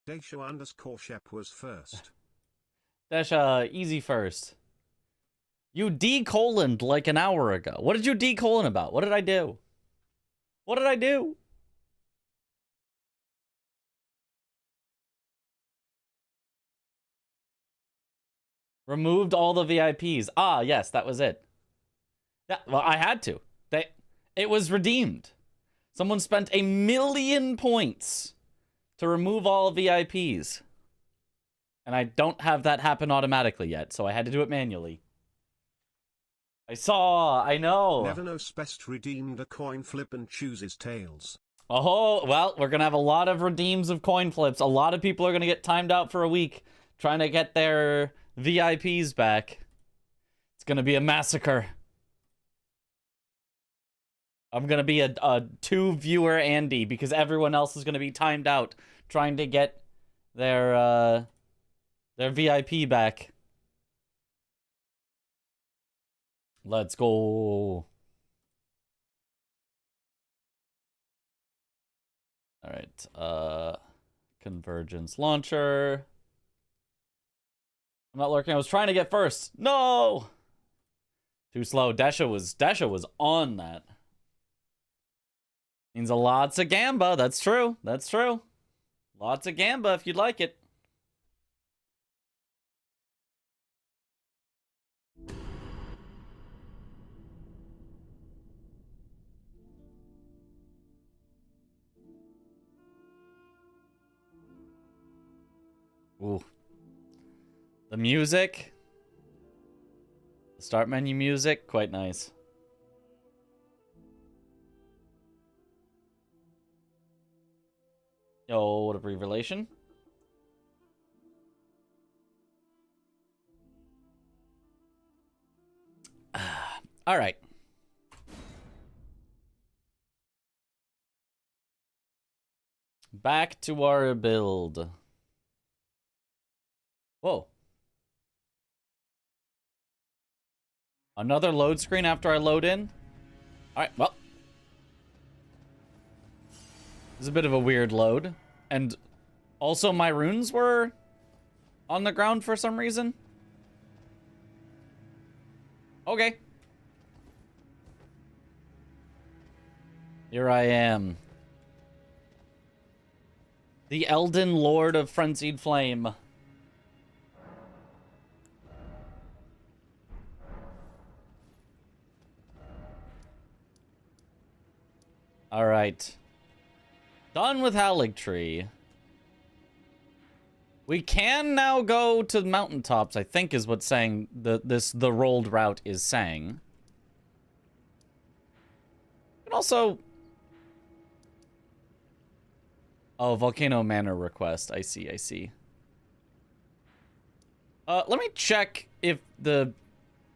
Daisha_Shep was first. Desha, easy first. You decoloned like an hour ago. What did you decolon about? What did I do? What did I do? Removed all the VIPs. Ah, yes, that was it. Yeah, well, I had to. It was redeemed. Someone spent 1,000,000 points to remove all VIPs. And I don't have that happen automatically yet, so I had to do it manually. I know. Never knows best redeemed a coin flip and chooses tails. Oh, well, we're going to have a lot of redeems of coin flips. A lot of people are going to get timed out for a week trying to get their VIPs back. It's going to be a massacre. I'm going to be a 2-viewer Andy because everyone else is going to be timed out trying to get their VIP back. Let's go. All right. Convergence launcher. I'm not lurking. I was trying to get first. No. Too slow. Desha was on that. Means a lots of gamba. That's true. That's true. Lots of gamba if you'd like it. Ooh. The music. The start menu music, quite nice. Yo, what a revelation. All right. Back to our build. Whoa. Another load screen after I load in? Alright, well. This is a bit of a weird load. And also my runes were on the ground for some reason. Okay. Here I am. The Elden Lord of Frenzied Flame. Alright. Done with Haligtree. We can now go to the mountaintops, I think is what saying the rolled route is saying. And also... Oh, Volcano Manor request. I see, I see. Let me check if the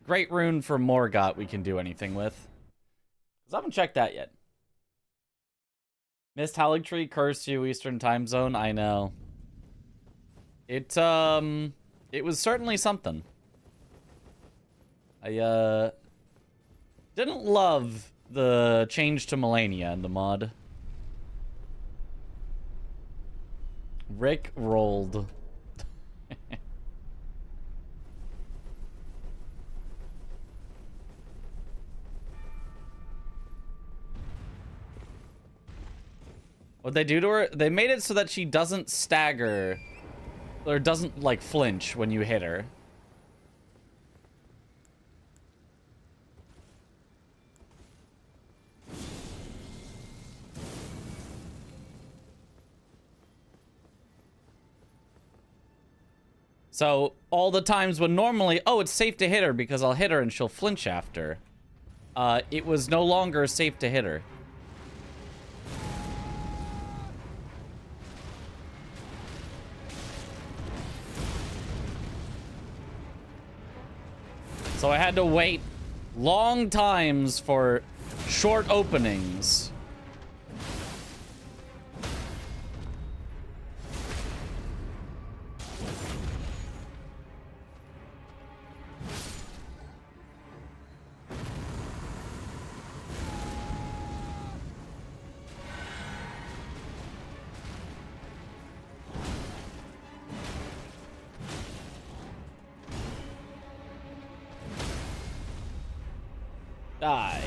Great Rune for Morgott we can do anything with. Because I haven't checked that yet. Missed Haligtree, curse you, Eastern Time Zone. I know. It was certainly something. I, didn't love the change to Melania in the mod. Rick rolled. What'd they do to her? They made it so that she doesn't stagger or doesn't, like, flinch when you hit her. So, all the times when normally, oh, it's safe to hit her because I'll hit her and she'll flinch after. It was no longer safe to hit her. So I had to wait long times for short openings. Die.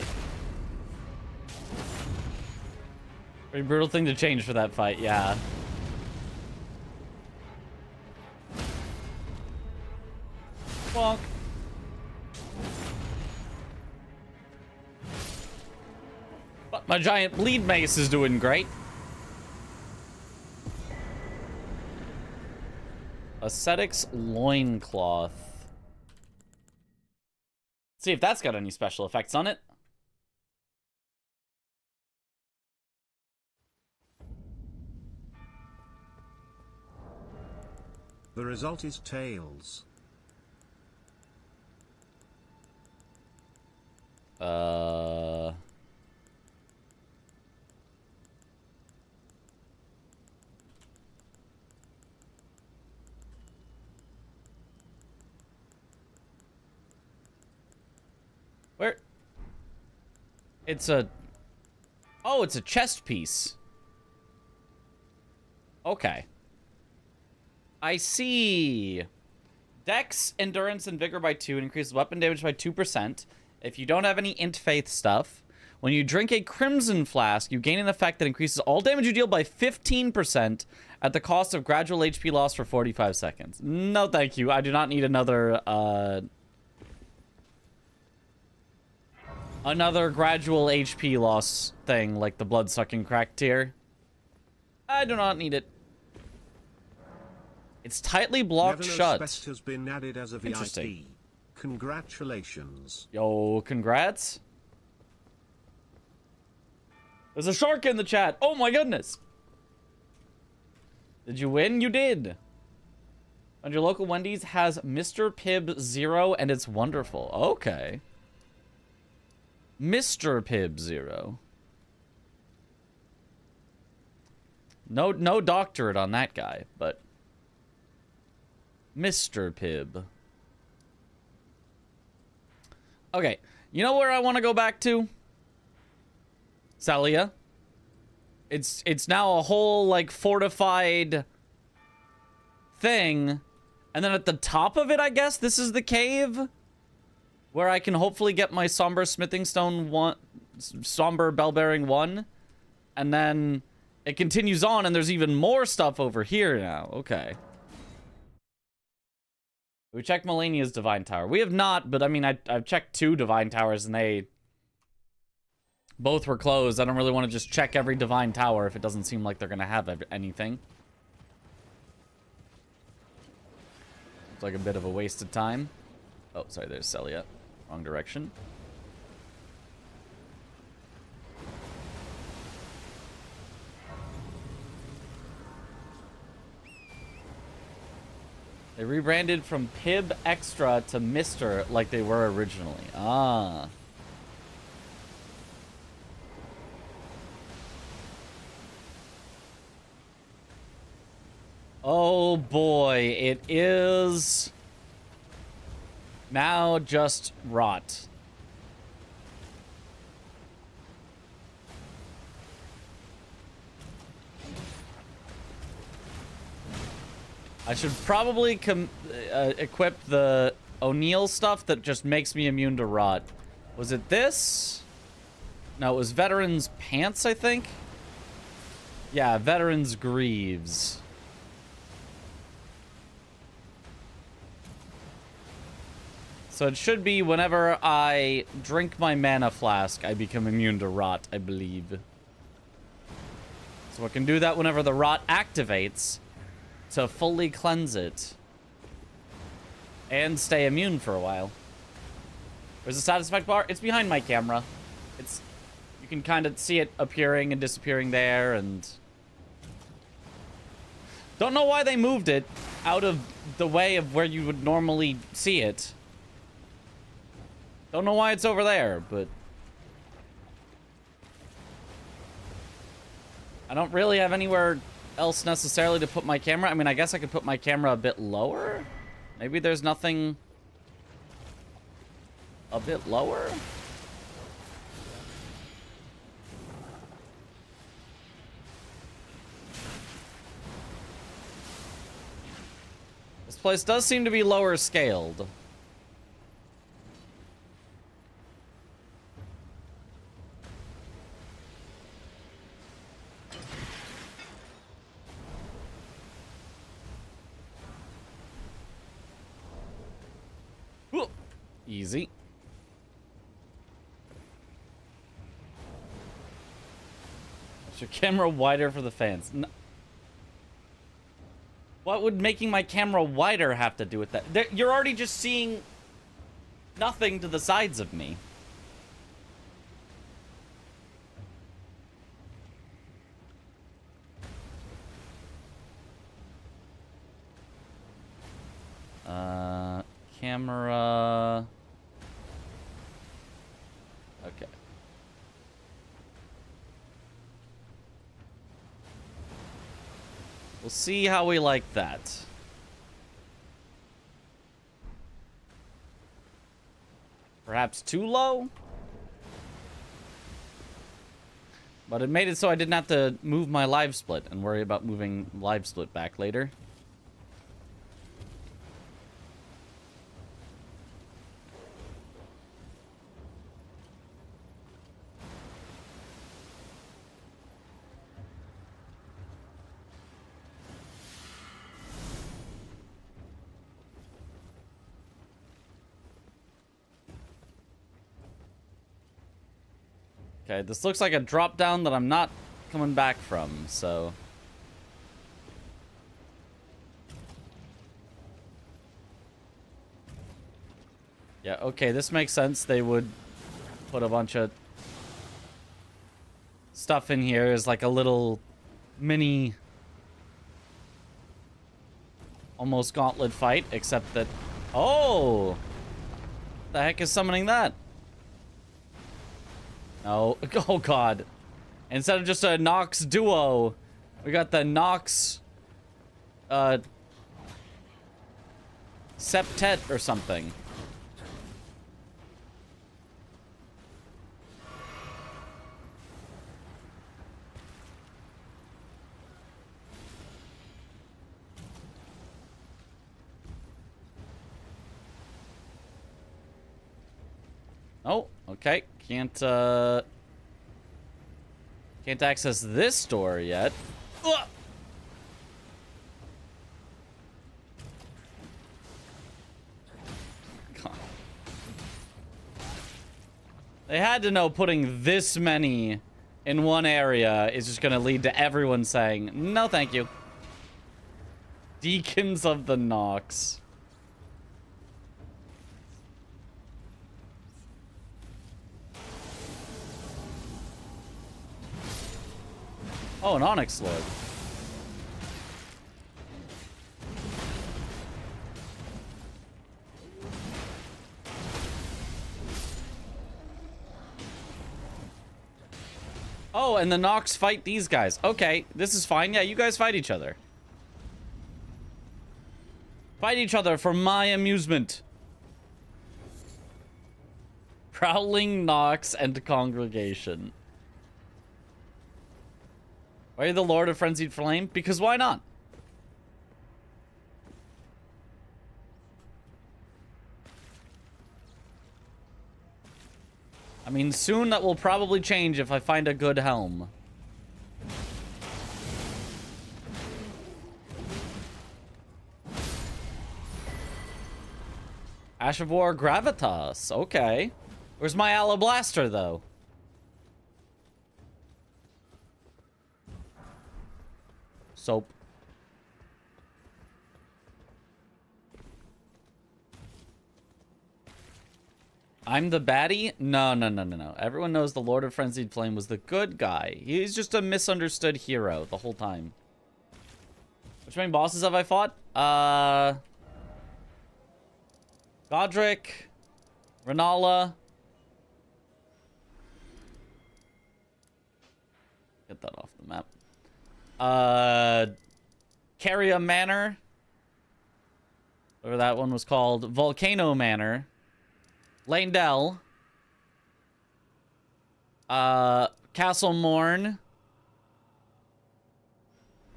Pretty brutal thing to change for that fight, yeah. Bonk. But my giant bleed mace is doing great. Ascetics loincloth. Let's see if that's got any special effects on it. The result is tails. Where? It's a... Oh, it's a chest piece. Okay. I see. Dex, Endurance, and Vigor by 2 and increases weapon damage by 2%. If you don't have any Int Faith stuff, when you drink a Crimson Flask, you gain an effect that increases all damage you deal by 15% at the cost of gradual HP loss for 45 seconds. No, thank you. I do not need another gradual HP loss thing like the blood-sucking crack tier. I do not need it. It's tightly blocked shut. Has been added as a VIP. Interesting. Congratulations. Yo, congrats. There's a shark in the chat. Oh my goodness. Did you win? You did. And your local Wendy's has Mr. Pibb 0 and it's wonderful. Okay. Mr. Pibb 0. No doctorate on that guy, but Mr. Pibb. Okay, you know where I want to go back to? Salia. It's now a whole like fortified thing, and then at the top of it, I guess this is the cave where I can hopefully get my somber smithing stone somber bell bearing 1, and then it continues on, and there's even more stuff over here now. Okay. We checked Melania's Divine Tower. We have not, but I mean, I've checked 2 Divine Towers and they both were closed. I don't really want to just check every Divine Tower if it doesn't seem like they're going to have anything. It's like a bit of a waste of time. Oh, sorry, there's Celia. Wrong direction. They rebranded from Pibb Extra to Mr. like they were originally. Ah. Oh boy, it is now just rot. I should probably equip the O'Neill stuff that just makes me immune to rot. Was it this? No, it was Veteran's Pants, I think. Yeah, Veteran's Greaves. So it should be whenever I drink my mana flask, I become immune to rot, I believe. So I can do that whenever the rot activates to fully cleanse it and stay immune for a while. Where's the status effect bar? It's behind my camera. You can kind of see it appearing and disappearing there, and don't know why they moved it out of the way of where you would normally see it. Don't know why it's over there, but I don't really have anywhere else necessarily to put my camera. I mean, I guess I could put my camera a bit lower. Maybe there's nothing a bit lower. This place does seem to be lower scaled. Easy. Is your camera wider for the fans? No. What would making my camera wider have to do with that? You're already just seeing nothing to the sides of me. Camera. Okay. We'll see how we like that. Perhaps too low? But it made it so I didn't have to move my live split and worry about moving live split back later. Okay, this looks like a drop down that I'm not coming back from, so. Yeah, okay, this makes sense. They would put a bunch of stuff in here as like a little mini almost gauntlet fight, except that. Oh! The heck is summoning that? Oh, oh god. Instead of just a Nox duo, we got the Nox septet or something. Oh, okay. Can't access this door yet. Ugh! God. They had to know putting this many in one area is just gonna lead to everyone saying, no thank you. Deacons of the Nox. Oh, an Onyx Lord. Oh, and the Nox fight these guys. Okay, this is fine. Yeah, you guys fight each other. Fight each other for my amusement. Prowling Nox and Congregation. Why are you the Lord of Frenzied Flame? Because why not? I mean, soon that will probably change if I find a good helm. Ash of War Gravitas. Okay. Where's my Alablaster, though? Soap. I'm the baddie? No, no, no, no, no. Everyone knows the Lord of Frenzied Flame was the good guy. He's just a misunderstood hero the whole time. Which main bosses have I fought? Godric. Renala. Get that off the map. Caria Manor. Whatever that one was called. Volcano Manor. Landell. Castle Morn.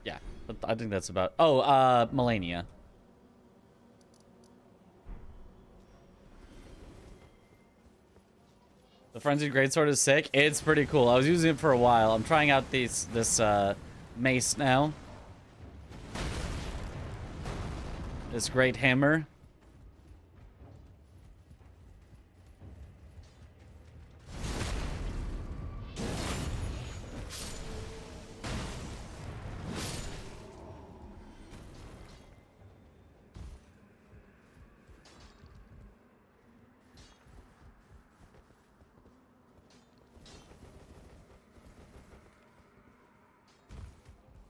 Yeah, I think that's about... Oh, Melania. The Frenzied Greatsword is sick. It's pretty cool. I was using it for a while. I'm trying out this mace now. This great hammer.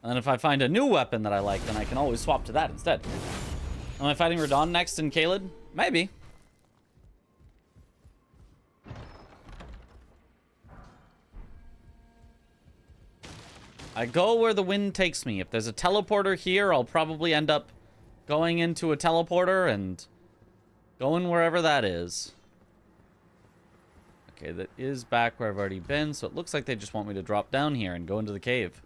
And then if I find a new weapon that I like, then I can always swap to that instead. Am I fighting Radon next in Caelid? Maybe. I go where the wind takes me. If there's a teleporter here, I'll probably end up going into a teleporter and going wherever that is. Okay, that is back where I've already been, so it looks like they just want me to drop down here and go into the cave.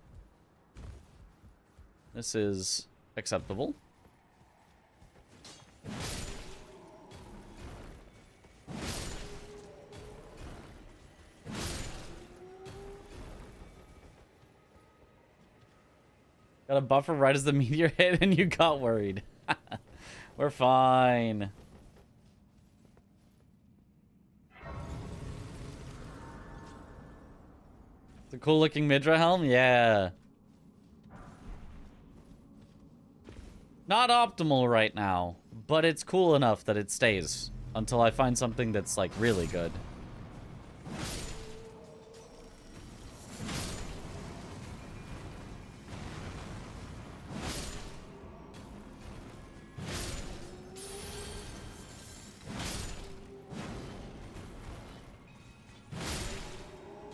This is acceptable. Got a buffer right as the meteor hit and you got worried. We're fine. It's a cool looking Midra helm? Yeah. Not optimal right now, but it's cool enough that it stays until I find something that's like really good.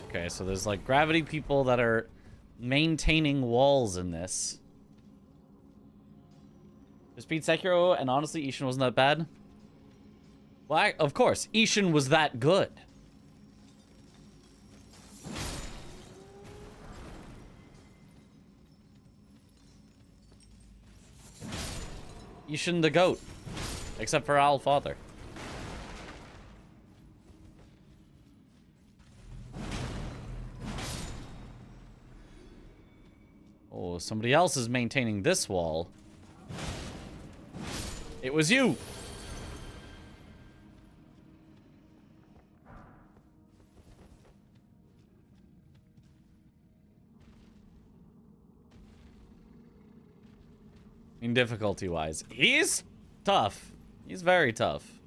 Okay, so there's like gravity people that are maintaining walls in this. Just beat Sekiro, and honestly, Ishin wasn't that bad. Well, of course, Ishin was that good. Ishin the goat. Except for Owl Father. Oh, somebody else is maintaining this wall. It was you! I mean, difficulty-wise. He's tough. He's very tough.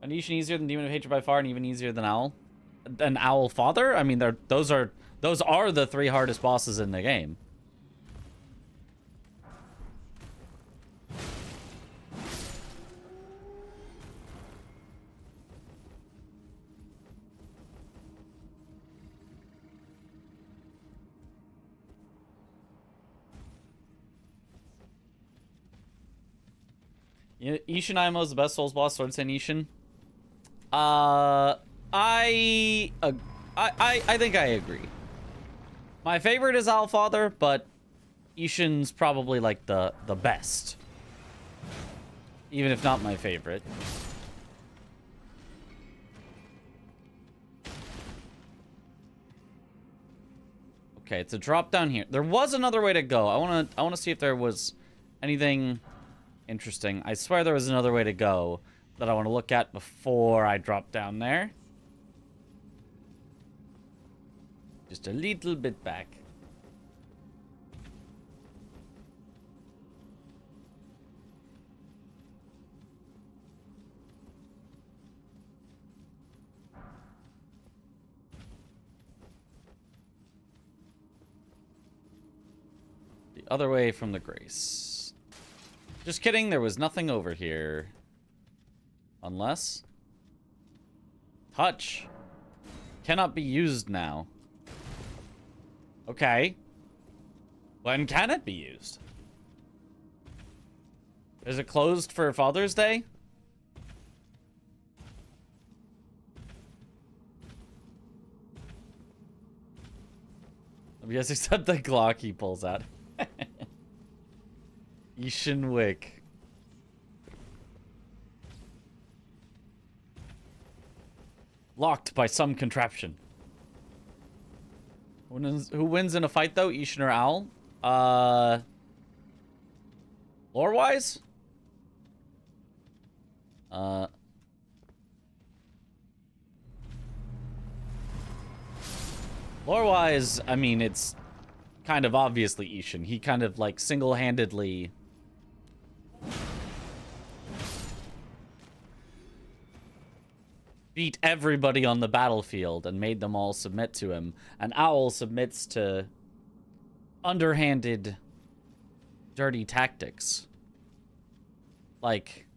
An Ishin easier than Demon of Hatred by far, and even easier than Owl. An Owl Father? I mean, those are the 3 hardest bosses in the game. Ishin Imo is the best Souls boss, Sword Saint Ishin. I think I agree. My favorite is Allfather, but Ishin's probably like the best. Even if not my favorite. Okay, it's a drop down here. There was another way to go. I wanna see if there was anything interesting. I swear there was another way to go that I want to look at before I drop down there. Just a little bit back. The other way from the Grace. Just kidding, there was nothing over here. Unless... Touch. Cannot be used now. Okay. When can it be used? Is it closed for Father's Day? Yes, except the Glock he pulls out. Ishin Wick. Locked by some contraption. Who wins in a fight, though? Ishin or Owl? Lore-wise? Lore-wise, I mean, it's kind of obviously Ishin. He kind of, like, single-handedly beat everybody on the battlefield and made them all submit to him. And Owl submits to underhanded, dirty tactics. Like,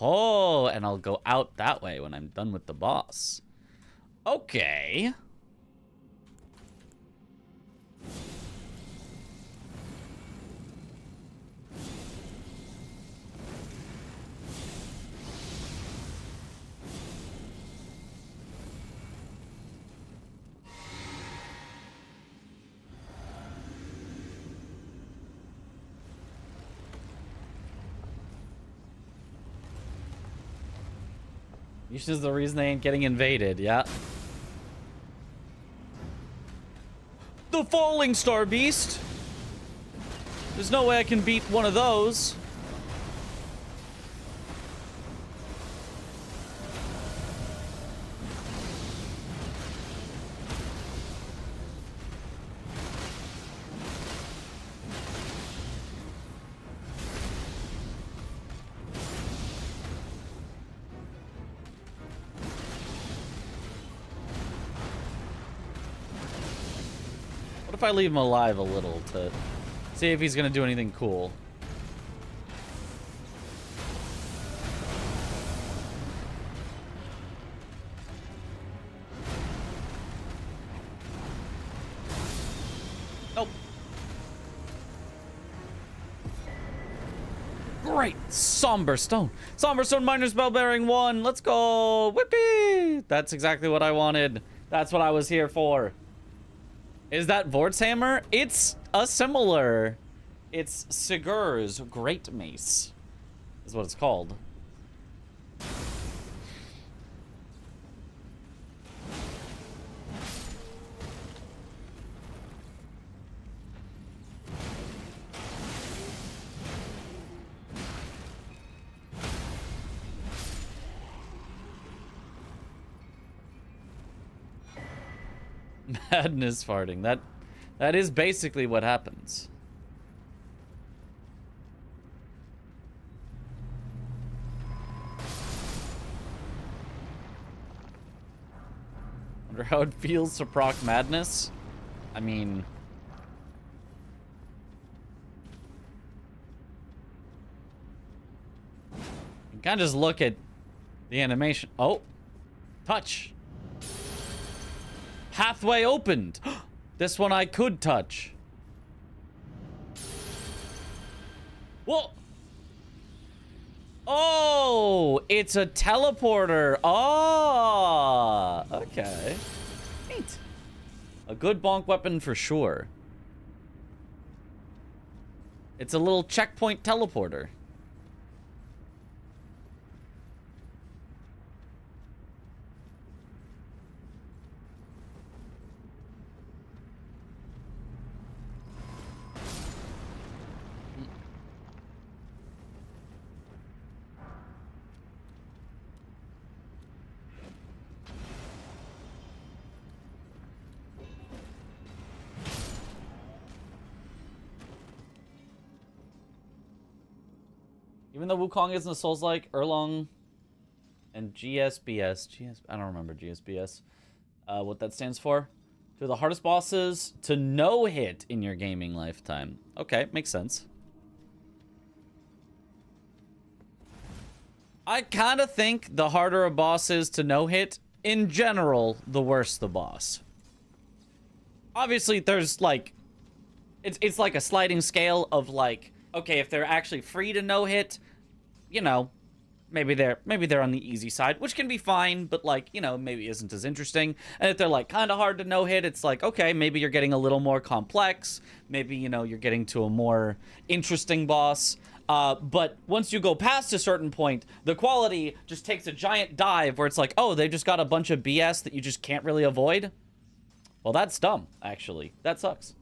oh, and I'll go out that way when I'm done with the boss. Okay. Yusha's the reason they ain't getting invaded, yeah. The Falling Star Beast! There's no way I can beat one of those. What if I leave him alive a little to see if he's gonna do anything cool? Nope. Great! Somber Stone. Somber Stone Miner's Bell Bearing 1. Let's go! Whippy! That's exactly what I wanted. That's what I was here for. Is that Vort's hammer? It's a similar. It's Sigur's Great Mace, is what it's called. Madness farting. That is basically what happens. Wonder how it feels to proc madness. I mean, you can just look at the animation. Oh, touch. Pathway opened. This one I could touch. Whoa. Oh, it's a teleporter. Oh, okay. Neat. A good bonk weapon for sure. It's a little checkpoint teleporter. Even though Wukong isn't a Souls-like, Erlong and GSBS. I don't remember GSBS. What that stands for. Two of the hardest bosses to no-hit in your gaming lifetime. Okay, makes sense. I kind of think the harder a boss is to no-hit, in general, the worse the boss. Obviously, there's like... It's like a sliding scale of like... Okay, if they're actually free to no-hit, you know, maybe they're on the easy side, which can be fine, but like, you know, maybe isn't as interesting. And if they're like kind of hard to no-hit, it's like, okay, maybe you're getting a little more complex. Maybe, you know, you're getting to a more interesting boss. But once you go past a certain point, the quality just takes a giant dive where it's like, oh, they just got a bunch of BS that you just can't really avoid. Well, that's dumb, actually. That sucks.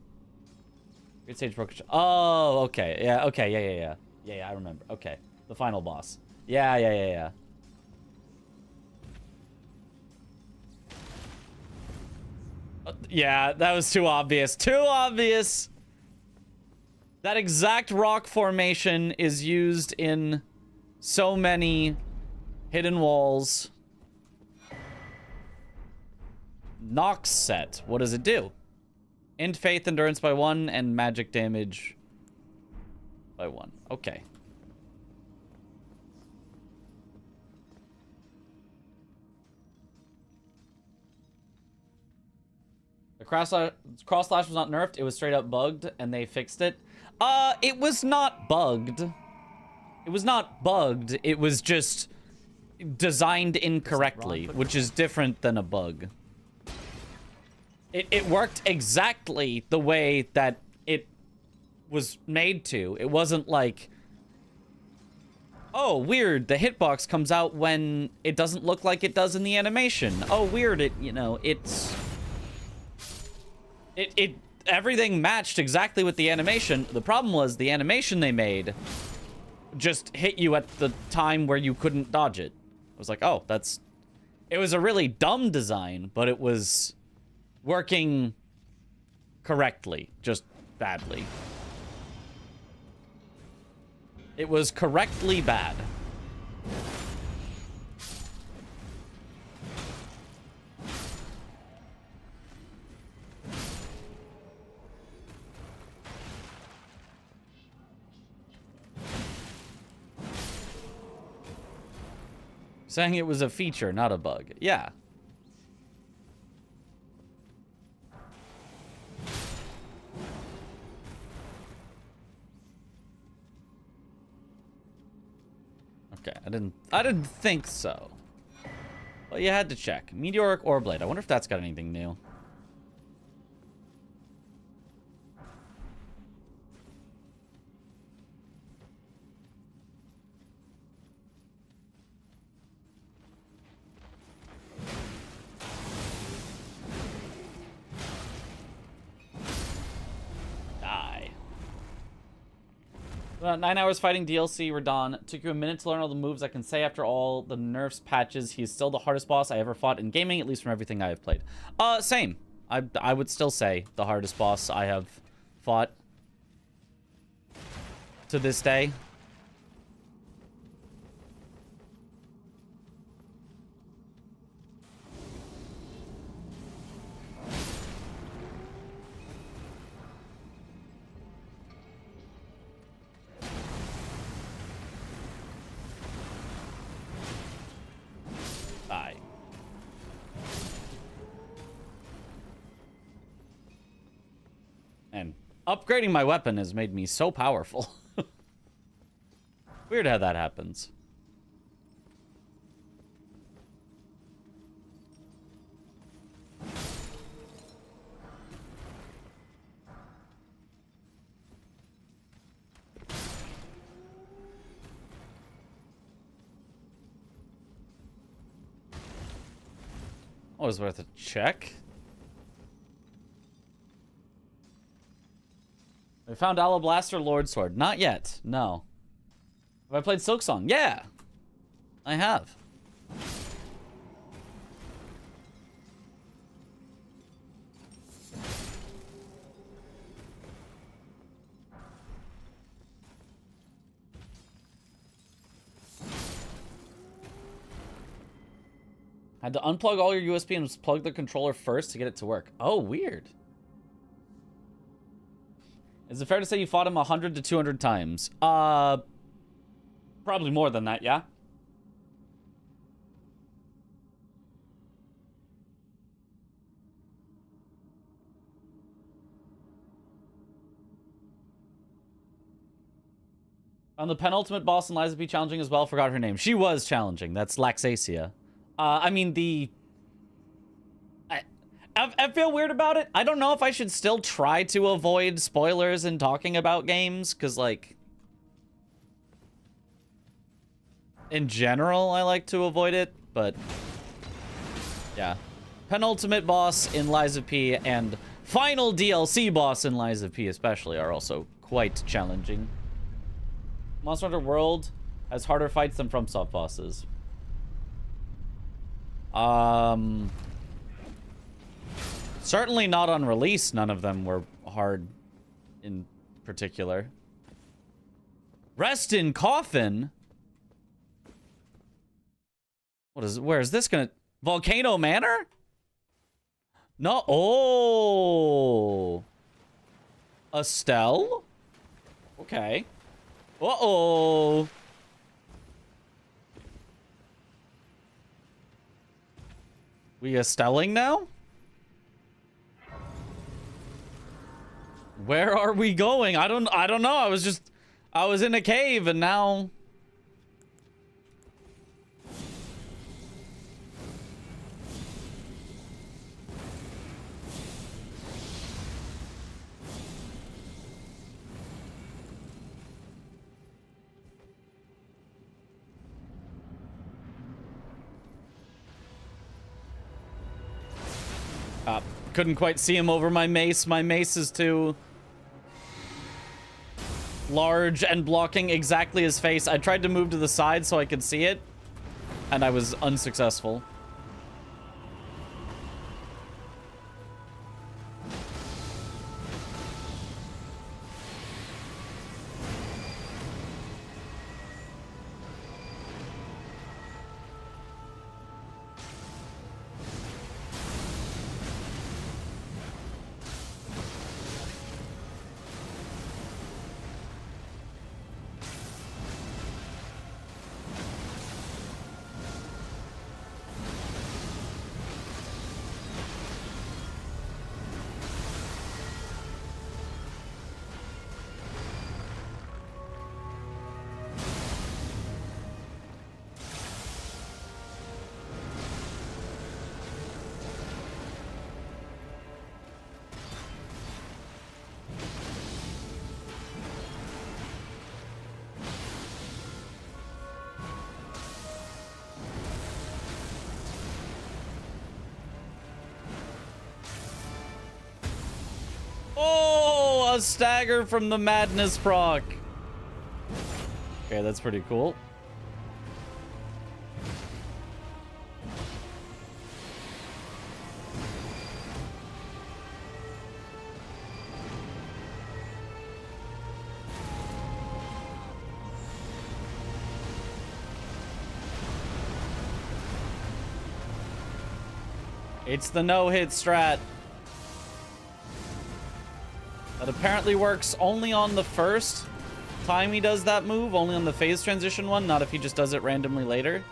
Great Sage Broken. Oh, okay. Yeah, okay. Yeah, I remember. Okay. The final boss. Yeah. Yeah, that was too obvious. Too obvious! That exact rock formation is used in so many hidden walls Nox set. What does it do? Int faith endurance by 1 and magic damage by 1. Okay. The cross slash was not nerfed. It was straight up bugged, and they fixed it. It was not bugged. It was not bugged. It was just designed incorrectly, which is different than a bug. It worked exactly the way that it was made to. It wasn't like, oh, weird, the hitbox comes out when it doesn't look like it does in the animation. Oh, weird, everything matched exactly with the animation. The problem was the animation they made just hit you at the time where you couldn't dodge it. I was like, oh, it was a really dumb design, but it was working correctly, just badly. It was correctly bad. Saying it was a feature, not a bug. Yeah. Okay, I didn't think so. But you had to check. Meteoric Orblade. I wonder if that's got anything new. Die. About 9 hours fighting DLC, Radon. Took you a minute to learn all the moves I can say after all the nerfs patches. He's still the hardest boss I ever fought in gaming, at least from everything I have played. Same. I would still say the hardest boss I have fought to this day. Die. And upgrading my weapon has made me so powerful. Weird how that happens. Oh, it's worth a check. I found Alablaster Lord Sword. Not yet. No. Have I played Silksong? Yeah. I have. Had to unplug all your USB and plug the controller first to get it to work. Oh, weird. Is it fair to say you fought him 100 to 200 times? Probably more than that, yeah? On the penultimate boss in Liza P challenging as well. Forgot her name. She was challenging. That's Laxacia. I mean, I feel weird about it. I don't know if I should still try to avoid spoilers in talking about games, because, like, in general, I like to avoid it, but yeah. Penultimate boss in Liza P and final DLC boss in Liza P especially are also quite challenging. Monster Hunter World has harder fights than FromSoft bosses. Certainly not on release. None of them were hard in particular. Rest in Coffin? What is, where is this gonna... Volcano Manor? No. Oh. Estelle? Okay. Uh-oh. We Estelling now? Where are we going? I don't know. I was in a cave and now couldn't quite see him over my mace. My mace is too large and blocking exactly his face. I tried to move to the side so I could see it, and I was unsuccessful. Oh, a stagger from the madness proc. Okay, that's pretty cool. It's the no-hit strat. That apparently works only on the first time he does that move, only on the phase transition one, not if he just does it randomly later.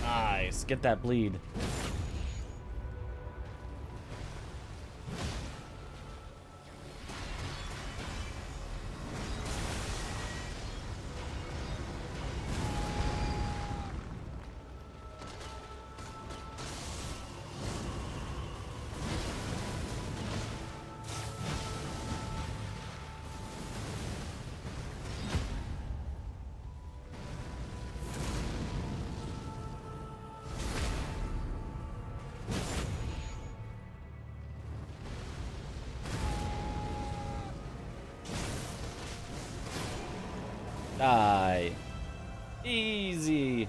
Nice, get that bleed. Die. Easy.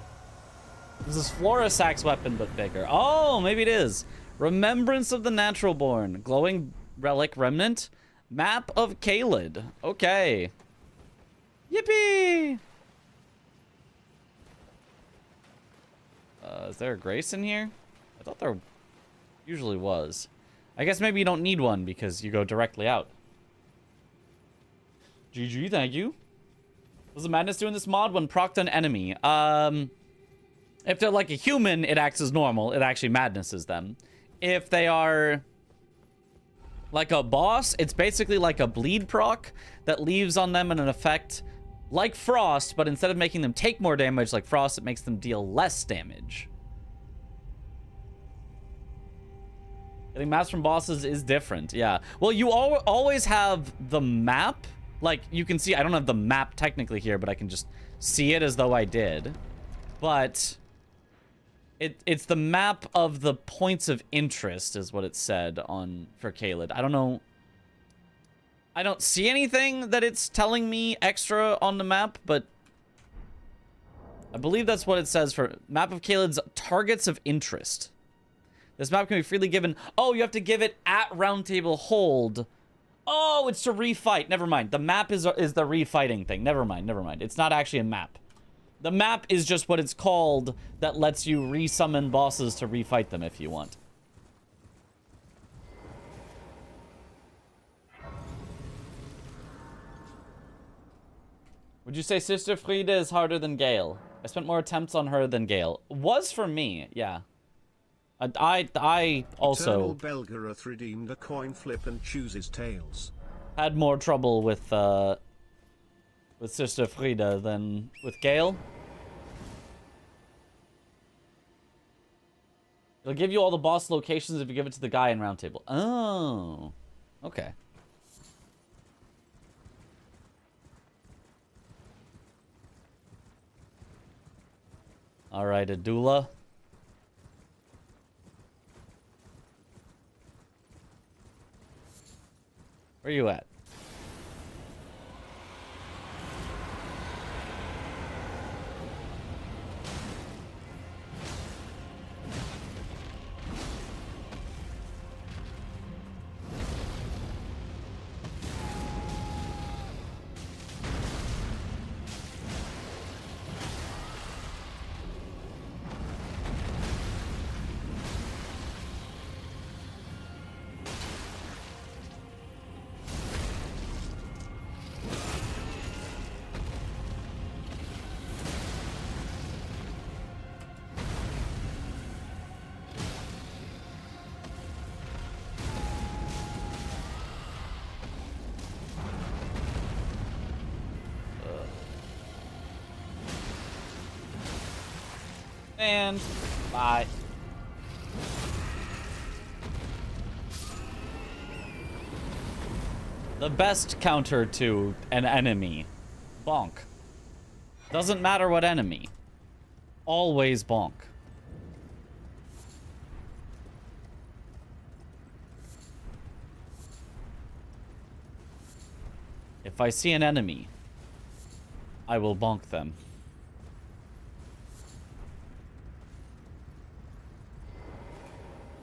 This is Florisax's weapon, but bigger. Oh, maybe it is. Remembrance of the Natural Born. Glowing Relic Remnant. Map of Caelid. Okay. Yippee! Is there a grace in here? I thought there usually was. I guess maybe you don't need one because you go directly out. GG, thank you. What's the madness doing this mod when procced an enemy? If they're like a human, it acts as normal. It actually madnesses them. If they are like a boss, it's basically like a bleed proc that leaves on them an effect like Frost, but instead of making them take more damage like Frost, it makes them deal less damage. Getting maps from bosses is different, yeah. Well, you always have the map. Like, you can see, I don't have the map technically here, but I can just see it as though I did. But it's the map of the points of interest is what it said for Caelid. I don't know. I don't see anything that it's telling me extra on the map, but I believe that's what it says for map of Caelid's targets of interest. This map can be freely given. Oh, you have to give it at round table hold. Oh, it's to refight. Never mind. The map is the refighting thing. Never mind. Never mind. It's not actually a map. The map is just what it's called that lets you resummon bosses to refight them if you want. Would you say Sister Frida is harder than Gale? I spent more attempts on her than Gale. Was for me, yeah. I also Eternal Belgarath redeemed a coin flip and chooses tails. Had more trouble with Sister Frida than with Gale. It'll give you all the boss locations if you give it to the guy in round table. Oh, okay. All right, Adula. Where you at? And bye. The best counter to an enemy. Bonk. Doesn't matter what enemy. Always bonk. If I see an enemy, I will bonk them.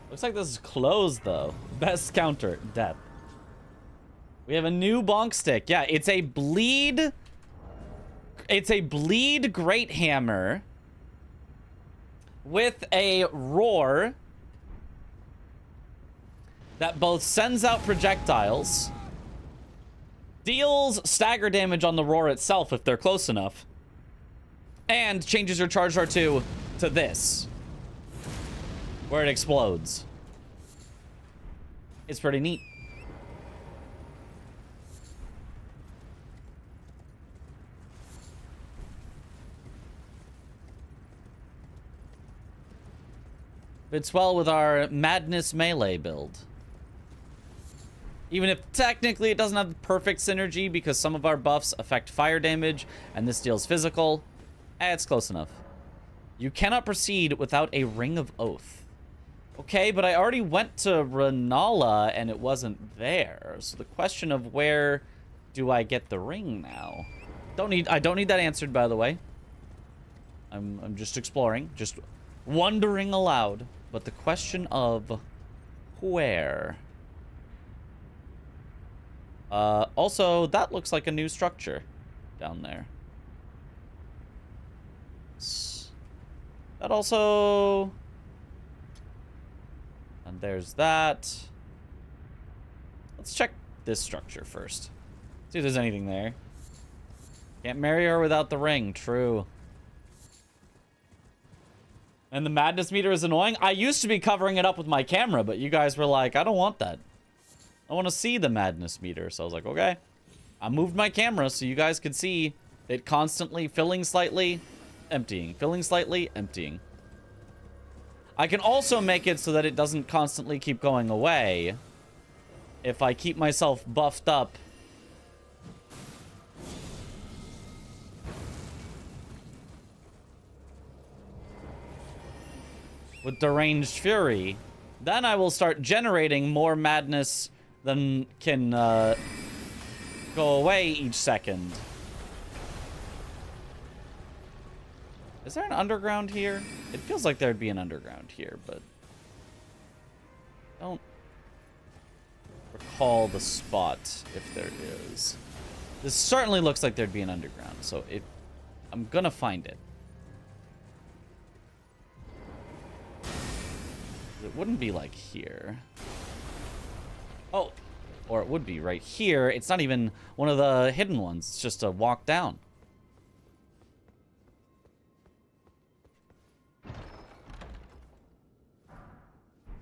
Looks like this is closed, though. Best counter, death. We have a new bonk stick. Yeah, it's a bleed... It's a bleed great hammer with a roar that both sends out projectiles, deals stagger damage on the roar itself if they're close enough, and changes your charge R2 to this, where it explodes. It's pretty neat. Fits well with our Madness melee build. Even if technically it doesn't have perfect synergy because some of our buffs affect fire damage and this deals physical, it's close enough. You cannot proceed without a Ring of Oath. Okay, but I already went to Renala and it wasn't there. So the question of where do I get the ring now? I don't need that answered, by the way. I'm just exploring, just wondering aloud. But the question of where? Also, that looks like a new structure down there. That also... And there's that. Let's check this structure first. See if there's anything there. Can't marry her without the ring. True. And the madness meter is annoying. I used to be covering it up with my camera, but you guys were like, I don't want that. I want to see the madness meter. So I was like, okay. I moved my camera so you guys could see it constantly filling slightly, emptying. Filling slightly, emptying. I can also make it so that it doesn't constantly keep going away if I keep myself buffed up. With Deranged Fury, then I will start generating more madness than can go away each second. Is there an underground here? It feels like there'd be an underground here, but I don't recall the spot if there is. This certainly looks like there'd be an underground, so I'm gonna find it. It wouldn't be like here. Oh, or it would be right here. It's not even one of the hidden ones. It's just a walk down.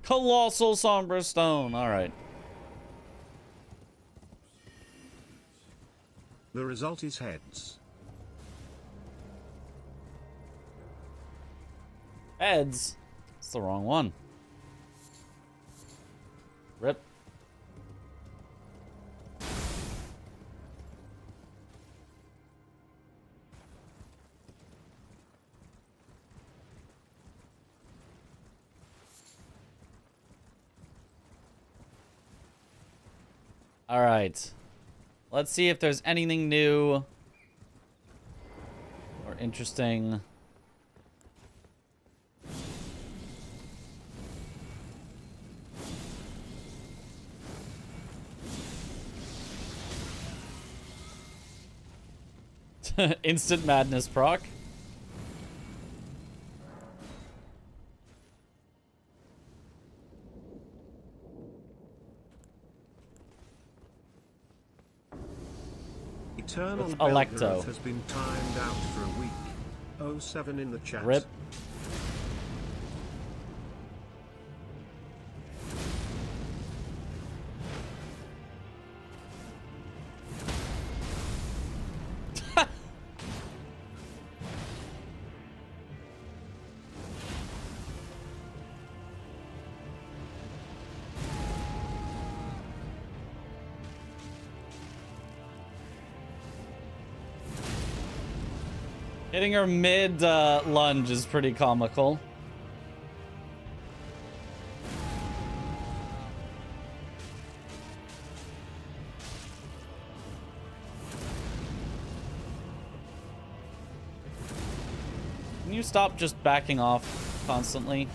Colossal Somber Stone. All right. The result is heads. Heads? It's the wrong one. Rip. All right. Let's see if there's anything new or interesting. Instant madness proc. Eternal With Belgrowth Electo. has been timed out for a week. 07 in the chat. Rip. Hitting her mid lunge is pretty comical. Can you stop just backing off constantly?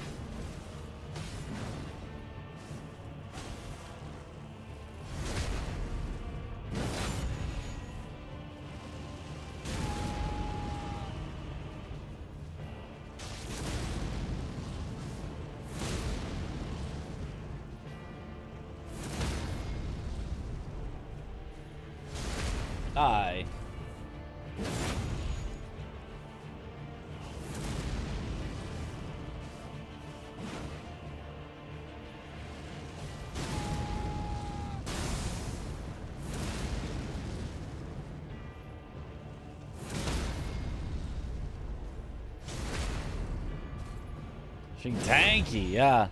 Die. She tanky, yeah.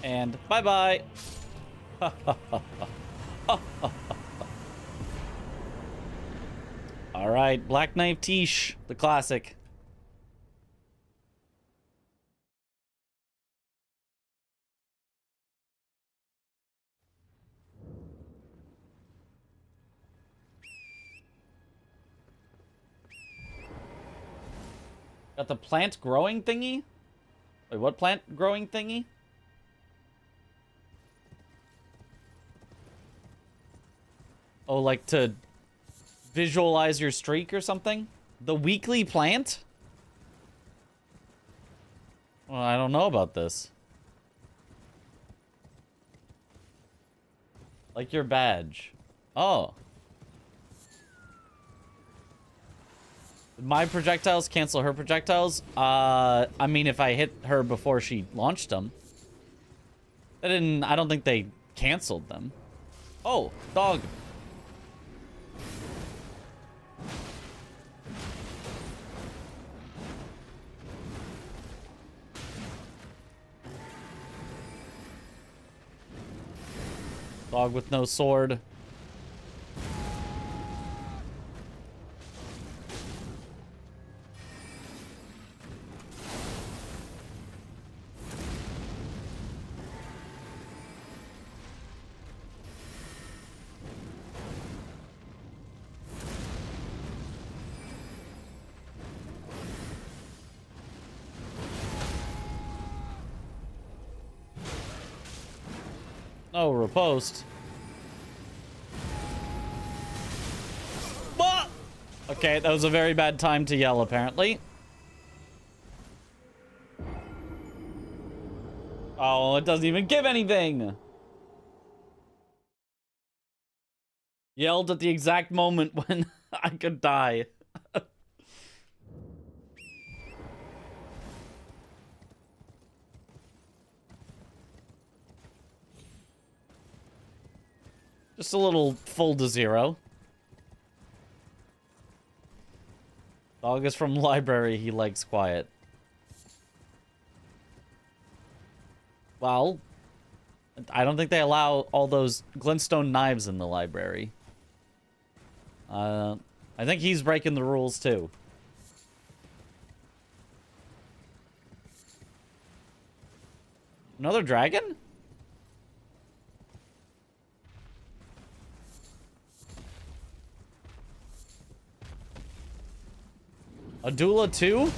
And bye-bye. All right, Black Knife Tish, the classic. Got the plant growing thingy? Wait, what plant growing thingy? Oh, like to visualize your streak or something? The weekly plant? Well, I don't know about this. Like your badge. Oh. My projectiles cancel her projectiles? I mean, if I hit her before she launched them. I don't think they canceled them. Oh, dog. Dog with no sword. Oh, riposte. Ah! Okay, that was a very bad time to yell, apparently. Oh, it doesn't even give anything. Yelled at the exact moment when I could die. Just a little full to zero. Dog is from library, he likes quiet. Well, I don't think they allow all those glintstone knives in the library. I think he's breaking the rules too. Another dragon? A doula too?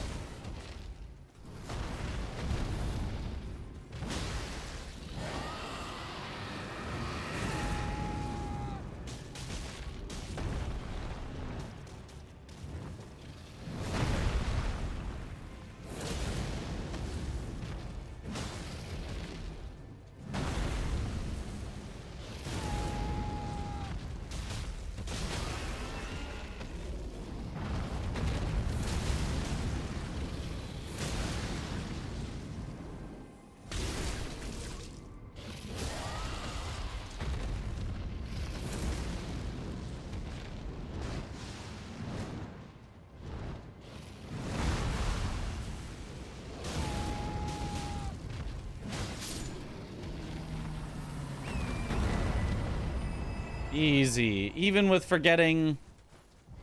Easy. Even with forgetting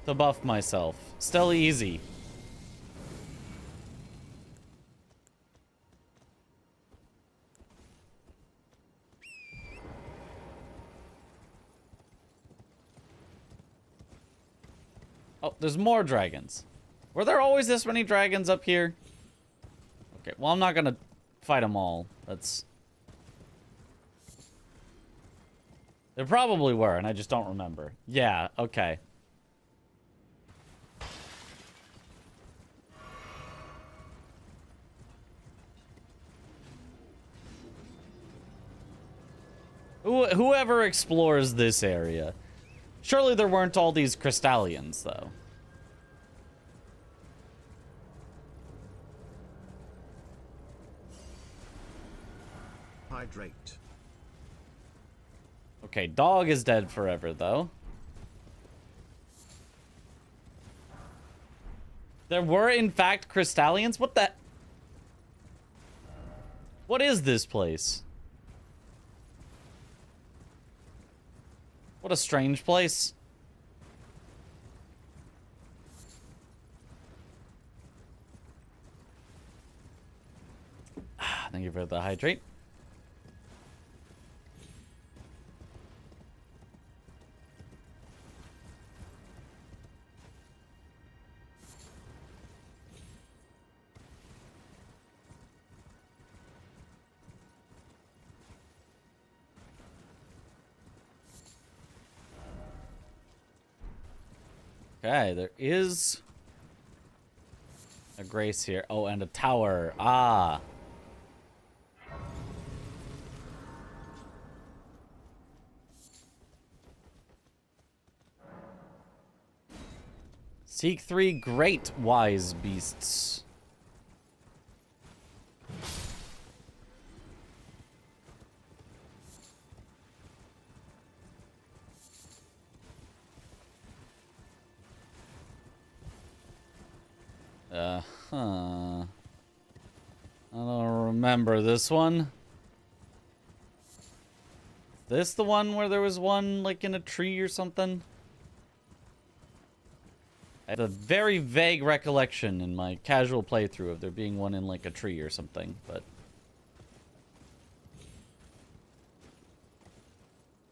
to buff myself. Still easy. Oh, there's more dragons. Were there always this many dragons up here? Okay, well, I'm not gonna fight them all. That's... There probably were, and I just don't remember. Yeah, okay. Whoever explores this area. Surely there weren't all these crystallians, though. Hydrate. Okay, dog is dead forever, though. There were, in fact, crystallians? What the... What is this place? What a strange place. Thank you for the hydrate. Okay, there is a grace here. Oh, and a tower. Ah. Seek 3 great wise beasts. I don't remember this one. This the one where there was one, like, in a tree or something? I have a very vague recollection in my casual playthrough of there being one in, like, a tree or something, but...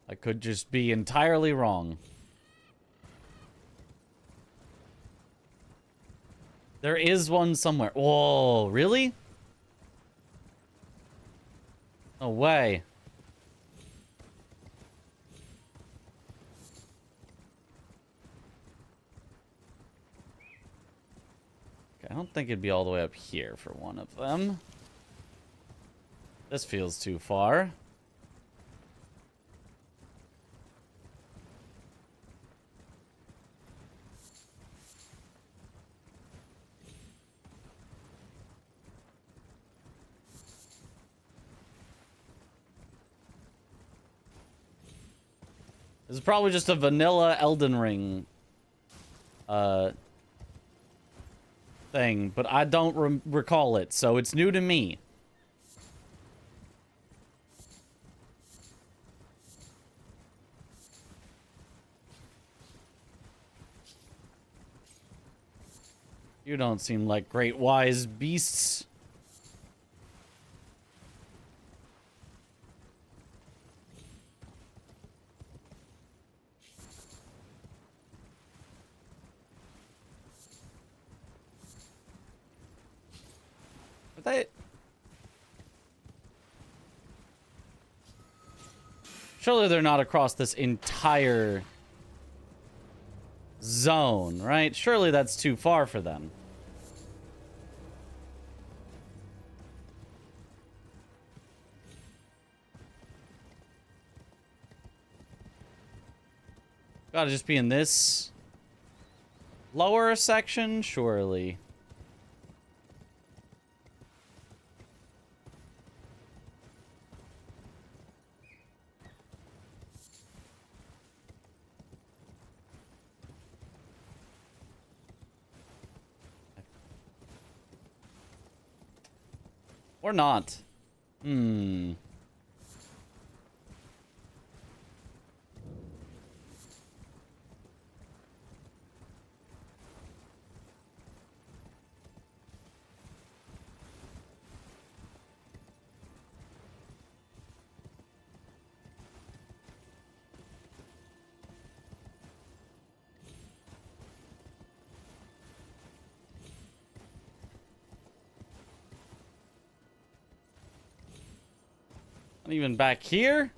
I could just be entirely wrong. There is one somewhere. Whoa, really? No way. I don't think it'd be all the way up here for one of them. This feels too far. This is probably just a vanilla Elden Ring thing, but I don't recall it, so it's new to me. You don't seem like great wise beasts. Surely they're not across this entire zone, right? Surely that's too far for them. Gotta just be in this lower section, surely. Or not. Hmm. Not even back here?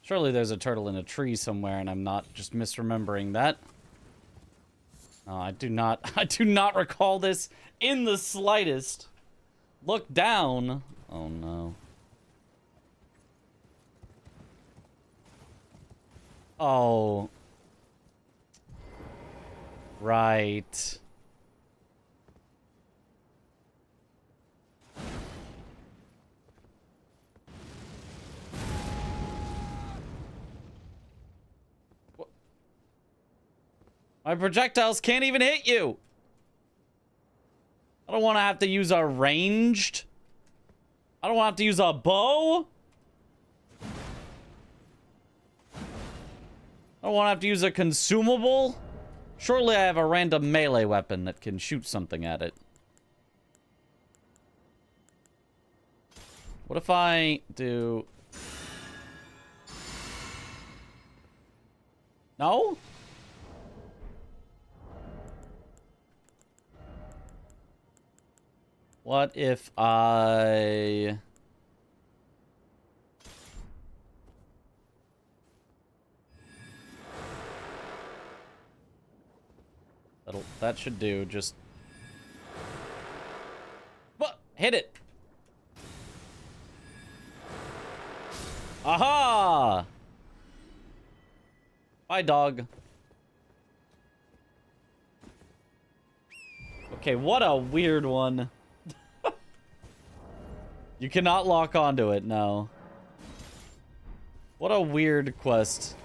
Surely there's a turtle in a tree somewhere and I'm not just misremembering that. No, I do not recall this in the slightest. Look down. Oh no. Oh. Right. My projectiles can't even hit you. I don't want to have to use a ranged. I don't want to have to use a bow. I don't want to have to use a consumable. Surely I have a random melee weapon that can shoot something at it. What if I do... No? What if I... that should do. Just... What? Hit it! Aha! Bye, dog. Okay, what a weird one. You cannot lock onto it, no. What a weird quest.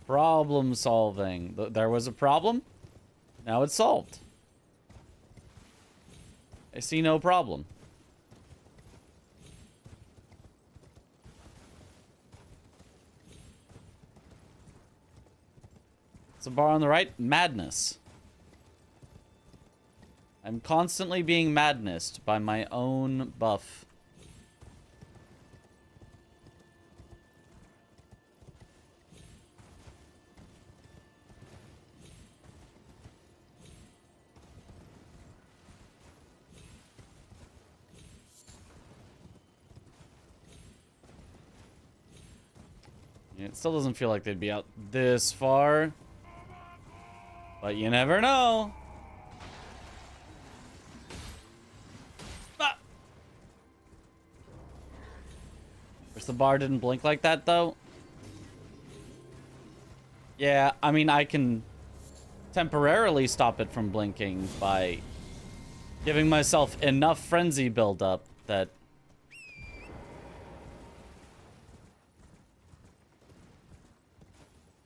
Problem solving. There was a problem. Now it's solved. I see no problem. It's a bar on the right. Madness. I'm constantly being madnessed by my own buff. It still doesn't feel like they'd be out this far. But you never know. Ah! Wish the bar didn't blink like that, though. Yeah, I mean, I can temporarily stop it from blinking by giving myself enough frenzy buildup that...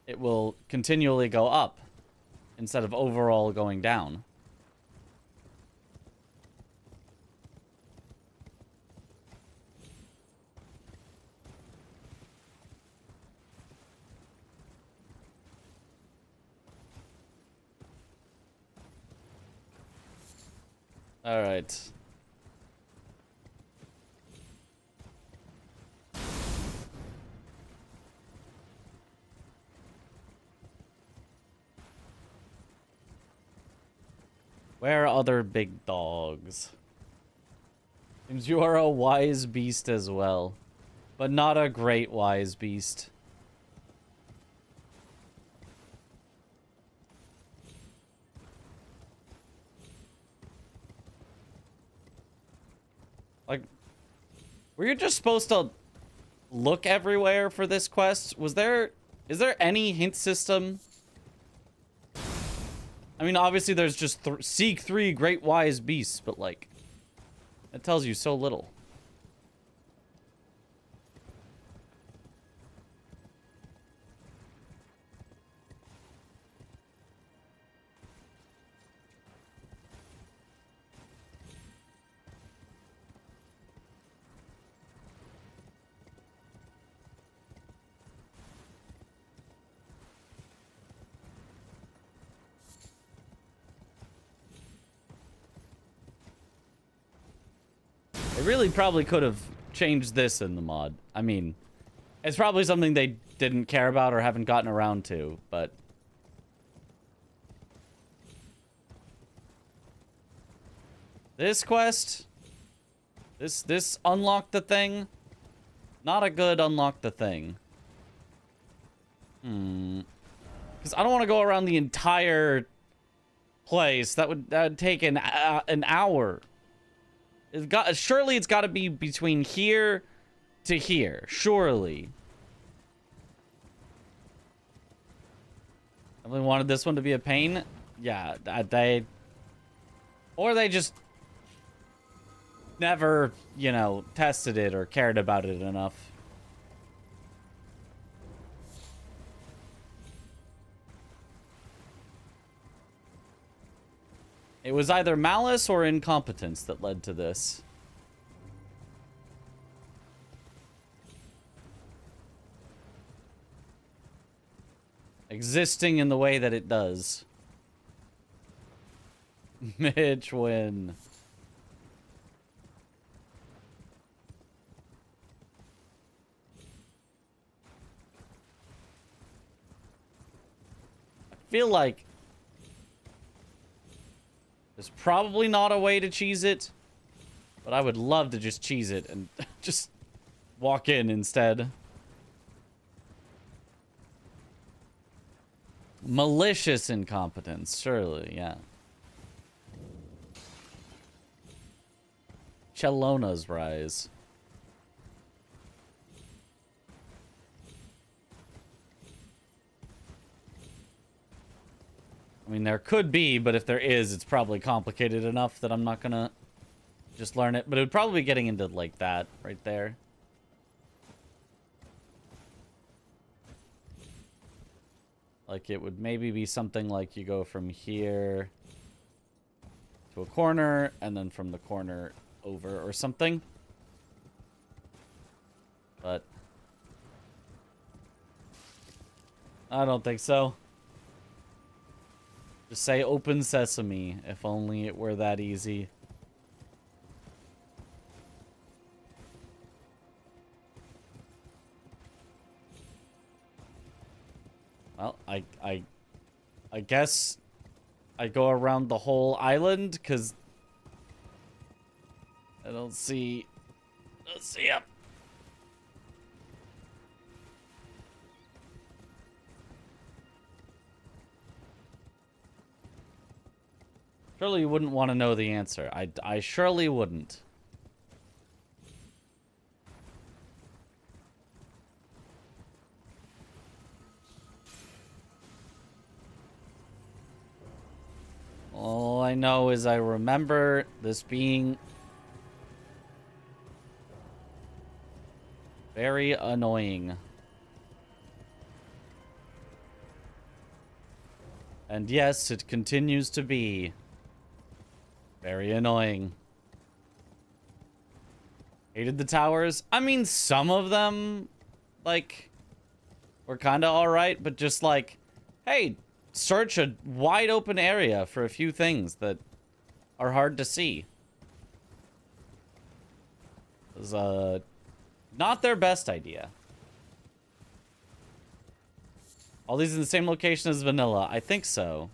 it will continually go up instead of overall going down. All right. Where are other big dogs? Seems you are a wise beast as well, but not a great wise beast. Like, were you just supposed to look everywhere for this quest? Is there any hint system? I mean, obviously there's just seek 3 great wise beasts, but like, it tells you so little. They really probably could have changed this in the mod. I mean, it's probably something they didn't care about or haven't gotten around to, but... this quest? This unlock the thing? Not a good unlock the thing. Because I don't want to go around the entire place. That would take an hour. Surely it's got to be between here to here. Surely. Definitely wanted this one to be a pain. Yeah, or they just never, you know, tested it or cared about it enough. It was either malice or incompetence that led to this. Existing in the way that it does. Mitch win. I feel like There's probably not a way to cheese it, but I would love to just cheese it and just walk in instead. Malicious incompetence, surely, yeah. Chelona's rise. I mean, there could be, but if there is, it's probably complicated enough that I'm not gonna just learn it. But it would probably be getting into, like, that right there. Like, it would maybe be something like you go from here to a corner, and then from the corner over or something. But I don't think so. Just say open sesame, if only it were that easy. Well, I guess I go around the whole island, because I don't see... Yep. Surely you wouldn't want to know the answer. I surely wouldn't. All I know is I remember this being very annoying. And yes, it continues to be very annoying. Hated the towers. I mean, some of them, like, were kind of alright, but just like, hey, search a wide open area for a few things that are hard to see. It was, not their best idea. All these in the same location as vanilla. I think so.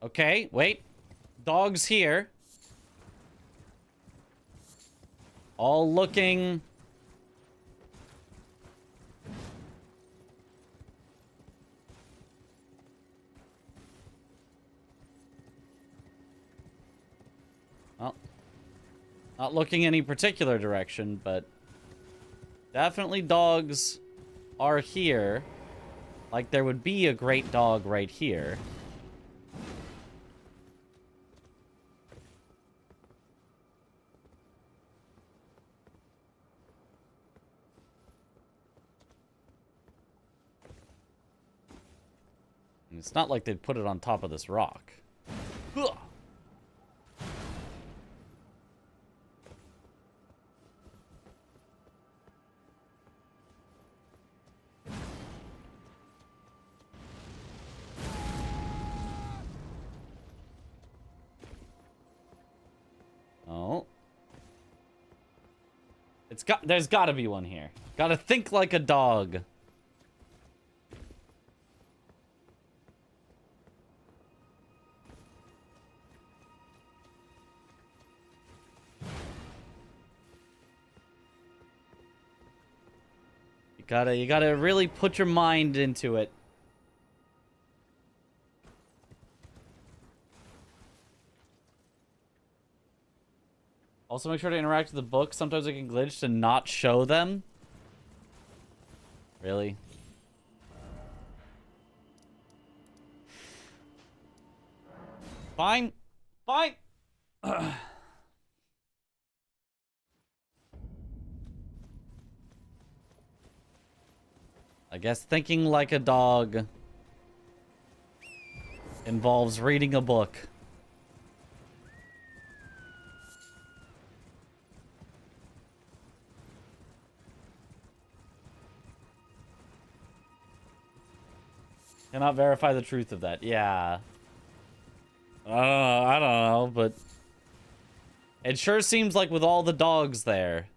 Okay, wait. Dog's here. All looking... Well, not looking any particular direction, but definitely dogs are here. Like there would be a great dog right here. It's not like they'd put it on top of this rock. Ugh. Oh. There's gotta be one here. Gotta think like a dog. You gotta really put your mind into it. Also, make sure to interact with the book. Sometimes it can glitch to not show them. Really? Fine. Fine. I guess thinking like a dog involves reading a book. Cannot verify the truth of that. Yeah. I don't know, but it sure seems like with all the dogs there,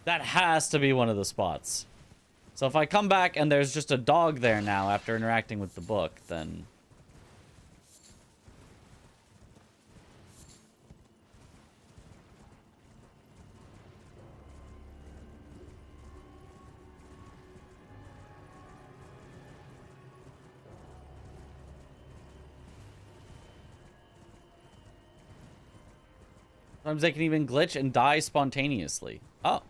that has to be one of the spots. So if I come back and there's just a dog there now after interacting with the book, then... Sometimes they can even glitch and die spontaneously. Oh.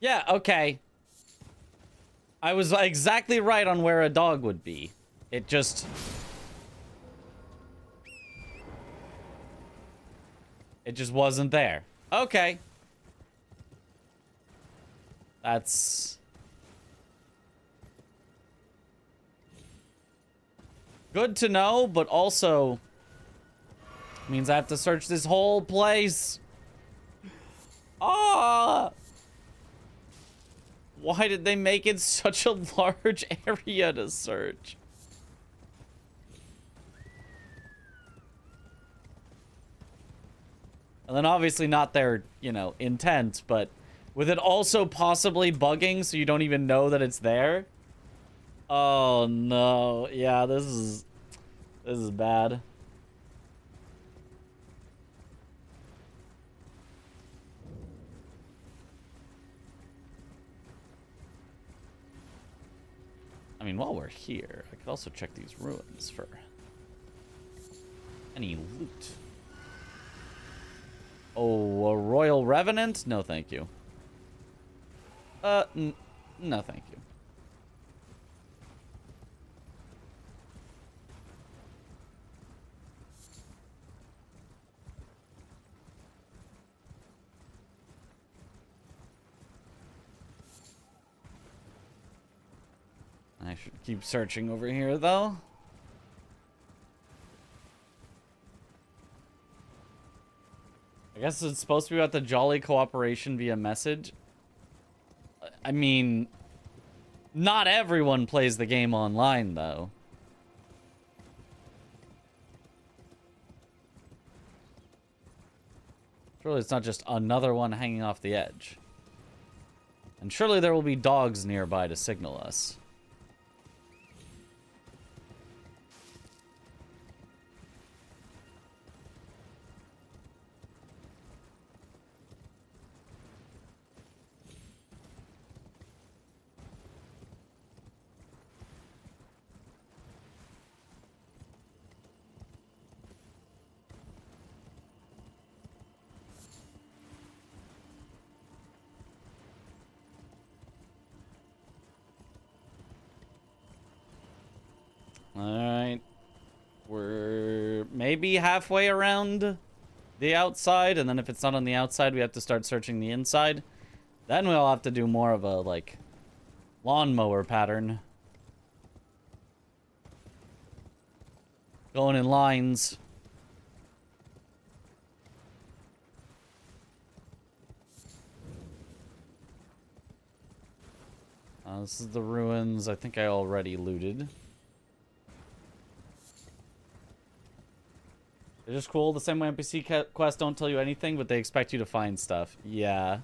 Yeah, okay. I was exactly right on where a dog would be. It just... It just wasn't there. Okay. That's... good to know, but also... means I have to search this whole place. Ah! Why did they make it such a large area to search? And then obviously not their, you know, intent, but with it also possibly bugging so you don't even know that it's there. Oh no. Yeah, this is bad. I mean, while we're here, I could also check these ruins for any loot. Oh, a Royal Revenant? No, thank you. No, thank you. I should keep searching over here, though. I guess it's supposed to be about the jolly cooperation via message. I mean, not everyone plays the game online, though. Surely it's not just another one hanging off the edge. And surely there will be dogs nearby to signal us. Alright. We're maybe halfway around the outside, and then if it's not on the outside, we have to start searching the inside. Then we'll have to do more of a, like, lawnmower pattern. Going in lines. This is the ruins I think I already looted. They're just cool. The same way NPC quests don't tell you anything, but they expect you to find stuff. Yeah.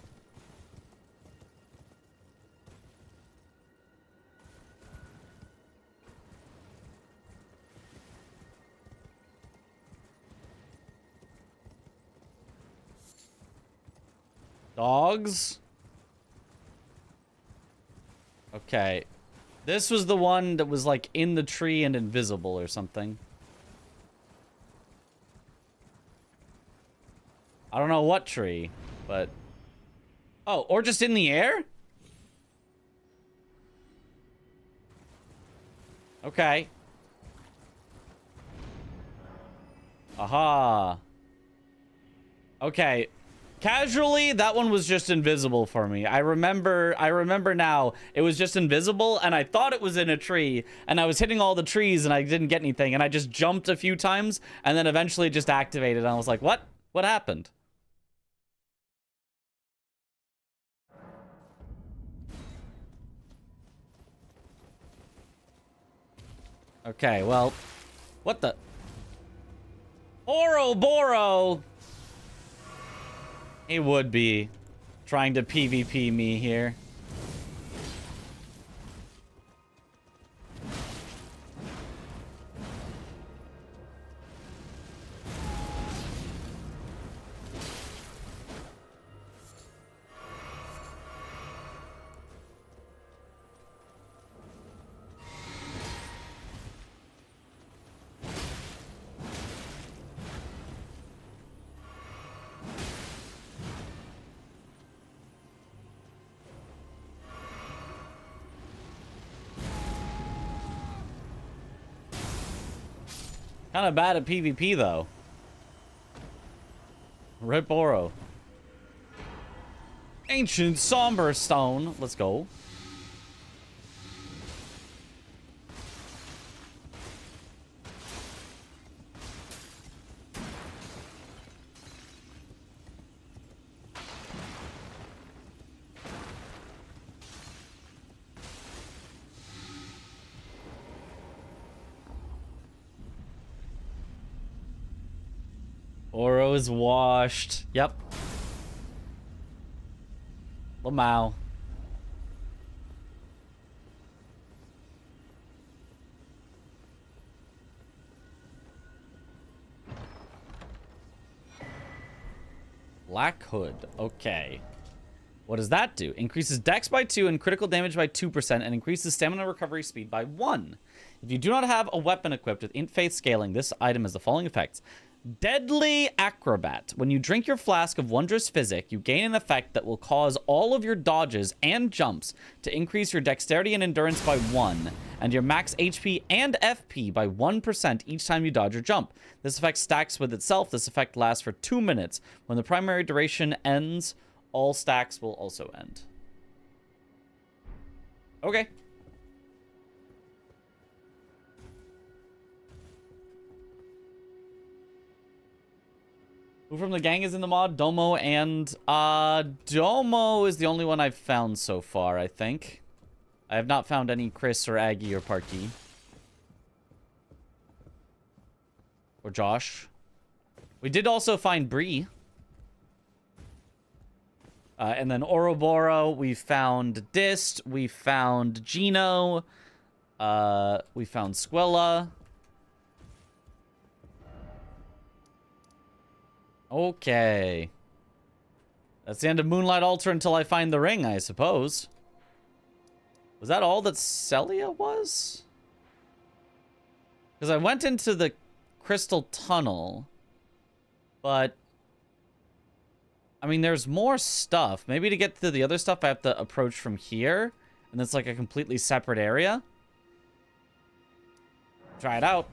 Dogs? Okay. This was the one that was like in the tree and invisible or something. I don't know what tree, but... oh, or just in the air? Okay. Aha. Okay. Casually, that one was just invisible for me. I remember now. It was just invisible, and I thought it was in a tree, and I was hitting all the trees, and I didn't get anything, and I just jumped a few times, and then eventually just activated, and I was like, what? What happened? Okay, well, what the? Oroboro! He would be trying to PvP me here. Kind of bad at PvP, though. Rip Oro. Ancient Somber Stone. Let's go. Oro is washed. Yep. Lamau. Black Hood. Okay. What does that do? Increases dex by 2 and critical damage by 2% and increases stamina recovery speed by 1. If you do not have a weapon equipped with Int Faith scaling, this item has the following effects. Deadly Acrobat. When you drink your flask of Wondrous Physic, you gain an effect that will cause all of your dodges and jumps to increase your dexterity and endurance by 1, and your max HP and FP by 1% each time you dodge or jump. This effect stacks with itself. This effect lasts for 2 minutes. When the primary duration ends, all stacks will also end. Okay. Who from the gang is in the mod? Domo and... Domo is the only one I've found so far, I think. I have not found any Chris or Aggie or Parky. Or Josh. We did also find Bree. And then Oroboro, we found Dist, we found Gino, we found Squilla. Okay. That's the end of Moonlight Altar until I find the ring, I suppose. Was that all that Celia was? Because I went into the Crystal Tunnel, but... I mean, there's more stuff. Maybe to get to the other stuff, I have to approach from here. And it's like a completely separate area. Try it out.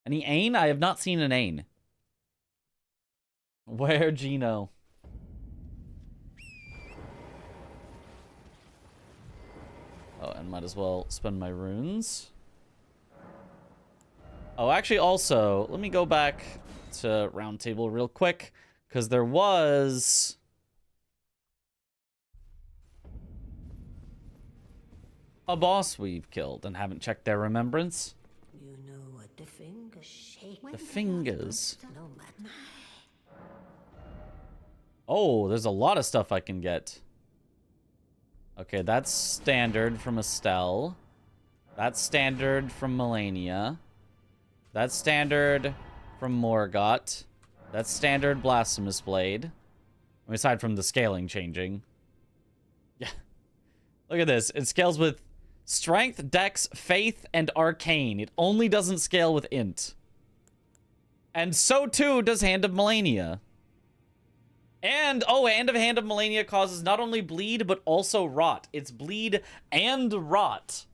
Any Ain? I have not seen an Ain. Where, Gino? Oh, and might as well spend my runes. Oh, actually, also, let me go back to Roundtable real quick. Because there was... a boss we've killed and haven't checked their remembrance. You know what the fingers shake. The fingers. Oh, there's a lot of stuff I can get. Okay, that's standard from Estelle. That's standard from Melania. That's standard from Morgott. That's standard Blasphemous Blade. I mean, aside from the scaling changing. Yeah. Look at this. It scales with Strength, Dex, Faith, and Arcane. It only doesn't scale with Int. And so too does Hand of Melania. And, oh, Hand of Melania causes not only bleed, but also rot. It's bleed and rot.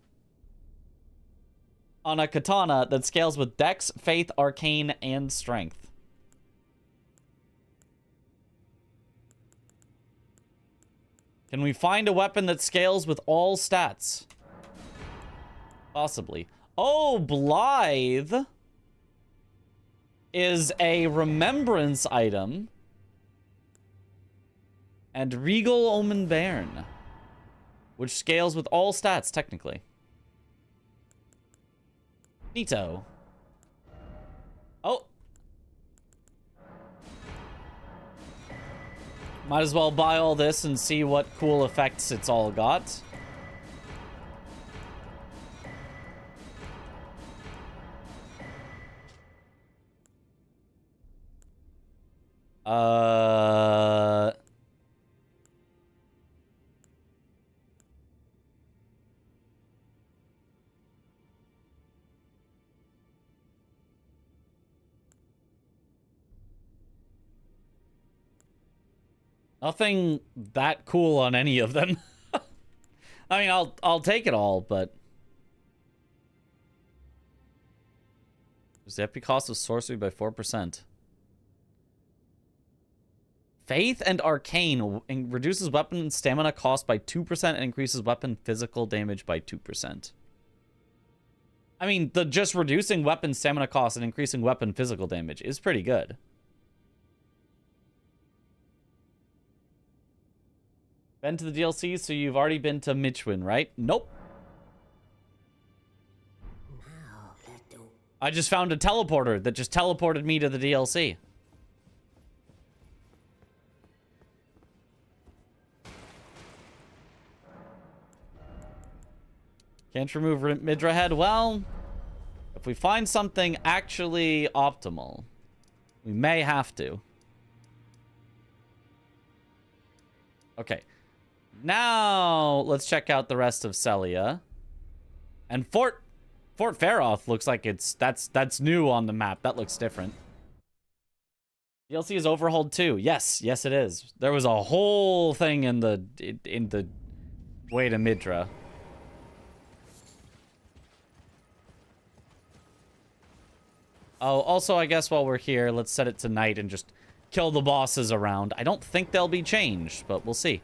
On a katana that scales with Dex, Faith, Arcane, and Strength. Can we find a weapon that scales with all stats? Possibly. Oh, Blythe is a remembrance item. And Regal Omen Bairn, which scales with all stats, technically. Neato. Oh. Might as well buy all this and see what cool effects it's all got. Nothing that cool on any of them. I mean, I'll take it all, but reduce the FP cost of sorcery by 4%. Faith and Arcane reduces weapon stamina cost by 2% and increases weapon physical damage by 2%. I mean, the just reducing weapon stamina cost and increasing weapon physical damage is pretty good. Been to the DLC, so you've already been to Michwin, right? Nope. I just found a teleporter that just teleported me to the DLC. Can't remove Midra head. Well, if we find something actually optimal, we may have to. Okay. Now, let's check out the rest of Celia. And Fort Faroth looks like that's new on the map. That looks different. DLC is overhauled too. Yes, it is. There was a whole thing in the way to Midra. Oh, also, I guess while we're here, let's set it to night and just kill the bosses around. I don't think they'll be changed, but we'll see.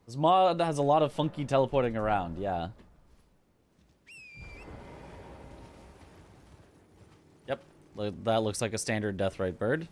This mod has a lot of funky teleporting around, yeah. Yep, that looks like a standard Deathrite bird.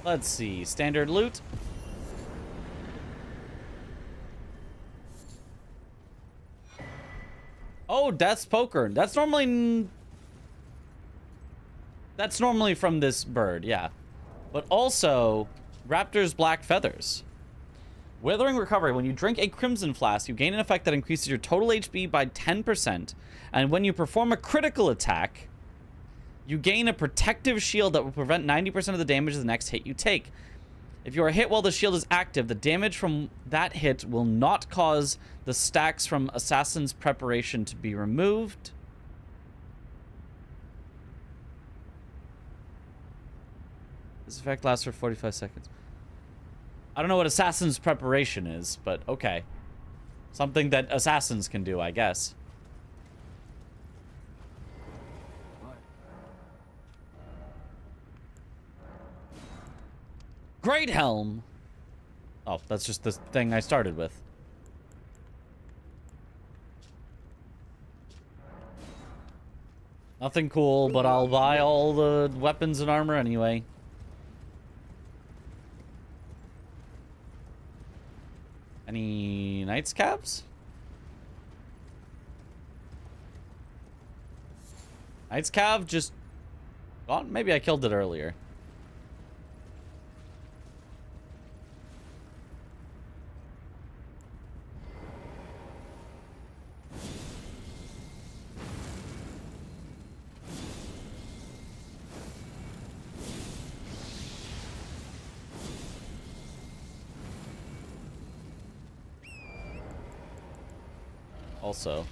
Let's see. Standard loot. Oh, Death's Poker. That's normally from this bird, yeah. But also, Raptor's Black Feathers. Withering Recovery. When you drink a Crimson Flask, you gain an effect that increases your total HP by 10%. And when you perform a critical attack, you gain a protective shield that will prevent 90% of the damage of the next hit you take. If you are hit while the shield is active, the damage from that hit will not cause the stacks from Assassin's Preparation to be removed. This effect lasts for 45 seconds. I don't know what Assassin's Preparation is, but okay. Something that assassins can do, I guess. Great Helm. Oh, that's just the thing I started with. Nothing cool, but I'll buy all the weapons and armor anyway. Any Knights Cabs? Knights Cav just... Oh, maybe I killed it earlier. Also.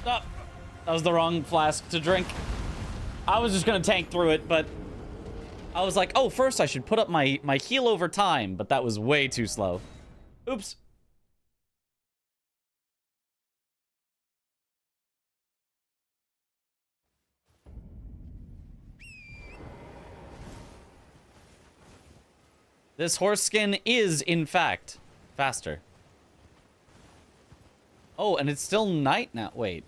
Oh, that was the wrong flask to drink. I was just gonna tank through it, but I was like, oh, first I should put up my heal over time, but that was way too slow. Oops. This horse skin is, in fact, faster. Oh, and it's still night now. Wait.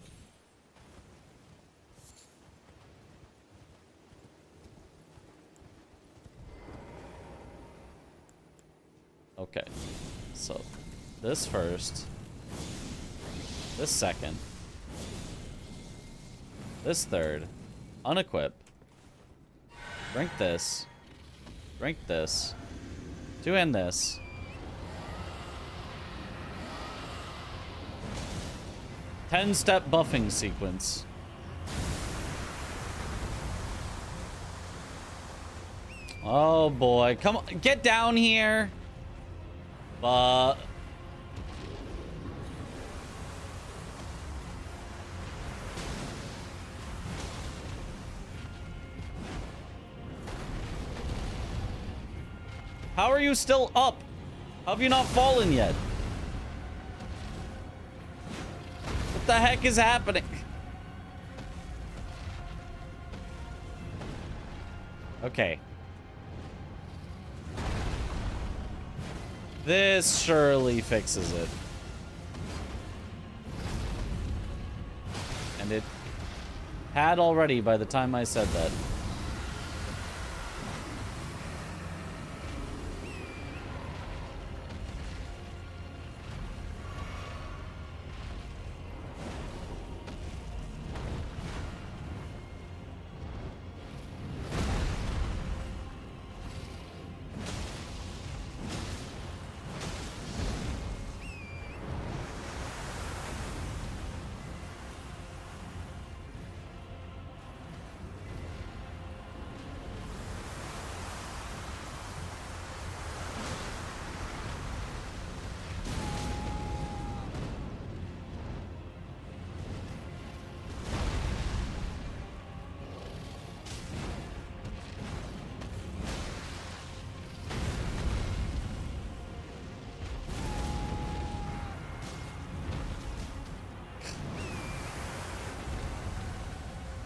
Okay. So, this first. This second. This third. Unequip. Drink this. Drink this. Do end this. Ten-step buffing sequence. Oh boy, come on, get down here. But how are you still up? How have you not fallen yet? What the heck is happening? Okay. This surely fixes it. And it had already by the time I said that.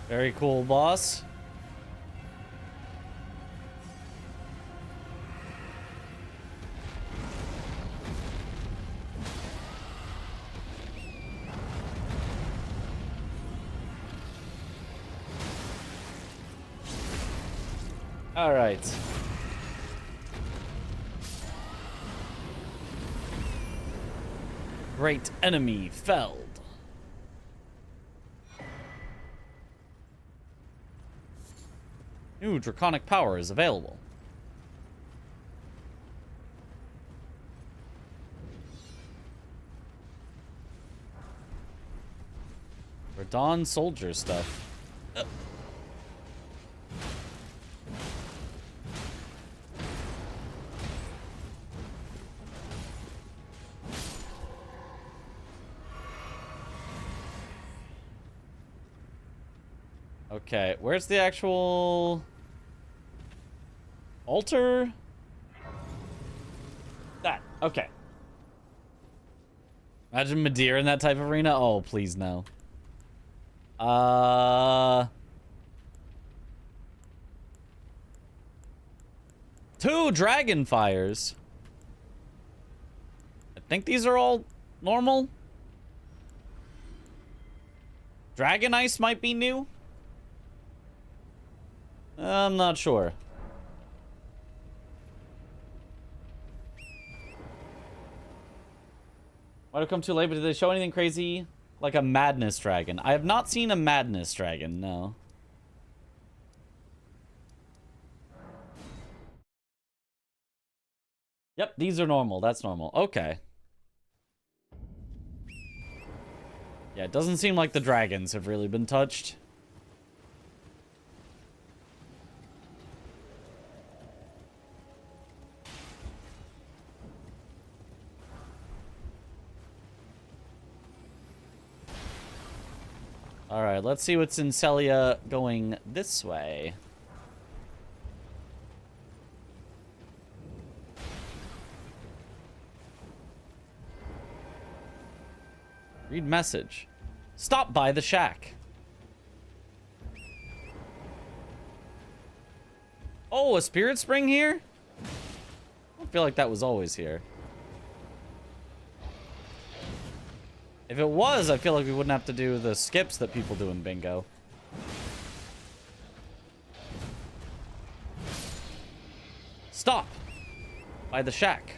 Very cool, boss. All right. Great enemy felled. New draconic power is available. Radon soldier stuff. Okay, where's the actual altar? That, okay. Imagine Madeira in that type of arena. Oh, please no. Two dragon fires. I think these are all normal. Dragon Ice might be new? I'm not sure. Might have come too late, but did they show anything crazy? Like a Madness Dragon? I have not seen a Madness Dragon, no. Yep, these are normal. That's normal. Okay. Yeah, it doesn't seem like the dragons have really been touched. Alright, let's see what's in Celia going this way. Read message. Stop by the shack. Oh, a spirit spring here? I feel like that was always here. If it was, I feel like we wouldn't have to do the skips that people do in bingo. Stop by the shack.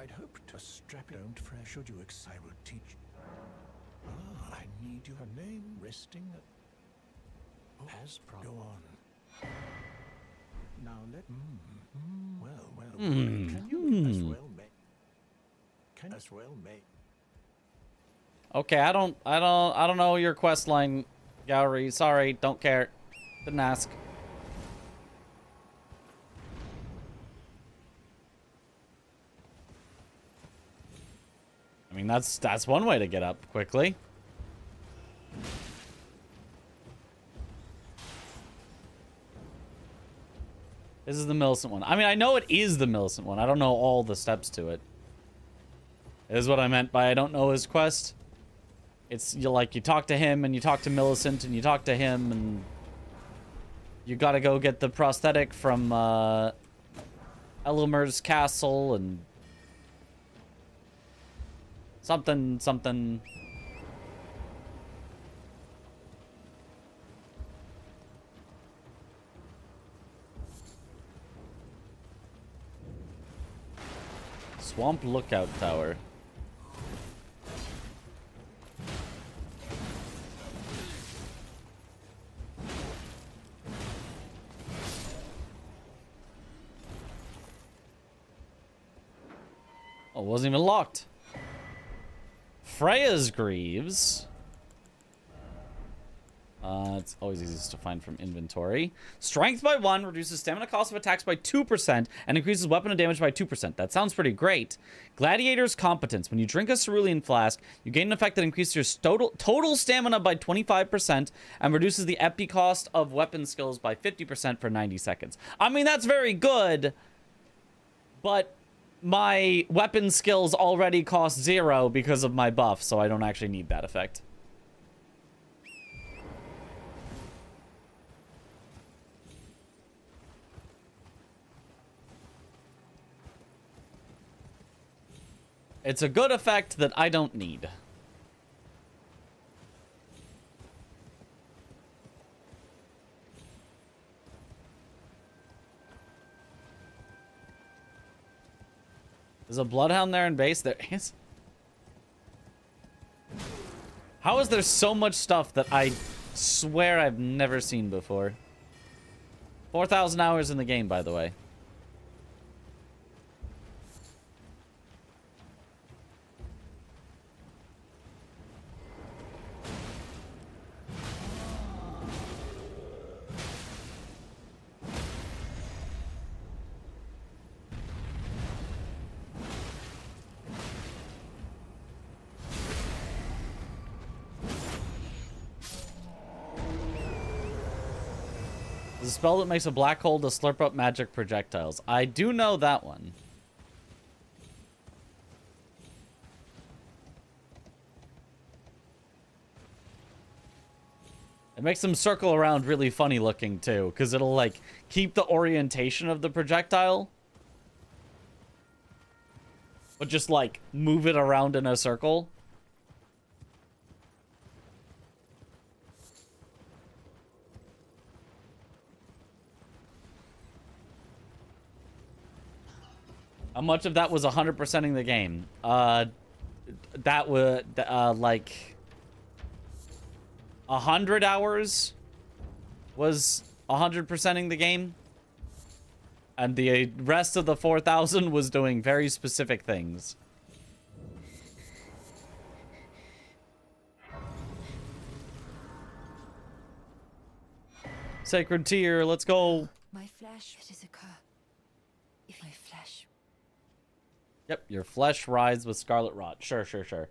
I'd hoped to strap it. Don't fresh. Should you I will teach. Ah, I need your name resting. As go on. Now let. Well. Can you as well make? Can as well make. Okay, I don't know your quest line, Gallery. Sorry, don't care. Didn't ask. I mean, that's one way to get up quickly. This is the Millicent one. I mean, I know it is the Millicent one. I don't know all the steps to it. Is what I meant by I don't know his quest. It's you talk to him and you talk to Millicent and you talk to him and you gotta go get the prosthetic from Elimer's castle and something. Swamp Lookout Tower. Oh, it wasn't even locked. Freya's Greaves. It's always easiest to find from inventory. Strength by 1, reduces stamina cost of attacks by 2%, and increases weapon damage by 2%. That sounds pretty great. Gladiator's Competence. When you drink a cerulean flask, you gain an effect that increases your total stamina by 25% and reduces the EP cost of weapon skills by 50% for 90 seconds. I mean, that's very good, but my weapon skills already cost 0 because of my buff, so I don't actually need that effect. It's a good effect that I don't need. There's a bloodhound there in base. There is. How is there so much stuff that I swear I've never seen before? 4,000 hours in the game, by the way. The spell that makes a black hole to slurp up magic projectiles. I do know that one. It makes them circle around really funny looking too, because it'll like keep the orientation of the projectile, but just like move it around in a circle. How much of that was 100%ing the game? That would, like, 100 hours was 100%ing the game. And the rest of the 4,000 was doing very specific things. Sacred Tear, let's go. My flesh, it is occur. If my flesh. Yep, your flesh rides with scarlet rot. Sure, sure, sure.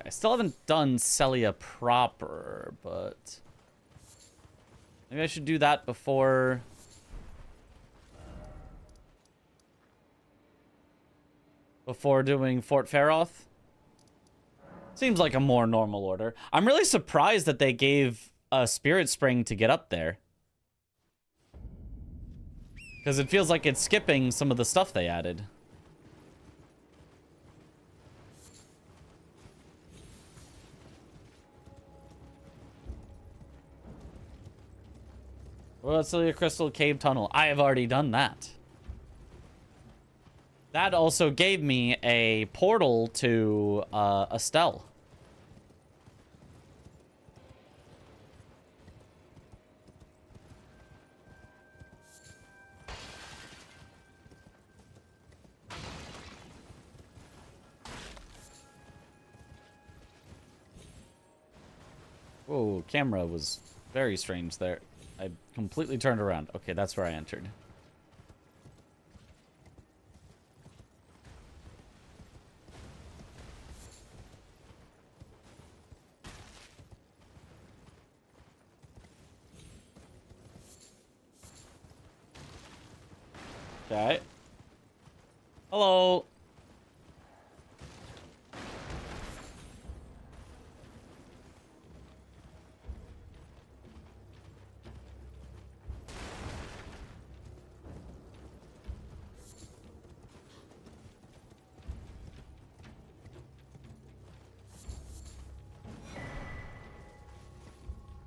I still haven't done Celia proper, but maybe I should do that before doing Fort Feroth. Seems like a more normal order. I'm really surprised that they gave a Spirit Spring to get up there, because it feels like it's skipping some of the stuff they added. What about Celia Crystal Cave Tunnel? I have already done that. That also gave me a portal to Estelle. Whoa, camera was very strange there. I completely turned around. Okay, that's where I entered. Okay. Hello.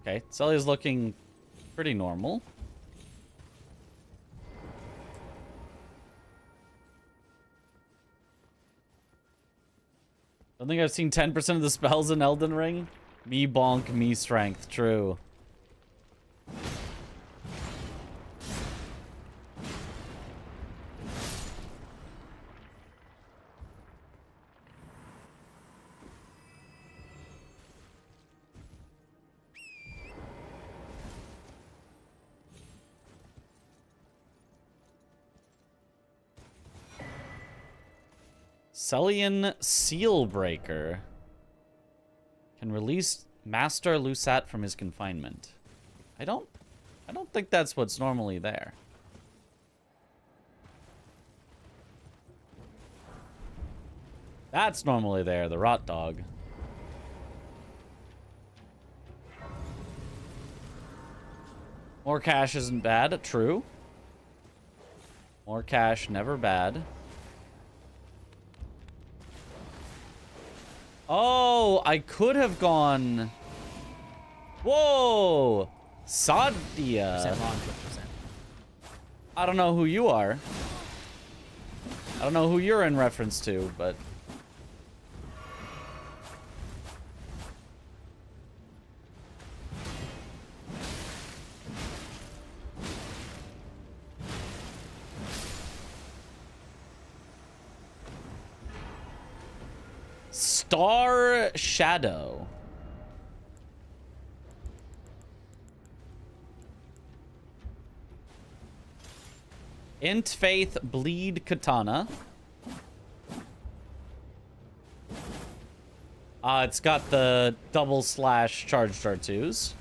Okay, Celia's looking pretty normal. Don't think I've seen 10% of the spells in Elden Ring. Me bonk, me strength. True. Celian Sealbreaker can release Master Lusat from his confinement. I don't think that's what's normally there. That's normally there, the rot dog. More cash isn't bad, true. More cash, never bad. Oh, I could have gone... Whoa! Sadia. I don't know who you are. I don't know who you're in reference to, but... Star Shadow. Int Faith Bleed Katana. It's got the double slash charged R2s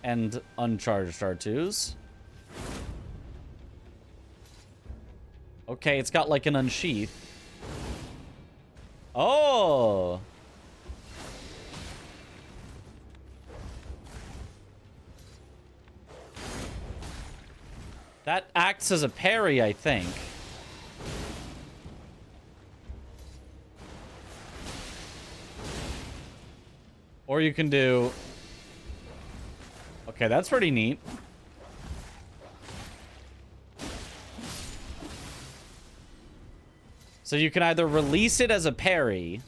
and uncharged R2s. Okay, it's got like an unsheath. Oh! That acts as a parry, I think. Or you can do Okay, that's pretty neat. So you can either release it as a parry.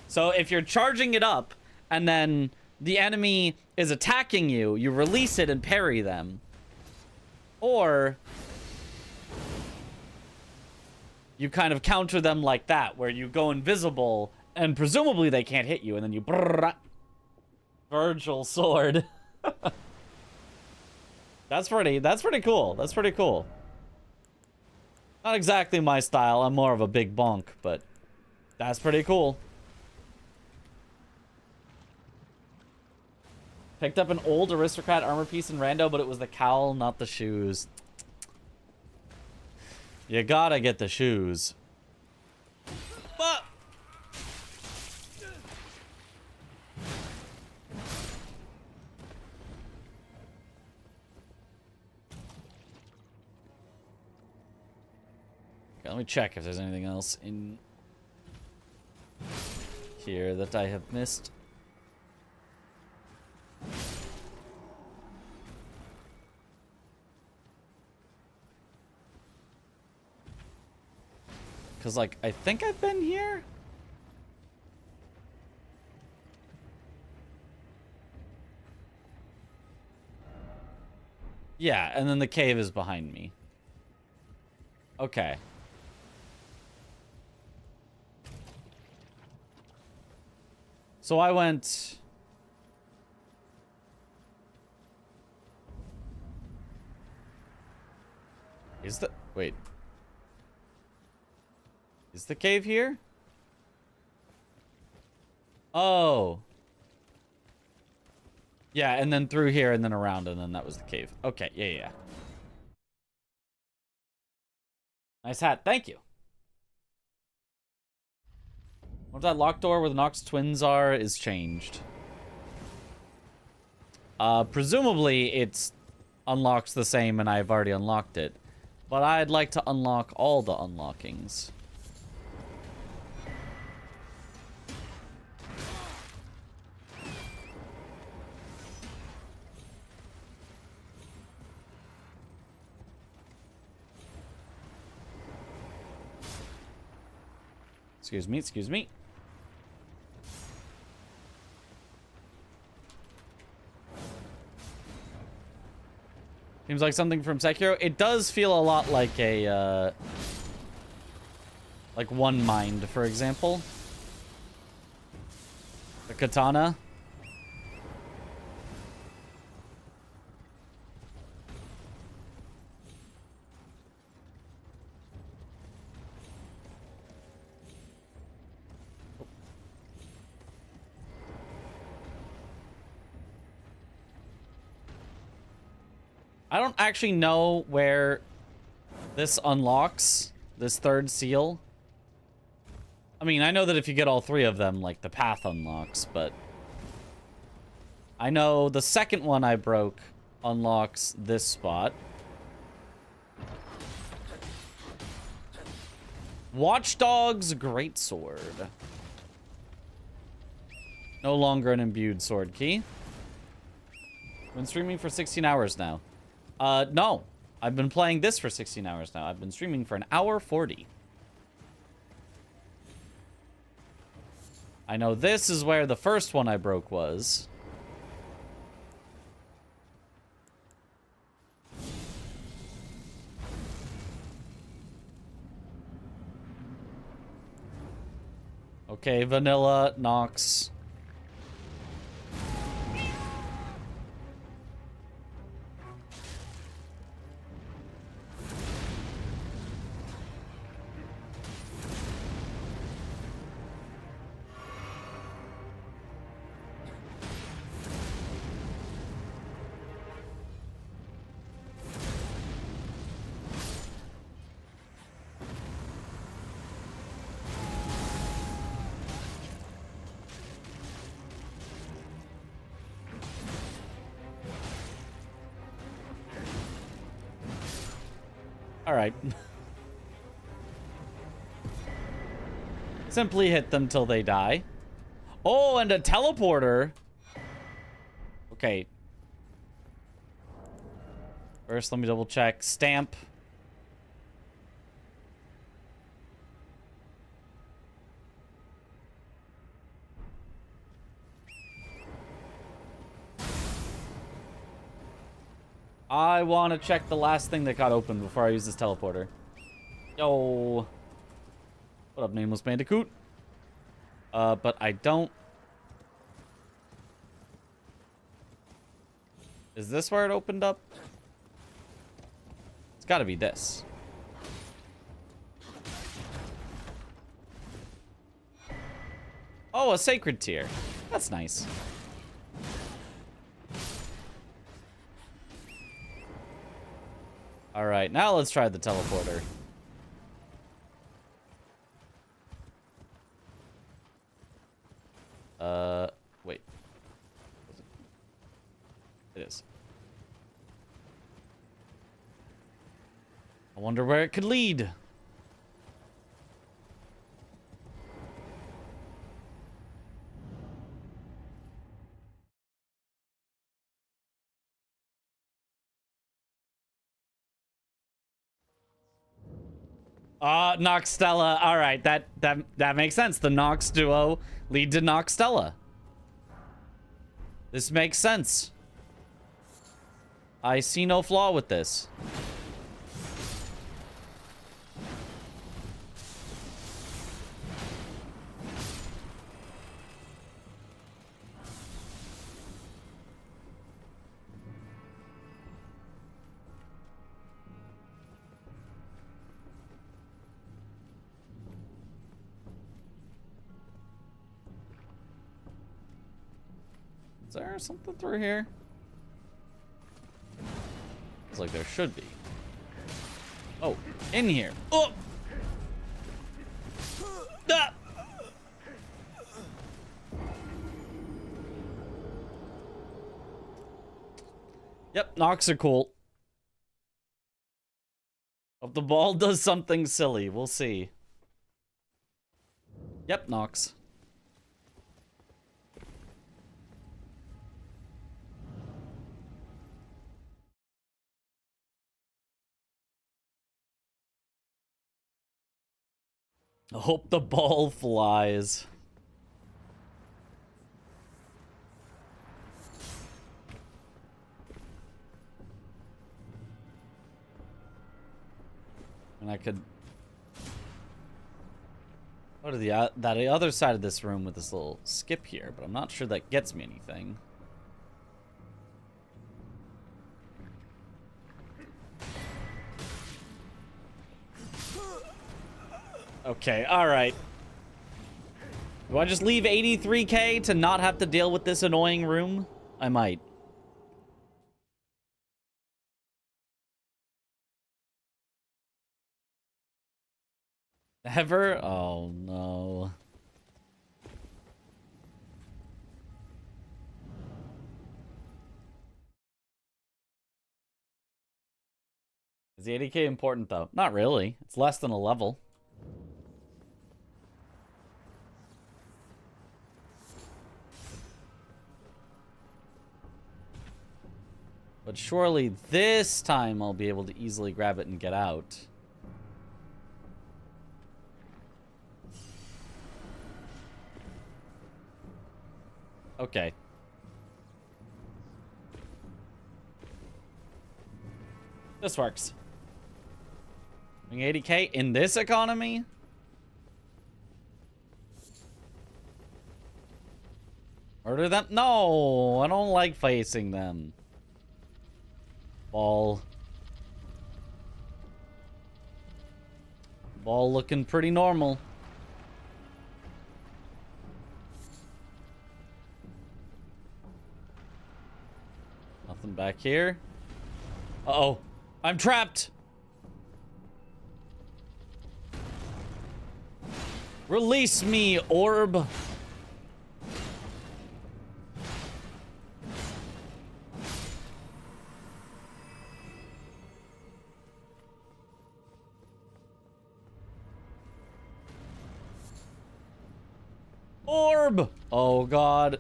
So if you're charging it up and then the enemy is attacking you, you release it and parry them. Or you kind of counter them like that, where you go invisible and presumably they can't hit you, and then you Virgil sword. That's pretty cool. That's pretty cool. Not exactly my style. I'm more of a big bonk, but that's pretty cool. Picked up an old aristocrat armor piece in rando, but it was the cowl, not the shoes. You gotta get the shoes. But okay, let me check if there's anything else in here that I have missed. Because, like, I think I've been here? Yeah, and then the cave is behind me. Okay. So I went... Is the... Wait. Is the cave here? Oh. Yeah, and then through here and then around and then that was the cave. Okay, yeah. Nice hat, thank you. What if that locked door where the Nox twins are is changed? Presumably it's unlocks the same and I've already unlocked it. But I'd like to unlock all the unlockings. Excuse me. Seems like something from Sekiro. It does feel a lot like a, like One Mind, for example. The katana. I don't actually know where this unlocks, this third seal. I mean, I know that if you get all three of them, like, the path unlocks, but... I know the second one I broke unlocks this spot. Watchdog's Greatsword. No longer an imbued sword key. Been streaming for 16 hours now. No. I've been playing this for 16 hours now. I've been streaming for an hour 40. I know this is where the first one I broke was. Okay, vanilla, Nox. Alright. Simply hit them till they die. Oh, and a teleporter. Okay. First, let me double check. Stamp. I want to check the last thing that got opened before I use this teleporter. Yo. What up, Nameless Bandicoot? But I don't... Is this where it opened up? It's gotta be this. Oh, a sacred tier. That's nice. Alright, now let's try the teleporter. Wait. It is. I wonder where it could lead. Noxtella. All right, that makes sense. The Nox duo lead to Noxtella. This makes sense. I see no flaw with this. Is there something through here? It's like there should be. Oh, in here. Oh! Ah! Yep, Nox are cool. Hope the ball does something silly. We'll see. Yep, Nox. I hope the ball flies. And I could go to the other side of this room with this little skip here, but I'm not sure that gets me anything. Okay, alright. Do I just leave 83k to not have to deal with this annoying room? I might. Ever? Oh, no. Is the 80k important, though? Not really. It's less than a level. But surely this time I'll be able to easily grab it and get out. Okay. This works. 80k in this economy? Murder them? No, I don't like facing them. Ball. Ball looking pretty normal. Nothing back here. Uh-oh. I'm trapped. Release me, orb. Orb! Oh, God.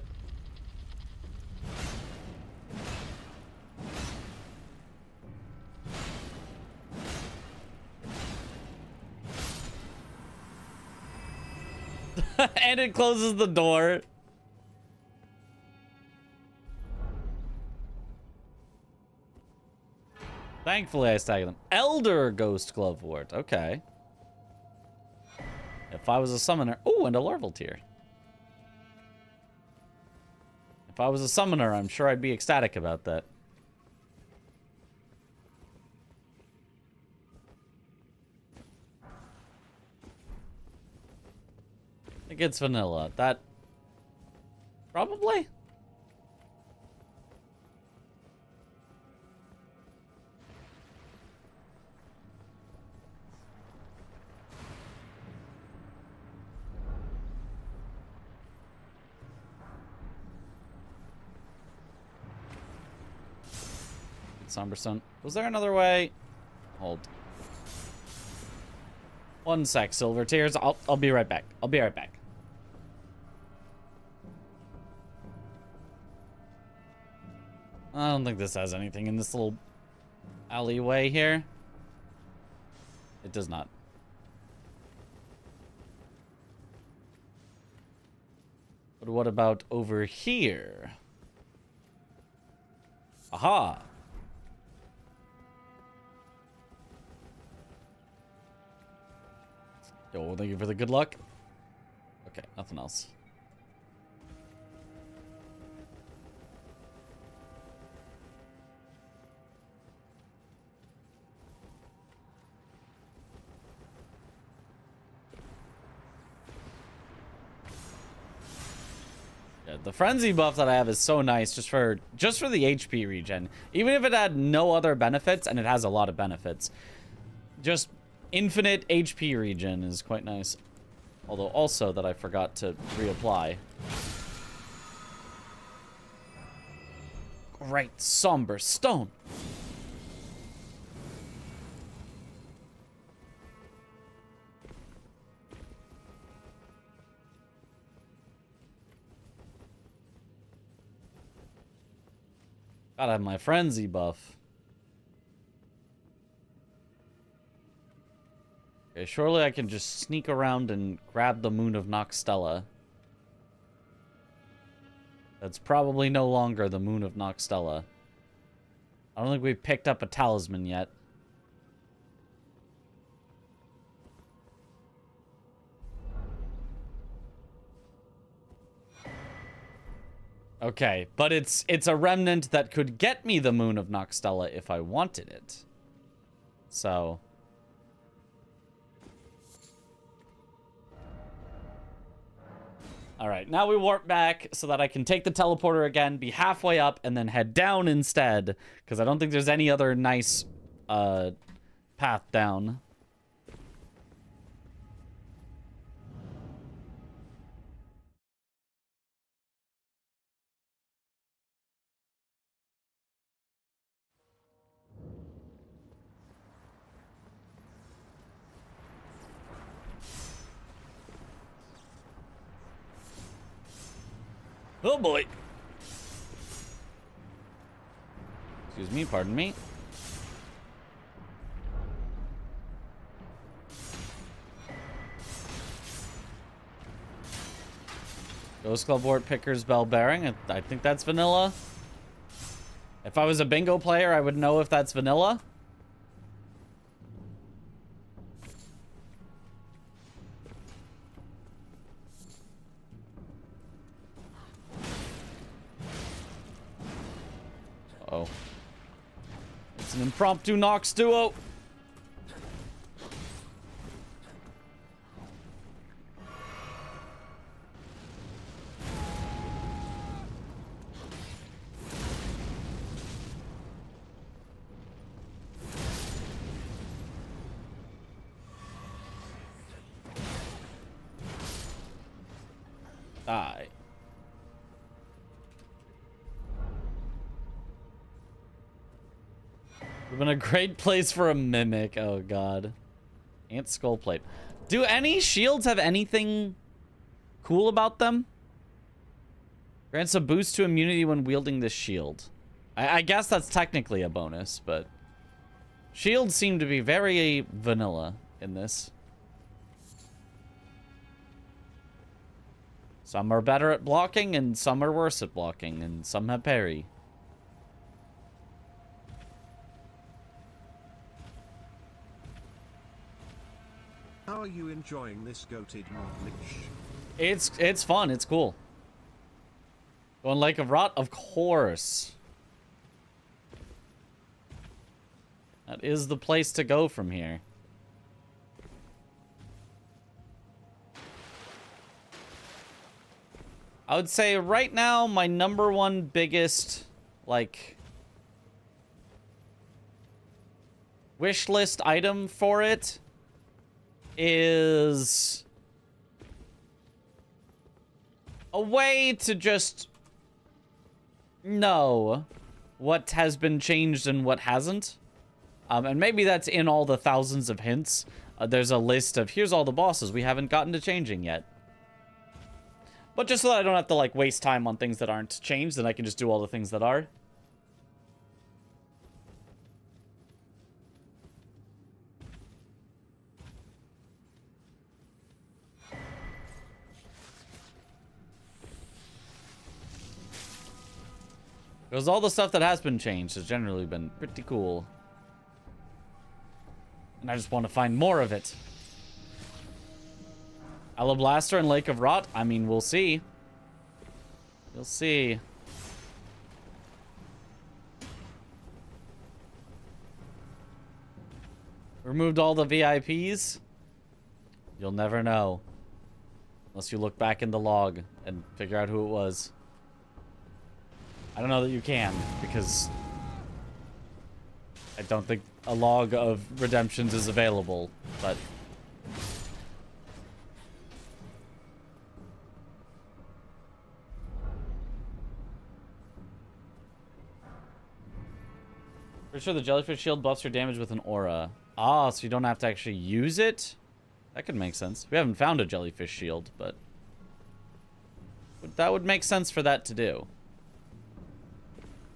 And it closes the door. Thankfully, I staggered them. Elder Ghost Glove Ward. Okay. If I was a summoner... Oh, and a larval tier. If I was a summoner, I'm sure I'd be ecstatic about that. I think it's vanilla. That... Probably? Somberstone. Was there another way? Hold. One sec, Silver Tears. I'll be right back. I'll be right back. I don't think this has anything in this little alleyway here. It does not. But what about over here? Aha! Yo, thank you for the good luck. Okay, nothing else. Yeah, the frenzy buff that I have is so nice just for the HP regen. Even if it had no other benefits, and it has a lot of benefits. Just infinite HP regen is quite nice. Although also that I forgot to reapply. Great somber stone. Gotta have my frenzy buff. Okay, surely I can just sneak around and grab the Moon of Noxtella. That's probably no longer the Moon of Noxtella. I don't think we've picked up a talisman yet. Okay, but it's a remnant that could get me the Moon of Noxtella if I wanted it. So... Alright, now we warp back so that I can take the teleporter again, be halfway up, and then head down instead. Because I don't think there's any other nice path down. Oh boy. Excuse me, pardon me. Ghost Club Wart Picker's Bell Bearing. I think that's vanilla. If I was a bingo player, I would know if that's vanilla. Uh-oh. It's an impromptu Nox duo. Die. Would have been a great place for a mimic. Oh god. Ant skull plate. Do any shields have anything cool about them? Grants a boost to immunity when wielding this shield. I guess that's technically a bonus, but shields seem to be very vanilla in this. Some are better at blocking, and some are worse at blocking, and some have parry. How are you enjoying this goated mod, Lich? It's fun. It's cool. Going Lake of Rot? Of course. That is the place to go from here. I would say right now, my number one biggest, like, wish list item for it is a way to just know what has been changed and what hasn't. And maybe that's in all the thousands of hints. There's a list of, here's all the bosses we haven't gotten to changing yet. But just so that I don't have to, like, waste time on things that aren't changed, then I can just do all the things that are. Because all the stuff that has been changed has generally been pretty cool. And I just want to find more of it. Alablaster and Lake of Rot? I mean, we'll see. We'll see. Removed all the VIPs? You'll never know. Unless you look back in the log and figure out who it was. I don't know that you can, because I don't think a log of redemptions is available, but... Pretty sure the jellyfish shield buffs your damage with an aura. Ah, so you don't have to actually use it? That could make sense. We haven't found a jellyfish shield, but... that would make sense for that to do.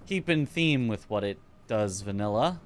Keep in theme with what it does, vanilla.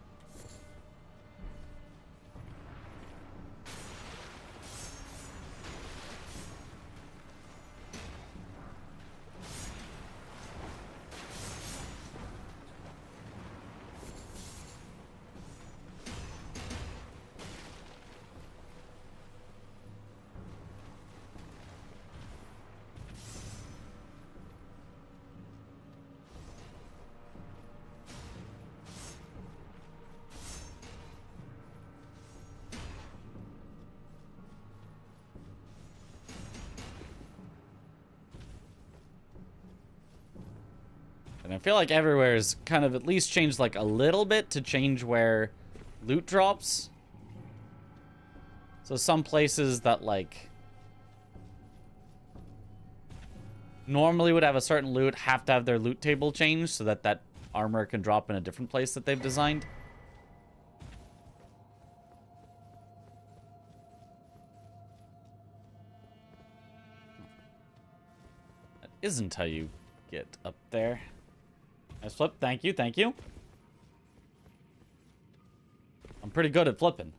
And I feel like everywhere is kind of at least changed like a little bit to change where loot drops. So some places that like normally would have a certain loot have to have their loot table changed so that that armor can drop in a different place that they've designed. That isn't how you get up there. Nice flip. Thank you. Thank you. I'm pretty good at flipping.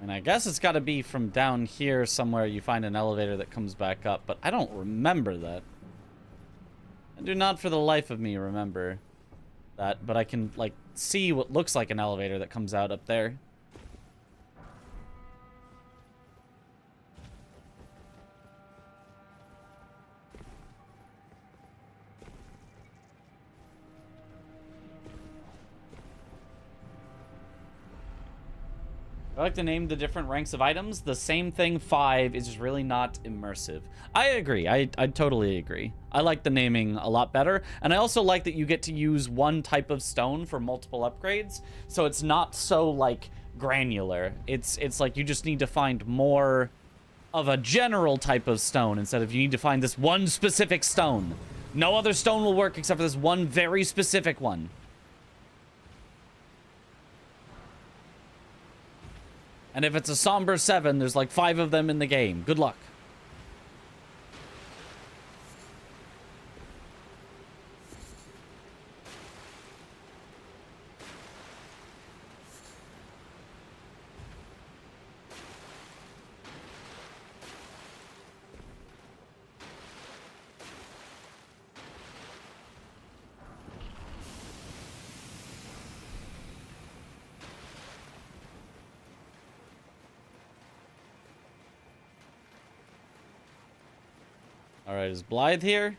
And I guess it's got to be from down here somewhere you find an elevator that comes back up, but I don't remember that. I do not for the life of me remember that, but I can, like, see what looks like an elevator that comes out up there. I like to name the different ranks of items. The same thing 5 is just really not immersive. I agree. I totally agree. I like the naming a lot better. And I also like that you get to use one type of stone for multiple upgrades. So it's not so, like, granular. It's like you just need to find more of a general type of stone instead of you need to find this one specific stone. No other stone will work except for this one very specific one. And if it's a somber 7, there's like 5 of them in the game. Good luck. All right, is Blythe here?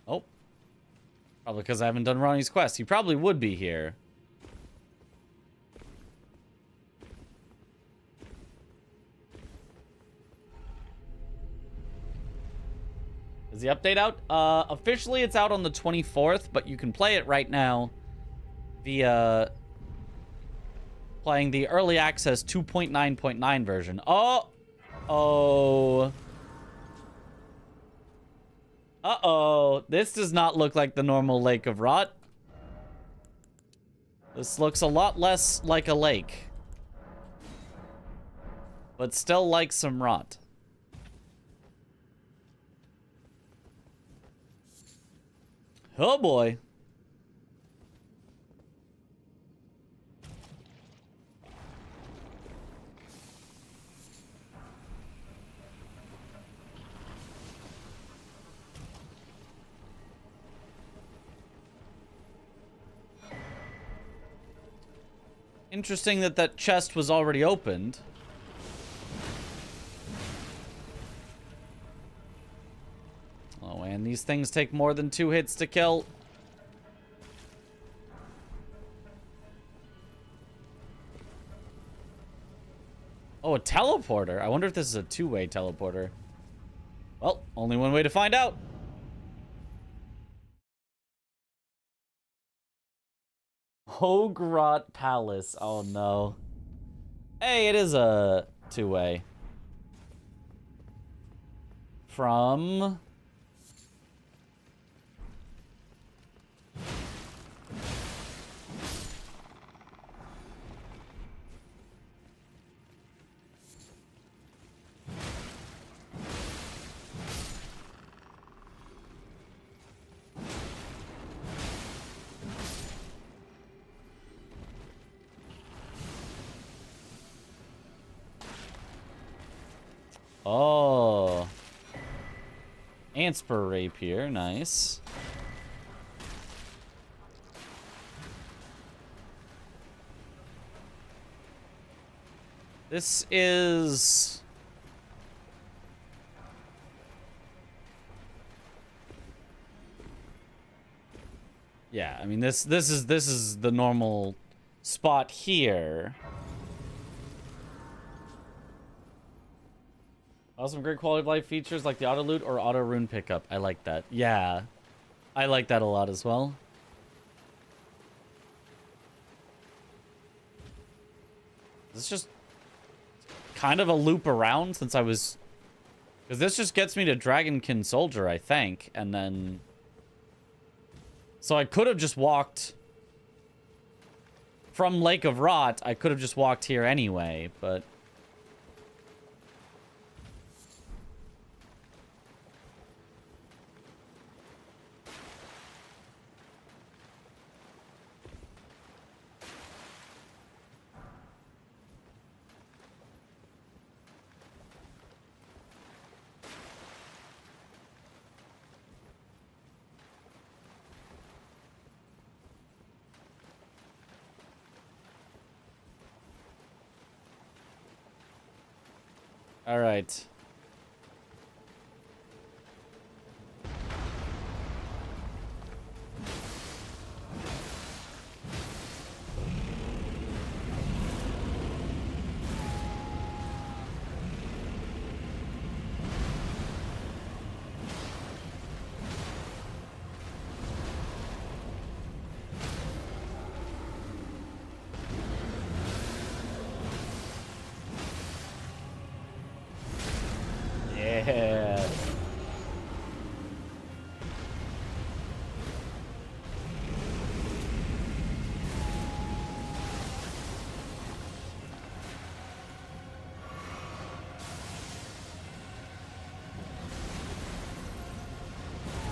Oh. Probably because I haven't done Ronnie's quest. He probably would be here. Is the update out? Officially it's out on the 24th, but you can play it right now via playing the early access 2.9.9 version. Oh. Uh-oh. This does not look like the normal Lake of Rot. This looks a lot less like a lake. But still like some rot. Oh boy. Interesting that that chest was already opened. Oh, and these things take more than 2 hits to kill. Oh, a teleporter. I wonder if this is a 2-way teleporter. Well, only one way to find out. Hogrot Palace. Oh, no. Hey, it is a 2-way. From... Oh. Antspur Rapier, nice. This is... Yeah, I mean this is the normal spot here. Also, some great quality of life features like the auto loot or auto rune pickup. I like that. Yeah, I like that a lot as well. This is just kind of a loop around since I was... Because this just gets me to Dragonkin Soldier, I think, and then... So I could have just walked... From Lake of Rot, I could have just walked here anyway, but... All right. Yeah.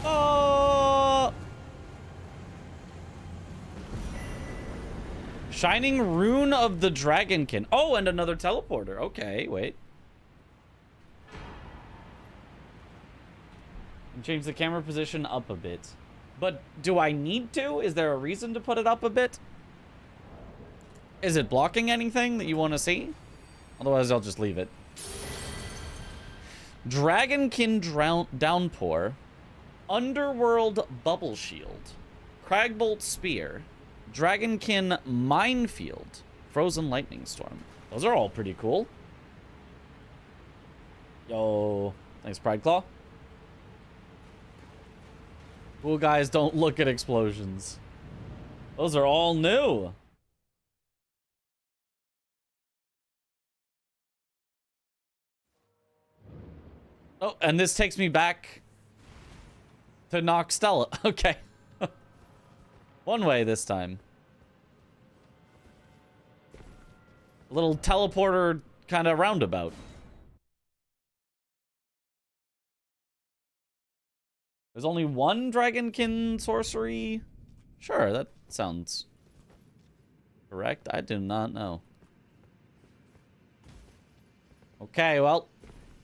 Oh! Shining Rune of the Dragonkin. Oh, and another teleporter. Okay, wait. Change the camera position up a bit. But do I need to? Is there a reason to put it up a bit? Is it blocking anything that you want to see? Otherwise, I'll just leave it. Dragonkin Downpour. Underworld Bubble Shield. Cragbolt Spear. Dragonkin Minefield. Frozen Lightning Storm. Those are all pretty cool. Yo. Thanks, Pride Claw. Cool guys don't look at explosions. Those are all new. Oh, and this takes me back to Noxtella. Okay. One way this time. A little teleporter kind of roundabout. There's only one Dragonkin sorcery? Sure, that sounds correct. I do not know. Okay, well,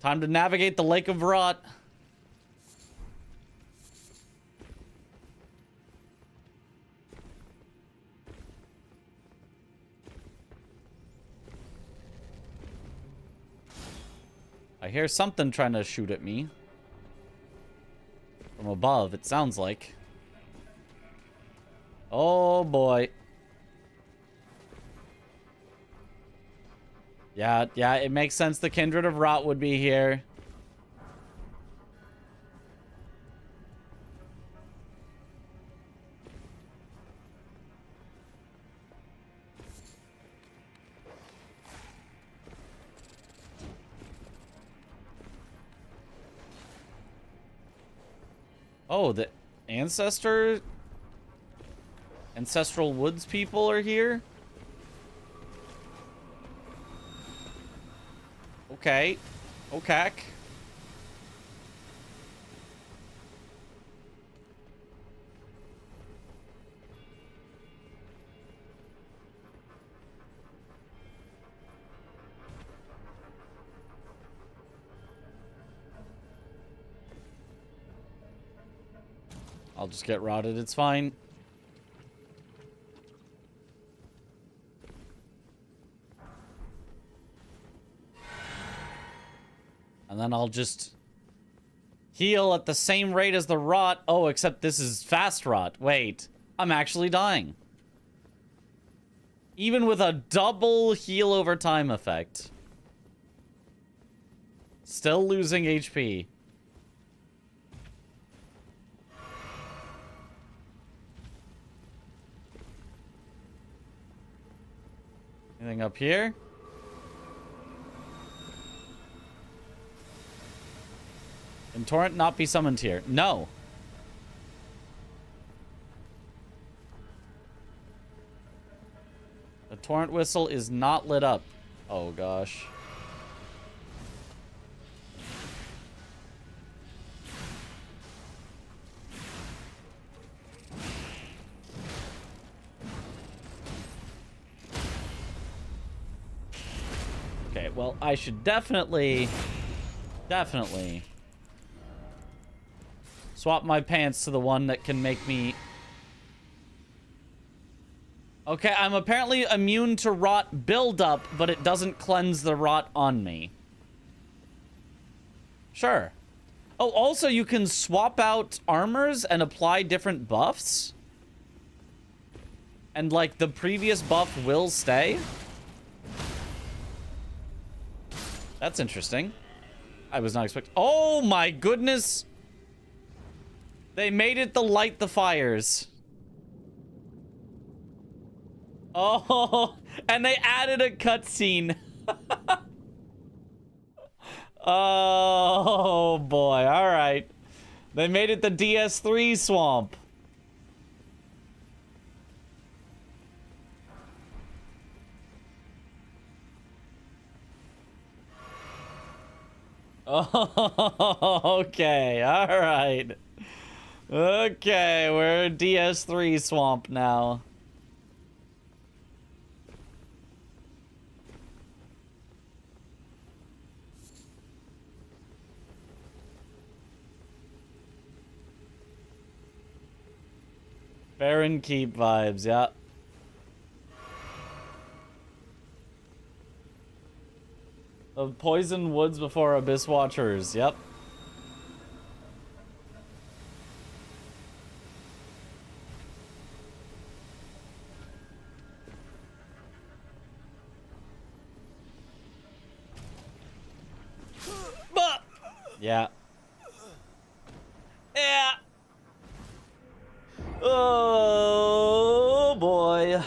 time to navigate the Lake of Rot. I hear something trying to shoot at me. From above, it sounds like. Oh, boy. Yeah, it makes sense the Kindred of Rot would be here. Oh, the ancestral woods people are here? Okay. Okay. I'll just get rotted, it's fine. And then I'll just heal at the same rate as the rot. Oh, except this is fast rot. Wait, I'm actually dying. Even with a double heal over time effect. Still losing HP. Anything up here? Can Torrent not be summoned here? No. The Torrent whistle is not lit up. Oh gosh. Okay, well, I should definitely swap my pants to the one that can make me... Okay, I'm apparently immune to rot buildup, but it doesn't cleanse the rot on me. Sure. Oh, also you can swap out armors and apply different buffs? And, like, the previous buff will stay? That's interesting. I was not expecting... Oh my goodness! They made it the light the fires. Oh, and they added a cutscene. Oh boy, alright. They made it the DS3 swamp. Oh, okay, alright. Okay, we're DS3 swamp now. Barren Keep vibes, yeah. The Poison Woods before Abyss Watchers, yep. Yeah. Yeah. Oh boy.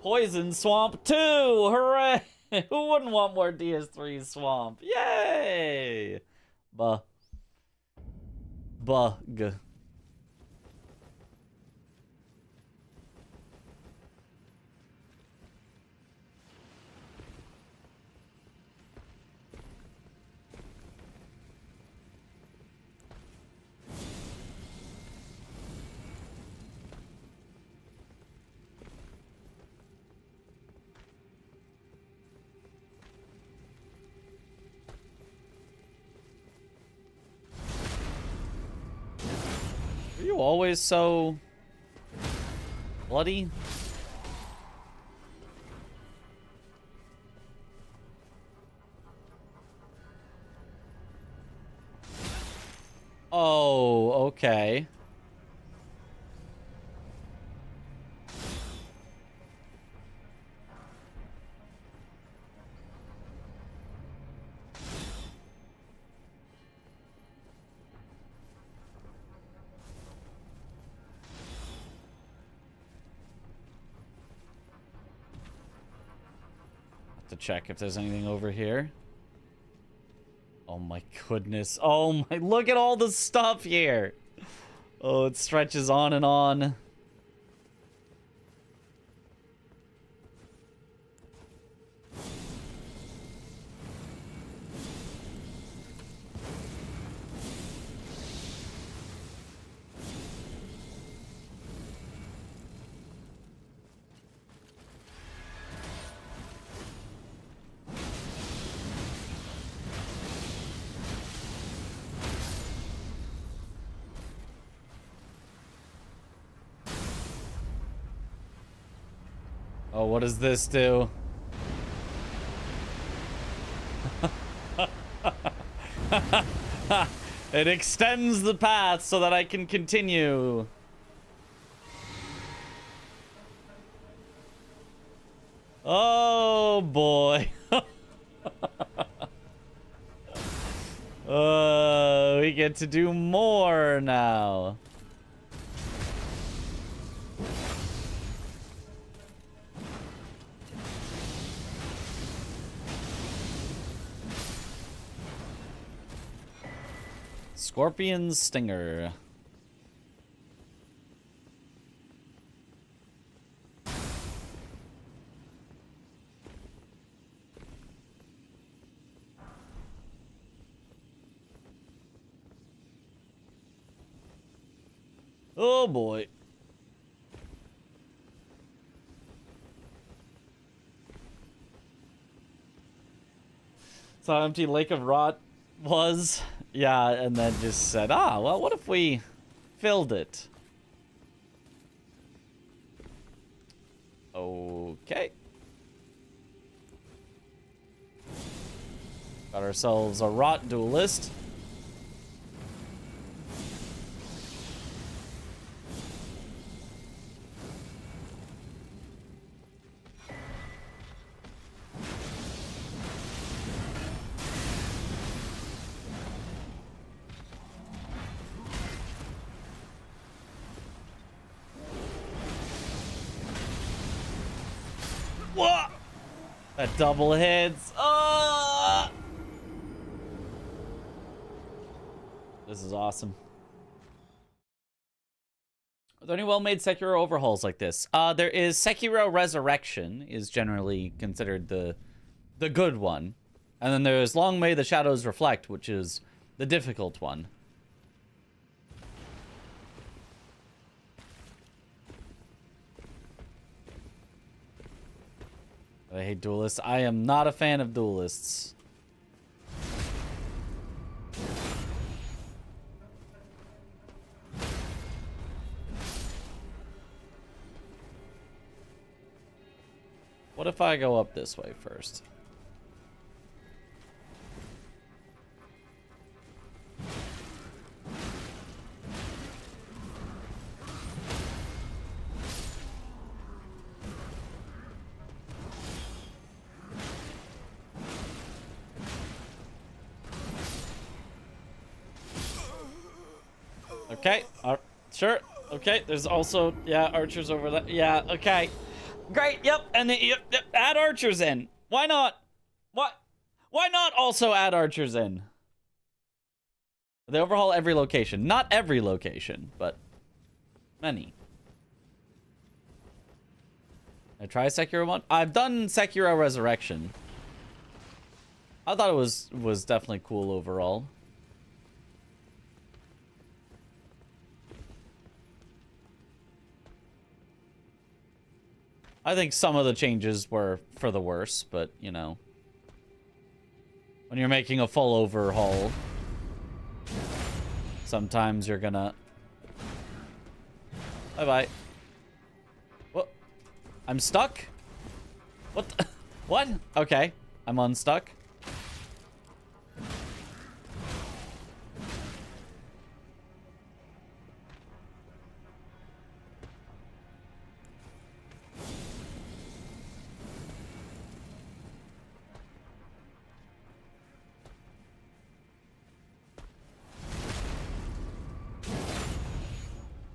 Poison Swamp 2! Hooray! Who wouldn't want more DS3 Swamp? Yay! Bug. Are you always so bloody? Oh, okay. To check if there's anything over here. Oh my goodness. Oh my, look at all the stuff here. Oh, it stretches on and on. Oh, what does this do? It extends the path so that I can continue. Oh boy. We get to do more now. Scorpion Stinger. Oh boy. So how empty Lake of Rot was. Yeah, and then just said, ah, well, what if we filled it? Okay. Got ourselves a Rot Duelist. Whoa! That double hits. Oh! This is awesome. Are there any well-made Sekiro overhauls like this? There is Sekiro Resurrection is generally considered the good one. And then there's Long May the Shadows Reflect, which is the difficult one. I hate duelists. I am not a fan of duelists. What if I go up this way first? Okay, sure. Okay, there's also, yeah, archers over there. Yeah, okay. Great, yep, and yep, add archers in. Why not? What? Why not also add archers in? They overhaul every location. Not every location, but many. I try Sekiro Mod? I've done Sekiro Resurrection. I thought it was definitely cool overall. I think some of the changes were for the worse, but, you know. When you're making a full overhaul, sometimes you're gonna... Bye-bye. What? I'm stuck? What the... What? Okay. I'm unstuck.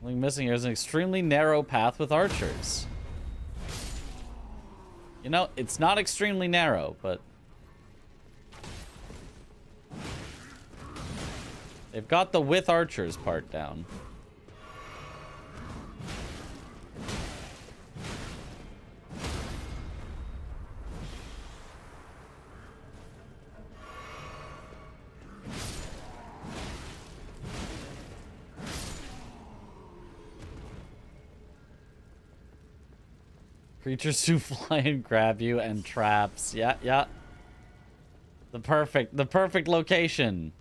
Only missing here is an extremely narrow path with archers. You know, it's not extremely narrow, but... they've got the with archers part down. Creatures who fly and grab you and traps. Yeah, yeah. The perfect location.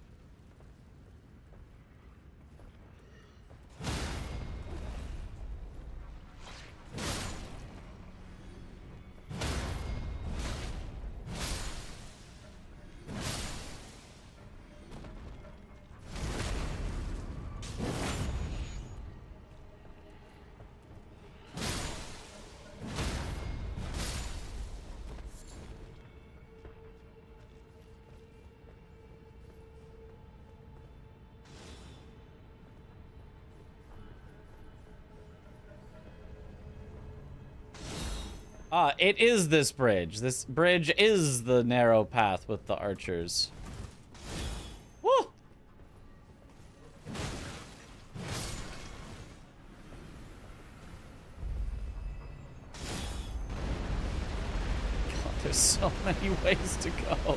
Ah, it is this bridge. This bridge is the narrow path with the archers. Woo! God, there's so many ways to go.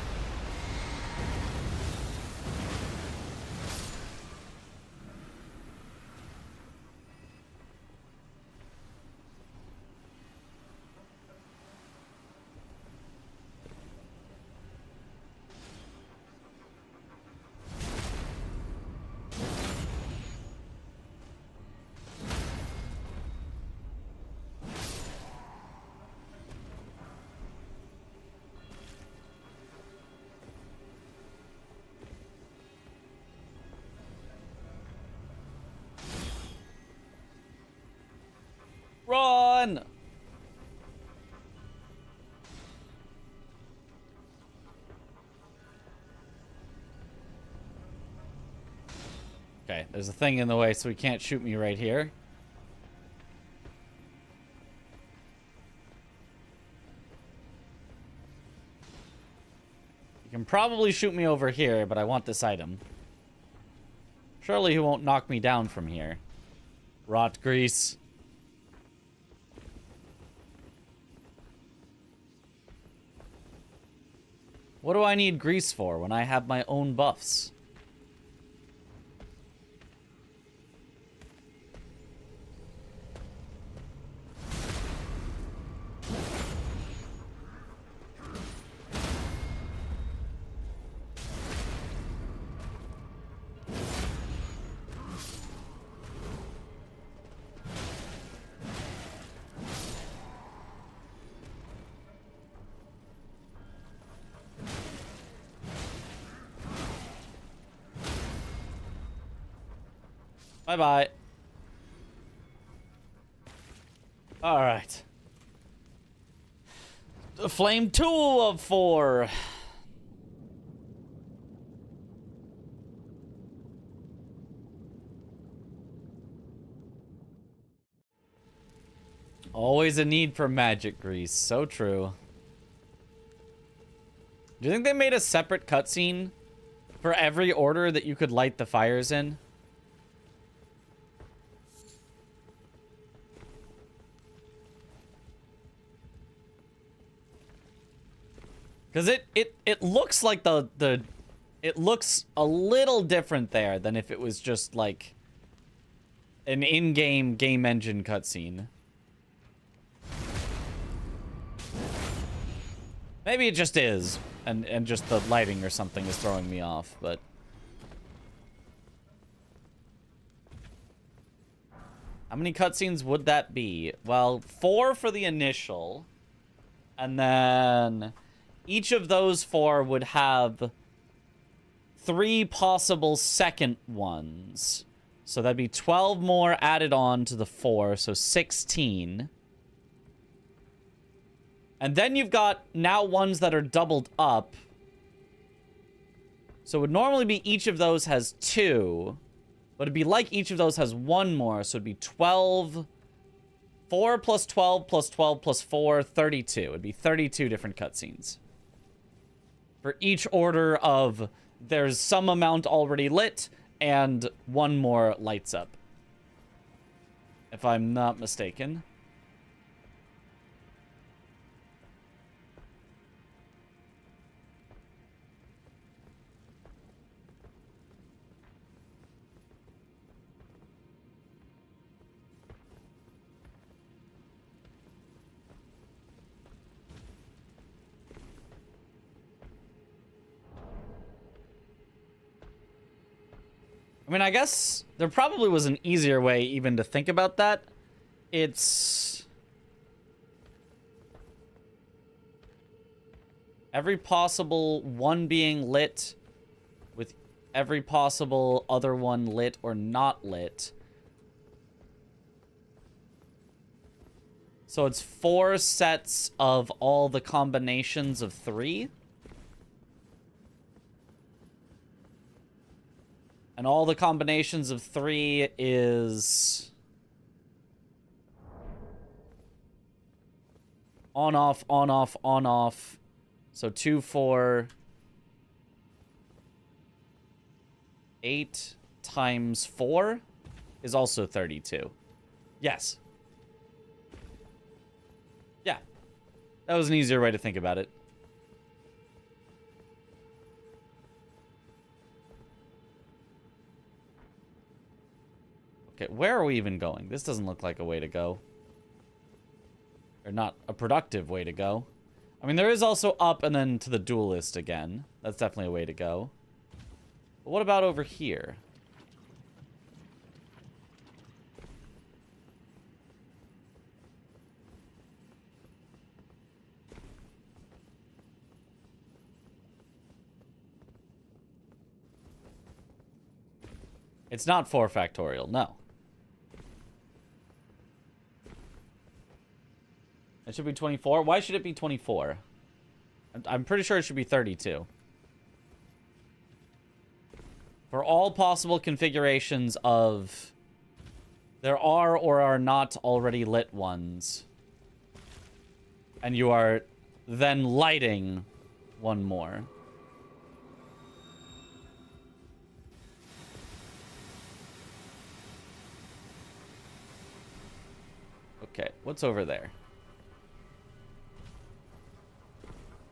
Run! Okay, there's a thing in the way, so he can't shoot me right here. You can probably shoot me over here, but I want this item. Surely he won't knock me down from here. Rot grease. What do I need grease for when I have my own buffs? Bye-bye. Alright. Flame 2 of 4. Always a need for magic grease. So true. Do you think they made a separate cutscene for every order that you could light the fires in? Because it looks like it looks a little different there than if it was just like an in-game game engine cutscene. Maybe it just is, and just the lighting or something is throwing me off, but how many cutscenes would that be? Well, 4 for the initial, and then each of those 4 would have 3 possible second ones. So that'd be 12 more added on to the 4, so 16. And then you've got now ones that are doubled up. So it would normally be each of those has 2. But it'd be like each of those has 1 more, so it'd be 12. 4 plus 12 plus 12 plus 4, 32. It'd be 32 different cutscenes. For each order of there's some amount already lit and 1 more lights up. If I'm not mistaken. I mean, I guess there probably was an easier way even to think about that. It's every possible one being lit with every possible other one lit or not lit. So it's 4 sets of all the combinations of 3. And all the combinations of 3 is on, off, on, off, on, off. So 2, 4, 8 times 4 is also 32. Yes. Yeah. That was an easier way to think about it. Okay, where are we even going? This doesn't look like a way to go. Or not a productive way to go. I mean, there is also up and then to the duelist again. That's definitely a way to go. But what about over here? It's not 4 factorial, no. It should be 24. Why should it be 24? I'm pretty sure it should be 32. For all possible configurations of there are or are not already lit ones. And you are then lighting 1 more. Okay, what's over there?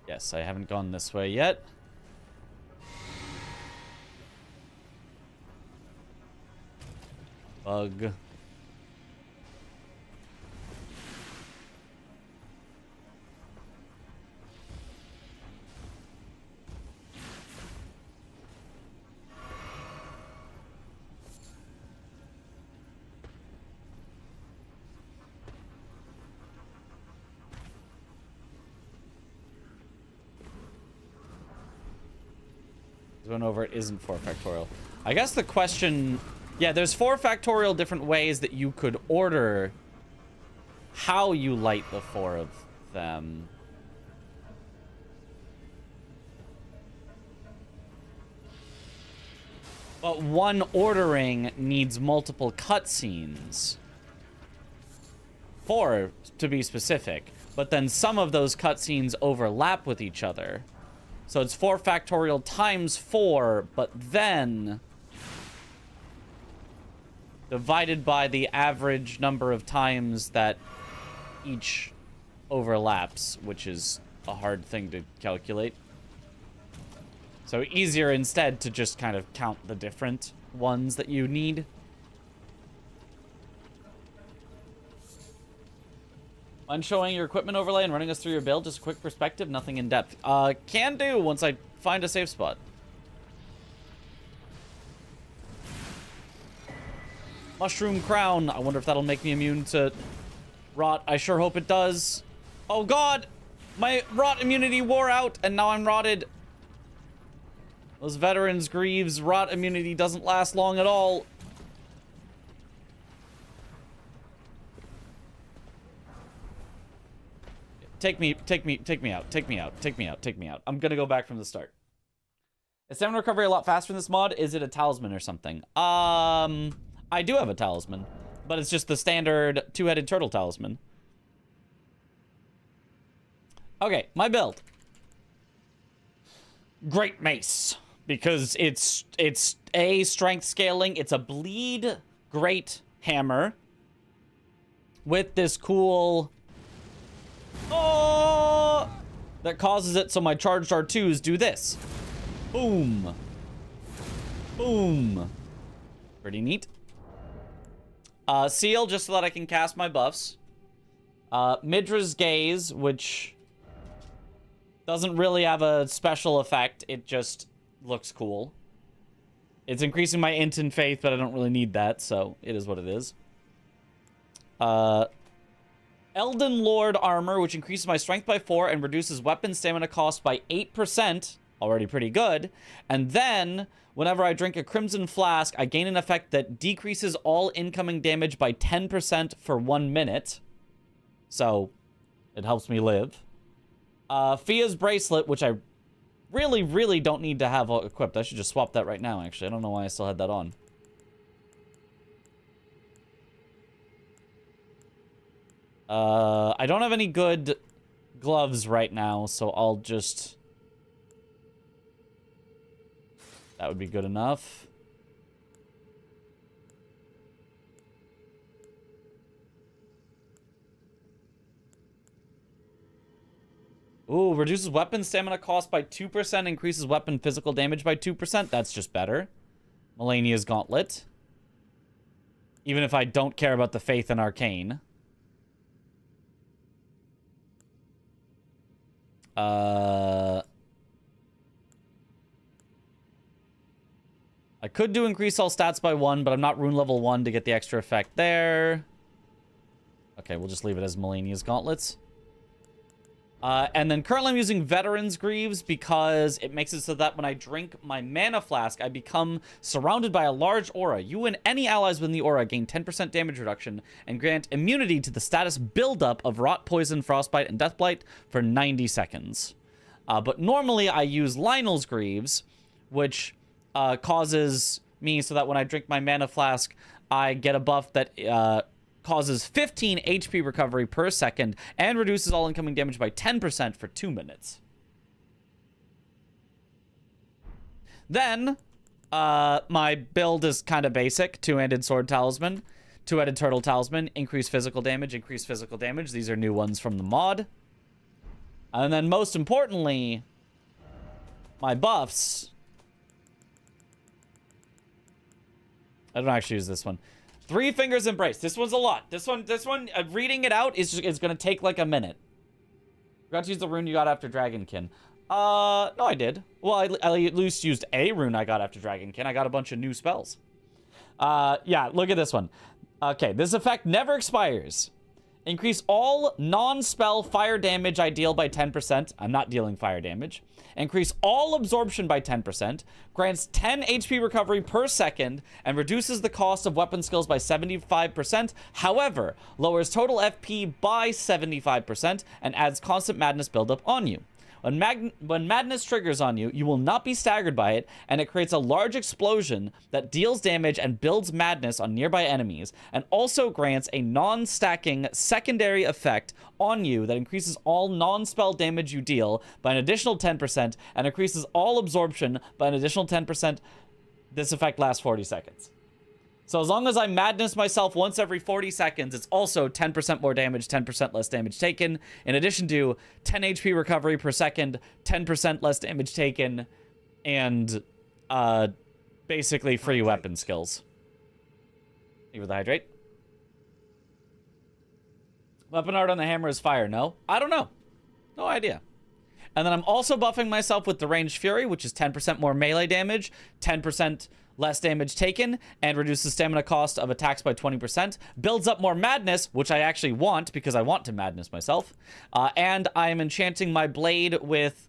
Yes, I haven't gone this way yet. Bug. Going over it isn't 4 factorial. I guess the question... Yeah, there's 4 factorial different ways that you could order how you light the 4 of them. But one ordering needs multiple cutscenes. 4, to be specific. But then some of those cutscenes overlap with each other. So it's 4 factorial times 4, but then divided by the average number of times that each overlaps, which is a hard thing to calculate. So easier instead to just kind of count the different ones that you need. Mind showing your equipment overlay and running us through your build? Just a quick perspective, nothing in depth. Can do once I find a safe spot. Mushroom crown. I wonder if that'll make me immune to rot. I sure hope it does. Oh god! My rot immunity wore out and now I'm rotted. Those veterans' greaves rot immunity doesn't last long at all. Take me out. I'm gonna go back from the start. Is stamina recovery a lot faster in this mod? Is it a talisman or something? I do have a talisman, but it's just the standard 2-headed turtle talisman. Okay, my build. Great mace, because it's a strength scaling. It's a bleed great hammer with this cool that causes it so my charged R2s do this. Boom. Boom. Pretty neat. Seal, just so that I can cast my buffs. Midra's Gaze, which doesn't really have a special effect. It just looks cool. It's increasing my int and faith, but I don't really need that, so it is what it is. Elden Lord armor, which increases my strength by 4 and reduces weapon stamina cost by 8%. Already pretty good. And then, whenever I drink a Crimson Flask, I gain an effect that decreases all incoming damage by 10% for 1 minute. So, it helps me live. Fia's Bracelet, which I really don't need to have equipped. I should just swap that right now, actually. I don't know why I still had that on. I don't have any good gloves right now, so I'll just... That would be good enough. Ooh, reduces weapon stamina cost by 2%, increases weapon physical damage by 2%. That's just better. Melania's Gauntlet. Even if I don't care about the Faith and Arcane. I could do increase all stats by 1, but I'm not rune level 1 to get the extra effect there. Okay, we'll just leave it as Melania's Gauntlets. And then currently I'm using Veteran's Greaves because it makes it so that when I drink my Mana Flask, I become surrounded by a large aura. You and any allies within the aura gain 10% damage reduction and grant immunity to the status buildup of Rot, Poison, Frostbite, and Deathblight for 90 seconds. But normally I use Lionel's Greaves, which causes me so that when I drink my Mana Flask, I get a buff that causes 15 HP recovery per second and reduces all incoming damage by 10% for 2 minutes. Then, my build is kind of basic. 2-handed sword talisman. Two-headed turtle talisman, increase physical damage, increase physical damage. These are new ones from the mod. And then most importantly, my buffs. I don't actually use this one. Three Fingers Embrace. This one's a lot. This one, reading it out is going to take like a minute. Forgot to use the rune you got after Dragonkin. No, I did. Well, I at least used a rune I got after Dragonkin. I got a bunch of new spells. Yeah, look at this one. Okay, this effect never expires. Increase all non-spell fire damage I deal by 10%. I'm not dealing fire damage. Increase all absorption by 10%. Grants 10 HP recovery per second and reduces the cost of weapon skills by 75%. However, lowers total FP by 75% and adds constant madness buildup on you. When madness triggers on you, you will not be staggered by it, and it creates a large explosion that deals damage and builds madness on nearby enemies, and also grants a non-stacking secondary effect on you that increases all non-spell damage you deal by an additional 10%, and increases all absorption by an additional 10%. This effect lasts 40 seconds. So as long as I madness myself once every 40 seconds, it's also 10% more damage, 10% less damage taken, in addition to 10 HP recovery per second, 10% less damage taken, and basically free weapon skills. Thank you for the hydrate. Weapon art on the hammer is fire. No? I don't know. No idea. And then I'm also buffing myself with the Ranged Fury, which is 10% more melee damage, 10% less damage taken, and reduces stamina cost of attacks by 20%. Builds up more madness, which I actually want because I want to madness myself. And I am enchanting my blade with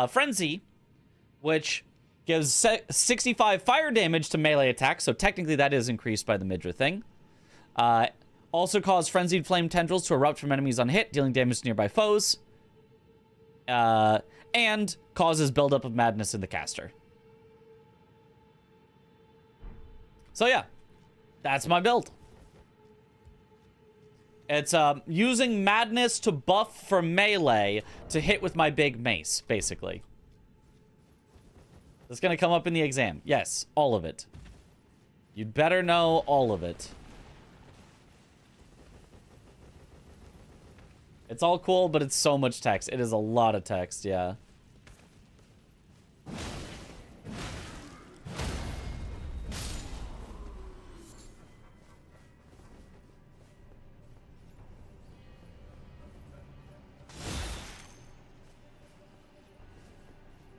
Frenzy, which gives 65 fire damage to melee attacks, so technically that is increased by the Midra thing. Also cause Frenzied Flame Tendrils to erupt from enemies on hit, dealing damage to nearby foes. And causes buildup of madness in the caster. So yeah, that's my build. It's using madness to buff for melee to hit with my big mace, basically. It's gonna come up in the exam. Yes, all of it. You'd better know all of it. It's all cool, but it's so much text. It is a lot of text, yeah.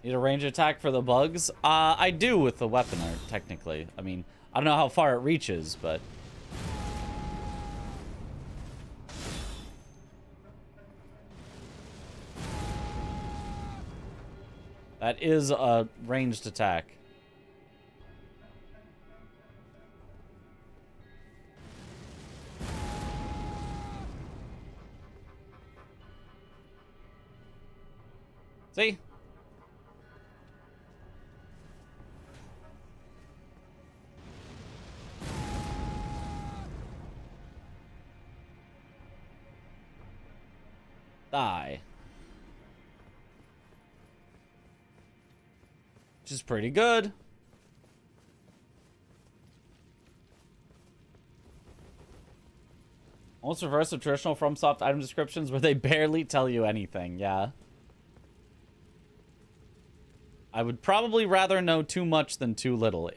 Need a range attack for the bugs? I do with the weapon art, technically. I mean, I don't know how far it reaches, but... that is a ranged attack. See? Die. Which is pretty good. Almost reverse of traditional FromSoft item descriptions where they barely tell you anything, yeah. I would probably rather know too much than too little.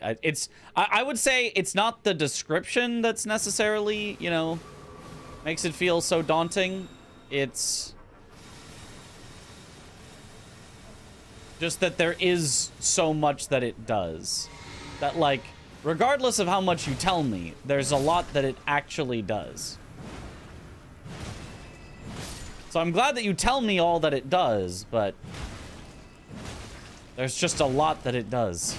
I would say it's not the description that's necessarily, you know, makes it feel so daunting. It's just that there is so much that it does. That, like, regardless of how much you tell me, there's a lot that it actually does. So I'm glad that you tell me all that it does, but there's just a lot that it does.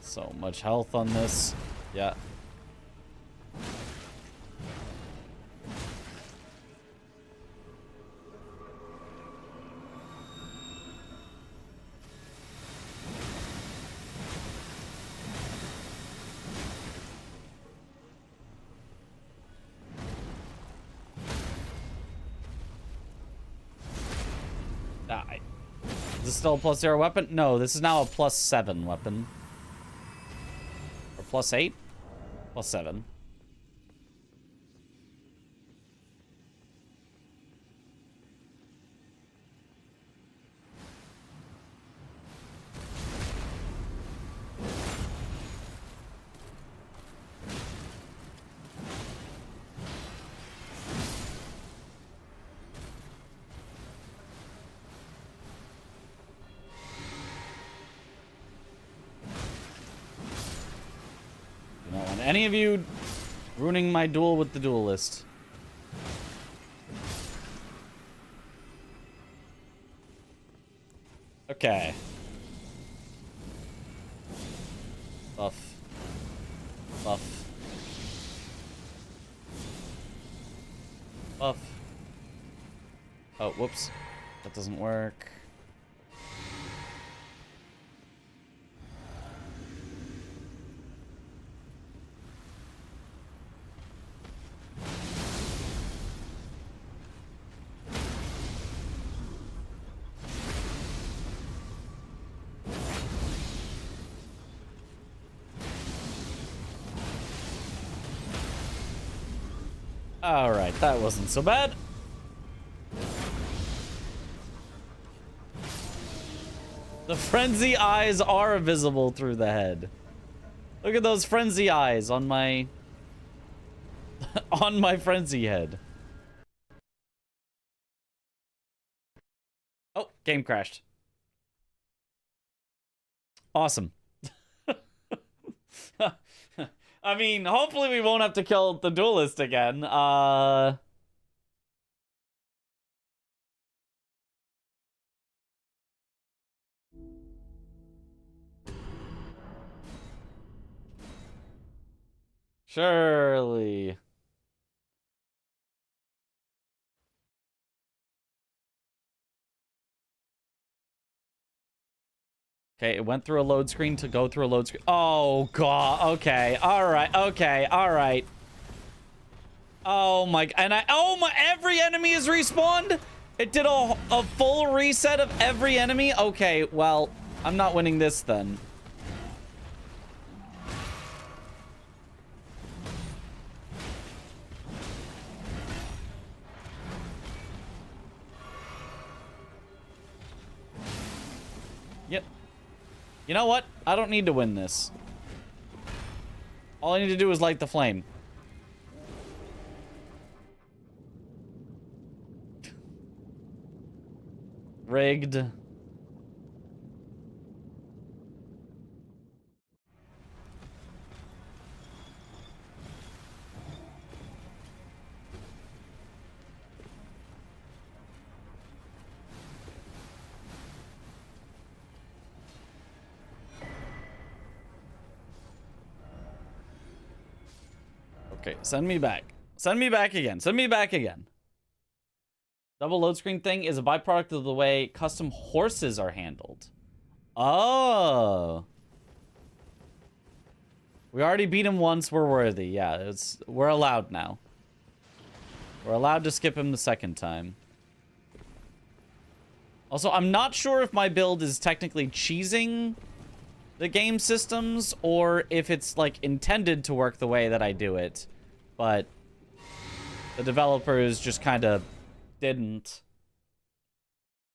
So much health on this. Yeah. this still a +0 weapon? No, this is now a +7 weapon. Or +8? +7. I don't want any of you ruining my duel with the duelist. Okay. Buff. Buff. Buff. Oh, whoops. That doesn't work. Alright, that wasn't so bad. The frenzy eyes are visible through the head. Look at those frenzy eyes on my... on my frenzy head. Oh, game crashed. Awesome. I mean, hopefully we won't have to kill the duelist again. Surely. Okay, it went through a load screen to go through a load screen. Oh, God. Okay. All right. Okay. All right. Oh, my. And every enemy is respawned? It did a full reset of every enemy? Okay, well, I'm not winning this then. Yep. You know what? I don't need to win this. All I need to do is light the flame. Rigged. Okay, send me back. Send me back again. Send me back again. Double load screen thing is a byproduct of the way custom horses are handled. Oh. We already beat him once. We're worthy. Yeah, we're allowed now. We're allowed to skip him the second time. Also, I'm not sure if my build is technically cheesing the game systems or if it's like intended to work the way that I do it, but the developers just kind of didn't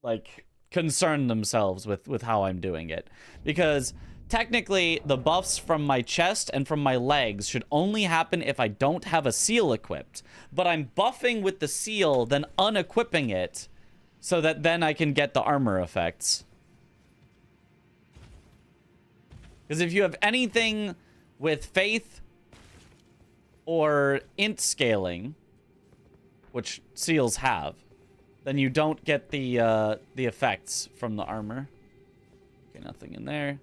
like concern themselves with how I'm doing it, because technically the buffs from my chest and from my legs should only happen if I don't have a seal equipped, but I'm buffing with the seal then unequipping it so that then I can get the armor effects. Because if you have anything with faith or int scaling, which seals have, then you don't get the effects from the armor. Okay, nothing in there.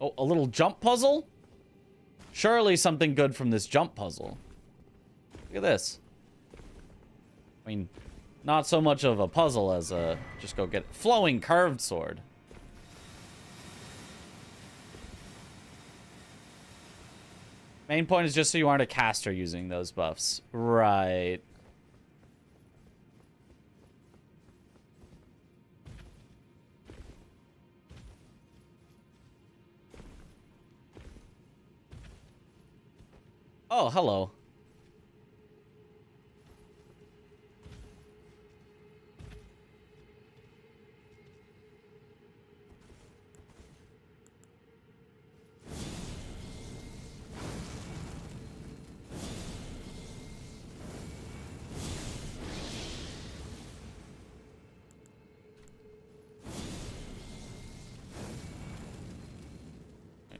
Oh, a little jump puzzle? Surely something good from this jump puzzle. Look at this. I mean, not so much of a puzzle as a just go get it. Flowing curved sword. Main point is just so you aren't a caster using those buffs. Right. Oh, hello.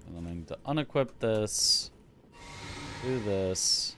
And then I need to unequip this. Do this.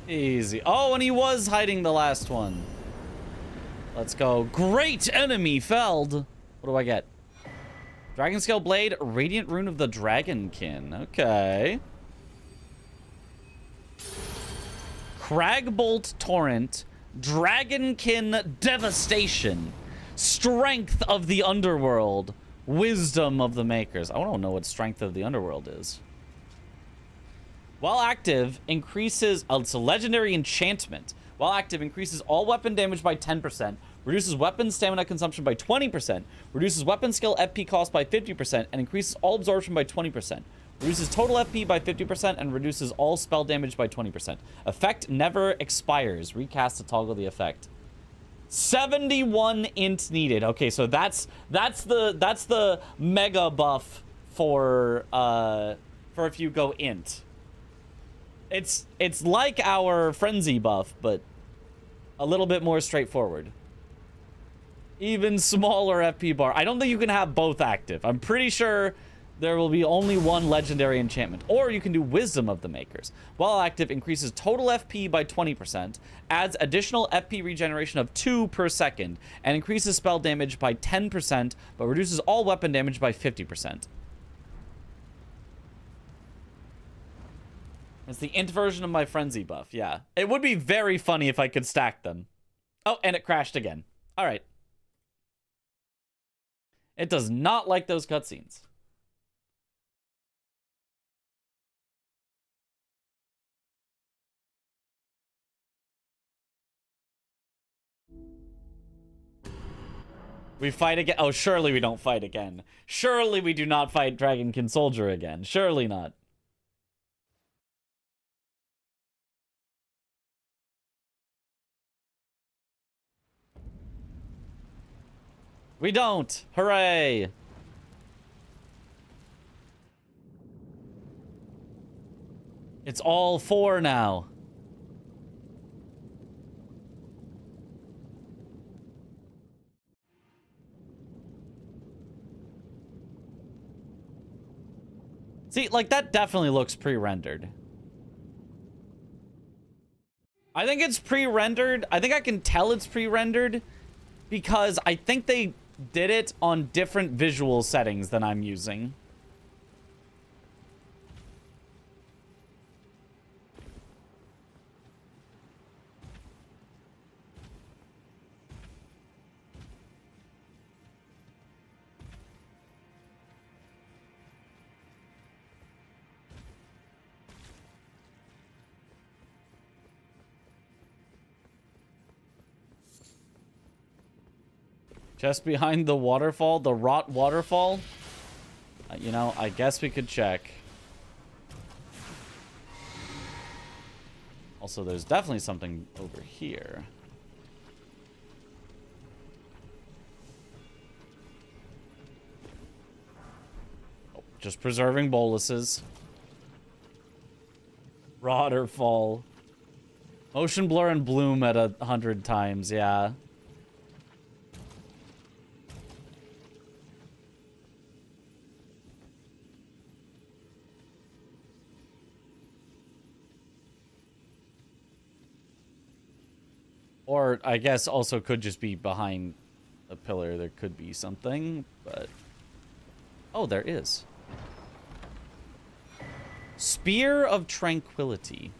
Easy. Oh, and he was hiding the last one. Let's go. Great enemy felled. What do I get? Dragon Scale Blade, Radiant Rune of the Dragonkin. Okay. Cragbolt Torrent, Dragonkin Devastation, Strength of the Underworld, Wisdom of the Makers. I don't know what Strength of the Underworld is. While active, increases... Oh, it's a legendary enchantment. While active, increases all weapon damage by 10%, reduces weapon stamina consumption by 20%, reduces weapon skill FP cost by 50%, and increases all absorption by 20%. Reduces total FP by 50% and reduces all spell damage by 20%. Effect never expires. Recast to toggle the effect. 71 int needed. Okay, so that's the mega buff for if you go int. It's like our frenzy buff, but a little bit more straightforward. Even smaller FP bar. I don't think you can have both active. I'm pretty sure there will be only one legendary enchantment. Or you can do Wisdom of the Makers. While active, increases total FP by 20%, adds additional FP regeneration of 2 per second, and increases spell damage by 10%, but reduces all weapon damage by 50%. It's the int version of my frenzy buff, yeah. It would be very funny if I could stack them. Oh, and it crashed again. All right. It does not like those cutscenes. We fight again. Oh, surely we don't fight again. Surely we do not fight Dragonkin Soldier again. Surely not. We don't. Hooray. It's all 4 now. See, like, that definitely looks pre-rendered. I think it's pre-rendered. I think I can tell it's pre-rendered because I think they did it on different visual settings than I'm using. Just behind the waterfall, the rot waterfall. You know, I guess we could check. Also, there's definitely something over here. Oh, just preserving boluses. Waterfall. Motion blur and bloom at 100 times, yeah. Or, I guess, also could just be behind a pillar. There could be something, but... Oh, there is. Spear of Tranquility.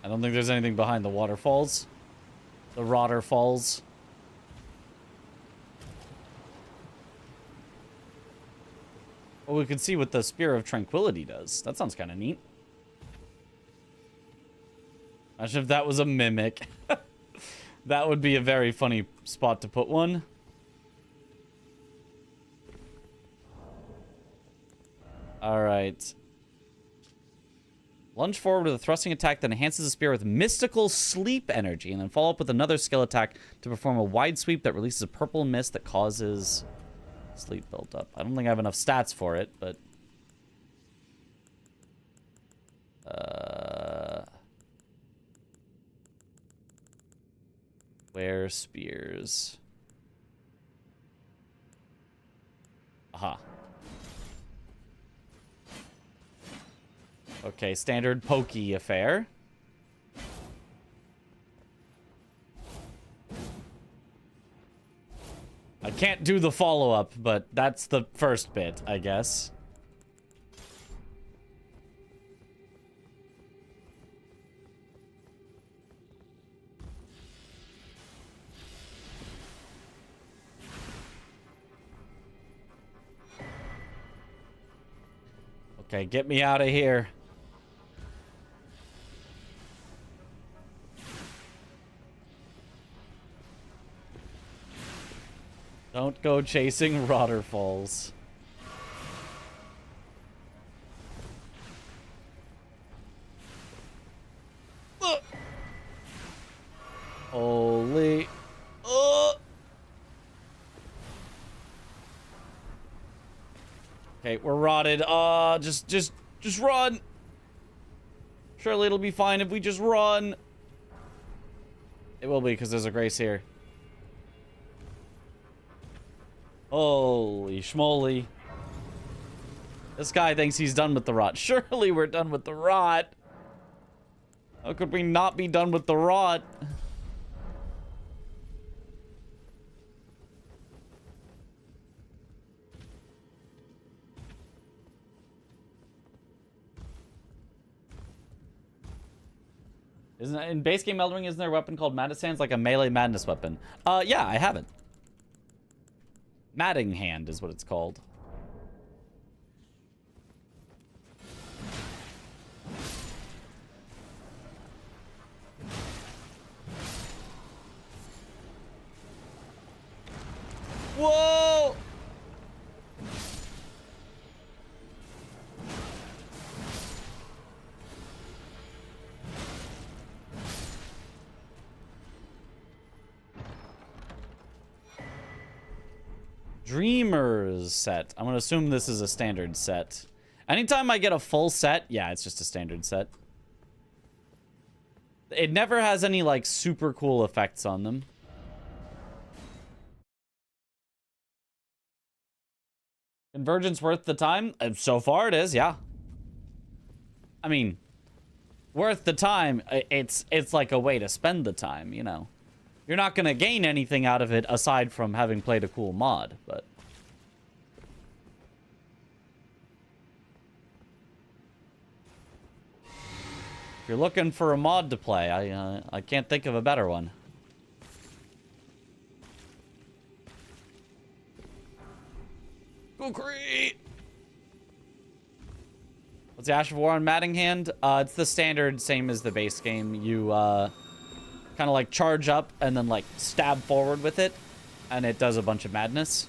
I don't think there's anything behind the waterfalls. The Rotter Falls. Well, we can see what the Spear of Tranquility does. That sounds kind of neat. Imagine if that was a mimic. That would be a very funny spot to put one. Alright. Lunge forward with a thrusting attack that enhances the spear with mystical sleep energy, and then follow up with another skill attack to perform a wide sweep that releases a purple mist that causes sleep buildup. I don't think I have enough stats for it, but... Where spears? Aha. Okay, standard pokey affair. I can't do the follow-up, but that's the first bit, I guess. Okay, get me out of here. Don't go chasing Rotterfalls. Holy. Okay, we're rotted. Just run. Surely it'll be fine if we just run. It will be, because there's a grace here. Holy schmoly. This guy thinks he's done with the rot. Surely we're done with the rot. How could we not be done with the rot? Isn't in base game Elden Ring, isn't there a weapon called Madness Hands, like a melee madness weapon? Yeah, I haven't. Matting Hand is what it's called. Whoa! Dreamers set. I'm gonna assume this is a standard set. Anytime I get a full set, yeah, it's just a standard set. It never has any, like, super cool effects on them. Convergence worth the time? So far it is, yeah. I mean, worth the time, it's like a way to spend the time, you know. You're not going to gain anything out of it aside from having played a cool mod, but... If you're looking for a mod to play, I can't think of a better one. Concrete! What's the Ash of War on Matting Hand? It's the standard, same as the base game. You, kind of like charge up and then like stab forward with it, and it does a bunch of madness.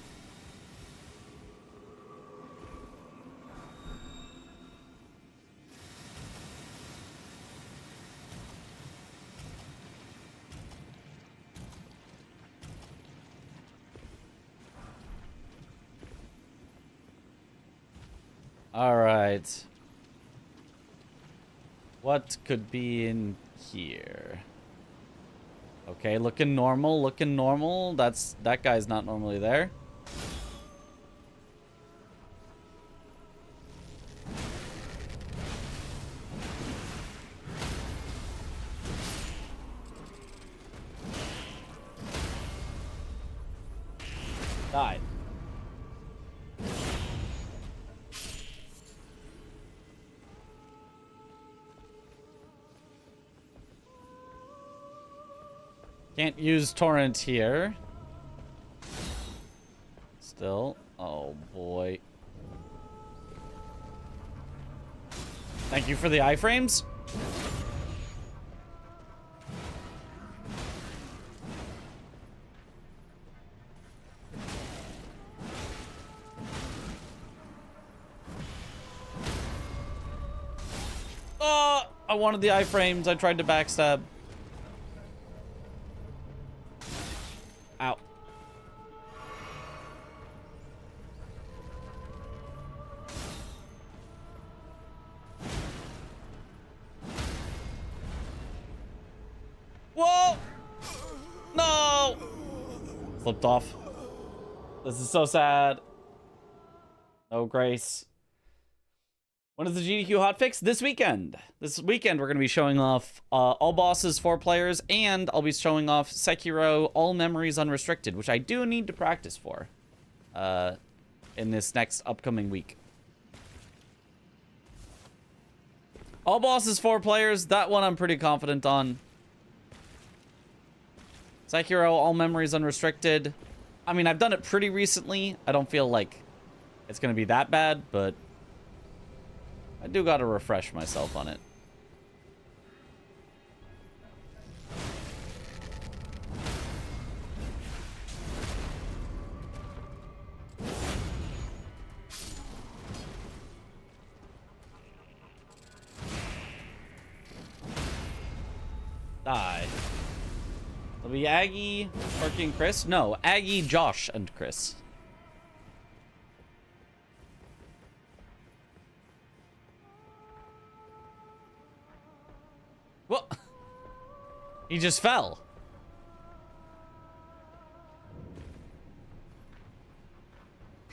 All right. What could be in here? Okay, looking normal, looking normal. That guy's not normally there. Died. Can't use torrent here. Still. Oh, boy. Thank you for the iframes. Oh, I wanted the iframes. I tried to backstab. Ow. Whoa! No! Flipped off. This is so sad. No grace. When is the GDQ hotfix? This weekend. This weekend, we're going to be showing off all bosses, 4 players, and I'll be showing off Sekiro All Memories Unrestricted, which I do need to practice for in this next upcoming week. All bosses, 4 players. That one I'm pretty confident on. Sekiro All Memories Unrestricted. I mean, I've done it pretty recently. I don't feel like it's going to be that bad, but I do got to refresh myself on it. Die. It'll be Aggie, Sparky, and Chris. No, Aggie, Josh, and Chris. What? He just fell.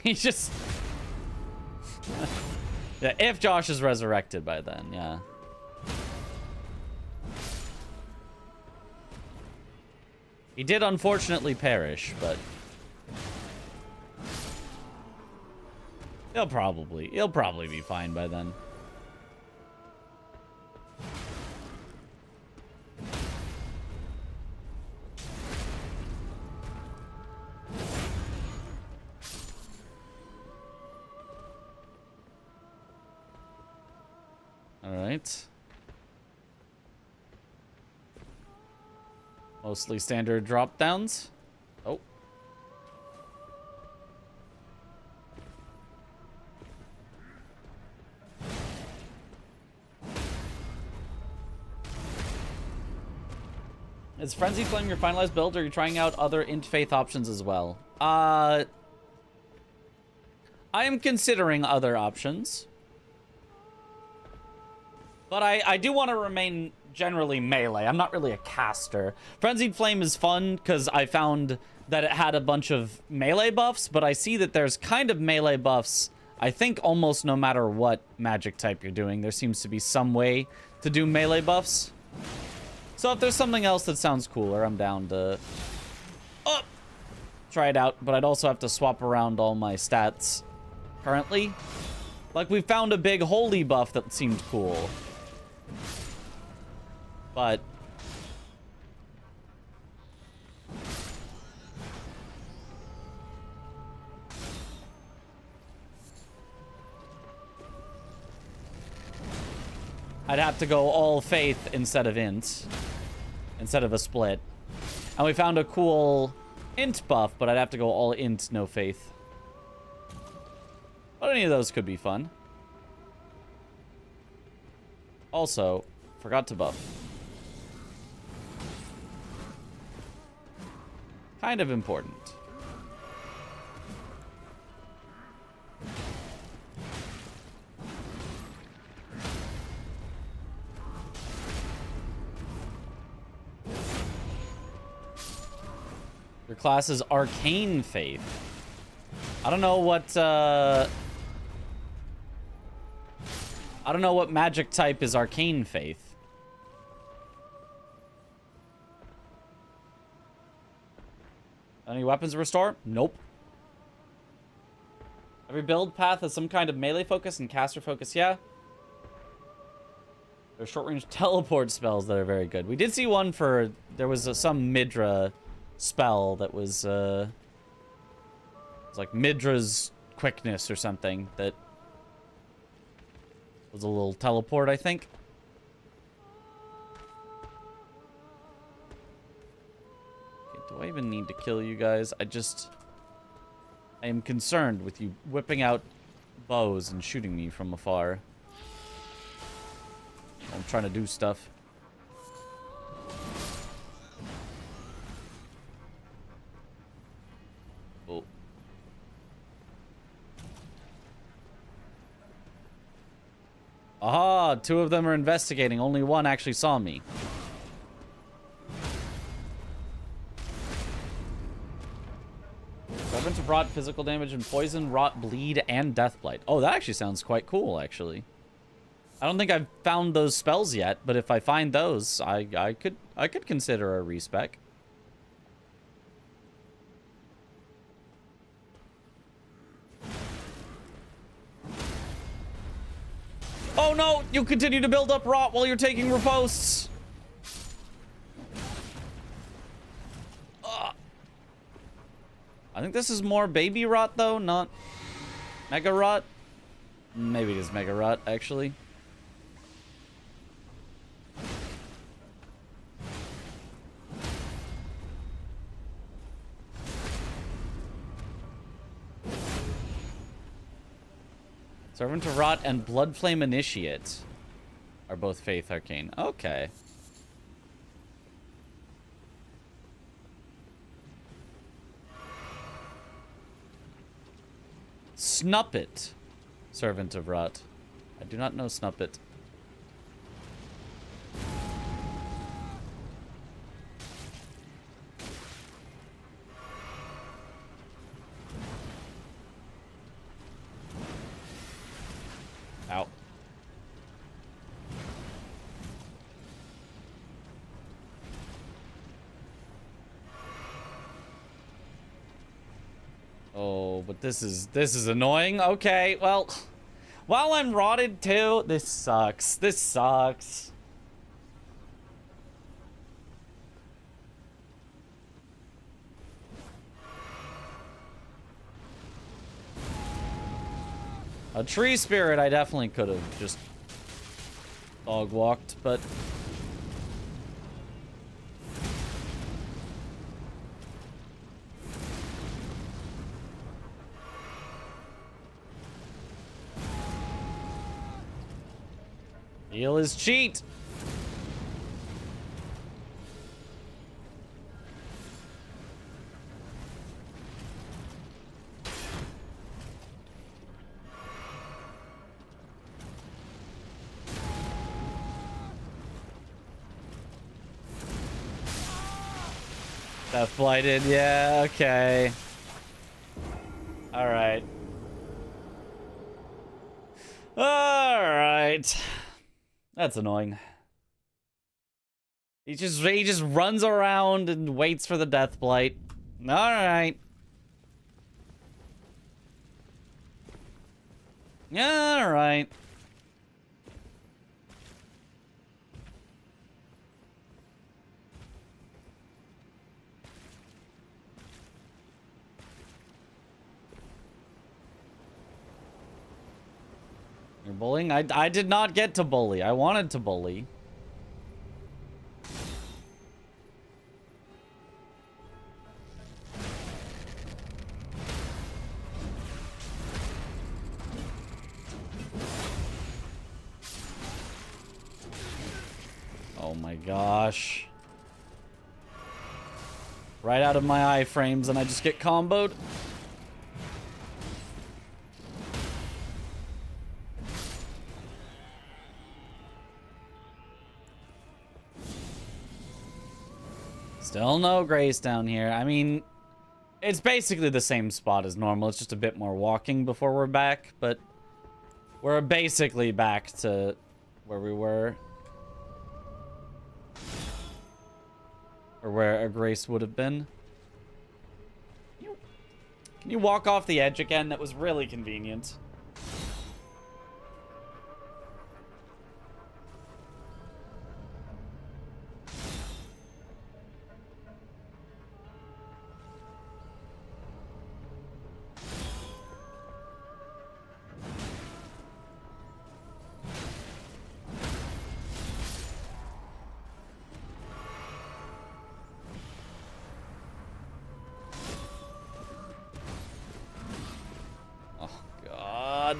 He just... Yeah, if Josh is resurrected by then, yeah. He did unfortunately perish, but... He'll probably be fine by then. Alright. Mostly standard drop downs. Oh. Is Frenzy Flame your finalized build, or are you trying out other int faith options as well? I am considering other options. But I do want to remain generally melee. I'm not really a caster. Frenzied Flame is fun because I found that it had a bunch of melee buffs, but I see that there's kind of melee buffs, I think, almost no matter what magic type you're doing. There seems to be some way to do melee buffs. So if there's something else that sounds cooler, I'm down to try it out. But I'd also have to swap around all my stats currently. Like, we found a big holy buff that seemed cool. But I'd have to go all faith instead of int, instead of a split. And we found a cool int buff, but I'd have to go all int, no faith. But any of those could be fun. Also, forgot to buff. Kind of important. Your class is Arcane Faith. I don't know what magic type is Arcane Faith. Any weapons restore? Nope. Every build path has some kind of melee focus and caster focus, yeah. There are short-range teleport spells that are very good. We did see one for... There was some Midra spell that was... It was like Midra's quickness or something that was a little teleport, I think. Okay, do I even need to kill you guys? I am concerned with you whipping out bows and shooting me from afar. I'm trying to do stuff. Oh. Aha! 2 of them are investigating. Only 1 actually saw me. Servant of Rot, physical damage and poison, rot, bleed, and deathblight. Oh, that actually sounds quite cool, actually. I don't think I've found those spells yet, but if I find those, I could consider a respec. Oh no! You continue to build up rot while you're taking riposts! I think this is more baby rot, though, not mega rot. Maybe it is mega rot, actually. Servant of Rot and Bloodflame Initiate are both Faith Arcane. Okay. Snuppet, Servant of Rot. I do not know Snuppet. Ow. Oh, but this is annoying. Okay, well, while I'm rotted too, this sucks. This sucks. A tree spirit, I definitely could have just dog walked, but heal is cheat. Death blighted, yeah, okay. Alright. Alright. That's annoying. He just runs around and waits for the death blight. Alright. Alright. You're bullying? I did not get to bully. I wanted to bully. Oh my gosh. Right out of my iframes and I just get comboed. Still no grace down here. I mean, it's basically the same spot as normal. It's just a bit more walking before we're back, but we're basically back to where we were. Or where a grace would have been. Can you walk off the edge again? That was really convenient.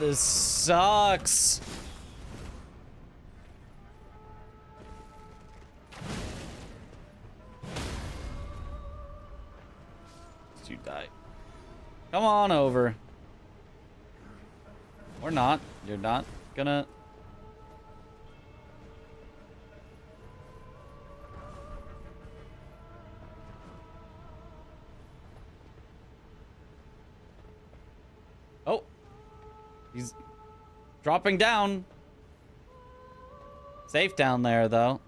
this sucks. You die. Come on over. Or not. You're not gonna... Oh. He's dropping down. Safe down there, though.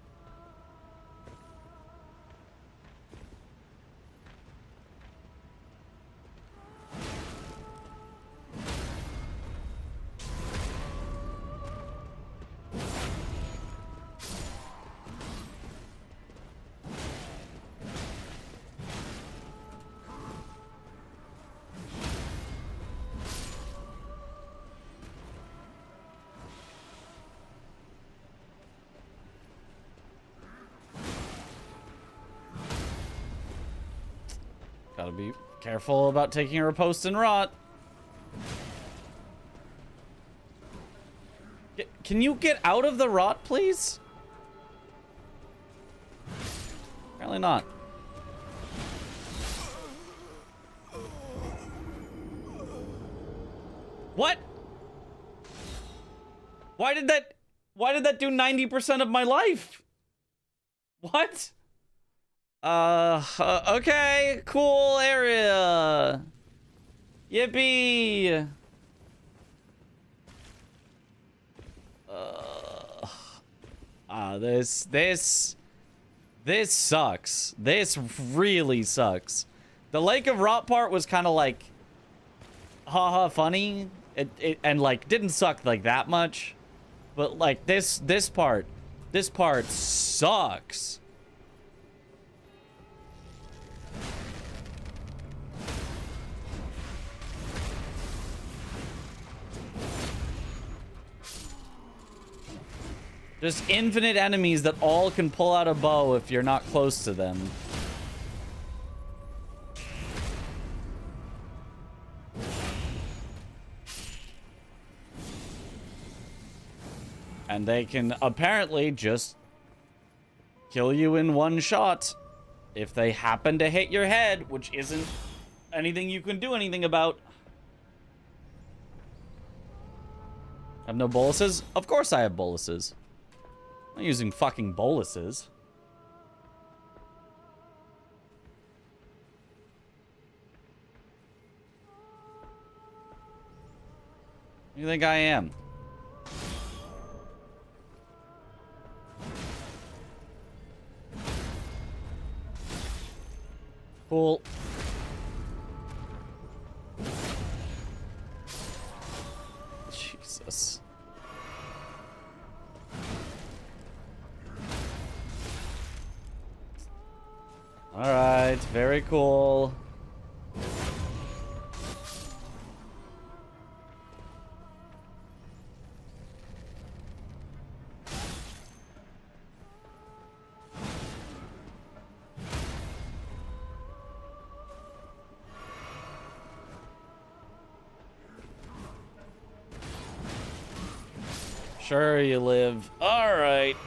Gotta be careful about taking her post and rot. Can you get out of the rot, please? Apparently not. What? Why did that do 90% of my life? What? Okay, cool area. Yippee. This sucks. This really sucks. The Lake of Rot part was kind of like, haha, funny. And like didn't suck like that much, but like this part sucks. Just infinite enemies that all can pull out a bow if you're not close to them. And they can apparently just kill you in one shot if they happen to hit your head, which isn't anything you can do anything about. I have no boluses? Of course I have boluses. I'm not using fucking boluses. What do you think I am? Cool. Jesus. All right, very cool. Sure you live. All right.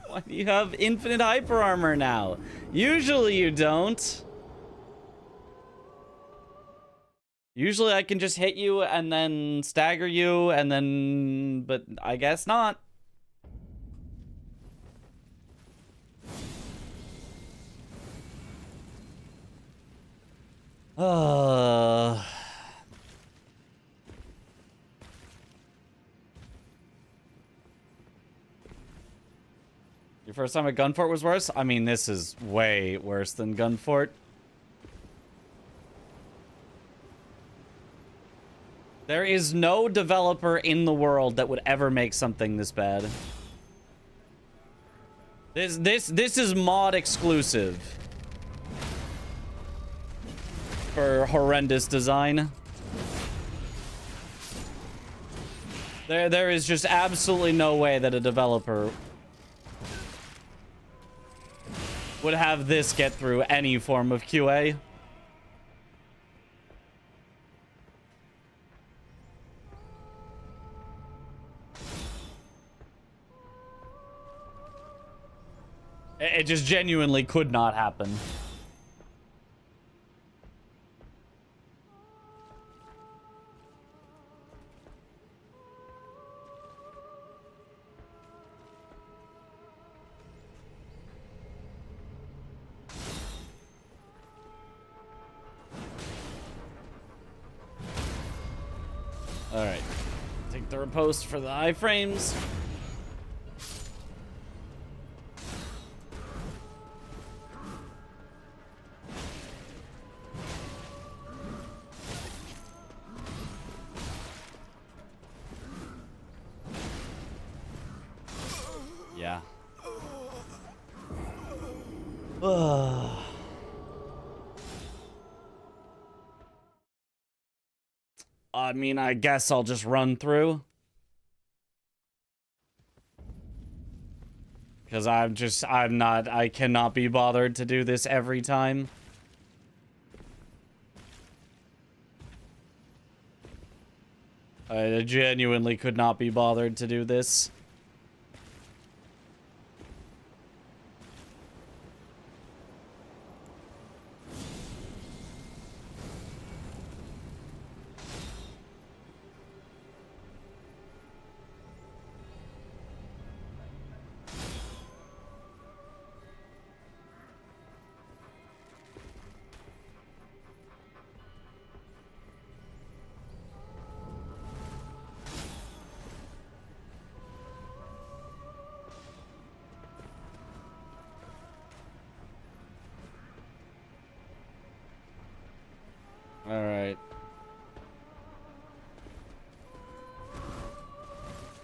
Why do you have infinite hyper armor now? Usually you don't. Usually I can just hit you and then stagger you and then... but I guess not. Your first time at Gunfort was worse? I mean, this is way worse than Gunfort. There is no developer in the world that would ever make something this bad. This is mod exclusive for horrendous design. There is just absolutely no way that a developer would have this get through any form of QA. It just genuinely could not happen. All right, take the riposte for the iframes. Yeah. I mean, I guess I'll just run through. Because I cannot be bothered to do this every time. I genuinely could not be bothered to do this. All right.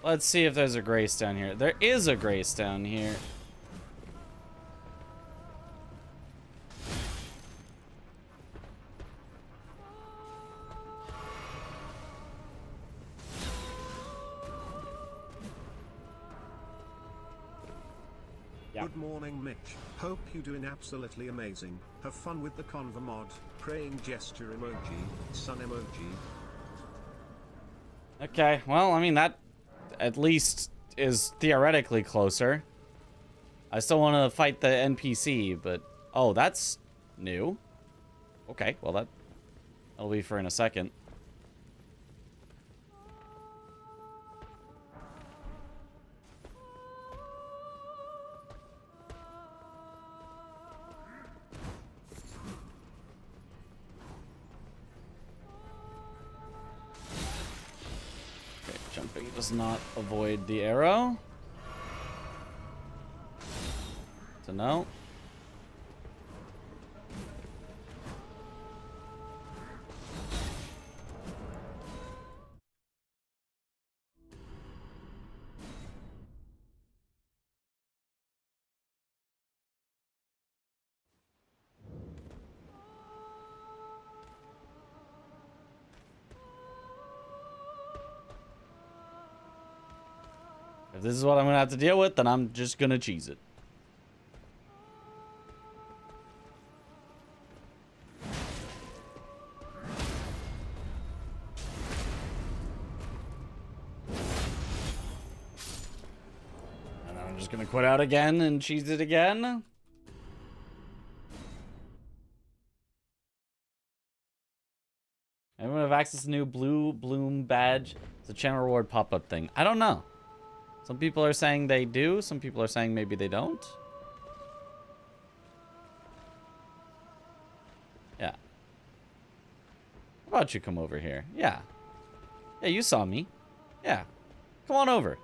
Let's see if there's a grace down here. There is a grace down here. Yep. Good morning, Mitch. Hope you're doing absolutely amazing. Have fun with the Conver mod. Praying gesture emoji, sun emoji. Okay, well, I mean, that at least is theoretically closer. I still want to fight the NPC, but... Oh, that's new. Okay, well, that'll be for in a second. Jumping does not avoid the arrow. So no. If this is what I'm gonna have to deal with, then I'm just gonna cheese it. And then I'm just gonna quit out again and cheese it again. Everyone have access to new blue bloom badge. It's a channel reward pop-up thing. I don't know. Some people are saying they do. Some people are saying maybe they don't. Yeah. How about you come over here? Yeah. Yeah, you saw me. Yeah. Come on over.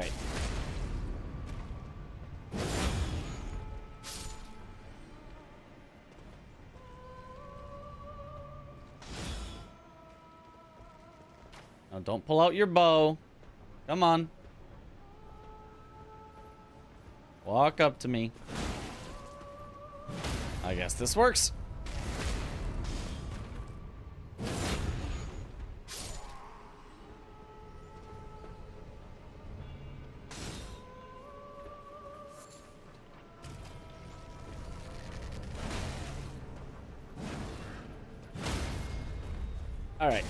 right. Now don't pull out your bow. Come on. Walk up to me. I guess this works. All right.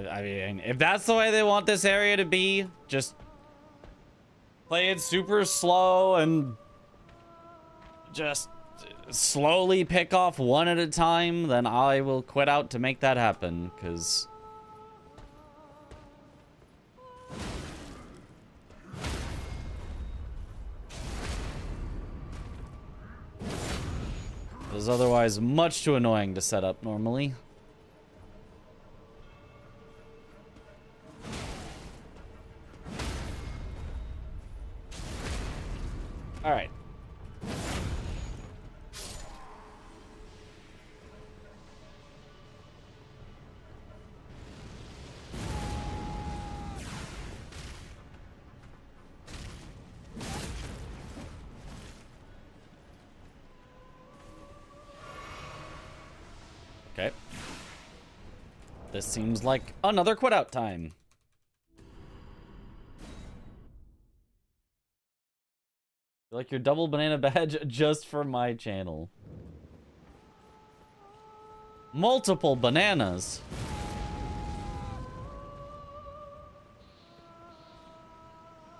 I mean, if that's the way they want this area to be, just play it super slow and just slowly pick off one at a time, then I will quit out to make that happen, because... it is otherwise much too annoying to set up normally. All right. Okay. This seems like another quit out time. You like your double banana badge just for my channel. Multiple bananas.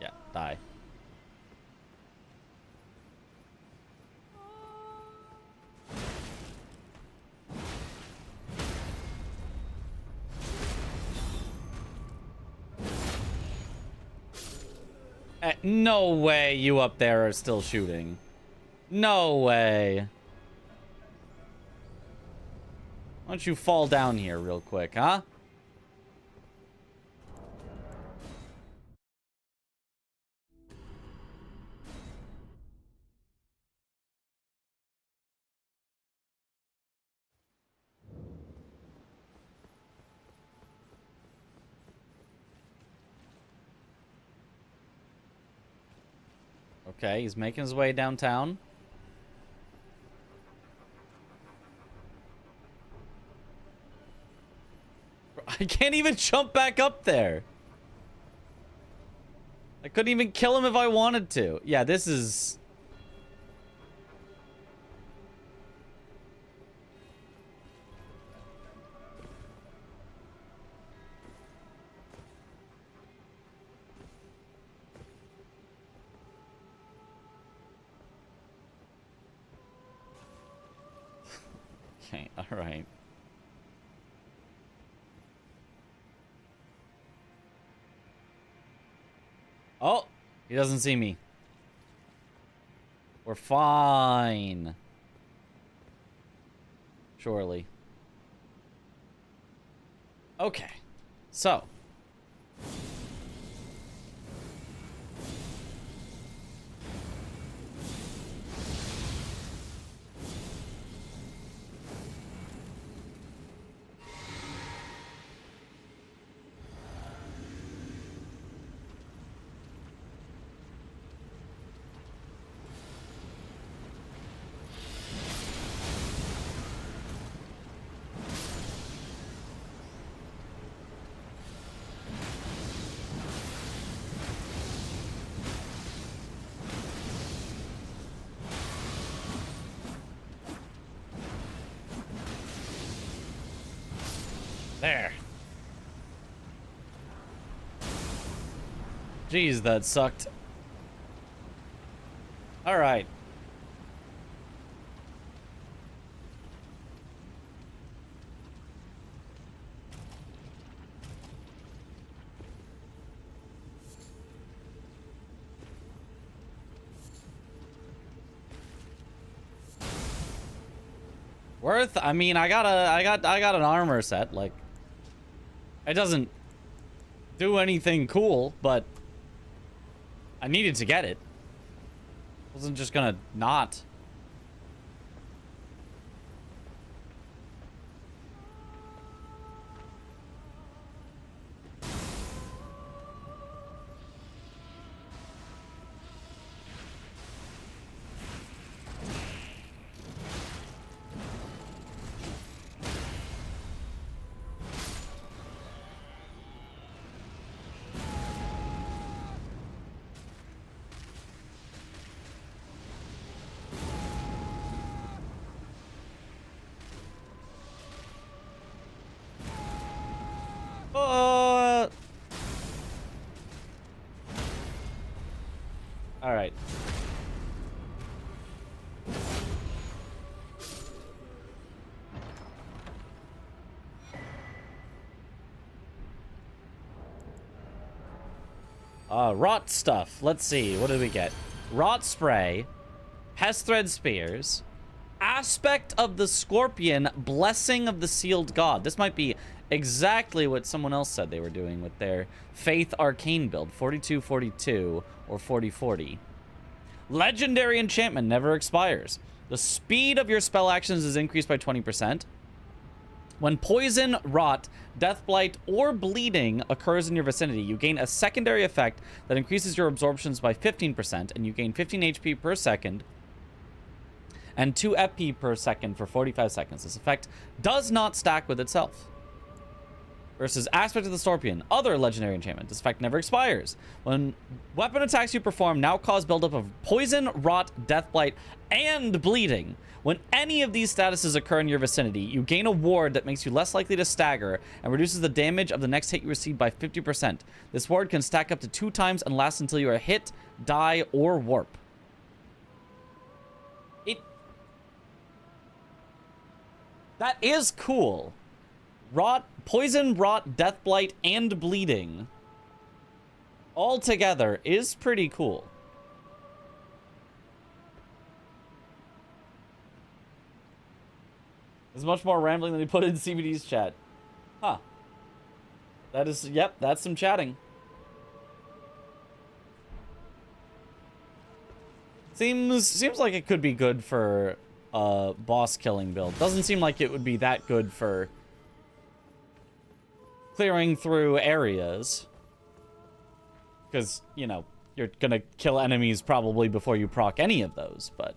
Yeah, die. No way you up there are still shooting. No way. Why don't you fall down here real quick, huh? Okay, he's making his way downtown. I can't even jump back up there. I couldn't even kill him if I wanted to. Yeah, this is... Okay, alright. Oh, he doesn't see me. We're fine. Surely. Okay. So. There. Jeez, that sucked. All right. Worth? I mean, I got an armor set. Like, it doesn't do anything cool, but I needed to get it. Wasn't just gonna not. All right. Rot stuff. Let's see. What did we get? Rot spray, pest thread spears, aspect of the scorpion, blessing of the sealed god. This might be exactly what someone else said they were doing with their faith arcane build, 4242 or 4040. Legendary enchantment never expires. The speed of your spell actions is increased by 20%. When poison, rot, death blight, or bleeding occurs in your vicinity, you gain a secondary effect that increases your absorptions by 15%, and you gain 15 HP per second and 2 FP per second for 45 seconds. This effect does not stack with itself. Versus Aspect of the Scorpion, other legendary enchantment. This effect never expires. When weapon attacks you perform now cause buildup of poison, rot, death blight, and bleeding. When any of these statuses occur in your vicinity, you gain a ward that makes you less likely to stagger and reduces the damage of the next hit you receive by 50%. This ward can stack up to 2 times and last until you are hit, die, or warp. That is cool. Rot, poison, rot, death blight, and bleeding all together is pretty cool. There's much more rambling than he put in CBD's chat. Huh. That is, yep, that's some chatting. Seems like it could be good for boss killing build. Doesn't seem like it would be that good for clearing through areas. Because, you know, you're gonna kill enemies probably before you proc any of those, but...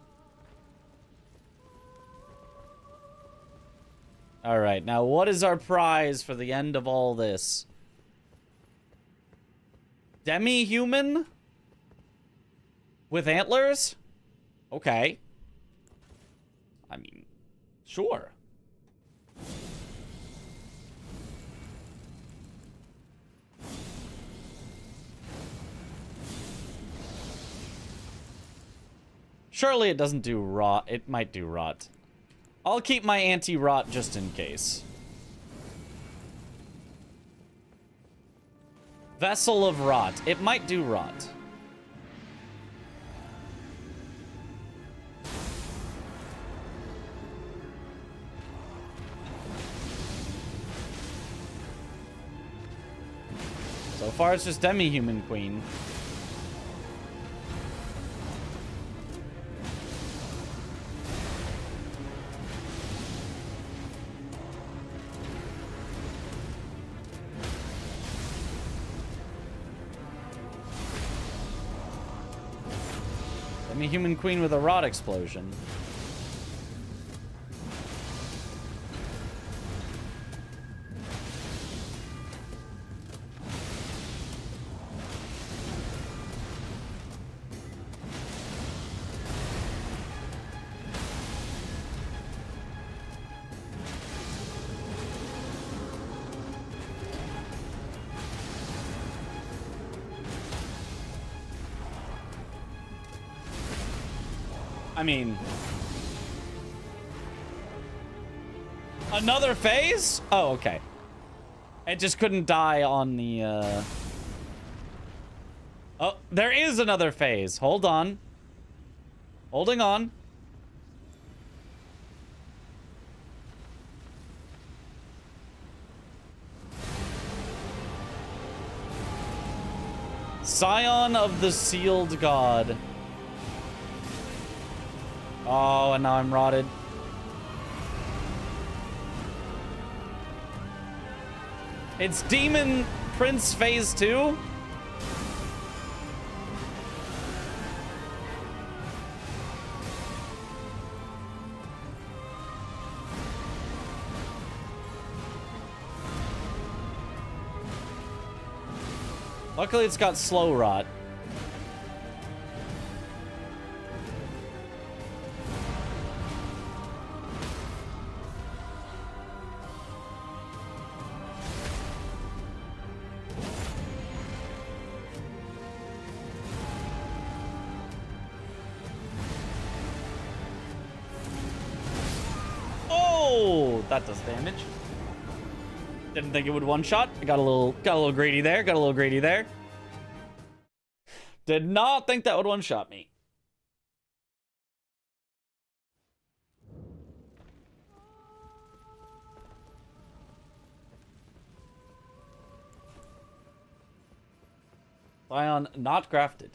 Alright, now what is our prize for the end of all this? Demi-human? With antlers? Okay. I mean, sure. Surely it doesn't do rot. It might do rot. I'll keep my anti-rot just in case. Vessel of Rot. It might do rot. So far it's just Demi-Human Queen. Demi-Human Queen with a rot explosion. I mean, another phase? Oh, okay. It just couldn't die on the, Oh, there is another phase. Hold on. Holding on. Scion of the Sealed God. Oh, and now I'm rotted. It's Demon Prince Phase 2? Luckily, it's got slow rot. Oh, that does damage. Didn't think it would one shot. I got a little greedy there. Got a little greedy there. Did not think that would one shot me. Scion not grafted.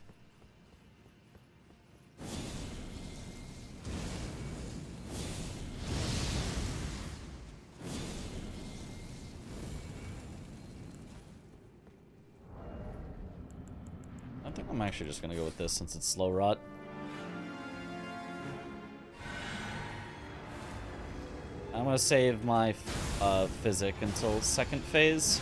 I think I'm actually just gonna go with this since it's slow rot. I'm gonna save my physic until second phase.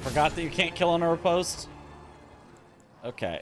Forgot that you can't kill on a riposte? Okay.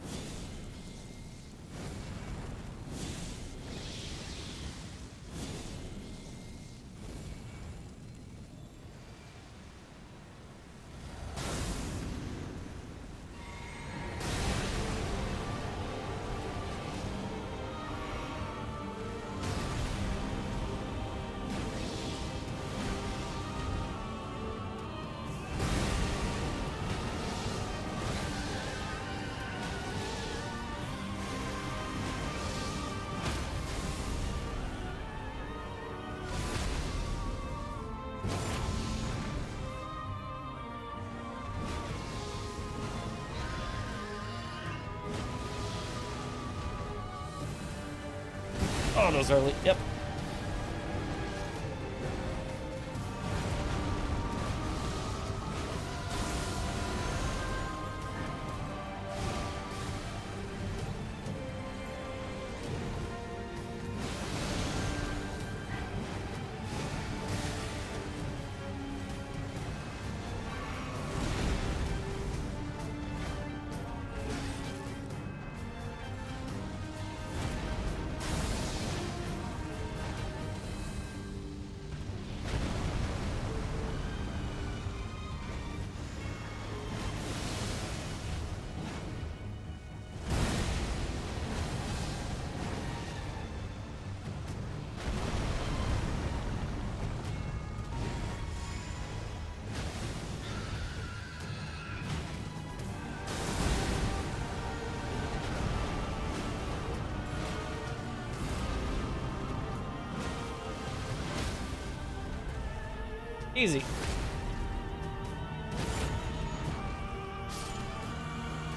Oh, those early. Yep. Easy.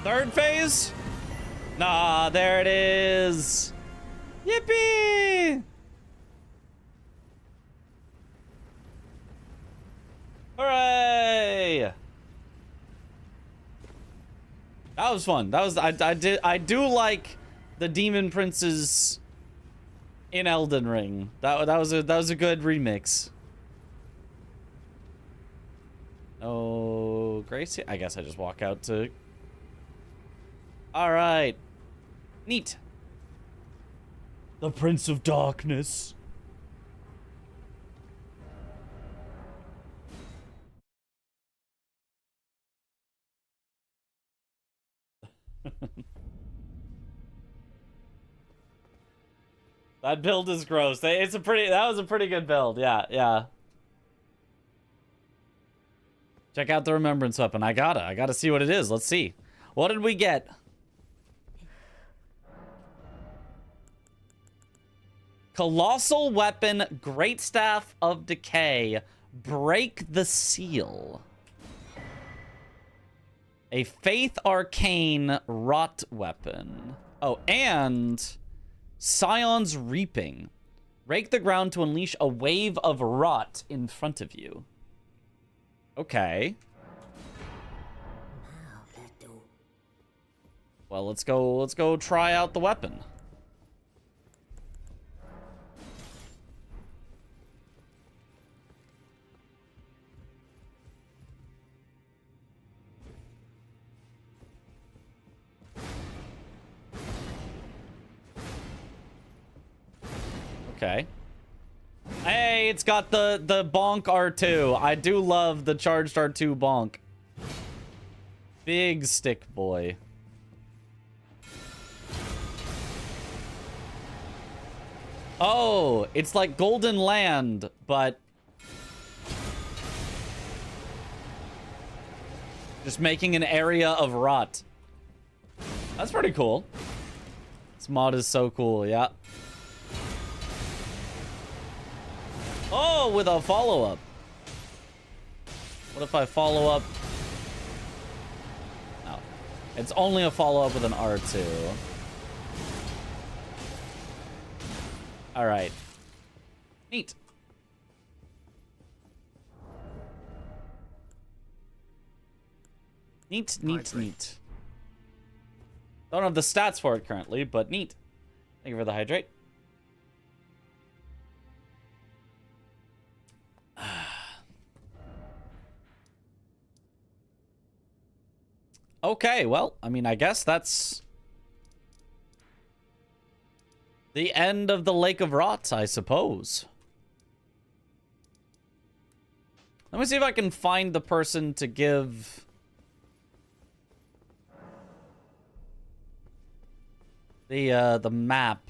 Third phase. Nah, there it is. Yippee! Hooray! That was fun. That was I do like the Demon Princes in Elden Ring. That was a good remix. Oh, Gracie. I guess I just walk out to. All right. Neat. The Prince of Darkness. That build is gross. That was a pretty good build. Yeah, yeah. Check out the remembrance weapon. I gotta see what it is. Let's see. What did we get? Colossal weapon, Great Staff of Decay, break the seal. A Faith Arcane Rot weapon. Oh, and Scion's Reaping. Rake the ground to unleash a wave of rot in front of you. Okay. Well, let's go try out the weapon. Okay. Hey, it's got the bonk R2. I do love the charged R2 bonk. Big stick boy. Oh, it's like Golden Land, but just making an area of rot. That's pretty cool. This mod is so cool, yeah. Oh, with a follow-up. What if I follow up? No. It's only a follow-up with an R2. Alright. Neat. Neat, neat, neat. Don't have the stats for it currently, but neat. Thank you for the hydrate. Okay, well, I mean, I guess that's the end of the Lake of Rot, I suppose. Let me see if I can find the person to give the map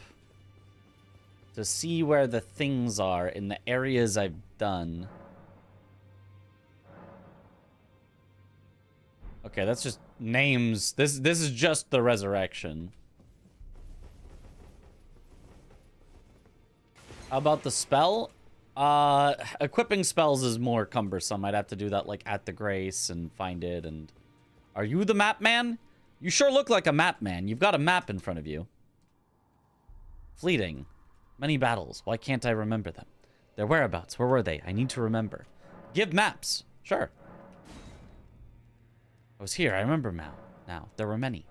to see where the things are in the areas I've done. Okay, that's just names. This is just the resurrection. How about the spell? Equipping spells is more cumbersome. I'd have to do that like at the Grace and find it. And are you the map man? You sure look like a map man. You've got a map in front of you. Fleeting. Many battles. Why can't I remember them? Their whereabouts. Where were they? I need to remember. Give maps. Sure. I was here. I remember now. There were many.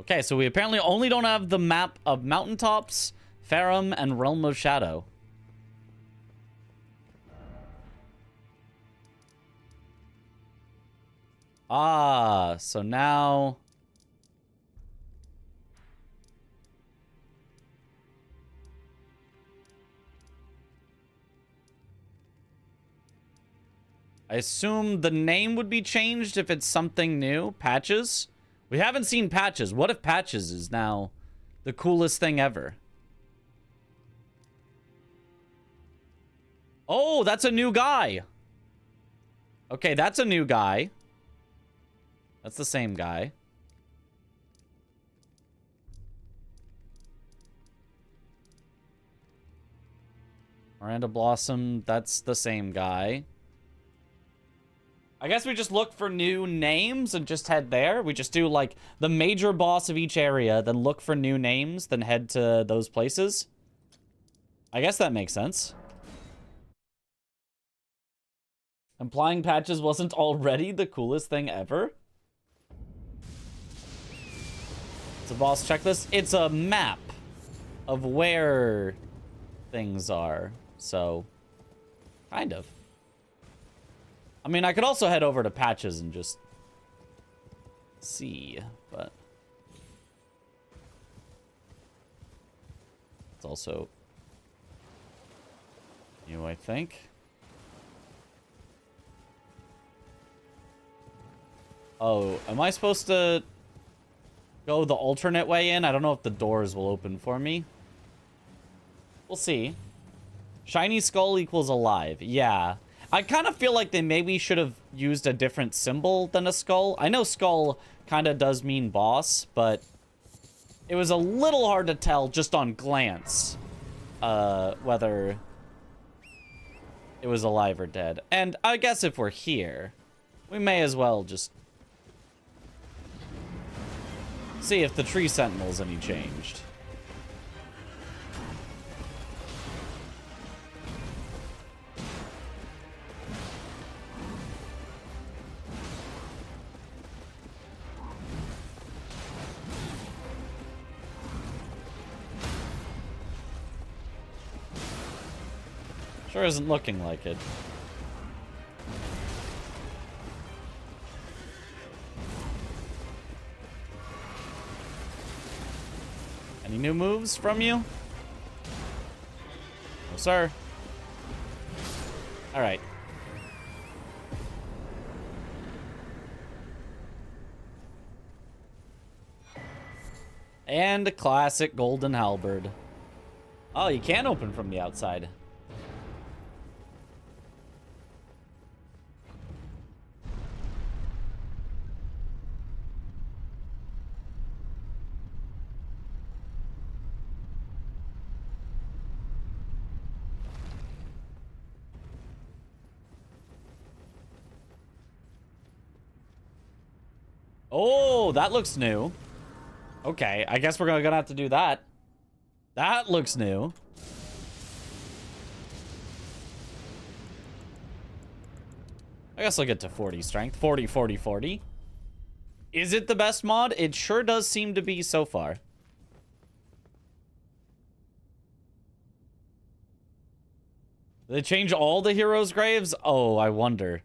Okay, so we apparently only don't have the map of Mountaintops, Farum, and Realm of Shadow. Ah, so now... I assume the name would be changed if it's something new. Patches? We haven't seen Patches. What if Patches is now the coolest thing ever? Oh, that's a new guy. Okay, that's a new guy. That's the same guy. Miranda Blossom, that's the same guy. I guess we just look for new names and just head there. We just do, like, the major boss of each area, then look for new names, then head to those places. I guess that makes sense. Applying patches wasn't already the coolest thing ever? It's a boss checklist. It's a map of where things are. So, kind of. I mean, I could also head over to patches and just see, but it's also new, I think. Oh, am I supposed to go the alternate way in? I don't know if the doors will open for me. We'll see. Shiny skull equals alive. Yeah. I kind of feel like they maybe should have used a different symbol than a skull. I know skull kind of does mean boss, but it was a little hard to tell just on glance whether it was alive or dead. And I guess if we're here, we may as well just see if the tree sentinel's any changed. Sure isn't looking like it. Any new moves from you? No, sir. All right. And a classic golden halberd. Oh, you can open from the outside. Oh, that looks new. Okay, I guess we're gonna have to do that. That looks new. I guess I'll get to 40 strength. 40, 40, 40. Is it the best mod? It sure does seem to be so far. Did they change all the heroes' graves? Oh, I wonder.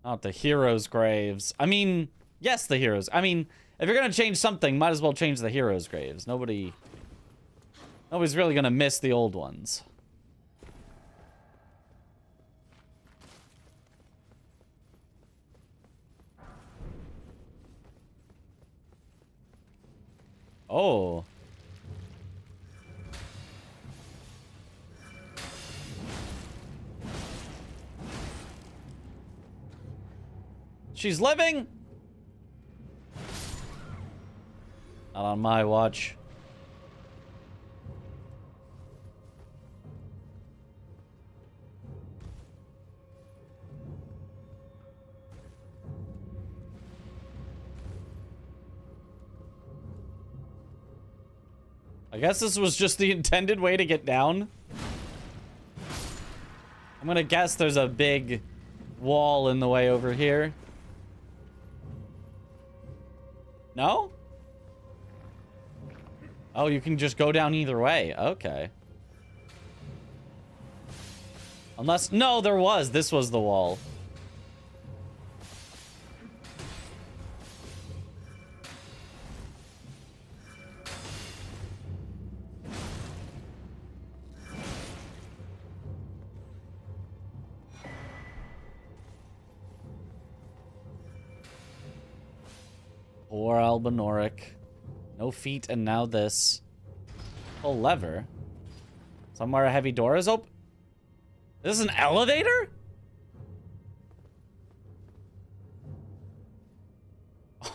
Not the heroes' graves. I mean, yes, the heroes. I mean, if you're gonna change something, might as well change the heroes' graves. Nobody's really gonna miss the old ones. Oh. She's living? Not on my watch. I guess this was just the intended way to get down. I'm gonna guess there's a big wall in the way over here. No? Oh, you can just go down either way. Okay. Unless... No, there was. This was the wall. Poor Albinoric. No feet and now this. Oh, lever. Somewhere a heavy door is open. This is an elevator?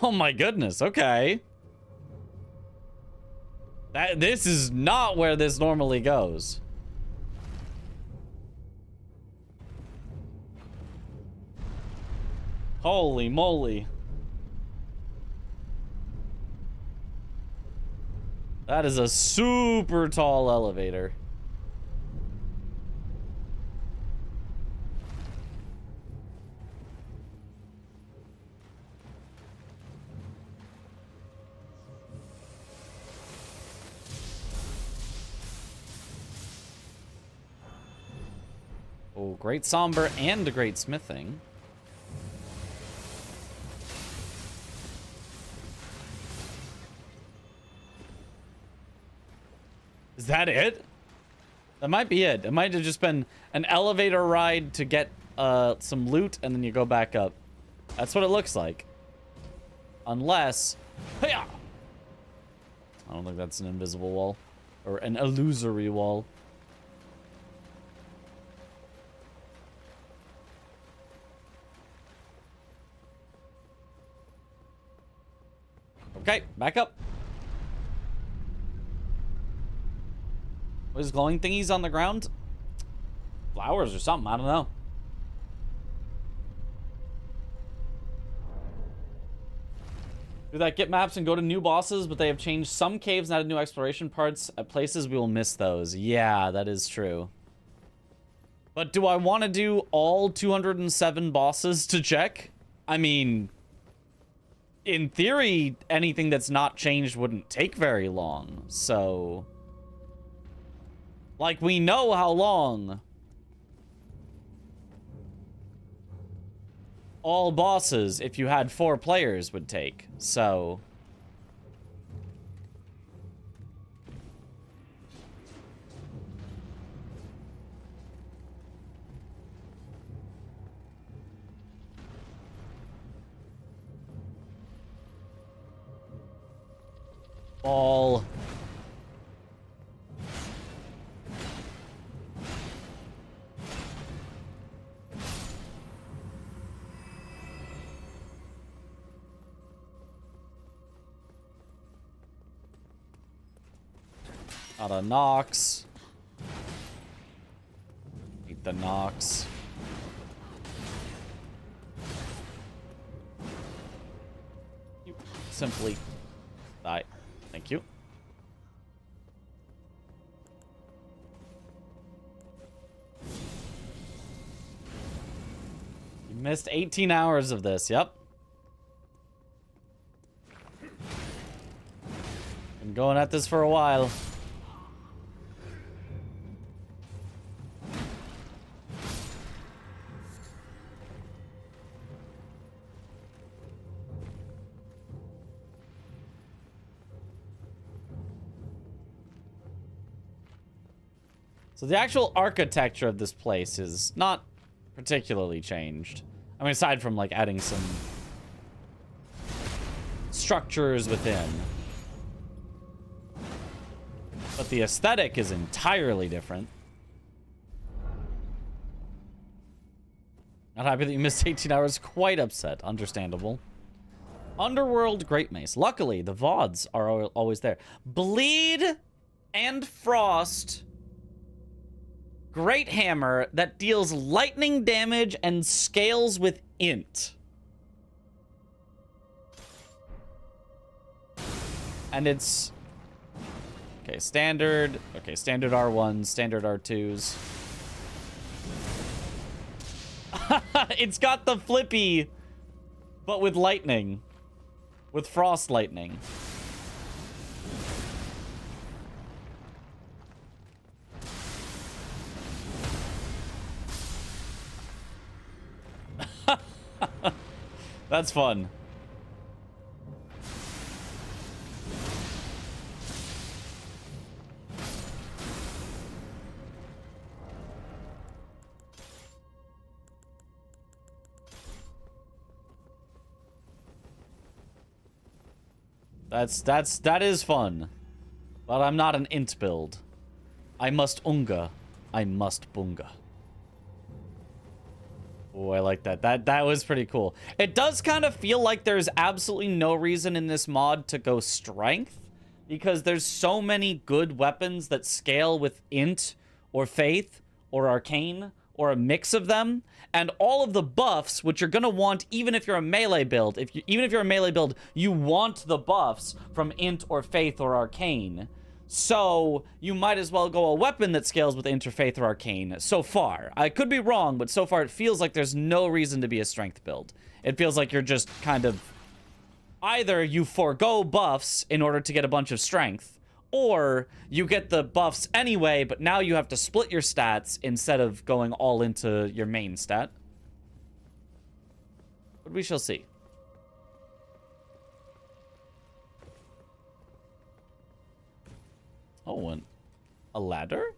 Oh my goodness, okay. This is not where this normally goes. Holy moly. That is a super tall elevator. Oh, great somber and a great smithing. Is that it? That might be it. It might have just been an elevator ride to get some loot, and then you go back up. That's what it looks like. Unless... Hi-ya! I don't think that's an invisible wall. Or an illusory wall. Okay, back up. What is glowing thingies on the ground? Flowers or something, I don't know. Do that, get maps and go to new bosses, but they have changed some caves and added new exploration parts at places we will miss those. Yeah, that is true. But do I want to do all 207 bosses to check? I mean, in theory, anything that's not changed wouldn't take very long, so... Like, we know how long all bosses, if you had 4 players, would take, so... Ball. Out of Nox. Eat the Nox. You simply die. Thank you. You missed 18 hours of this, yep. Been going at this for a while. So the actual architecture of this place is not particularly changed. I mean, aside from, like, adding some structures within. But the aesthetic is entirely different. Not happy that you missed 18 hours. Quite upset. Understandable. Underworld Great Mace. Luckily, the VODs are always there. Bleed and Frost... Great hammer that deals lightning damage and scales with int. And it's... Okay, standard. Okay, standard R1s, standard R2s. It's got the flippy, but with lightning. With frost lightning. That's fun. That is fun. But I'm not an int build. I must unga. I must bunga. Oh, I like that. That was pretty cool. It does kind of feel like there's absolutely no reason in this mod to go strength, because there's so many good weapons that scale with int or faith or arcane or a mix of them, and all of the buffs, which you're gonna want even if you're a melee build. Even if you're a melee build, you want the buffs from Int or Faith or Arcane. So you might as well go a weapon that scales with Int or Faith or Arcane. So far, I could be wrong, but so far it feels like there's no reason to be a strength build. It feels like you're just kind of either you forego buffs in order to get a bunch of strength, or you get the buffs anyway, but now you have to split your stats instead of going all into your main stat. But we shall see. Oh, and a ladder?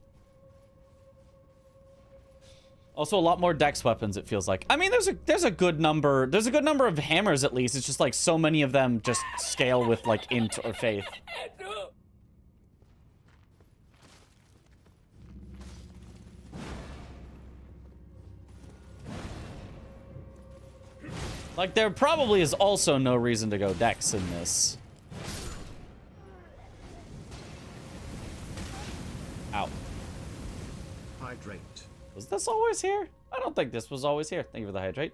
Also, a lot more dex weapons, it feels like. I mean, there's a good number of hammers, at least. It's just like so many of them just scale with like Int or Faith. Like, there probably is also no reason to go dex in this. Ow. Hydrate. Was this always here? I don't think this was always here. Thank you for the hydrate.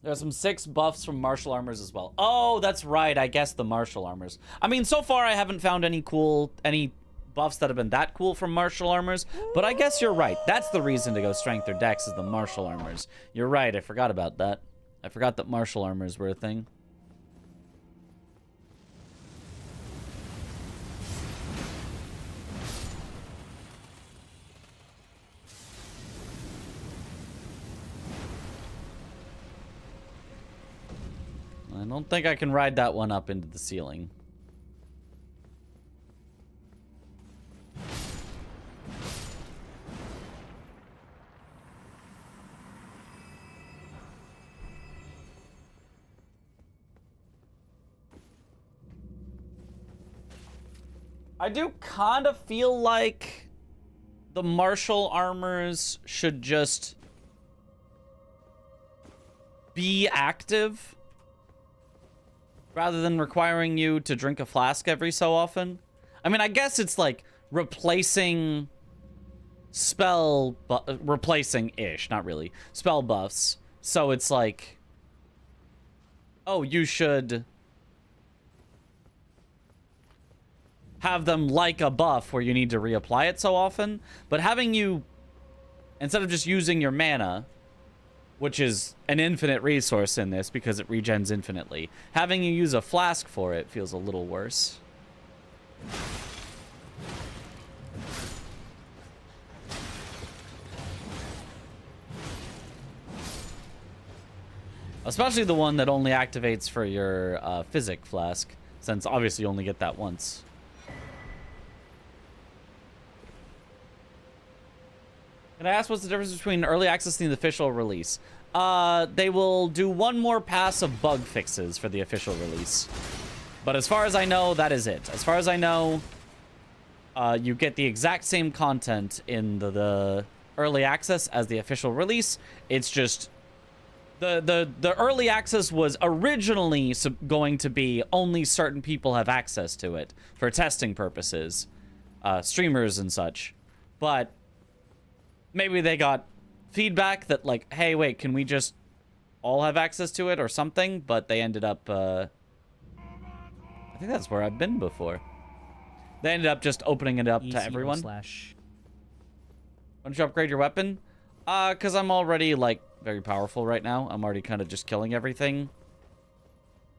There are some 6 buffs from martial armors as well. Oh, that's right. I guess the martial armors. I mean, so far I haven't found any buffs that have been that cool from martial armors, but I guess you're right. That's the reason to go strength or dex, is the martial armors. You're right. I forgot about that. I forgot that martial armors were a thing. I don't think I can ride that one up into the ceiling. I do kind of feel like the martial armors should just be active rather than requiring you to drink a flask every so often. I mean, I guess it's like replacing replacing-ish, not really, spell buffs. So it's like, oh, you should have them like a buff where you need to reapply it so often. But having you, instead of just using your mana, which is an infinite resource in this because it regens infinitely, having you use a flask for it feels a little worse. Especially the one that only activates for your physic flask, since obviously you only get that once. Can I ask what's the difference between early access and the official release? They will do one more pass of bug fixes for the official release. But as far as I know, that is it. As far as I know, you get the exact same content in the early access as the official release. It's just the early access was originally going to be only certain people have access to it for testing purposes, streamers and such. But maybe they got feedback that like, hey, wait, can we just all have access to it or something? But they ended up, I think that's where I've been before. They ended up just opening it up to everyone. Why don't you upgrade your weapon? Because I'm already, like, very powerful right now. I'm already kind of just killing everything.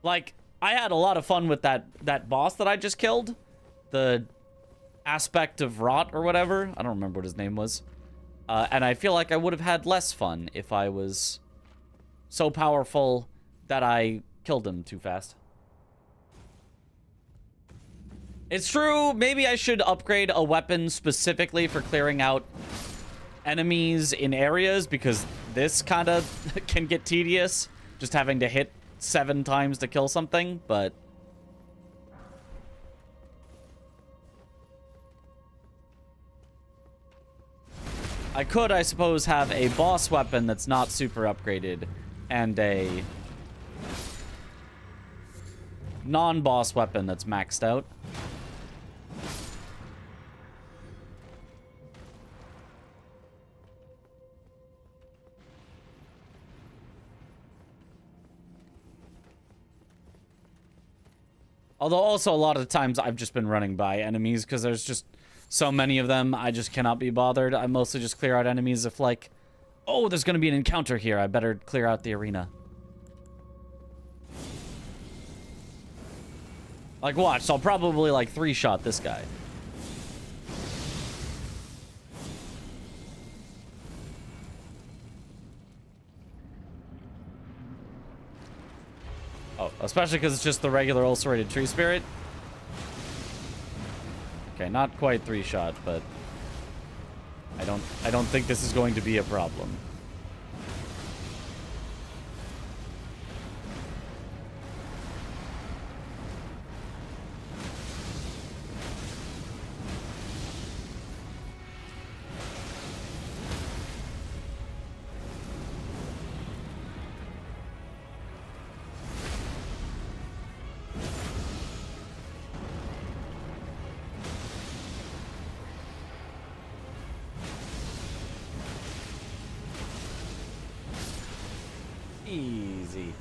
Like, I had a lot of fun with that boss that I just killed. The Aspect of Rot or whatever. I don't remember what his name was. And I feel like I would have had less fun if I was so powerful that I killed him too fast. It's true, maybe I should upgrade a weapon specifically for clearing out enemies in areas, because this kind of can get tedious, just having to hit 7 times to kill something, but I could, I suppose, have a boss weapon that's not super upgraded and a non-boss weapon that's maxed out. Although also a lot of the times I've just been running by enemies because there's just so many of them, I just cannot be bothered. I mostly just clear out enemies if like, oh, there's going to be an encounter here. I better clear out the arena. Like, watch, so I'll probably like 3-shot this guy. Oh, especially because it's just the regular ulcerated tree spirit. Okay, not quite 3-shot, but I don't think this is going to be a problem. Easy.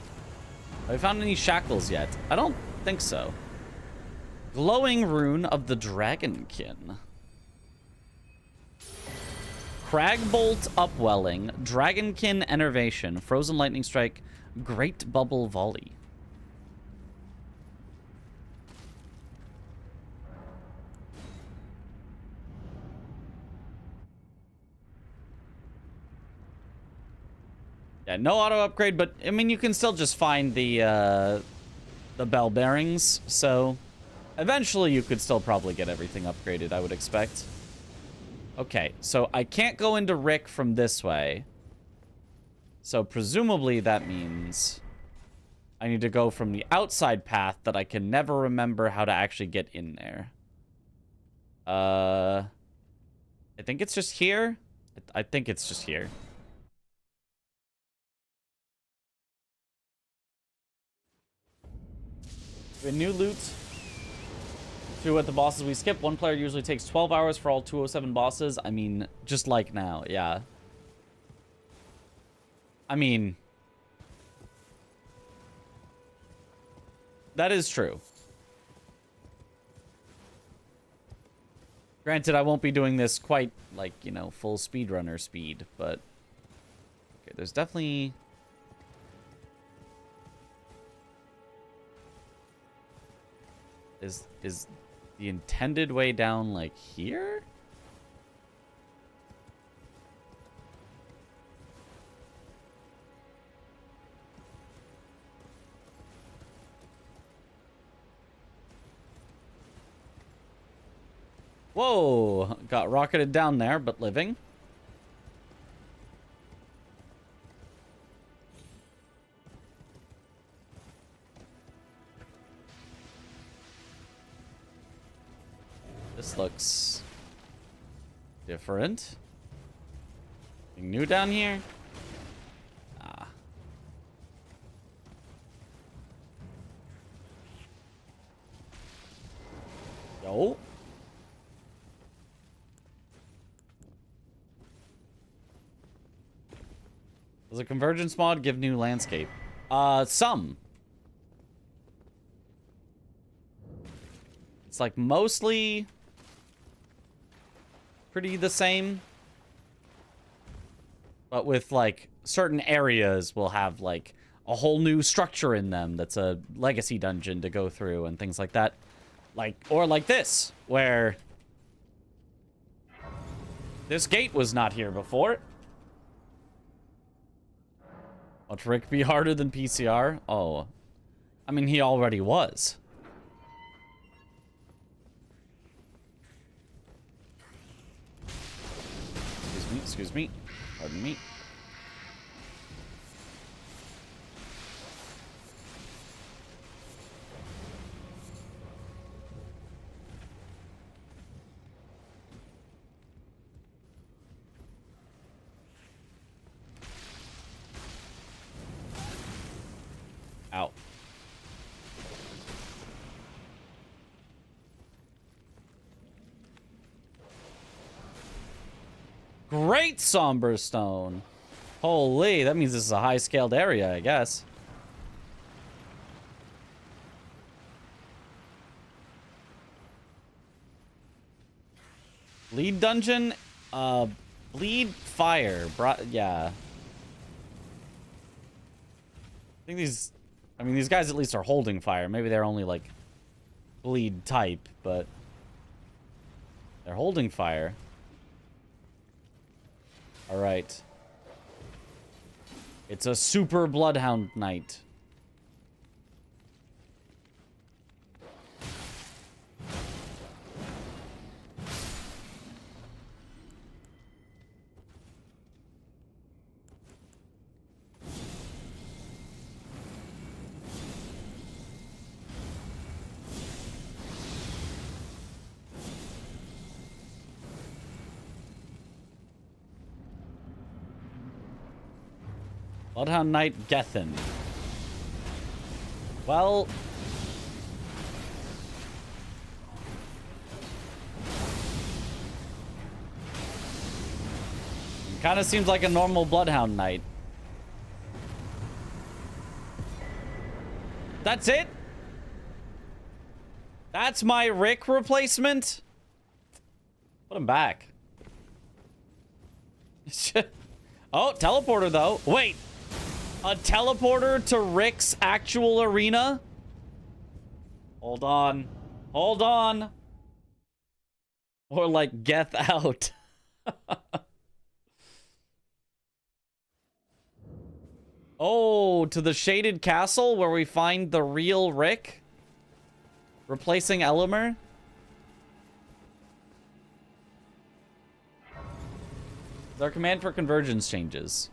Have I found any shackles yet? I don't think so. Glowing rune of the Dragonkin. Cragbolt Upwelling, Dragonkin Enervation, Frozen Lightning Strike, Great Bubble Volley. Yeah, no auto upgrade, but I mean you can still just find the bell bearings, so eventually you could still probably get everything upgraded, I would expect. Okay, so I can't go into Rick from this way. So presumably that means I need to go from the outside path that I can never remember how to actually get in there. I think it's just here. I think it's just here. We have new loot. Through what the bosses we skip. One player usually takes 12 hours for all 207 bosses. I mean, just like now, yeah. I mean, that is true. Granted, I won't be doing this quite like, you know, full speedrunner speed, but okay, there's definitely... Is the intended way down like here? Whoa, got rocketed down there, but living. This looks different. Anything new down here? Ah. Yo. Does a convergence mod give new landscape? Some. It's like mostly pretty the same, but with like certain areas will have like a whole new structure in them that's a legacy dungeon to go through and things like that. Like, or like this, where this gate was not here before. Will Rick be harder than PCR? Oh, I mean, he already was. Excuse me. Pardon me. Ow. Great somber stone. Holy, that means this is a high-scaled area, I guess. Bleed dungeon? Bleed fire. Yeah. I think these... I mean, these guys at least are holding fire. Maybe they're only, like, bleed type, but... they're holding fire. Alright. It's a super Bloodhound Knight. Bloodhound Knight Gethin. Well... kind of seems like a normal Bloodhound Knight. That's it? That's my Rick replacement? Put him back. Oh, teleporter though. Wait. A teleporter to Rick's actual arena? Hold on. Hold on. Or like Geth out. Oh, to the Shaded Castle where we find the real Rick? Replacing Elimer? Our command for convergence changes.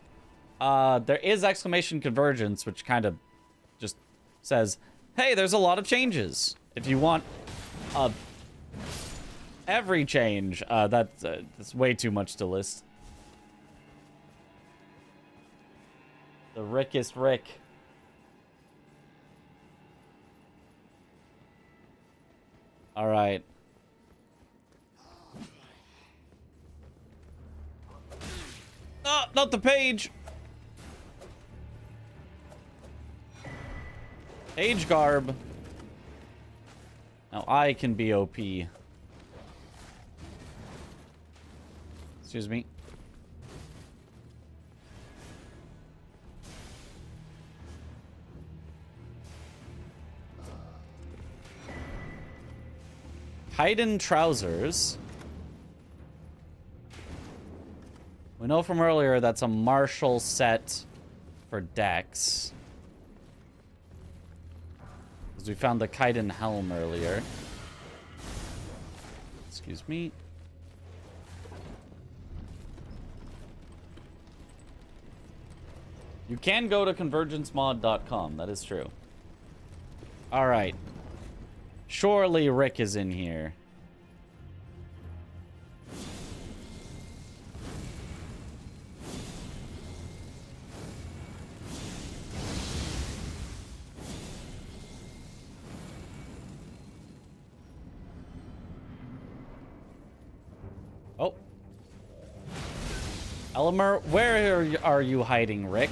There is exclamation convergence, which kind of just says, hey, there's a lot of changes. If you want every change, that's way too much to list. The Rickest Rick. All right. Oh, not the page. Page garb. Now I can be OP. Excuse me. Hidden trousers. We know from earlier that's a martial set for Dex. Because we found the Kaiden helm earlier. Excuse me. You can go to convergencemod.com. That is true. Alright. Surely Rick is in here. Oh. Elimer, where are you hiding, Rick?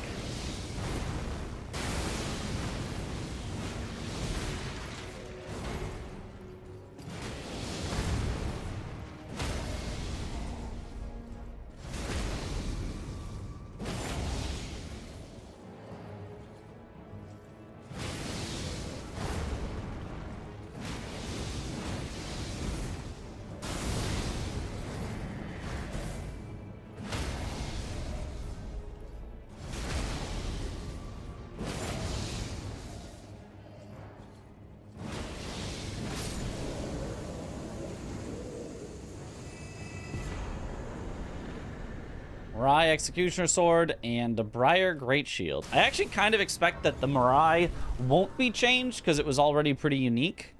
Mirai Executioner Sword and the Briar Great Shield. I actually kind of expect that the Mirai won't be changed because it was already pretty unique.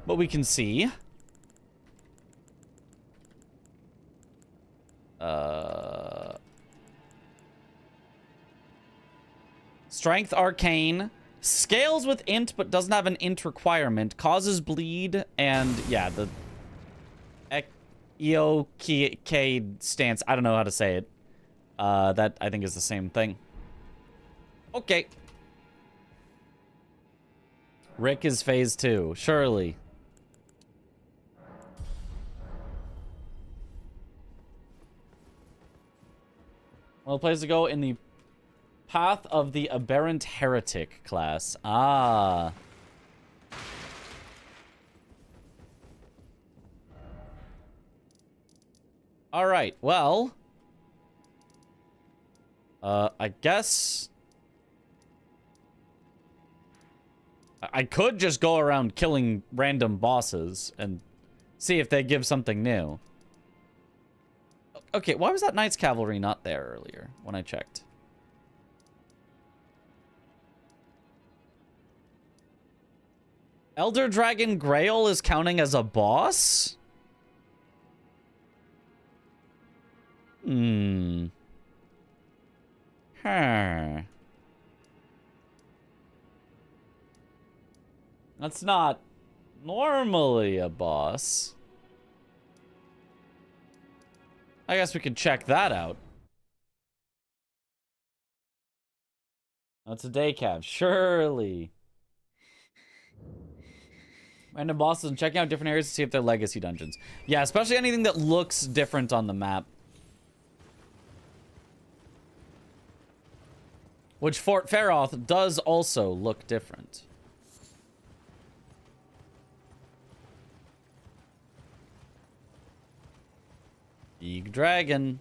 But we can see. Strength Arcane. Scales with int but doesn't have an int requirement. Causes bleed and yeah, the EOK stance. I don't know how to say it. That I think is the same thing. Okay. Rick is phase 2. Surely. Well, place to go in the Path of the Aberrant Heretic class. Ah. Alright, well. I guess... I could just go around killing random bosses and see if they give something new. Okay, why was that Knight's Cavalry not there earlier when I checked? Elder Dragon Grail is counting as a boss? Hmm. Huh. That's not normally a boss. I guess we could check that out. That's a day cab, surely. Random bosses and checking out different areas to see if they're legacy dungeons. Yeah, especially anything that looks different on the map. Which Fort Faroth does also look different. Big dragon.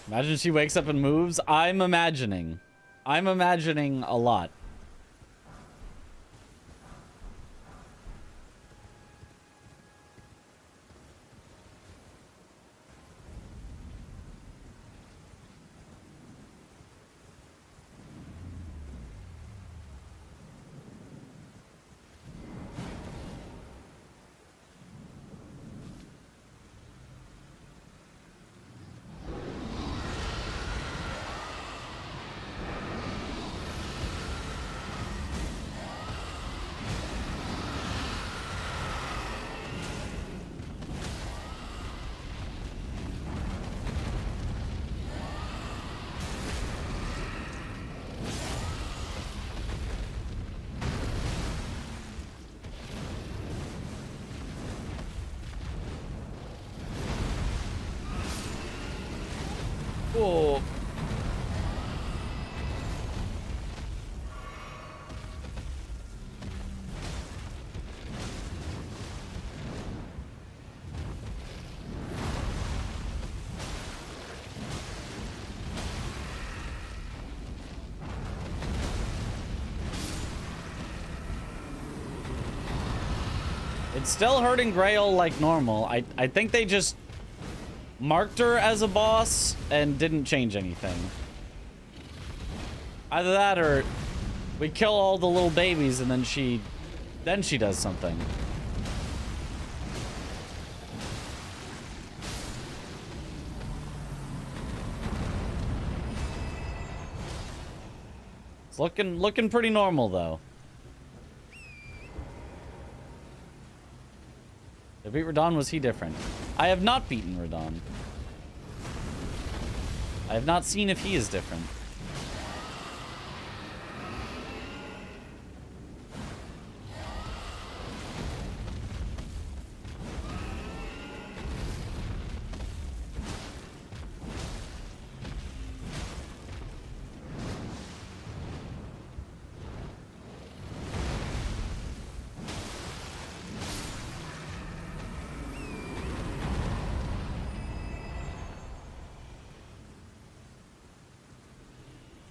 Imagine she wakes up and moves. I'm imagining a lot. Whoa. It's still hurting Grail like normal. I think they just marked her as a boss and didn't change anything. Either that or we kill all the little babies and then she does something. It's looking pretty normal though. To beat Radon, was he different? I have not beaten Radon. I have not seen if he is different.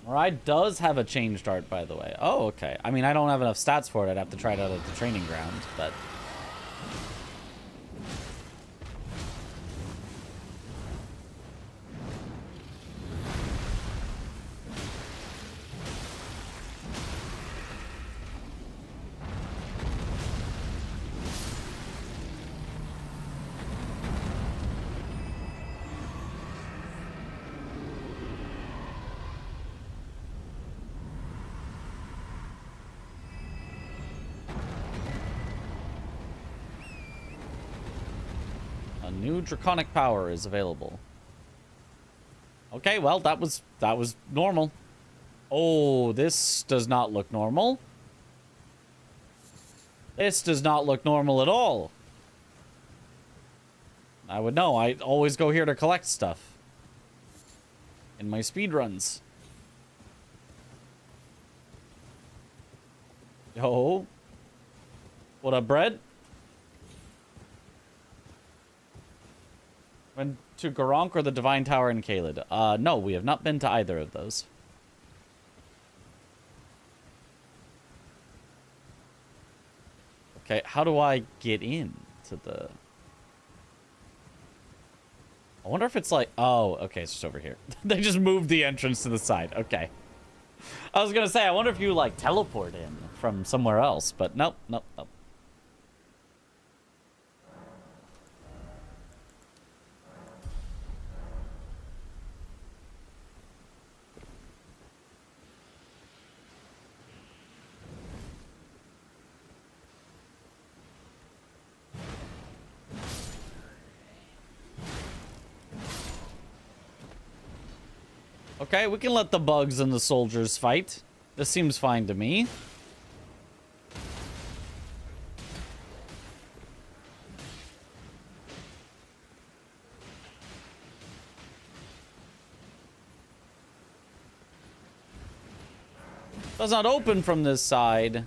Ride does have a changed art, by the way. Oh, okay. I mean, I don't have enough stats for it. I'd have to try it out at the training ground, but... New draconic power is available. Okay, well, that was normal. Oh, this does not look normal. This does not look normal at all. I would know. I always go here to collect stuff. In my speedruns. Yo. What up, bread? Went to Garank or the Divine Tower in Caelid? No, we have not been to either of those. Okay, how do I get in to the... I wonder if it's like... Oh, okay, it's just over here. They just moved the entrance to the side. Okay. I was gonna say, I wonder if you, like, teleport in from somewhere else, but nope, nope, nope. Okay, we can let the bugs and the soldiers fight. This seems fine to me. Does not open from this side.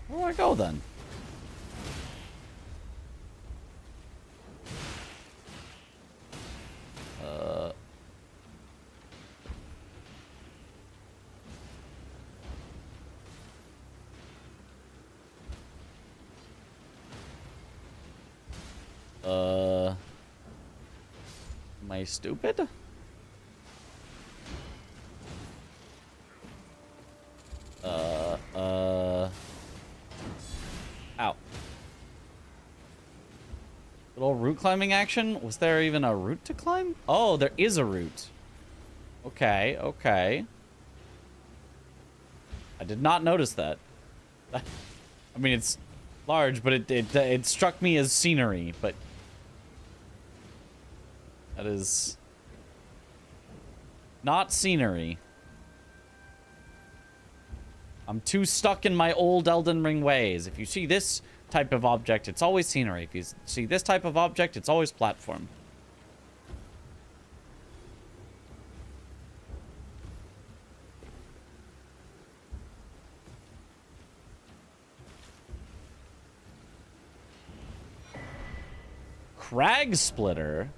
Where do I go then? Am I stupid? Ow. Little route climbing action? Was there even a route to climb? Oh, there is a route. Okay, okay. I did not notice that. I mean, it's large, but it struck me as scenery, but that is not scenery. I'm too stuck in my old Elden Ring ways. If you see this type of object, it's always scenery. If you see this type of object, it's always platform. Crag Splitter.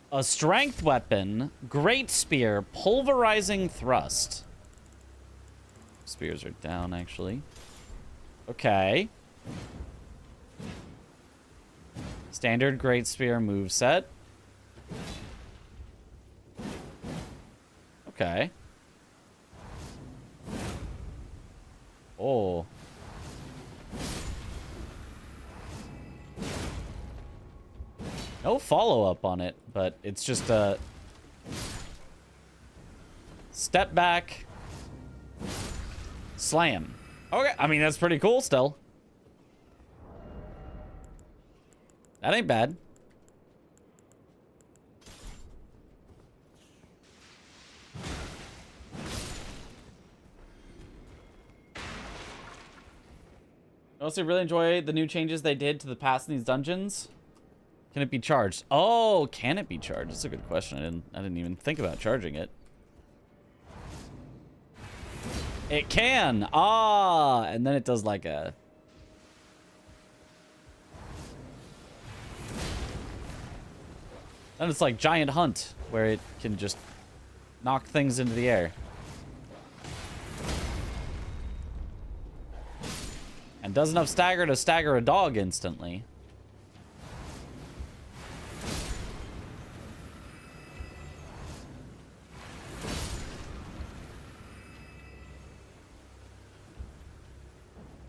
A strength weapon, great spear, pulverizing thrust. Spears are down, actually. Okay. Standard great spear moveset. Okay. Oh. No follow-up on it, but it's just a step back, slam. Okay, I mean, that's pretty cool still. That ain't bad. I also really enjoy the new changes they did to the pass in these dungeons. Can it be charged? Oh, can it be charged? That's a good question. I didn't even think about charging it. It can. Ah, and then it does like a... Then it's like Giant Hunt, where it can just knock things into the air. And does enough stagger to stagger a dog instantly.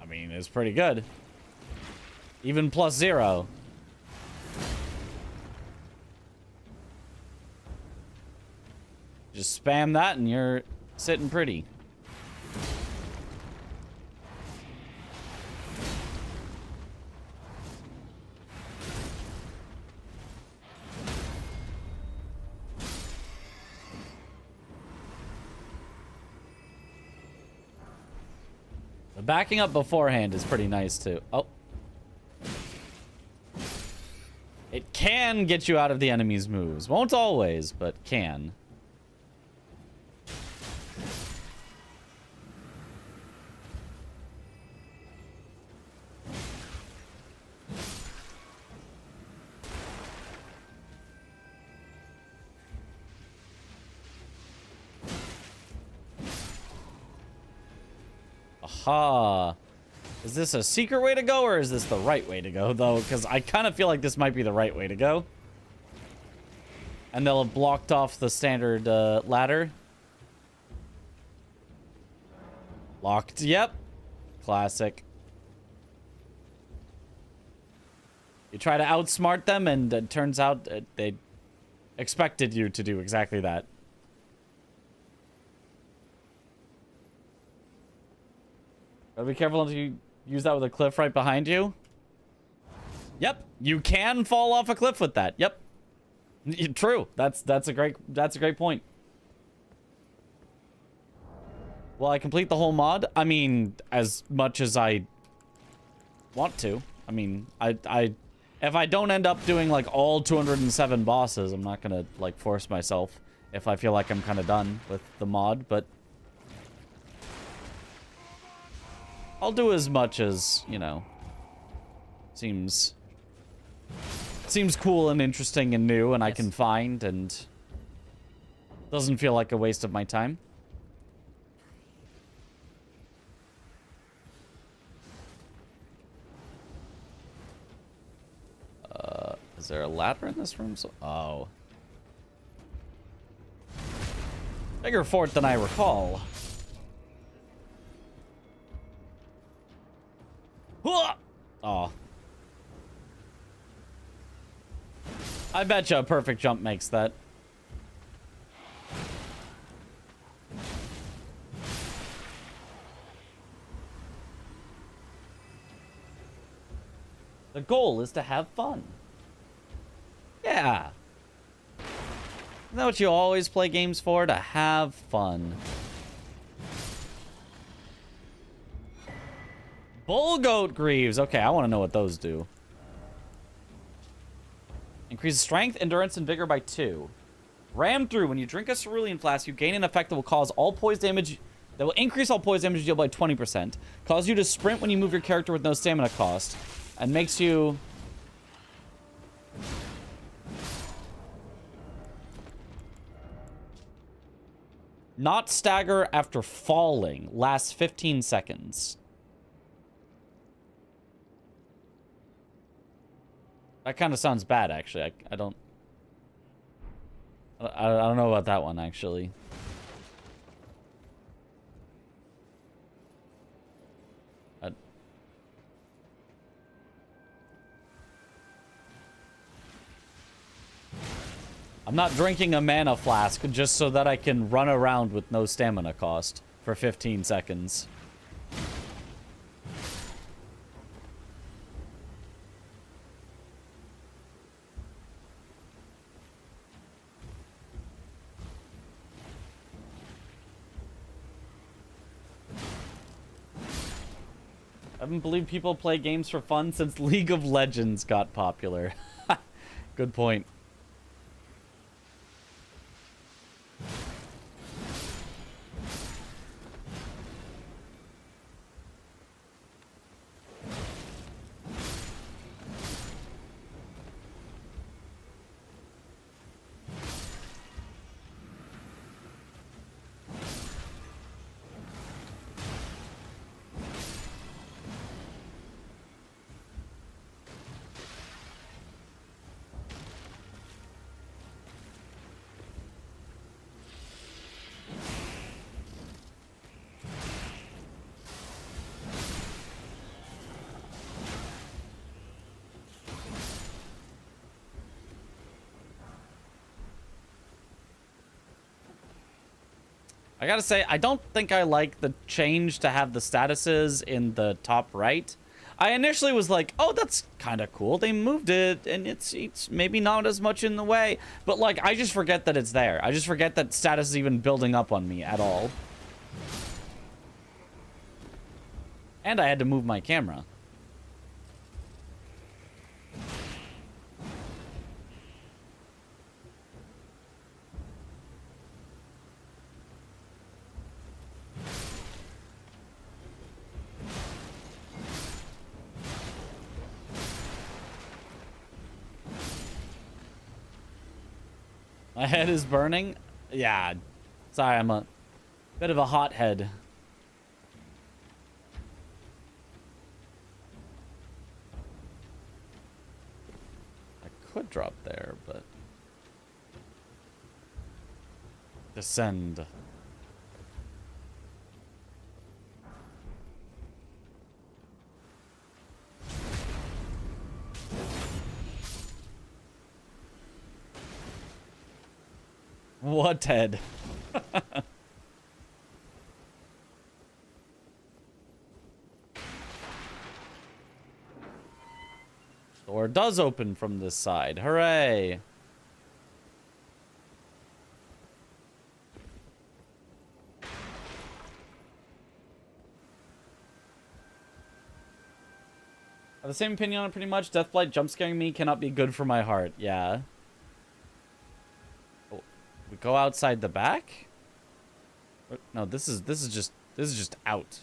I mean, it's pretty good. Even +0. Just spam that and you're sitting pretty. The backing up beforehand is pretty nice too. Oh. It can get you out of the enemy's moves. Won't always, but can. Aha. Is this a secret way to go, or is this the right way to go, though? Because I kind of feel like this might be the right way to go. And they'll have blocked off the standard ladder. Locked. Yep. Classic. You try to outsmart them, and it turns out they expected you to do exactly that. Gotta be careful if you use that with a cliff right behind you. Yep, you can fall off a cliff with that. Yep, true. That's a great point. Will I complete the whole mod? I mean, as much as I want to. I mean, if I don't end up doing like all 207 bosses, I'm not gonna like force myself if I feel like I'm kind of done with the mod, but I'll do as much as, you know, seems cool and interesting and new, and yes, I can find, and doesn't feel like a waste of my time. Is there a ladder in this room? Oh. Bigger fort than I recall. Oh. I bet you a perfect jump makes that. The goal is to have fun. Yeah. Isn't that what you always play games for? To have fun. Bull goat greaves. Okay, I want to know what those do. Increases strength, endurance, and vigor by 2. Ram through. When you drink a cerulean flask, you gain an effect that will cause all poison damage. That will increase all poison damage deal by 20%. Cause you to sprint when you move your character with no stamina cost. And makes you... not stagger after falling. Lasts 15 seconds. That kind of sounds bad, actually. I don't know about that one, actually. I'm not drinking a mana flask just so that I can run around with no stamina cost for 15 seconds. I haven't believed people play games for fun since League of Legends got popular. Good point. I gotta say, I don't think I like the change to have the statuses in the top right. I initially was like, oh, that's kind of cool. They moved it, and it's maybe not as much in the way. But, like, I just forget that it's there. I just forget that status is even building up on me at all. And I had to move my camera. My head is burning? Yeah. Sorry, I'm a bit of a hothead. I could drop there, but... Descend. What, Ted? Door does open from this side. Hooray! I have the same opinion on it pretty much. Deathblight jump scaring me cannot be good for my heart. Yeah. Oh, we go outside the back? No, this is just out.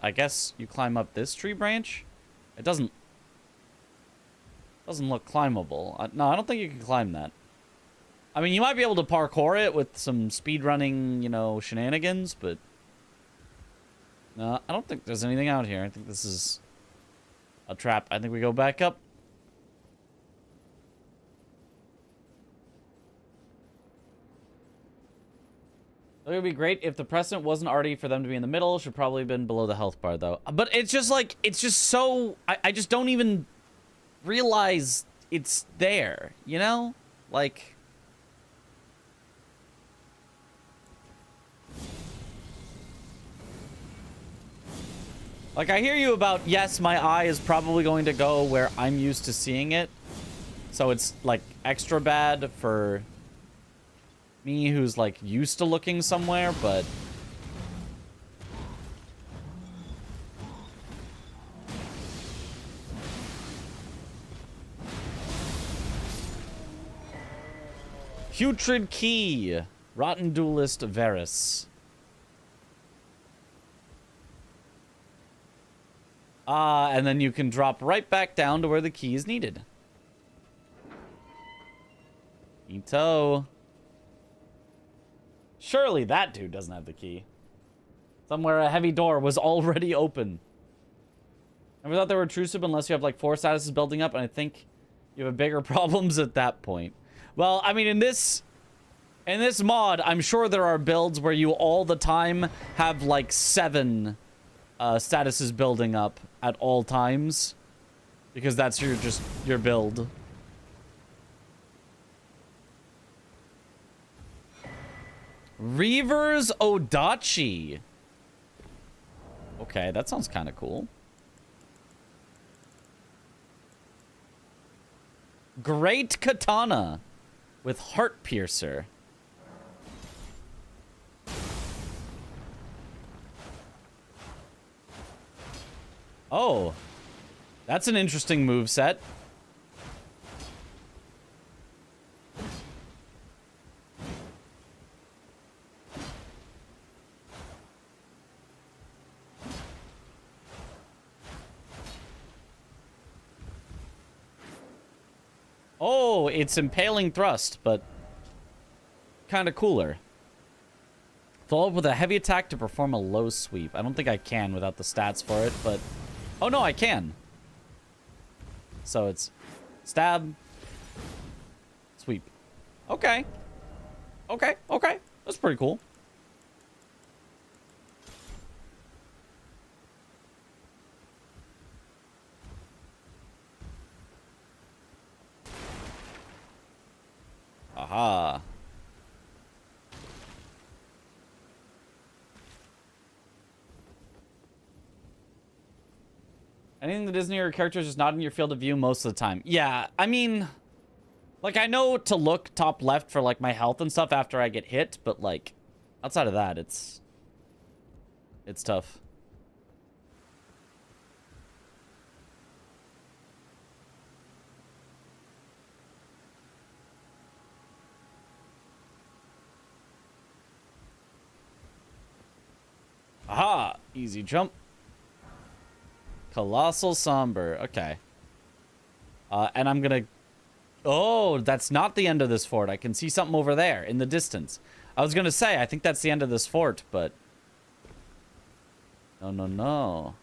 I guess you climb up this tree branch? It doesn't look climbable. No, I don't think you can climb that. I mean, you might be able to parkour it with some speedrunning, you know, shenanigans, but... No, I don't think there's anything out here. I think this is a trap. I think we go back up. It would be great if the precedent wasn't already for them to be in the middle. Should probably have been below the health bar, though. But it's just like, it's just so... I just don't even realize it's there, you know? Like... Like, I hear you about, yes, my eye is probably going to go where I'm used to seeing it. So it's, like, extra bad for me who's, like, used to looking somewhere, but... Putrid Key. Rotten Duelist Varus. And then you can drop right back down to where the key is needed. Ito. Surely that dude doesn't have the key. Somewhere a heavy door was already open. Never thought they were intrusive unless you have like 4 statuses building up, and I think you have bigger problems at that point. Well, I mean, in this mod, I'm sure there are builds where you all the time have like 7 statuses building up at all times, because that's your build. Reaver's Odachi. Okay, that sounds kind of cool. Great Katana with Heart Piercer. Oh, that's an interesting moveset. Oh, it's Impaling Thrust, but kind of cooler. Follow up with a heavy attack to perform a low sweep. I don't think I can without the stats for it, but... Oh, no, I can. So it's stab, sweep. Okay. Okay, okay. That's pretty cool. Aha. Anything that isn't your character is just not in your field of view most of the time. Yeah, I mean, like, I know to look top left for, like, my health and stuff after I get hit, but, like, outside of that, it's tough. Easy jump. Colossal Somber. Okay. And I'm gonna... Oh, that's not the end of this fort. I can see something over there in the distance. I was gonna say, I think that's the end of this fort, but... No, no, no.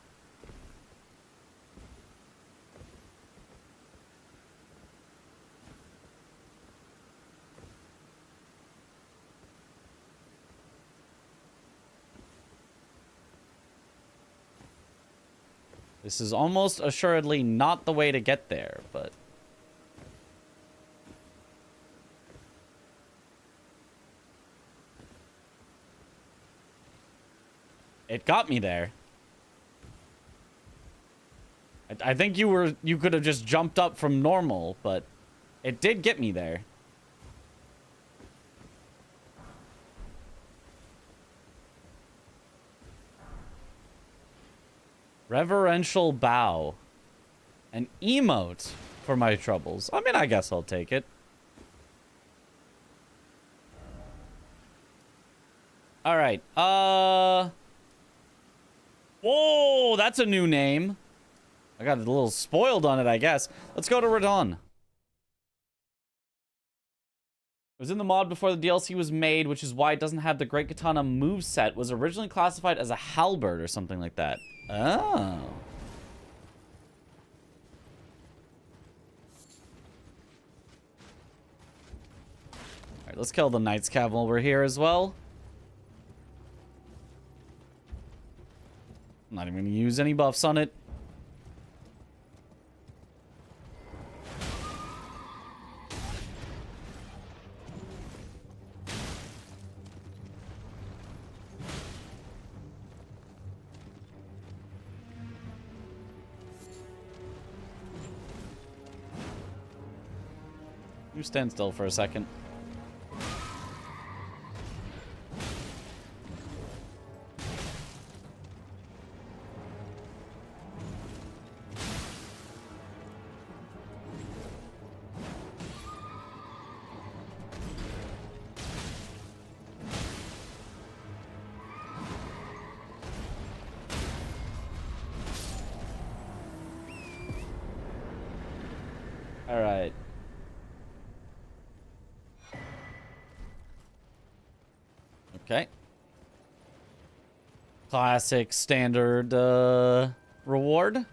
This is almost assuredly not the way to get there, but... It got me there. I think you could have just jumped up from normal, but it did get me there. Reverential bow. An emote for my troubles. I mean, I guess I'll take it. All right. Whoa, that's a new name. I got a little spoiled on it, I guess. Let's go to Radon. It was in the mod before the DLC was made, which is why it doesn't have the Great Katana moveset. It was originally classified as a halberd or something like that. Oh. All right, let's kill the Knight's Cav while we're here as well. I'm not even going to use any buffs on it. You stand still for a second. All right. Okay. Classic standard reward.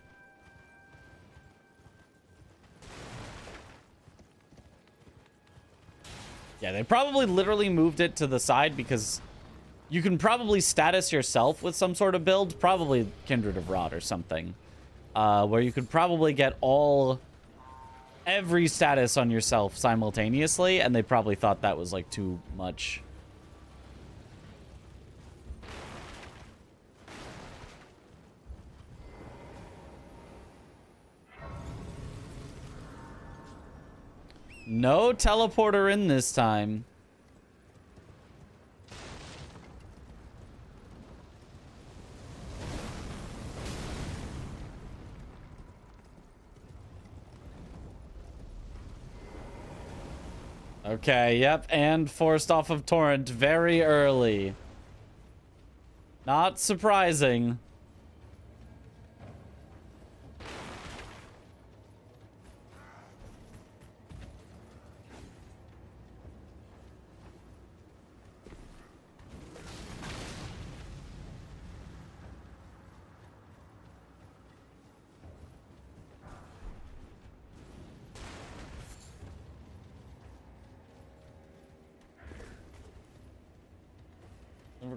Yeah, they probably literally moved it to the side because you can probably status yourself with some sort of build, probably Kindred of Rot or something, where you could probably get every status on yourself simultaneously, and they probably thought that was like too much. No teleporter in this time. Okay, yep, and forced off of Torrent very early. Not surprising.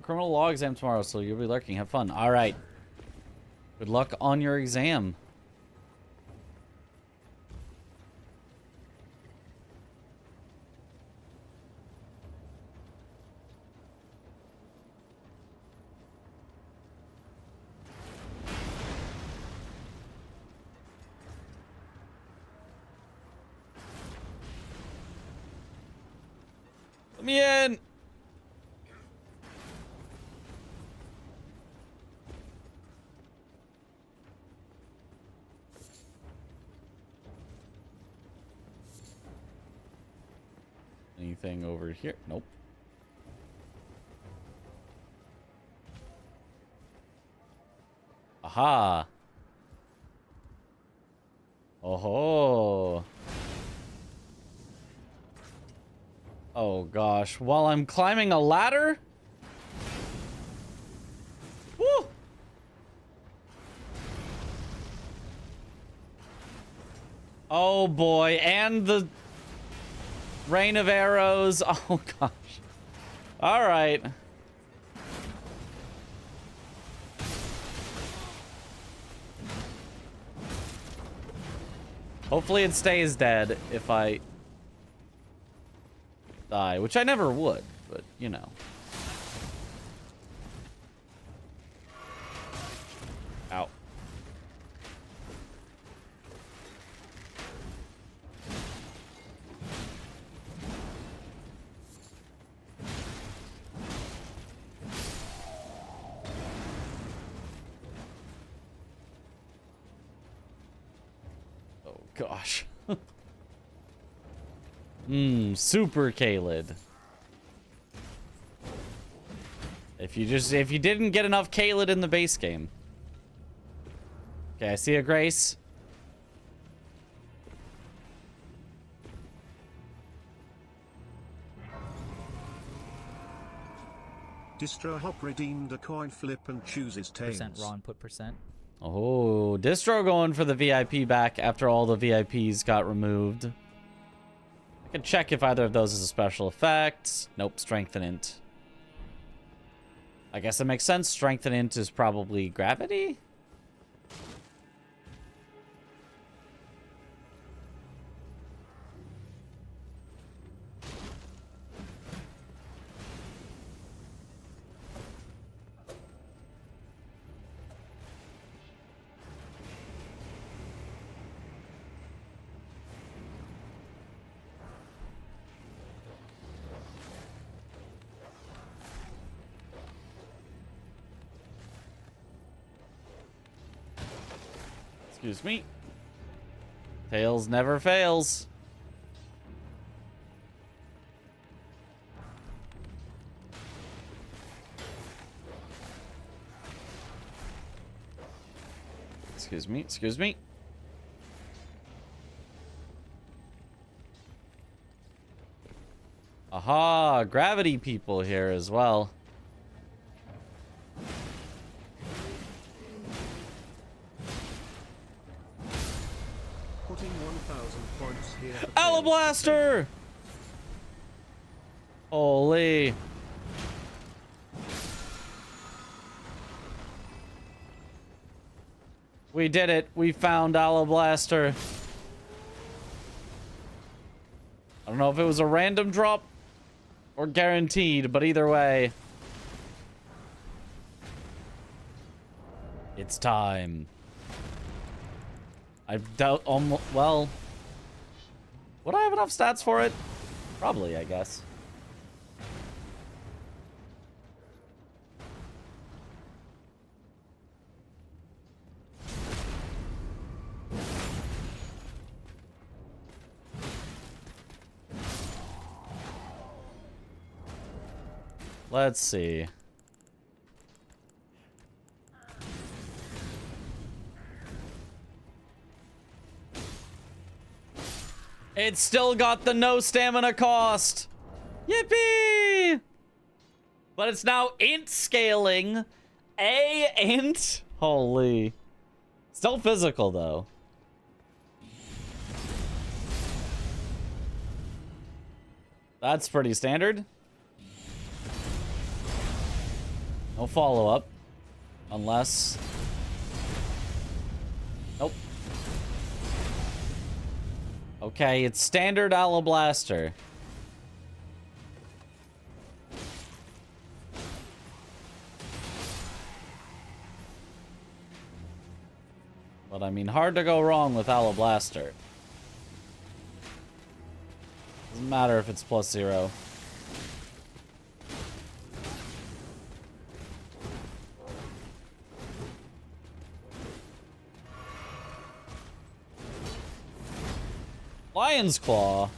Criminal law exam tomorrow, so you'll be lurking. Have fun. All right. Good luck on your exam. Let me in. Anything over here? Nope. Aha. Oh. Oh gosh. While I'm climbing a ladder? Woo! Oh boy, and the rain of arrows. Oh gosh. All right. Hopefully it stays dead if I die, which I never would, but you know. Ow. Oh gosh. Super Kaled. If you didn't get enough Kaled in the base game. Okay, I see a Grace. Distro Hop redeemed a coin flip and chooses Tails. Percent Ron put percent. Oh, Distro going for the VIP back after all the VIPs got removed. I can check if either of those is a special effect. Nope, Strength and Int. I guess it makes sense. Strength and Int is probably gravity? Excuse me. Tails never fails. Excuse me, excuse me. Aha, gravity people here as well. Putting 1,000 points here. Alablaster! Holy. We did it. We found Alablaster. I don't know if it was a random drop or guaranteed, but either way. It's time. I doubt almost, well, would I have enough stats for it? Probably, I guess. Let's see. It's still got the no stamina cost. Yippee! But it's now int scaling. A int. Holy. Still physical though. That's pretty standard. No follow-up. Unless... Nope. Okay, it's standard Alablaster. But I mean, hard to go wrong with Alablaster. Doesn't matter if it's +0. Lion's Claw.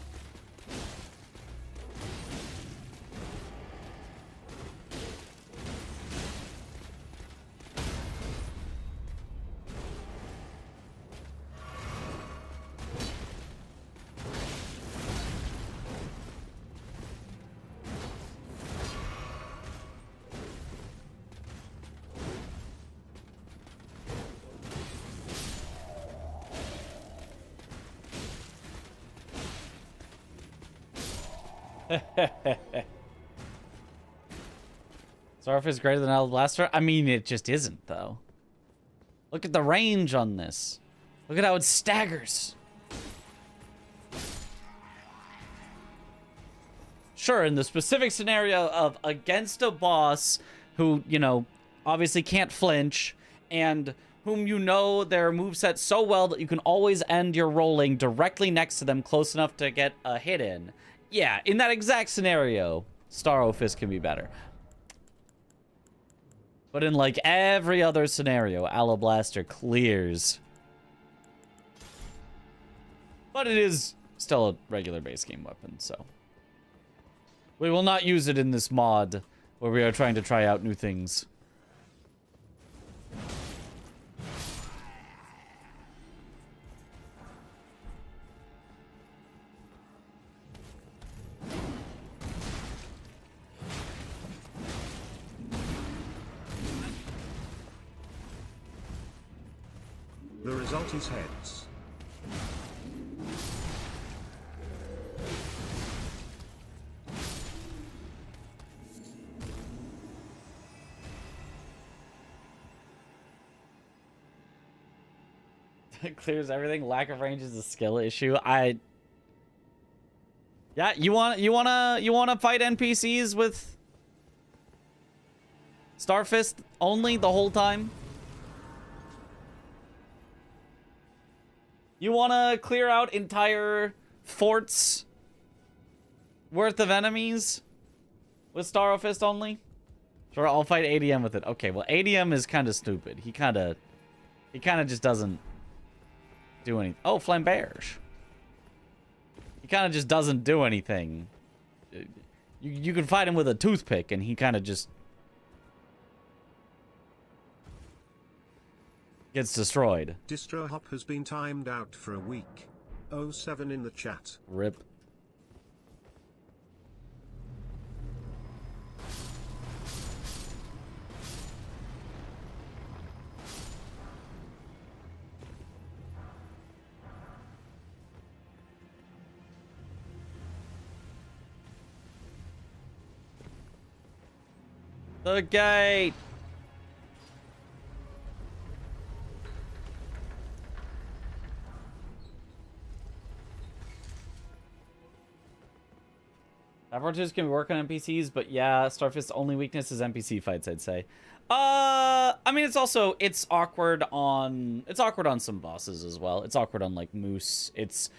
Starfish is greater than Elden Blaster? I mean, it just isn't, though. Look at the range on this. Look at how it staggers. Sure, in the specific scenario of against a boss who, you know, obviously can't flinch, and whom you know their moveset so well that you can always end your rolling directly next to them close enough to get a hit in. Yeah, in that exact scenario, Starro Fist can be better. But in, like, every other scenario, Alablaster clears. But it is still a regular base game weapon, so. We will not use it in this mod, where we are trying to try out new things. The result is heads. It clears everything. Lack of range is a skill issue. Yeah, you wanna fight NPCs with Starfist only the whole time? You wanna clear out entire forts worth of enemies with Starfist only? Sure, I'll fight ADM with it. Okay, well, ADM is kind of stupid. He kind of just doesn't do anything. Oh, Flamberge. He kind of just doesn't do anything. You can fight him with a toothpick, and he kind of just gets destroyed. Distro Hop has been timed out for a week. 07 in the chat. Rip. The gate. Laboratories can work on NPCs, but yeah, Starfist's only weakness is NPC fights, I'd say. I mean, it's awkward on some bosses as well. It's awkward on like Moose. It's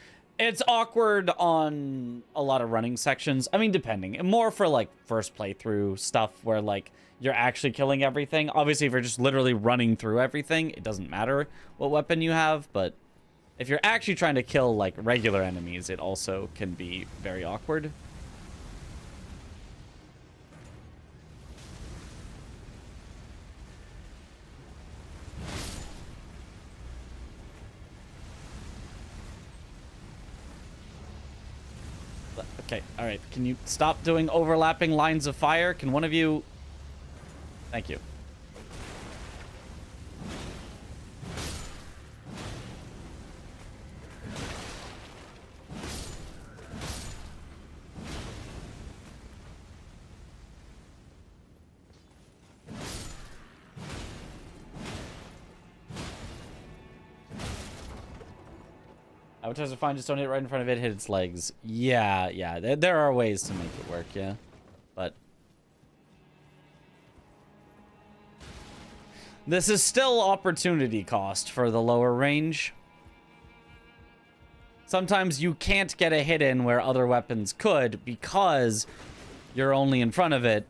awkward on a lot of running sections. I mean, depending. More for like first playthrough stuff where like you're actually killing everything. Obviously, if you're just literally running through everything, it doesn't matter what weapon you have, but if you're actually trying to kill like regular enemies, it also can be very awkward. Okay, alright. Can you stop doing overlapping lines of fire? Can one of you... Thank you. Avatars are fine, just don't hit right in front of it, hit its legs. Yeah. There are ways to make it work, yeah. But this is still opportunity cost for the lower range. Sometimes you can't get a hit in where other weapons could because you're only in front of it.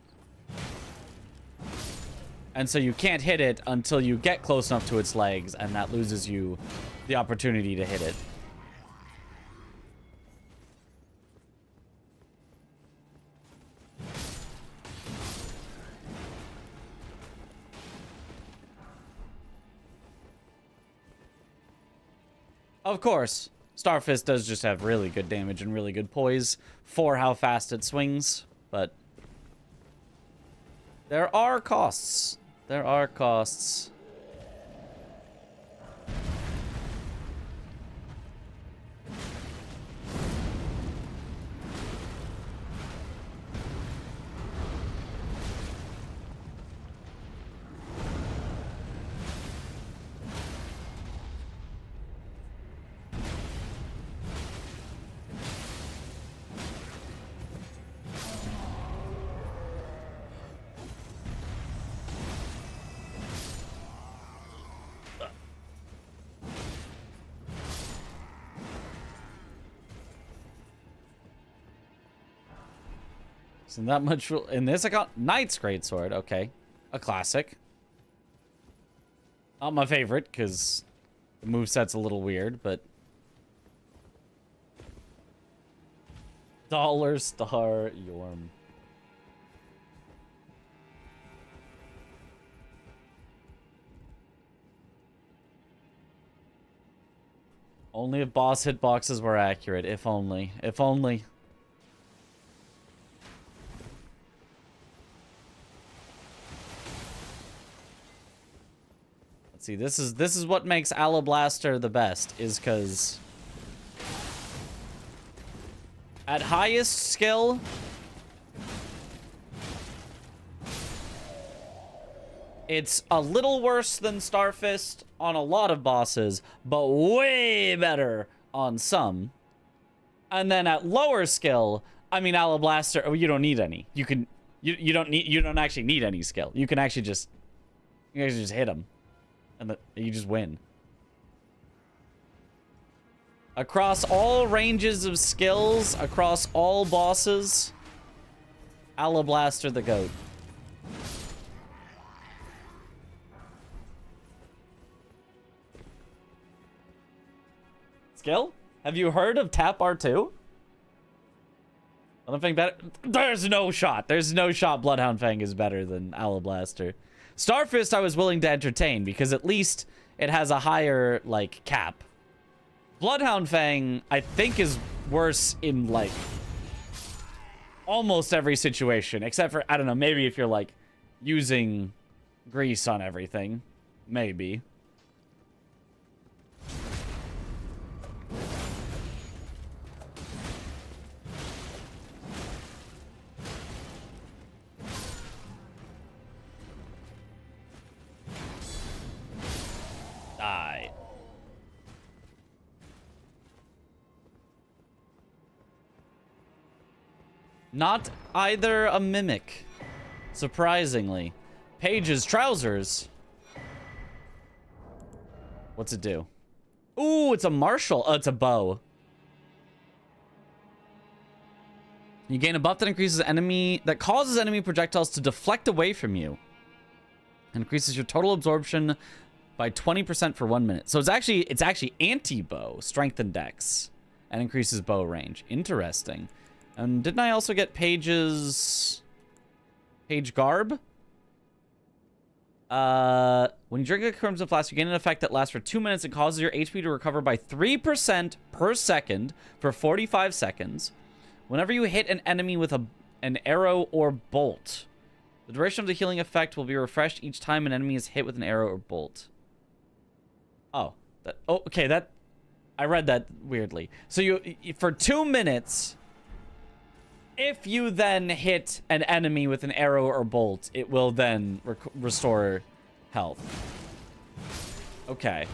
And so you can't hit it until you get close enough to its legs, and that loses you the opportunity to hit it. Of course, Starfist does just have really good damage and really good poise for how fast it swings, but there are costs. There are costs. Isn't that much in this account? Knight's Greatsword, okay. A classic. Not my favorite, because the moveset's a little weird, but... Dollar Star Yorm. Only if boss hitboxes were accurate. If only. If only. Let's see. This is what makes Alablaster the best, is because at highest skill, it's a little worse than Starfist on a lot of bosses, but way better on some. And then at lower skill, I mean, Alablaster, oh, you don't need any. You don't actually need any skill. You can actually just hit him, and you just win. Across all ranges of skills, across all bosses, Alablaster the GOAT. Skill? Have you heard of Tap R2? Bloodhound Fang better? There's no shot. There's no shot Bloodhound Fang is better than Alablaster. Starfist I was willing to entertain because at least it has a higher, like, cap. Bloodhound Fang, I think, is worse in, like, almost every situation. Except for, I don't know, maybe if you're, like, using grease on everything. Maybe. Die. Not either a mimic. Surprisingly. Paige's trousers. What's it do? Ooh, it's a martial. Oh, it's a bow. You gain a buff that increases enemy, that causes enemy projectiles to deflect away from you. And increases your total absorption by 20% for 1 minute. So it's actually anti-bow, strength and dex, and increases bow range. Interesting. And didn't I also get Page Garb? When you drink a Crimson Flask, you gain an effect that lasts for 2 minutes and causes your HP to recover by 3% per second for 45 seconds. Whenever you hit an enemy with an arrow or bolt, the duration of the healing effect will be refreshed each time an enemy is hit with an arrow or bolt. Oh, okay, I read that weirdly. So you for 2 minutes, if you then hit an enemy with an arrow or bolt, it will then restore health. Okay.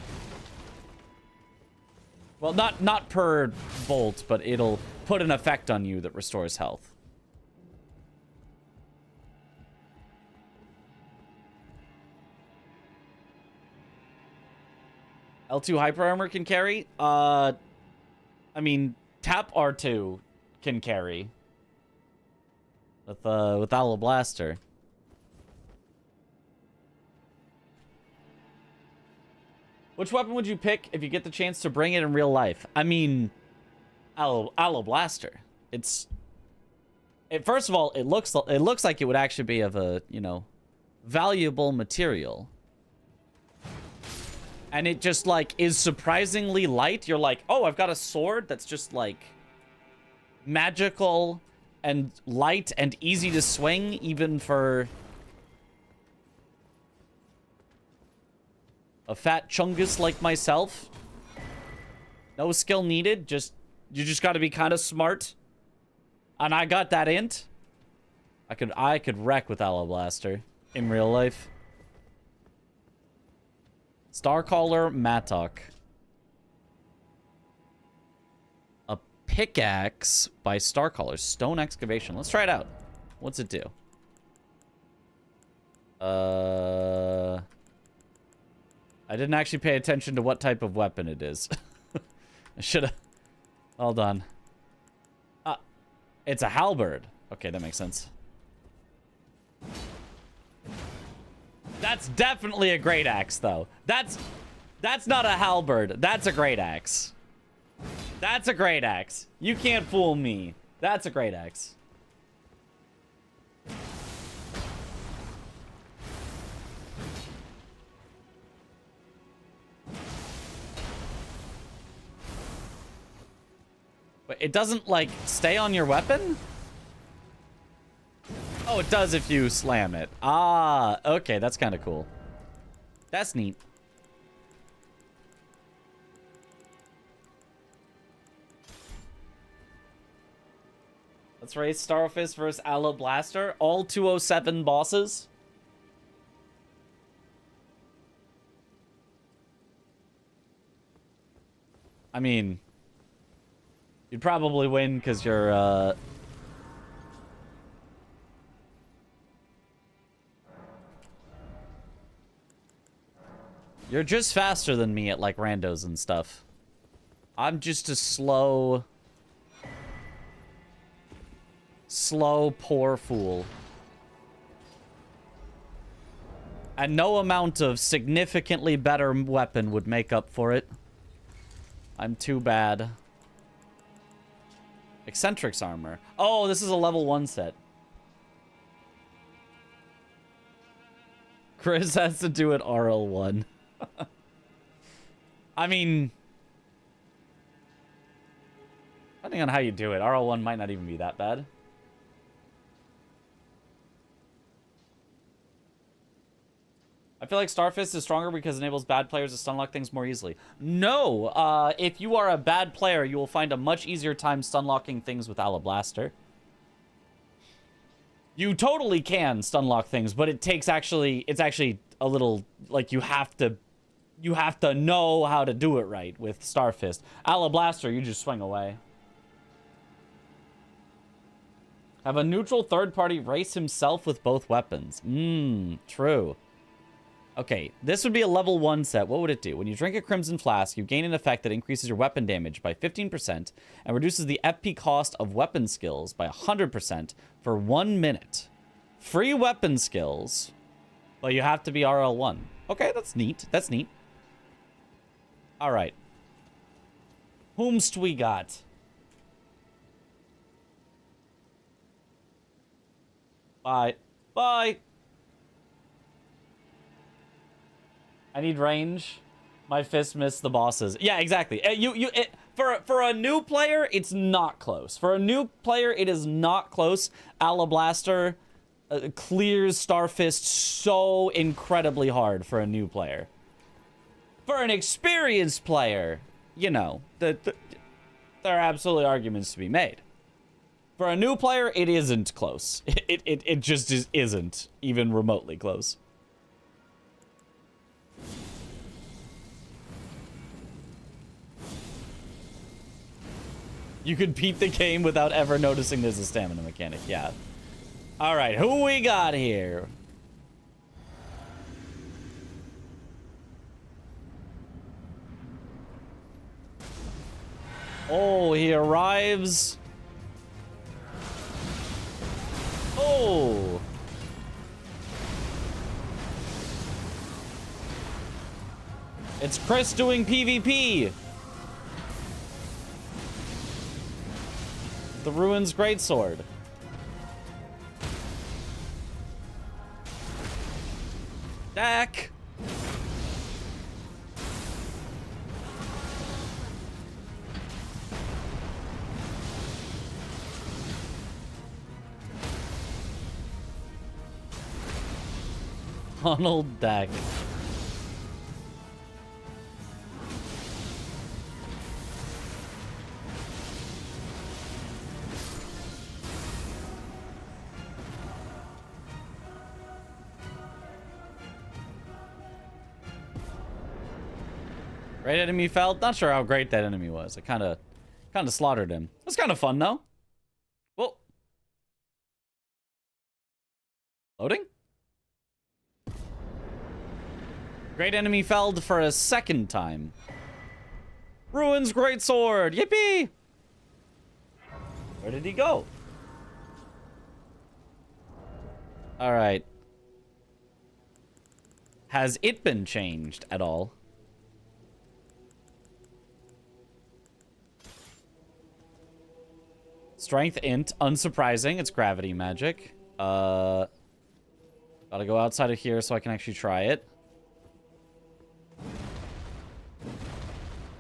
Well, not per bolt, but it'll put an effect on you that restores health. L2 Hyper Armor can carry? I mean, Tap R2 can carry. With Alablaster. Which weapon would you pick if you get the chance to bring it in real life? I mean, Alablaster. First of all, it looks like it would actually be of a, valuable material. And it just, like, is surprisingly light. You're like, oh, I've got a sword that's just, like, magical and light and easy to swing, even for a fat chungus like myself. No skill needed. You just got to be kind of smart. And I got that int. I could wreck with Alablaster in real life. Starcaller Mattock. A pickaxe by Starcaller. Stone excavation. Let's try it out. What's it do? I didn't actually pay attention to what type of weapon it is. I should have. Hold on. It's a halberd. Okay, that makes sense. That's definitely a great axe, though. That's not a halberd. That's a great axe. That's a great axe. You can't fool me. That's a great axe. But it doesn't, like, stay on your weapon? Oh, it does if you slam it. Ah, okay, that's kind of cool. That's neat. Let's race Starfist versus Ala Blaster. All 207 bosses. I mean, you'd probably win because you're, you're just faster than me at, like, randos and stuff. I'm just a slow, poor fool. And no amount of significantly better weapon would make up for it. I'm too bad. Eccentrics armor. Oh, this is a level 1 set. Chris has to do it RL1. I mean, depending on how you do it, RL1 might not even be that bad. I feel like Starfist is stronger because it enables bad players to stunlock things more easily. No! If you are a bad player, you will find a much easier time stunlocking things with Ala Blaster. You totally can stunlock things, but it takes it's actually a little, like, you have to know how to do it right with Starfist. Ala Blaster, you just swing away. Have a neutral third party race himself with both weapons. True. Okay, this would be a level 1 set. What would it do? When you drink a Crimson Flask, you gain an effect that increases your weapon damage by 15% and reduces the FP cost of weapon skills by 100% for 1 minute. Free weapon skills, but you have to be RL1. Okay, that's neat. That's neat. All right. Whomst we got? Bye. Bye. I need range. My fist missed the bosses. Yeah, exactly. For a new player, it's not close. For a new player, it is not close. Ala Blaster clears Starfist so incredibly hard for a new player. For an experienced player, you know, there are absolutely arguments to be made. For a new player, it isn't close. It just isn't even remotely close. You could beat the game without ever noticing there's a stamina mechanic. Yeah. All right, who we got here? Oh, he arrives. Oh. It's Chris doing PvP. The Ruins Greatsword. Dak. Donald Dak. Great enemy fell. Not sure how great that enemy was. It kind of slaughtered him. It was kind of fun though. Well, loading. Great enemy felled for a second time. Ruins Greatsword. Yippee! Where did he go? All right. Has it been changed at all? Strength int, unsurprising. It's gravity magic. Gotta go outside of here so I can actually try it.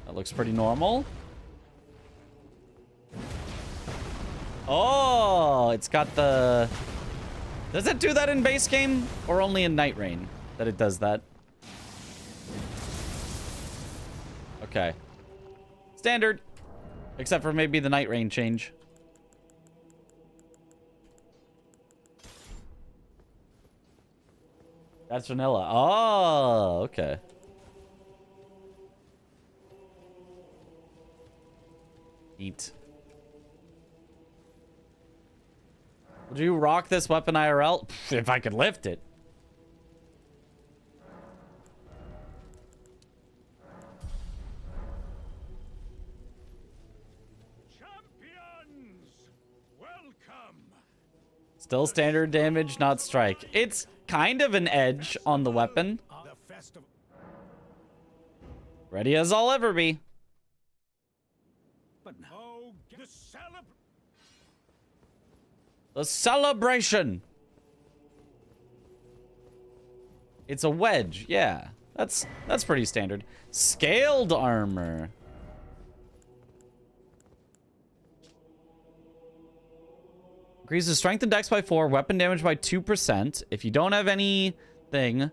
That looks pretty normal. Oh, it's got the... Does it do that in base game? Or only in Night Rain that it does that? Okay. Standard. Except for maybe the Night Rain change. That's vanilla. Oh, okay. Neat. Would you rock this weapon IRL? If I could lift it. Champions, welcome. Still standard damage, not strike. It's kind of an edge on the weapon. Ready as I'll ever be. But now, The celebration. It's a wedge. Yeah, that's pretty standard. Scaled armor. Increases strength and dex by 4, weapon damage by 2%. If you don't have anything,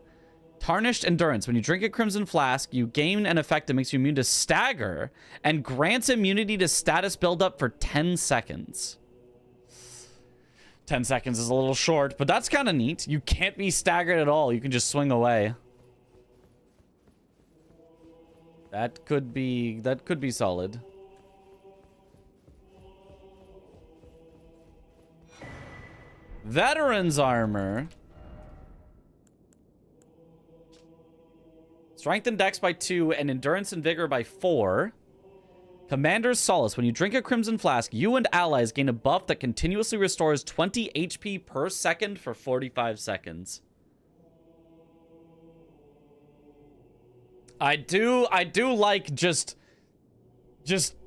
tarnished endurance. When you drink a crimson flask, you gain an effect that makes you immune to stagger and grants immunity to status buildup for 10 seconds. 10 seconds is a little short, but that's kind of neat. You can't be staggered at all. You can just swing away. That could be solid. Veteran's armor. Strength and dex by 2 and endurance and vigor by 4. Commander's Solace. When you drink a crimson flask, you and allies gain a buff that continuously restores 20 HP per second for 45 seconds. I do like just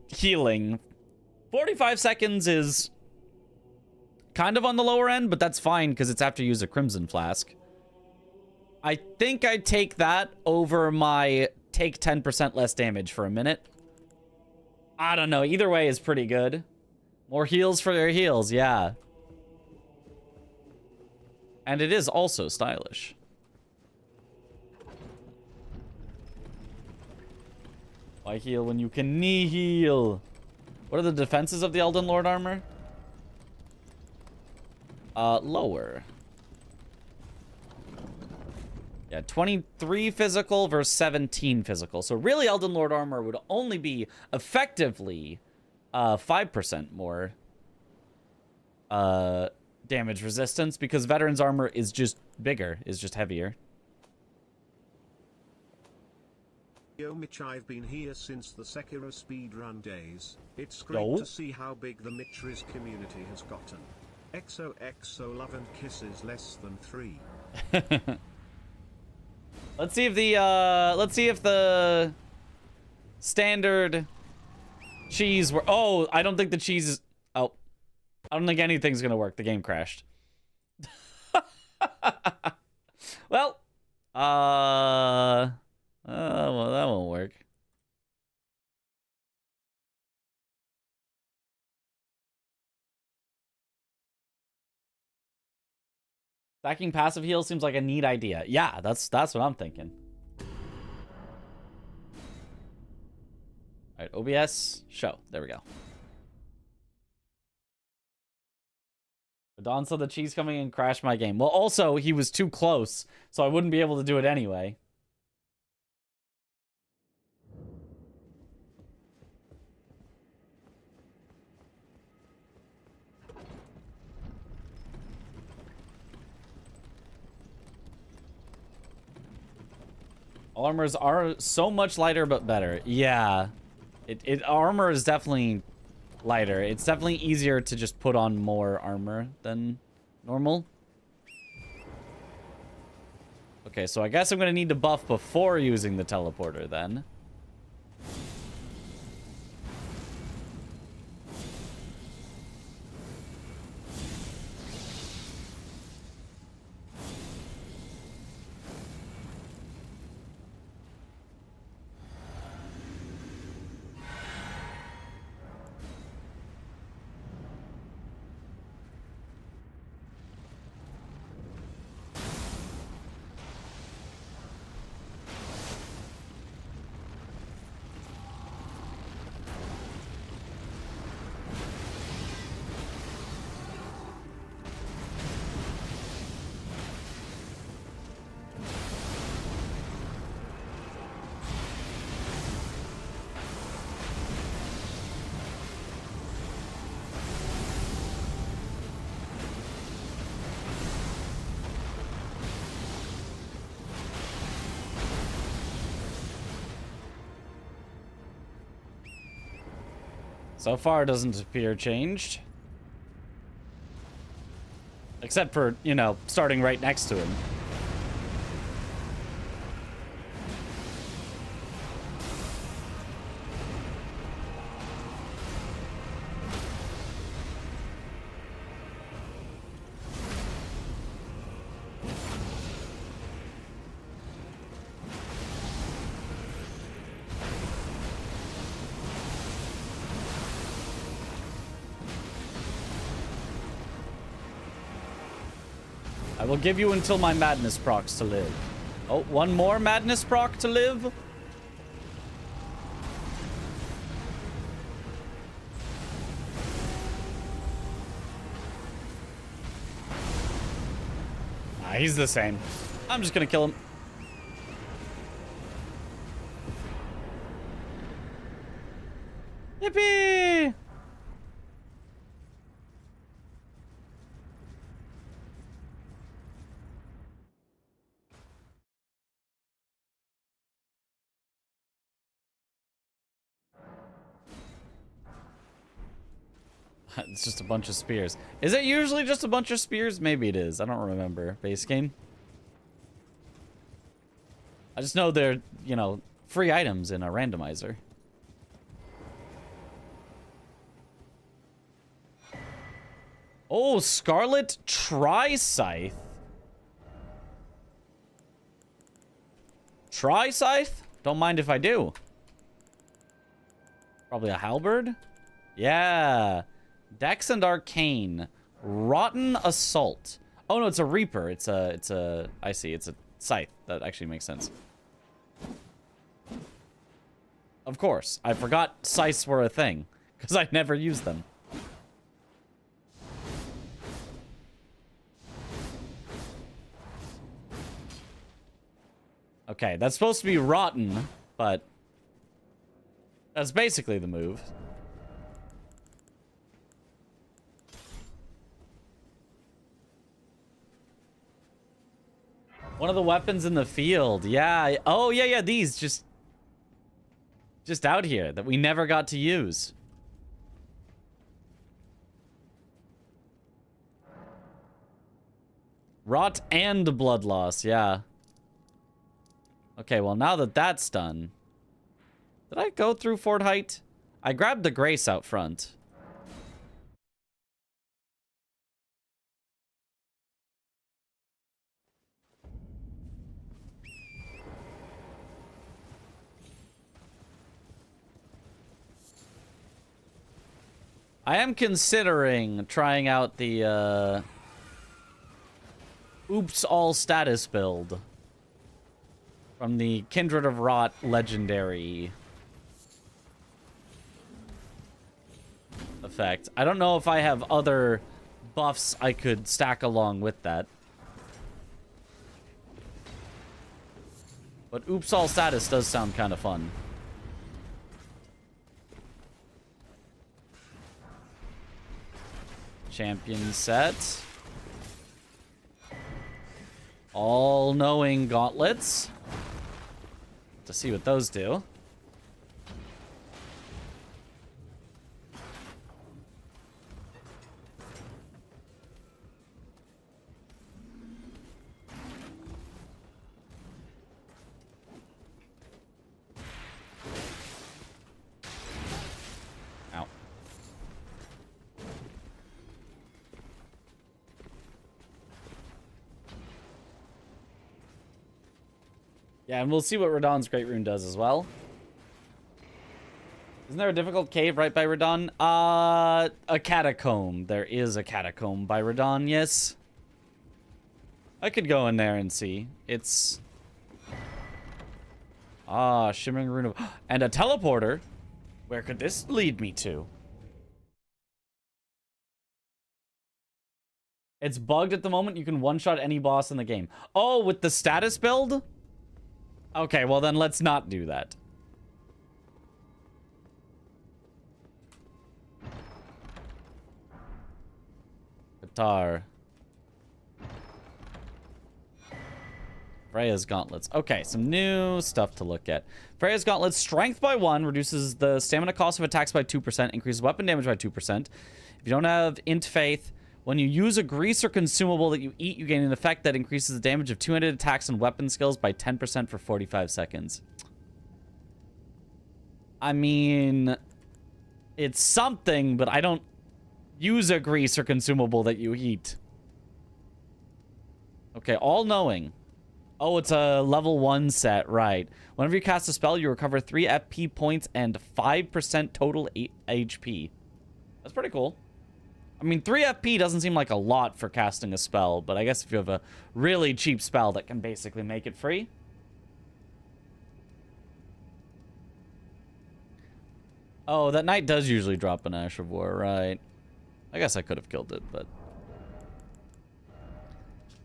healing. 45 seconds is kind of on the lower end, but that's fine because it's after you use a crimson flask. I think I'd take that over my take 10% less damage for a minute. I don't know. Either way is pretty good. More heals for their heals, yeah. And it is also stylish. Why heal when you can knee heal? What are the defenses of the Elden Lord armor? Lower. Yeah, 23 physical versus 17 physical. So really, Elden Lord armor would only be effectively 5% more damage resistance because Veteran's armor is just bigger, is just heavier. Yo Mitch, I've been here since the Sekiro speedrun days. It's great to see how big the Mitris community has gotten. XOXO love and kisses less than 3. Let's see if the standard cheese were... Oh, I don't think the cheese is... Oh. I don't think anything's gonna work. The game crashed. Well, well, that won't work. Stacking passive heal seems like a neat idea. Yeah, that's what I'm thinking. All right, OBS, show. There we go. Don saw the cheese coming and crashed my game. Well, also, he was too close, so I wouldn't be able to do it anyway. Armors are so much lighter, but better. Yeah. Armor is definitely lighter. It's definitely easier to just put on more armor than normal. Okay, so I guess I'm gonna need to buff before using the teleporter then. So far, it doesn't appear changed. Except for, you know, starting right next to him. I will give you until my madness procs to live. Oh, one more madness proc to live? Ah, he's the same. I'm just gonna kill him. Yippee! It's just a bunch of spears. Is it usually just a bunch of spears? Maybe it is. I don't remember. Base game. I just know they're, you know, free items in a randomizer. Oh, Scarlet Tri-Scythe. Tri-Scythe? Don't mind if I do. Probably a halberd? Yeah. Dex and Arcane. Rotten Assault. Oh no, it's a Reaper. It's a, I see, it's a Scythe. That actually makes sense. Of course. I forgot scythes were a thing. Because I never used them. Okay, that's supposed to be rotten, but that's basically the move. One of the weapons in the field. Yeah. Oh, yeah, yeah. These just out here that we never got to use. Rot and blood loss. Yeah. Okay, well, now that that's done. Did I go through Fort Height? I grabbed the Grace out front. I am considering trying out the, Oops All Status build. From the Kindred of Rot legendary effect. I don't know if I have other buffs I could stack along with that. But Oops All Status does sound kind of fun. Champion set. All-knowing gauntlets. To see what those do. Yeah, and we'll see what Radahn's Great Rune does as well. Isn't there a difficult cave right by Radahn? A catacomb. There is a catacomb by Radahn, yes. I could go in there and see. It's... Shimmering Rune of... And a teleporter. Where could this lead me to? It's bugged at the moment. You can one-shot any boss in the game. Oh, with the status build? Okay, well then let's not do that. Guitar. Freya's Gauntlets. Okay, some new stuff to look at. Freya's Gauntlets, strength by 1, reduces the stamina cost of attacks by 2%, increases weapon damage by 2%. If you don't have Int Faith, when you use a grease or consumable that you eat, you gain an effect that increases the damage of 200 attacks and weapon skills by 10% for 45 seconds. I mean, it's something, but I don't use a grease or consumable that you eat. Okay, all-knowing. Oh, it's a level 1 set, right. Whenever you cast a spell, you recover 3 FP points and 5% total HP. That's pretty cool. I mean, 3 FP doesn't seem like a lot for casting a spell, but I guess if you have a really cheap spell that can basically make it free. Oh, that knight does usually drop an Ash of War, right. I guess I could have killed it, but...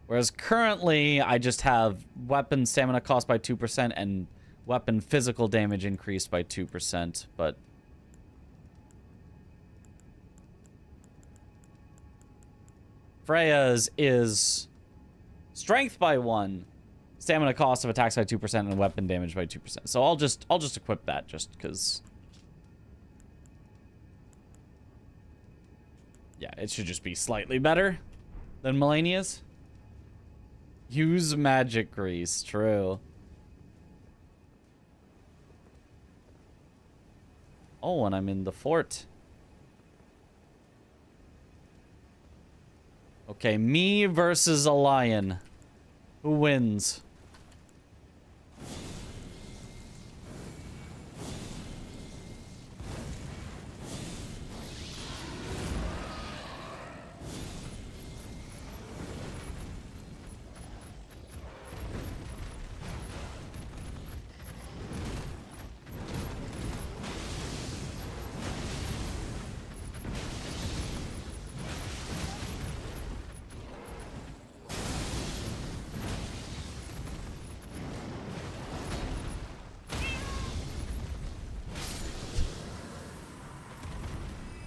Whereas currently, I just have weapon stamina cost by 2% and weapon physical damage increased by 2%, but... Freya's is strength by 1, stamina cost of attacks by 2%, and weapon damage by 2%. So I'll just equip that just because... Yeah, it should just be slightly better than Melania's. Use magic grease, true. Oh, and I'm in the fort. Okay, me versus a lion. Who wins?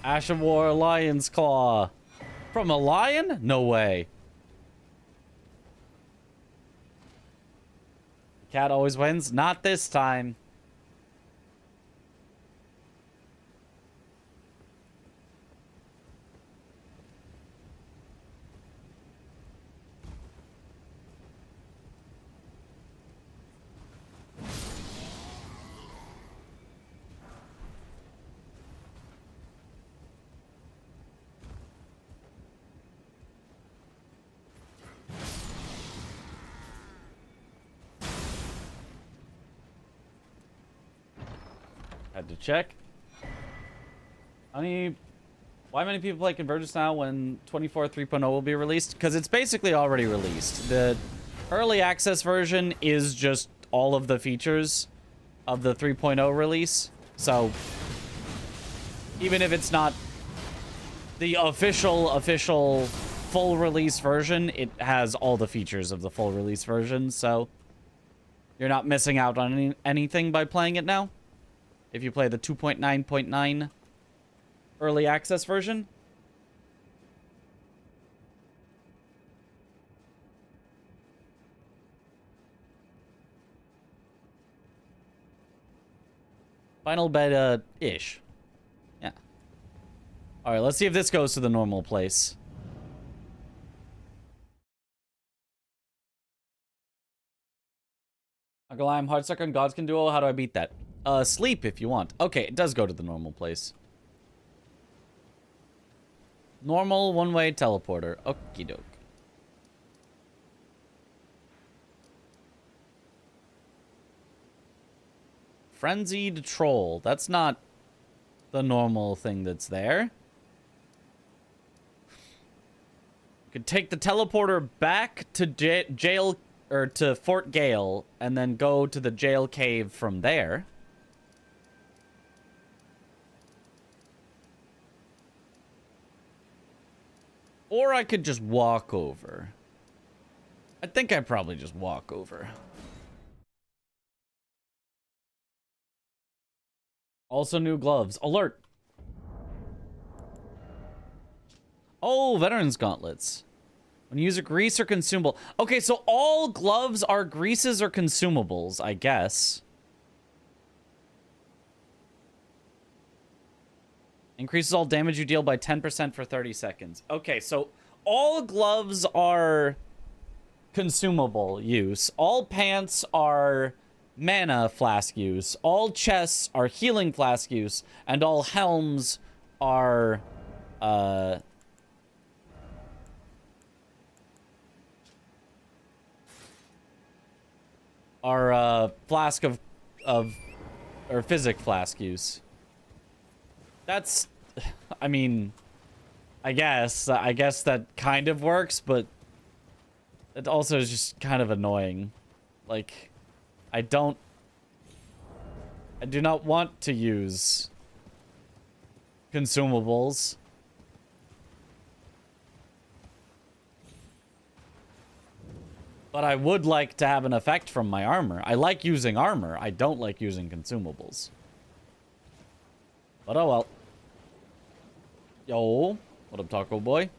Ash of War, Lion's Claw. From a lion? No way. Cat always wins? Not this time. Had to check. Why many people play Convergence now when 24 3.0 will be released? Because it's basically already released. The early access version is just all of the features of the 3.0 release. So even if it's not the official full release version, it has all the features of the full release version. So you're not missing out on anything by playing it now. If you play the 2.9.9 early access version. Final beta-ish. Yeah. Alright, let's see if this goes to the normal place. I'm Heartsucker and Gods Can Duo. How do I beat that? Sleep if you want. Okay, it does go to the normal place. Normal one-way teleporter. Okie doke. Frenzied Troll. That's not the normal thing that's there. You could take the teleporter back to jail, or to Fort Gale, and then go to the jail cave from there. Or I could just walk over. I think I'd probably just walk over. Also new gloves. Alert! Oh, Veterans Gauntlets. When you use a grease or consumable. Okay, so all gloves are greases or consumables, I guess. Increases all damage you deal by 10% for 30 seconds. Okay, so all gloves are consumable use. All pants are mana flask use. All chests are healing flask use. And all helms are... flask of or physic flask use. That's, I mean, I guess that kind of works, but it also is just kind of annoying. Like, I do not want to use consumables. But I would like to have an effect from my armor. I like using armor. I don't like using consumables. But oh well. Yo. What up, Taco Boy?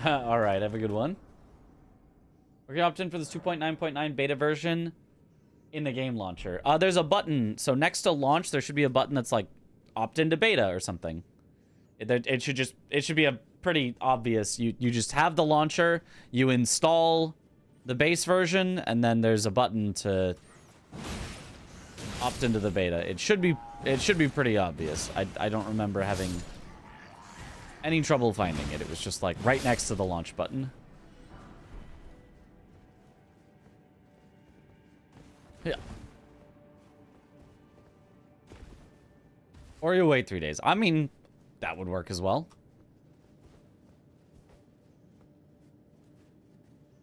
All right, have a good one. We're gonna opt in for this 2.9.9 beta version in the game launcher. There's a button. So next to launch, there should be a button that's like opt into beta or something. It should be a pretty obvious. You just have the launcher, you install the base version, and then there's a button to opt into the beta. It should be pretty obvious. I don't remember having any trouble finding it. It was just like right next to the launch button. Yeah. Or you wait 3 days. I mean, that would work as well.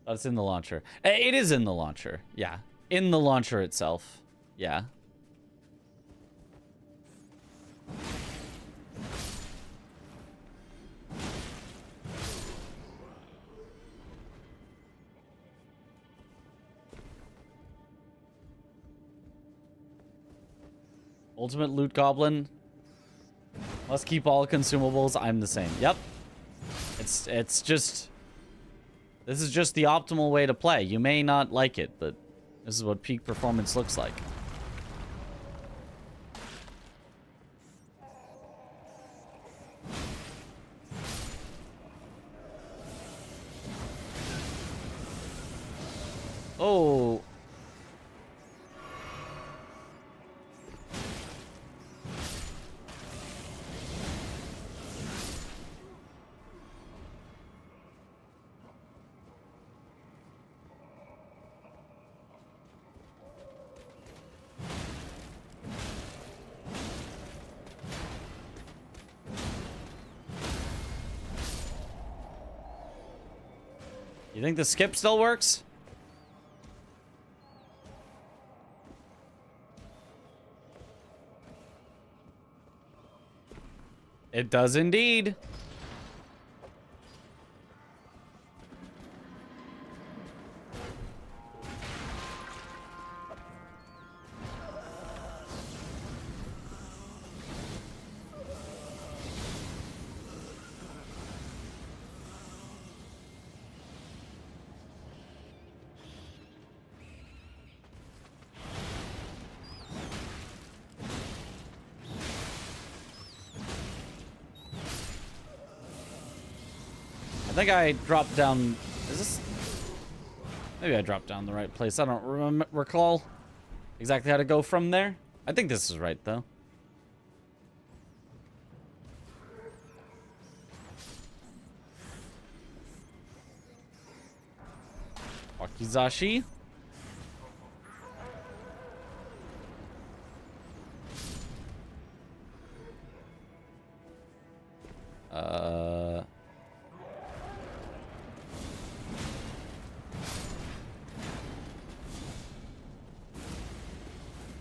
That's in the launcher. It is in the launcher. Yeah. In the launcher itself. Yeah. Ultimate Loot Goblin. Must keep all consumables. I'm the same. Yep. It's just... This is just the optimal way to play. You may not like it, but this is what peak performance looks like. Oh... You think the skip still works? It does indeed. I think I dropped down... Is this... Maybe I dropped down the right place. I don't recall exactly how to go from there. I think this is right, though. Wakizashi.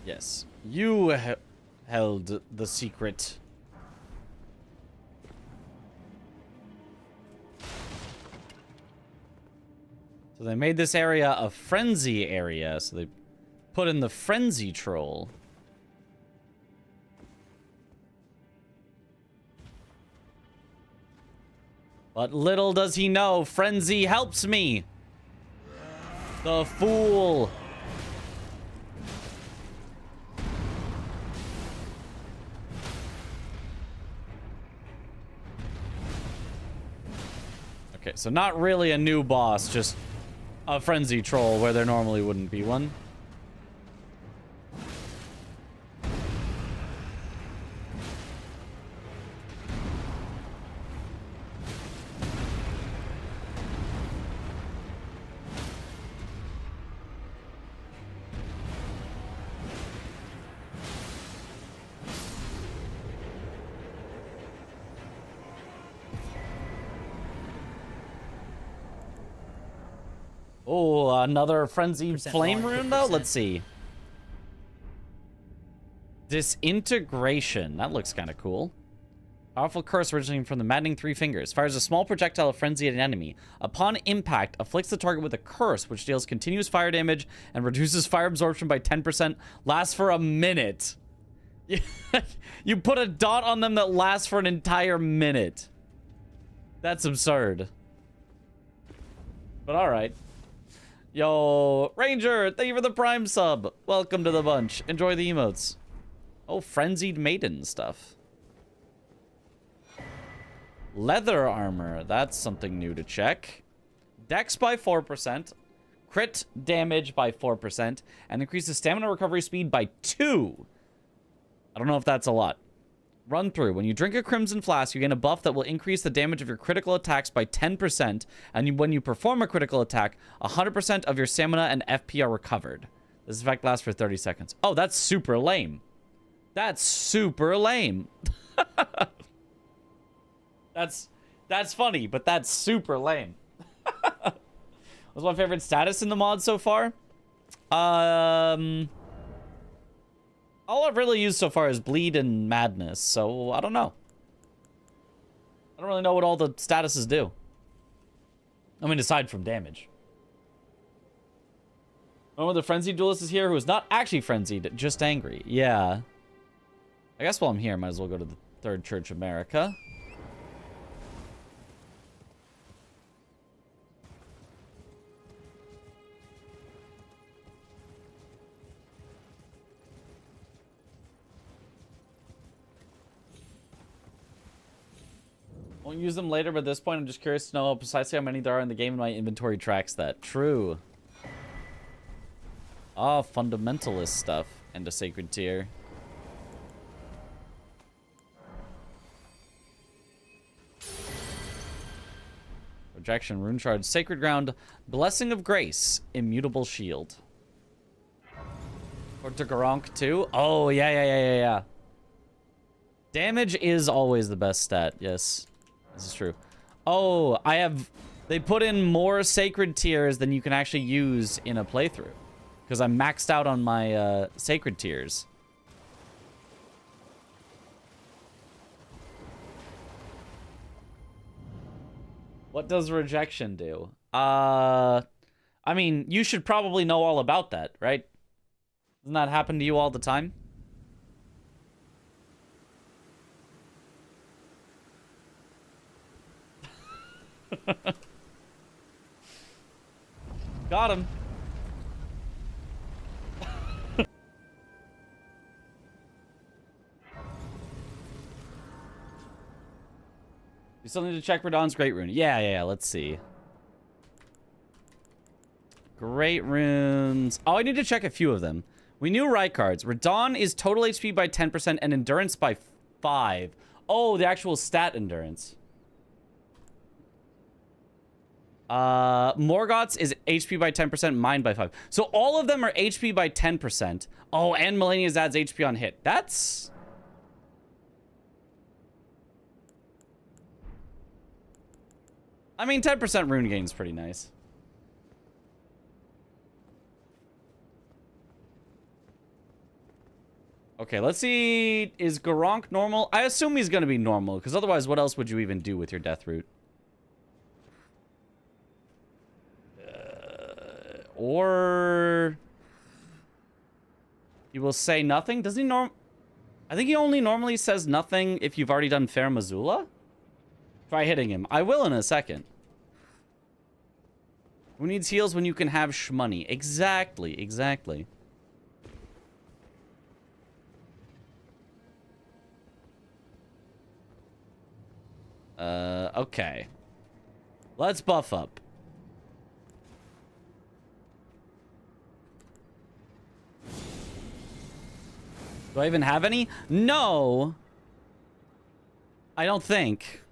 Yes. You held the secret. So they made this area a frenzy area, so they put in the frenzy troll. But little does he know, frenzy helps me. The fool. Okay, so not really a new boss, just a frenzy troll where there normally wouldn't be one. Oh, another frenzied flame rune, though? Let's see. Disintegration. That looks kind of cool. Powerful curse originating from the maddening 3 fingers. Fires a small projectile of frenzy at an enemy. Upon impact, afflicts the target with a curse, which deals continuous fire damage and reduces fire absorption by 10%. Lasts for a minute. You put a dot on them that lasts for an entire minute. That's absurd. But alright. Yo, Ranger, thank you for the Prime sub. Welcome to the bunch. Enjoy the emotes. Oh, Frenzied Maiden stuff. Leather armor. That's something new to check. Dex by 4%. Crit damage by 4%. And increases stamina recovery speed by 2. I don't know if that's a lot. Run through. When you drink a Crimson Flask, you gain a buff that will increase the damage of your critical attacks by 10%. And when you perform a critical attack, 100% of your stamina and FP are recovered. This effect lasts for 30 seconds. Oh, that's super lame. That's super lame. That's funny, but that's super lame. What's my favorite status in the mod so far? All I've really used so far is Bleed and Madness, so I don't know. I don't really know what all the statuses do. I mean, aside from damage. One of the Frenzied Duelist is here who is not actually frenzied, just angry. Yeah. I guess while I'm here, I might as well go to the Third Church America. Won't use them later, but at this point, I'm just curious to know precisely how many there are in the game, and my inventory tracks that. True. Oh, fundamentalist stuff. And a sacred tier. Rejection, rune shard, sacred ground, blessing of grace, immutable shield. Or to Garank too. Oh, yeah. Damage is always the best stat. Yes. This is true. Oh, they put in more sacred tiers than you can actually use in a playthrough. Because I'm maxed out on my sacred tiers. What does rejection do? I mean, you should probably know all about that, right? Doesn't that happen to you all the time? Got him. We still need to check Radon's Great Rune. Yeah, let's see. Great runes. Oh, I need to check a few of them. We knew right cards. Radon is total HP by 10% and endurance by 5. Oh, the actual stat endurance. Morgoth's is HP by 10%, mine by 5. So all of them are HP by 10%. Oh, and Melania's adds HP on hit. That's... I mean, 10% rune gain is pretty nice. Okay, let's see. Is Garank normal? I assume he's going to be normal, because otherwise, what else would you even do with your death root? Or... he will say nothing? Does he I think he only normally says nothing if you've already done Fair Missoula? Try hitting him. I will in a second. Who needs heals when you can have shmoney? Exactly, exactly. Okay. Let's buff up. Do I even have any? No. I don't think.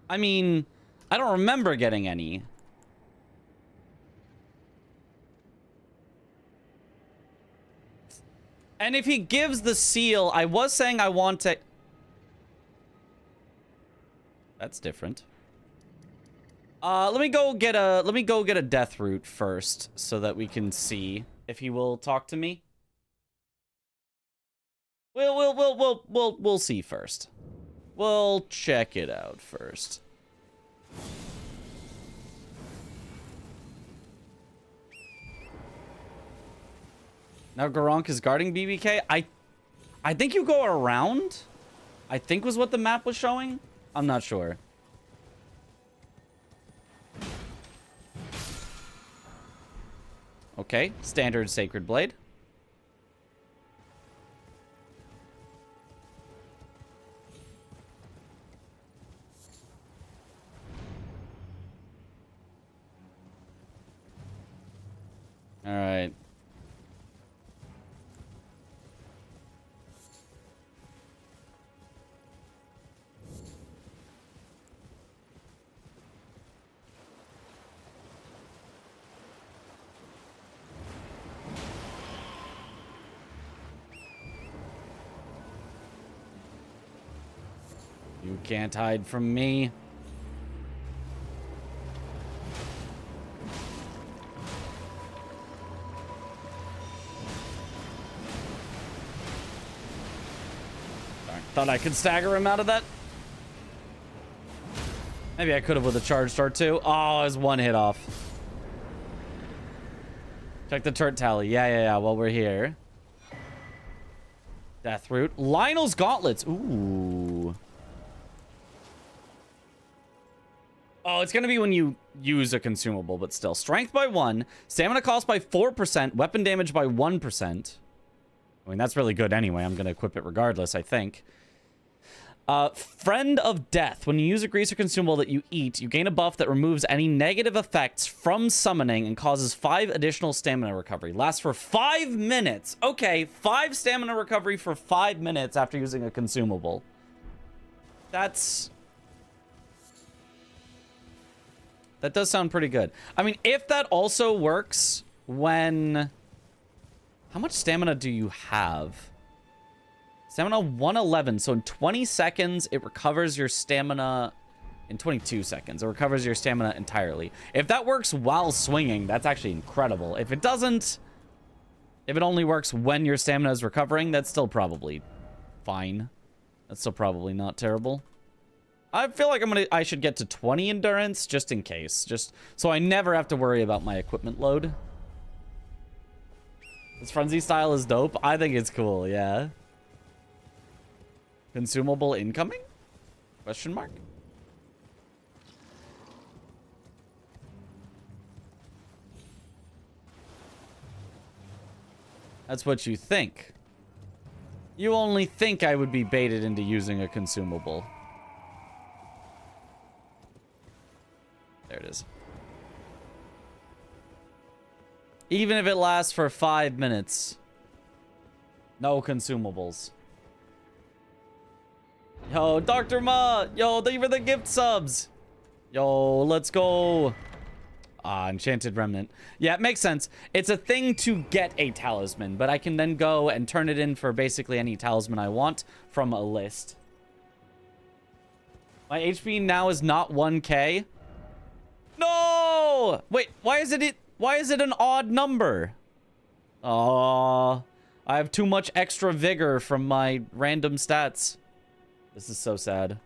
I mean, I don't remember getting any. And if he gives the seal, I was saying I want to... That's different. Let me go get a death root first so that we can see if he will talk to me. We'll see first. We'll check it out first. Now Garank is guarding BBK. I think you go around. I think was what the map was showing. I'm not sure. Okay, standard Sacred Blade. All right. You can't hide from me. Thought I could stagger him out of that. Maybe I could have with a charge start too. Oh, it's one hit off. Check the turret tally. Yeah. While we're here. Death root. Lionel's gauntlets. Ooh. Oh, it's going to be when you use a consumable, but still. Strength by 1. Stamina cost by 4%. Weapon damage by 1%. I mean, that's really good anyway. I'm going to equip it regardless, I think. Friend of Death. When you use a greaser consumable that you eat, you gain a buff that removes any negative effects from summoning and causes 5 additional stamina recovery. Lasts for 5 minutes. Okay, 5 stamina recovery for 5 minutes after using a consumable. That does sound pretty good. I mean, if that also works when... How much stamina do you have? Stamina 111. So in 20 seconds, it recovers your stamina... In 22 seconds, it recovers your stamina entirely. If that works while swinging, that's actually incredible. If it doesn't... If it only works when your stamina is recovering, that's still probably fine. That's still probably not terrible. I feel like I should get to 20 endurance just in case. Just so I never have to worry about my equipment load. This frenzy style is dope. I think it's cool, yeah. Consumable incoming? Question mark? That's what you think. You only think I would be baited into using a consumable. There it is. Even if it lasts for 5 minutes. No consumables. Yo, Dr. Ma! Yo, thank you for the gift subs! Yo, let's go! Ah, Enchanted Remnant. Yeah, it makes sense. It's a thing to get a talisman, but I can then go and turn it in for basically any talisman I want from a list. My HP now is not 1k. No! Wait, why is it an odd number? Oh, I have too much extra vigor from my random stats. This is so sad.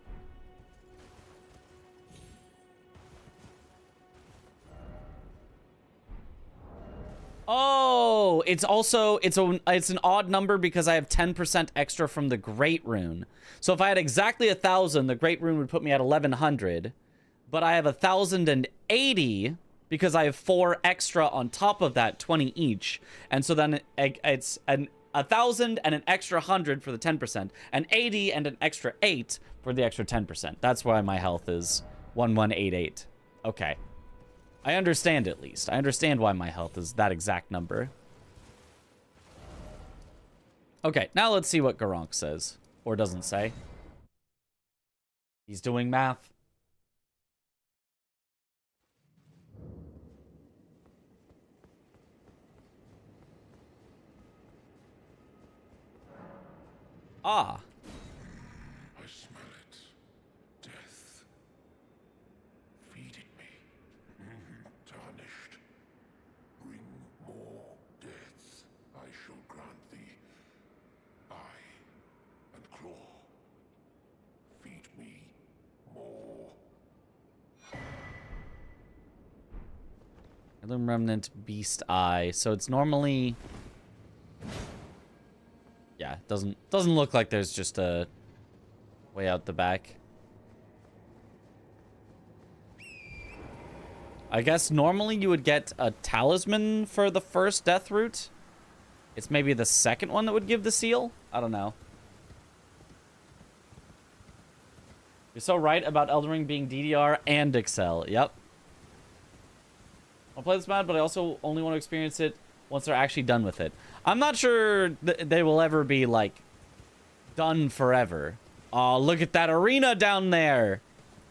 Oh, it's an odd number because I have 10% extra from the Great Rune. So if I had exactly 1,000, the Great Rune would put me at 1,100. But I have 1,080 because I have 4 extra on top of that, 20 each. And so then it's 1,000 and an extra 100 for the 10%, and 80 and an extra 8 for the extra 10%. That's why my health is 1188. Okay. I understand at least. I understand why my health is that exact number. Okay, now let's see what Garank says. Or doesn't say. He's doing math. Ah. I smell it. Death. Feeding me. Tarnished. Bring more deaths. I shall grant thee eye and claw. Feed me more. Elden Remnant Beast Eye. So it's normally... Yeah, it doesn't look like there's just a way out the back. I guess normally you would get a talisman for the first death route. It's maybe the second one that would give the seal? I don't know. You're so right about Elden Ring being DDR and Excel. Yep. I'll play this mod, but I also only want to experience it once they're actually done with it. I'm not sure they will ever be, like, done forever. Oh, look at that arena down there.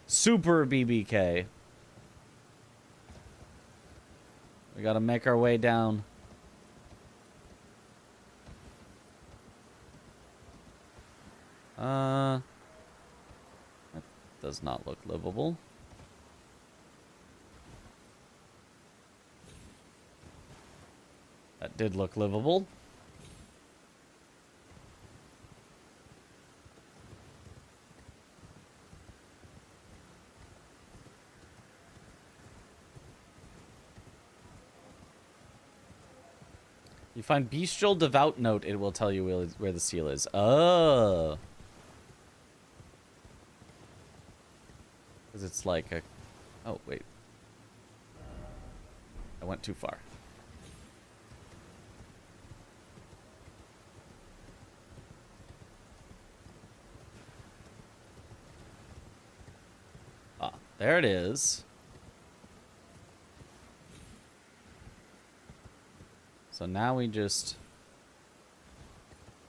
Super BBK. We gotta make our way down. That does not look livable. That did look livable. You find Bestial Devout Note, it will tell you where the seal is. Oh. Because it's like a... Oh, wait. I went too far. There it is. So now we just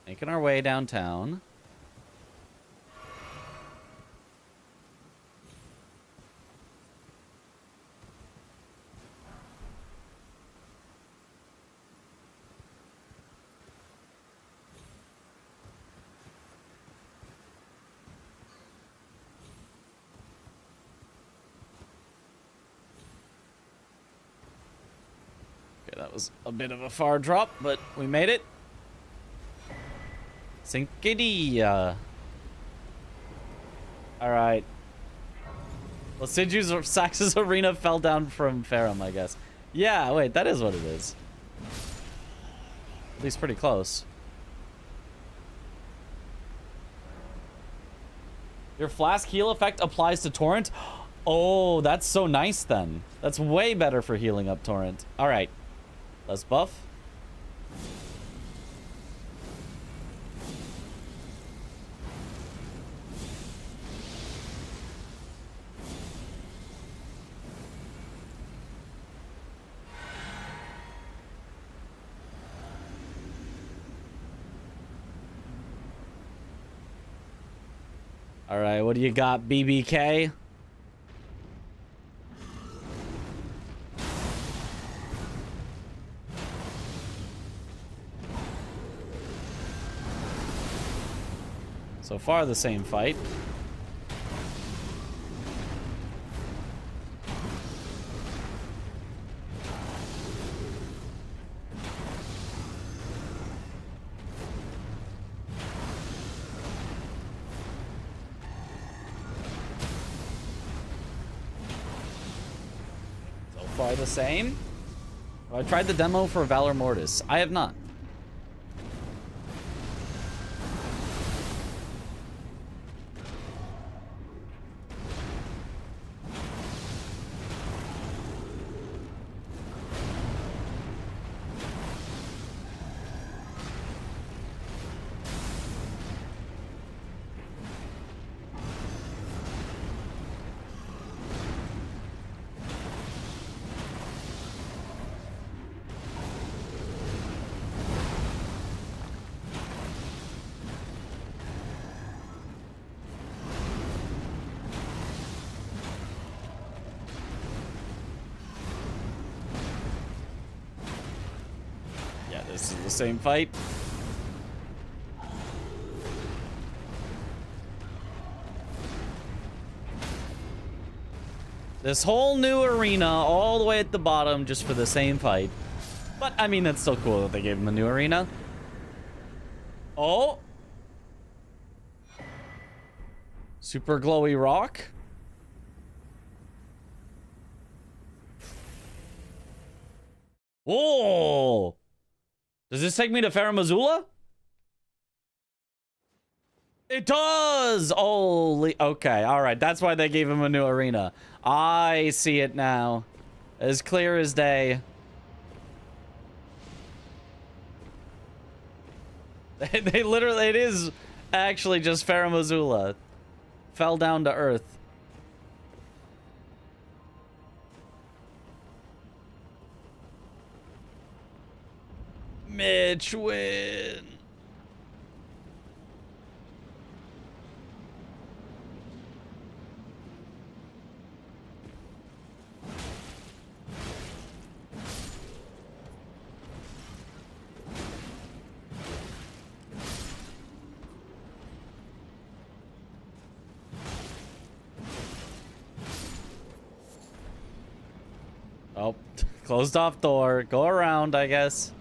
making our way downtown. That was a bit of a far drop, but we made it. Sinkity. Alright. Well, Sidhu's Sax's arena fell down from Farum, I guess. Yeah, wait, that is what it is. At least pretty close. Your flask heal effect applies to Torrent? Oh, that's so nice then. That's way better for healing up Torrent. Alright. Let's buff. All right, what do you got, BBK? So far, the same fight. So far, the same. I tried the demo for Valor Mortis. I have not. This is the same fight. This whole new arena all the way at the bottom just for the same fight. But, I mean, it's still cool that they gave him a new arena. Oh. Super glowy rock. Whoa. Does this take me to Farum Azula? It does! Holy... Okay, alright. That's why they gave him a new arena. I see it now. As clear as day. They literally... It is actually just Farum Azula. Fell down to earth. Mitch win. Oh, closed off door. Go around, I guess.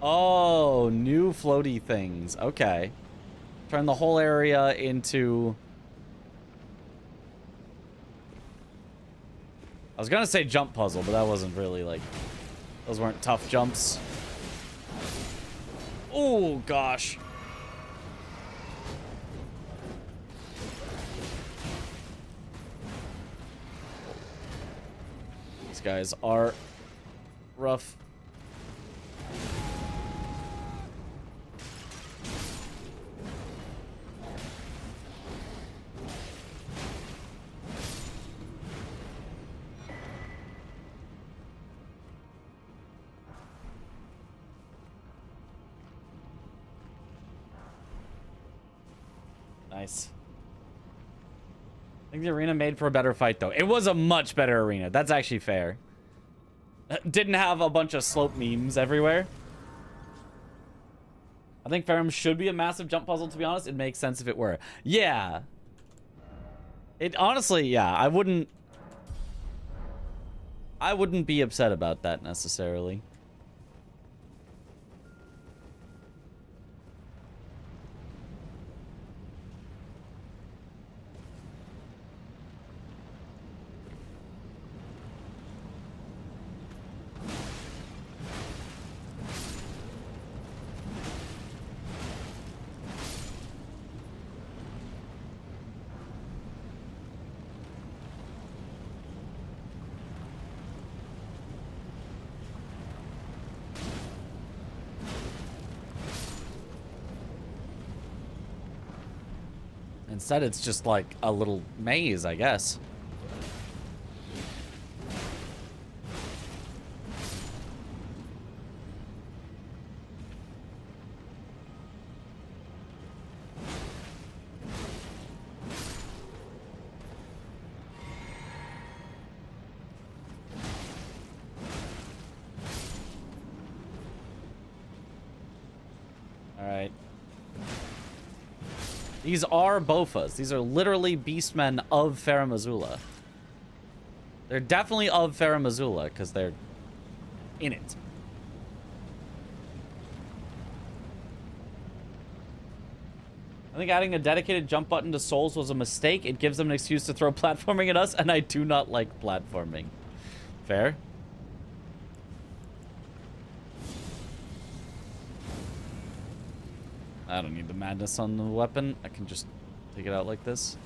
Oh, new floaty things. Okay. Turn the whole area into... I was gonna say jump puzzle, but that wasn't really like... Those weren't tough jumps. Oh, gosh. These guys are rough. Nice. I think the arena made for a better fight, though. It was a much better arena. That's actually fair. Didn't have a bunch of slope memes everywhere. I think Farum should be a massive jump puzzle, to be honest. It makes sense if it were. Yeah. It honestly, yeah, I wouldn't be upset about that necessarily. Instead, it's just like a little maze, I guess. Alright. These are Bofas. These are literally beastmen of Farum Azula. They're definitely of Farum Azula, because they're in it. I think adding a dedicated jump button to Souls was a mistake. It gives them an excuse to throw platforming at us, and I do not like platforming. Fair? I don't need the madness on the weapon. I can just take it out like this.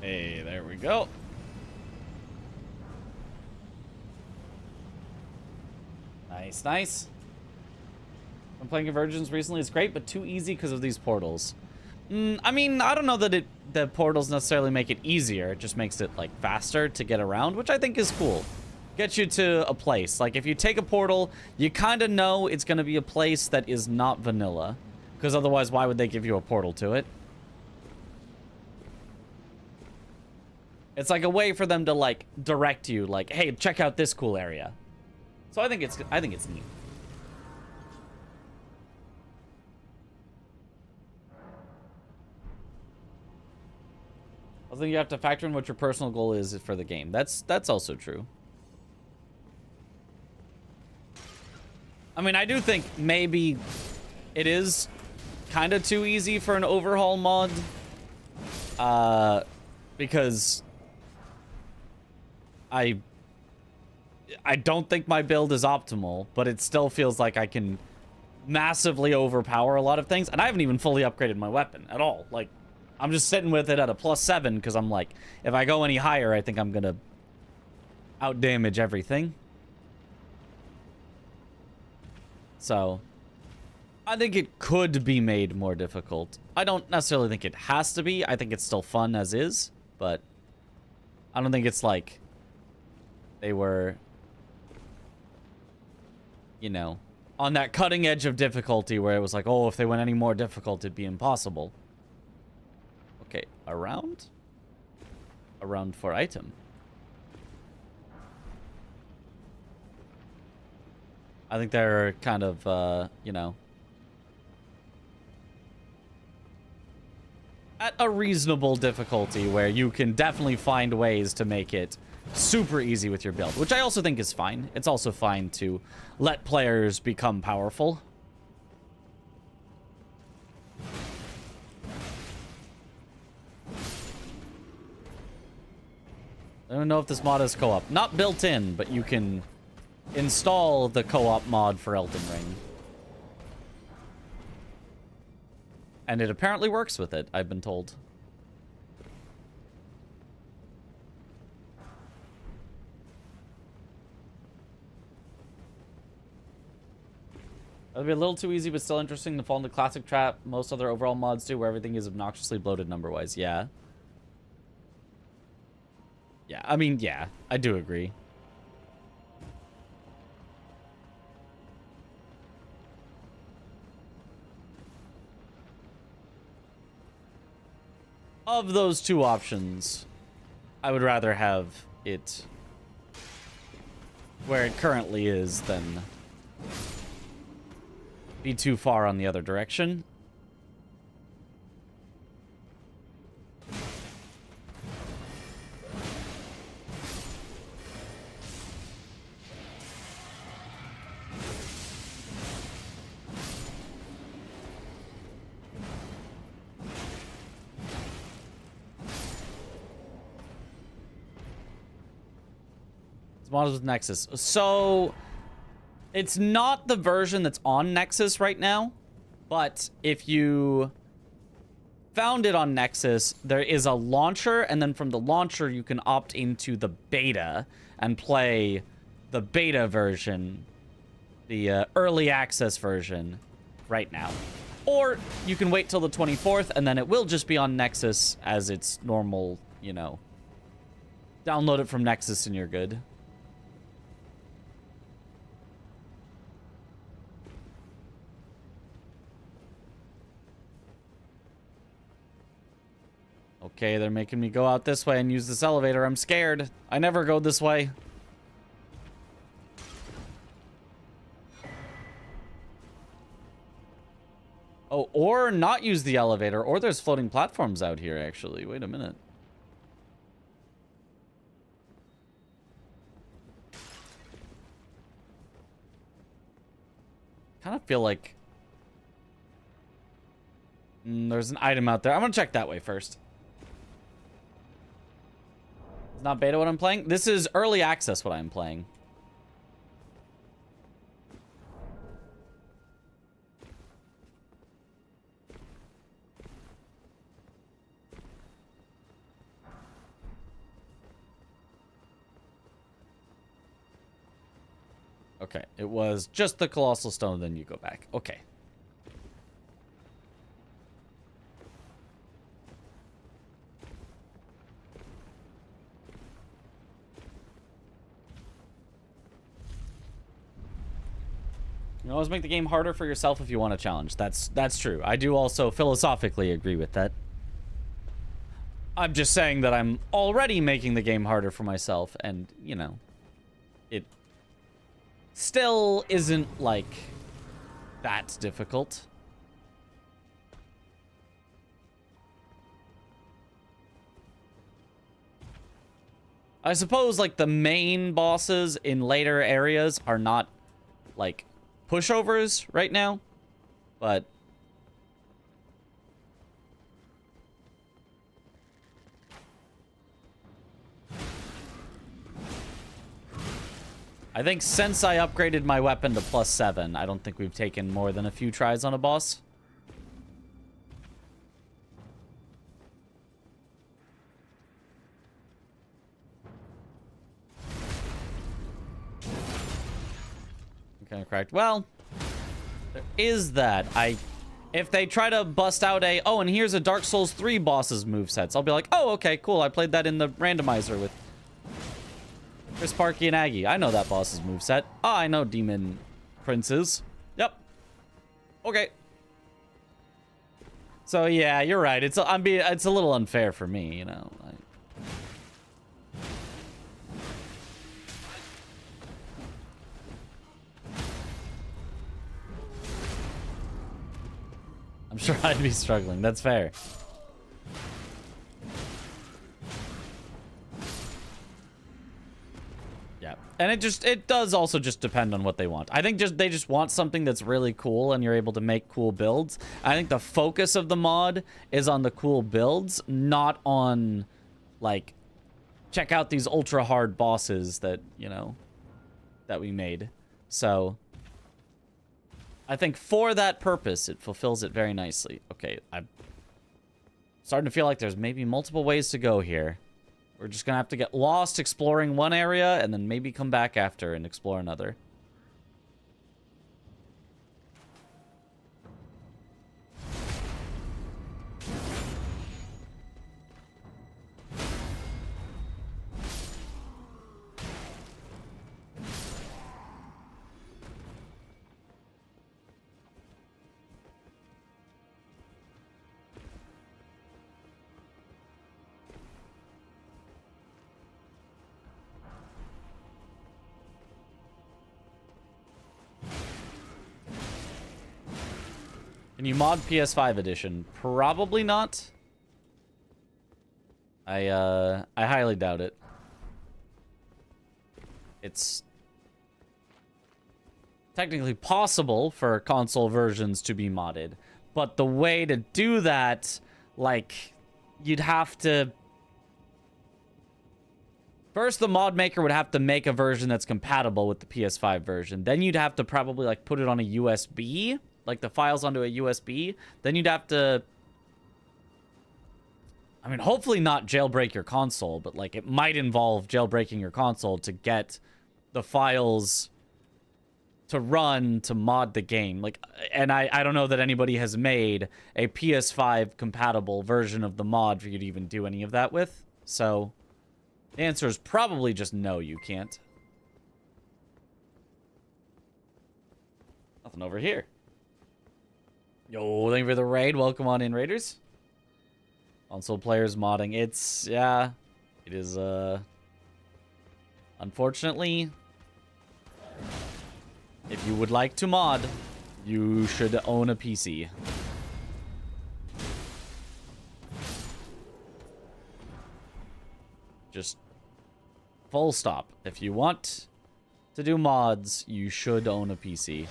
Hey, there we go. Nice, nice. I'm playing Convergence recently. It's great, but too easy because of these portals. I mean, I don't know that the portals necessarily make it easier. It just makes it, like, faster to get around, which I think is cool. Gets you to a place. Like, if you take a portal, you kind of know it's going to be a place that is not vanilla. Because otherwise, why would they give you a portal to it? It's like a way for them to, like, direct you, like, hey, check out this cool area. So I think it's neat. I think you have to factor in what your personal goal is for the game. That's also true. I mean, I do think maybe it is kind of too easy for an overhaul mod. Because I don't think my build is optimal, but it still feels like I can massively overpower a lot of things. And I haven't even fully upgraded my weapon at all. Like, I'm just sitting with it at a +7 because I'm like, if I go any higher, I think I'm going to outdamage everything. So, I think it could be made more difficult. I don't necessarily think it has to be. I think it's still fun as is, but I don't think it's like they were, you know, on that cutting edge of difficulty where it was like, oh, if they went any more difficult, it'd be impossible. Okay, around? Around for item. I think they're kind of, you know, at a reasonable difficulty where you can definitely find ways to make it super easy with your build, which I also think is fine. It's also fine to let players become powerful. I don't know if this mod is co-op. Not built in, but you can install the co-op mod for Elden Ring. And it apparently works with it, I've been told. That'd be a little too easy, but still interesting to fall into classic trap. Most other overall mods do, where everything is obnoxiously bloated number-wise. Yeah. Yeah, I mean, yeah, I do agree. Of those two options, I would rather have it where it currently is than be too far on the other direction. It's modded with Nexus. So it's not the version that's on Nexus right now, but if you found it on Nexus, there is a launcher, and then from the launcher you can opt into the beta and play the beta version, the early access version right now. Or you can wait till the 24th, and then it will just be on Nexus as its normal, you know, download it from Nexus and you're good. Okay, they're making me go out this way and use this elevator. I'm scared. I never go this way. Oh, or not use the elevator. Or there's floating platforms out here, actually. Wait a minute. Kind of feel like there's an item out there. I'm gonna check that way first. It's not beta what I'm playing. This is early access what I'm playing. Okay, it was just the Colossal Stone, then you go back. Okay. You always make the game harder for yourself if you want a challenge. That's true. I do also philosophically agree with that. I'm just saying that I'm already making the game harder for myself, and, you know, it still isn't, like, that difficult. I suppose, like, the main bosses in later areas are not, like, pushovers right now, but I think since I upgraded my weapon to +7, I don't think we've taken more than a few tries on a boss. Kind of cracked. Well, there is that. If they try to bust out oh, and here's a Dark Souls 3 boss's movesets, I'll be like, oh, okay, cool. I played that in the randomizer with Chris, Parky, and Aggie. I know that boss's moveset. Oh, I know Demon Princes. Yep. Okay. So yeah, you're right. It's a little unfair for me, you know. I'm sure I'd be struggling. That's fair. Yeah. And it does also just depend on what they want. I think they just want something that's really cool and you're able to make cool builds. I think the focus of the mod is on the cool builds, not on, like, check out these ultra hard bosses that, you know, that we made. So I think for that purpose, it fulfills it very nicely. Okay, I'm starting to feel like there's maybe multiple ways to go here. We're just gonna have to get lost exploring one area and then maybe come back after and explore another. Can you mod PS5 edition? Probably not. I highly doubt it. It's technically possible for console versions to be modded, but the way to do that, like, you'd have to First, the mod maker would have to make a version that's compatible with the PS5 version. Then you'd have to probably like put it on a USB, like the files onto a USB. Then you'd have to, I mean, hopefully not jailbreak your console, but like it might involve jailbreaking your console to get the files to run to mod the game. Like, and I don't know that anybody has made a PS5 compatible version of the mod for you to even do any of that with. So the answer is probably just no, you can't. Nothing over here. Yo, thank you for the raid. Welcome on in, Raiders. Console players modding. It's, yeah, it is, unfortunately, if you would like to mod, you should own a PC. Just full stop. If you want to do mods, you should own a PC.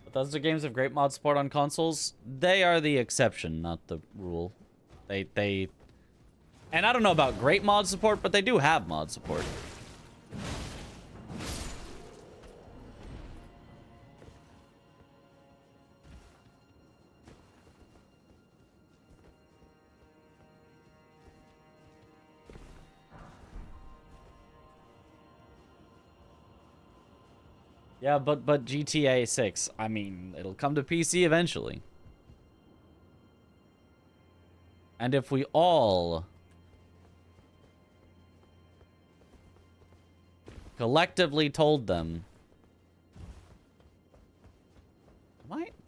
Bethesda games have great mod support on consoles. They are the exception, not the rule. They and I don't know about great mod support, but they do have mod support. Yeah, but GTA 6, I mean, it'll come to PC eventually. And if we all collectively told them...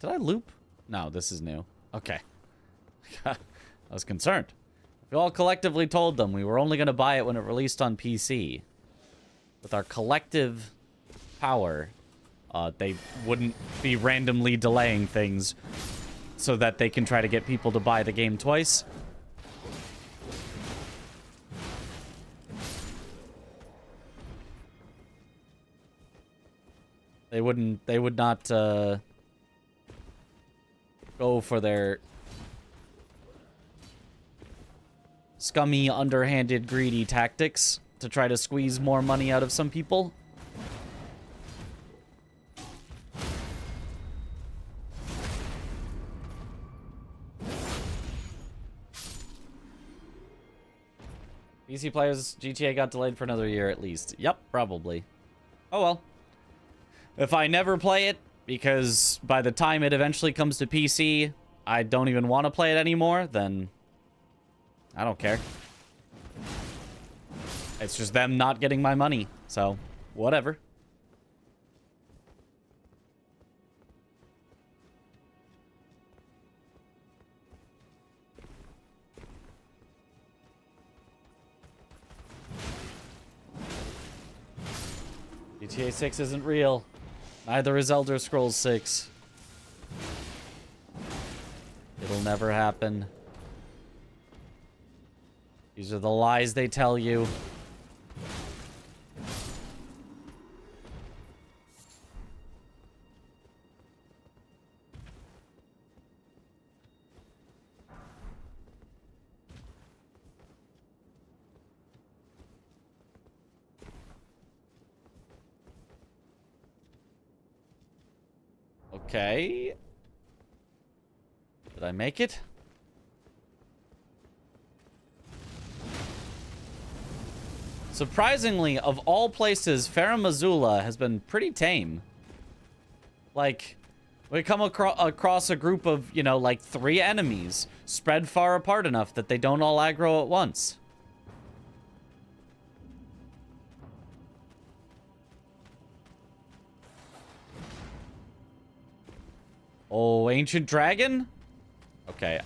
Did I loop? No, this is new. Okay. I was concerned. If we all collectively told them we were only going to buy it when it released on PC, with our collective power... they wouldn't be randomly delaying things so that they can try to get people to buy the game twice. They would not go for their scummy, underhanded, greedy tactics to try to squeeze more money out of some people. PC players, GTA got delayed for another year at least. Yep, probably. Oh well. If I never play it, because by the time it eventually comes to PC, I don't even want to play it anymore, then I don't care. It's just them not getting my money, so whatever. GTA 6 isn't real. Neither is Elder Scrolls 6. It'll never happen. These are the lies they tell you. Okay. Did I make it? Surprisingly, of all places, Farum Azula has been pretty tame. Like, we come across a group of, you know, like 3 enemies spread far apart enough that they don't all aggro at once. Oh, Ancient Dragon? Okay.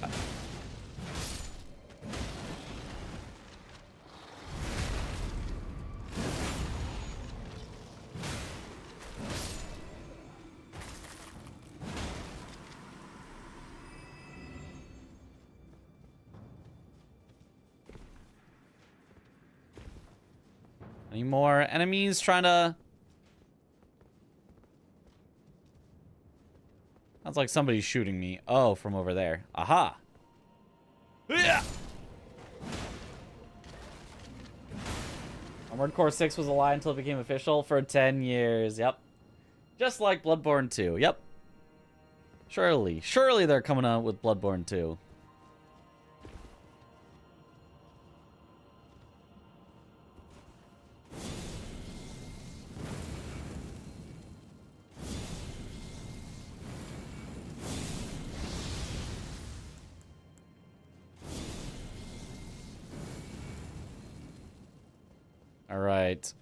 Any more enemies trying to... Sounds like somebody's shooting me. Oh, from over there. Aha! Yeah! Armored Core 6 was a lie until it became official for 10 years. Yep. Just like Bloodborne 2. Yep. Surely they're coming out with Bloodborne 2. All right.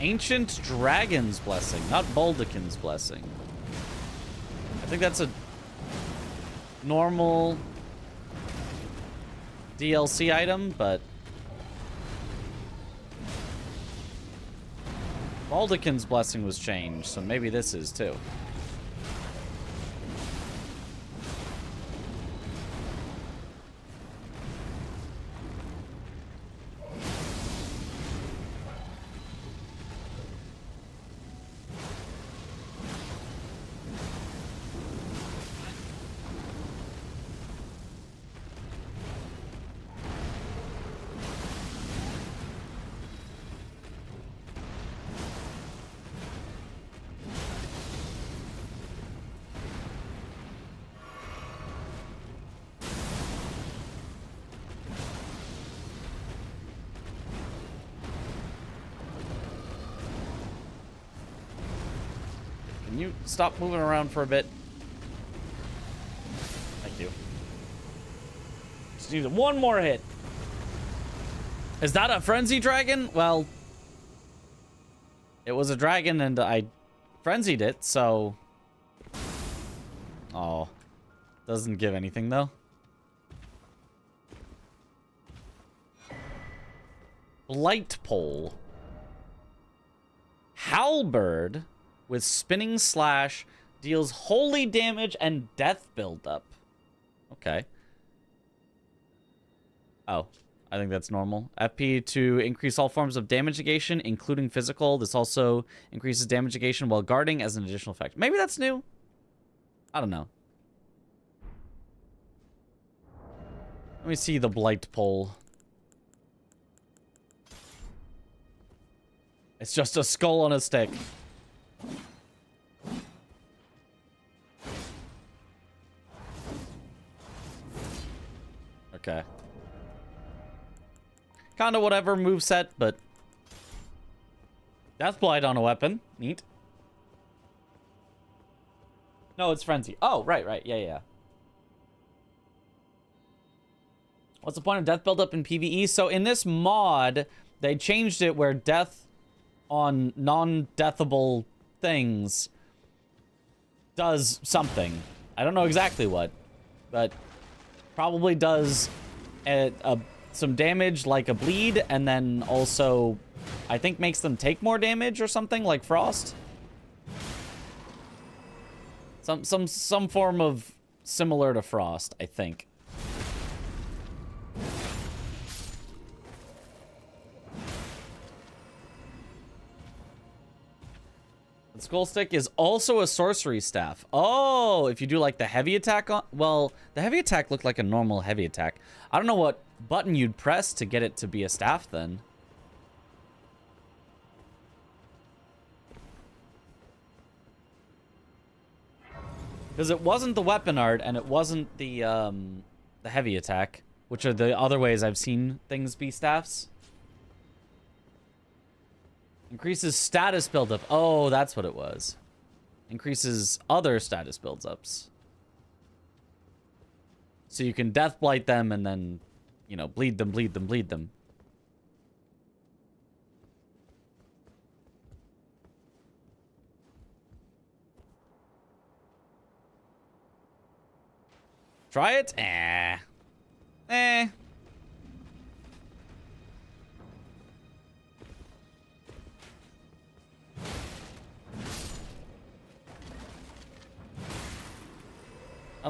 Ancient Dragon's Blessing, not Baldekin's Blessing. I think that's a normal DLC item, but Baldekin's Blessing was changed, so maybe this is too. Can you stop moving around for a bit? Thank you. Just need one more hit. Is that a frenzy dragon? Well, it was a dragon and I frenzied it, so... Oh. Doesn't give anything, though. Blight Pole. Halberd with spinning slash deals holy damage and death buildup. Okay. Oh, I think that's normal. FP to increase all forms of damage negation, including physical. This also increases damage negation while guarding as an additional effect. Maybe that's new. I don't know. Let me see the Blight Pole. It's just a skull on a stick. Okay. Kinda whatever moveset, but... Deathblight on a weapon. Neat. No, it's Frenzy. Oh, right. Yeah. What's the point of death buildup in PvE? So in this mod, they changed it where death on non-deathable things does something. I don't know exactly what, but probably does some damage like a bleed, and then also I think makes them take more damage or something like frost. Some form of similar to frost, I think. The skull stick is also a sorcery staff. Oh, if you do like the heavy attack on... Well, the heavy attack looked like a normal heavy attack. I don't know what button you'd press to get it to be a staff then. Because it wasn't the weapon art and it wasn't the heavy attack, which are the other ways I've seen things be staffs. Increases status buildup. Oh, that's what it was. Increases other status buildups. So you can deathblight them and then, you know, bleed them. Try it? Eh.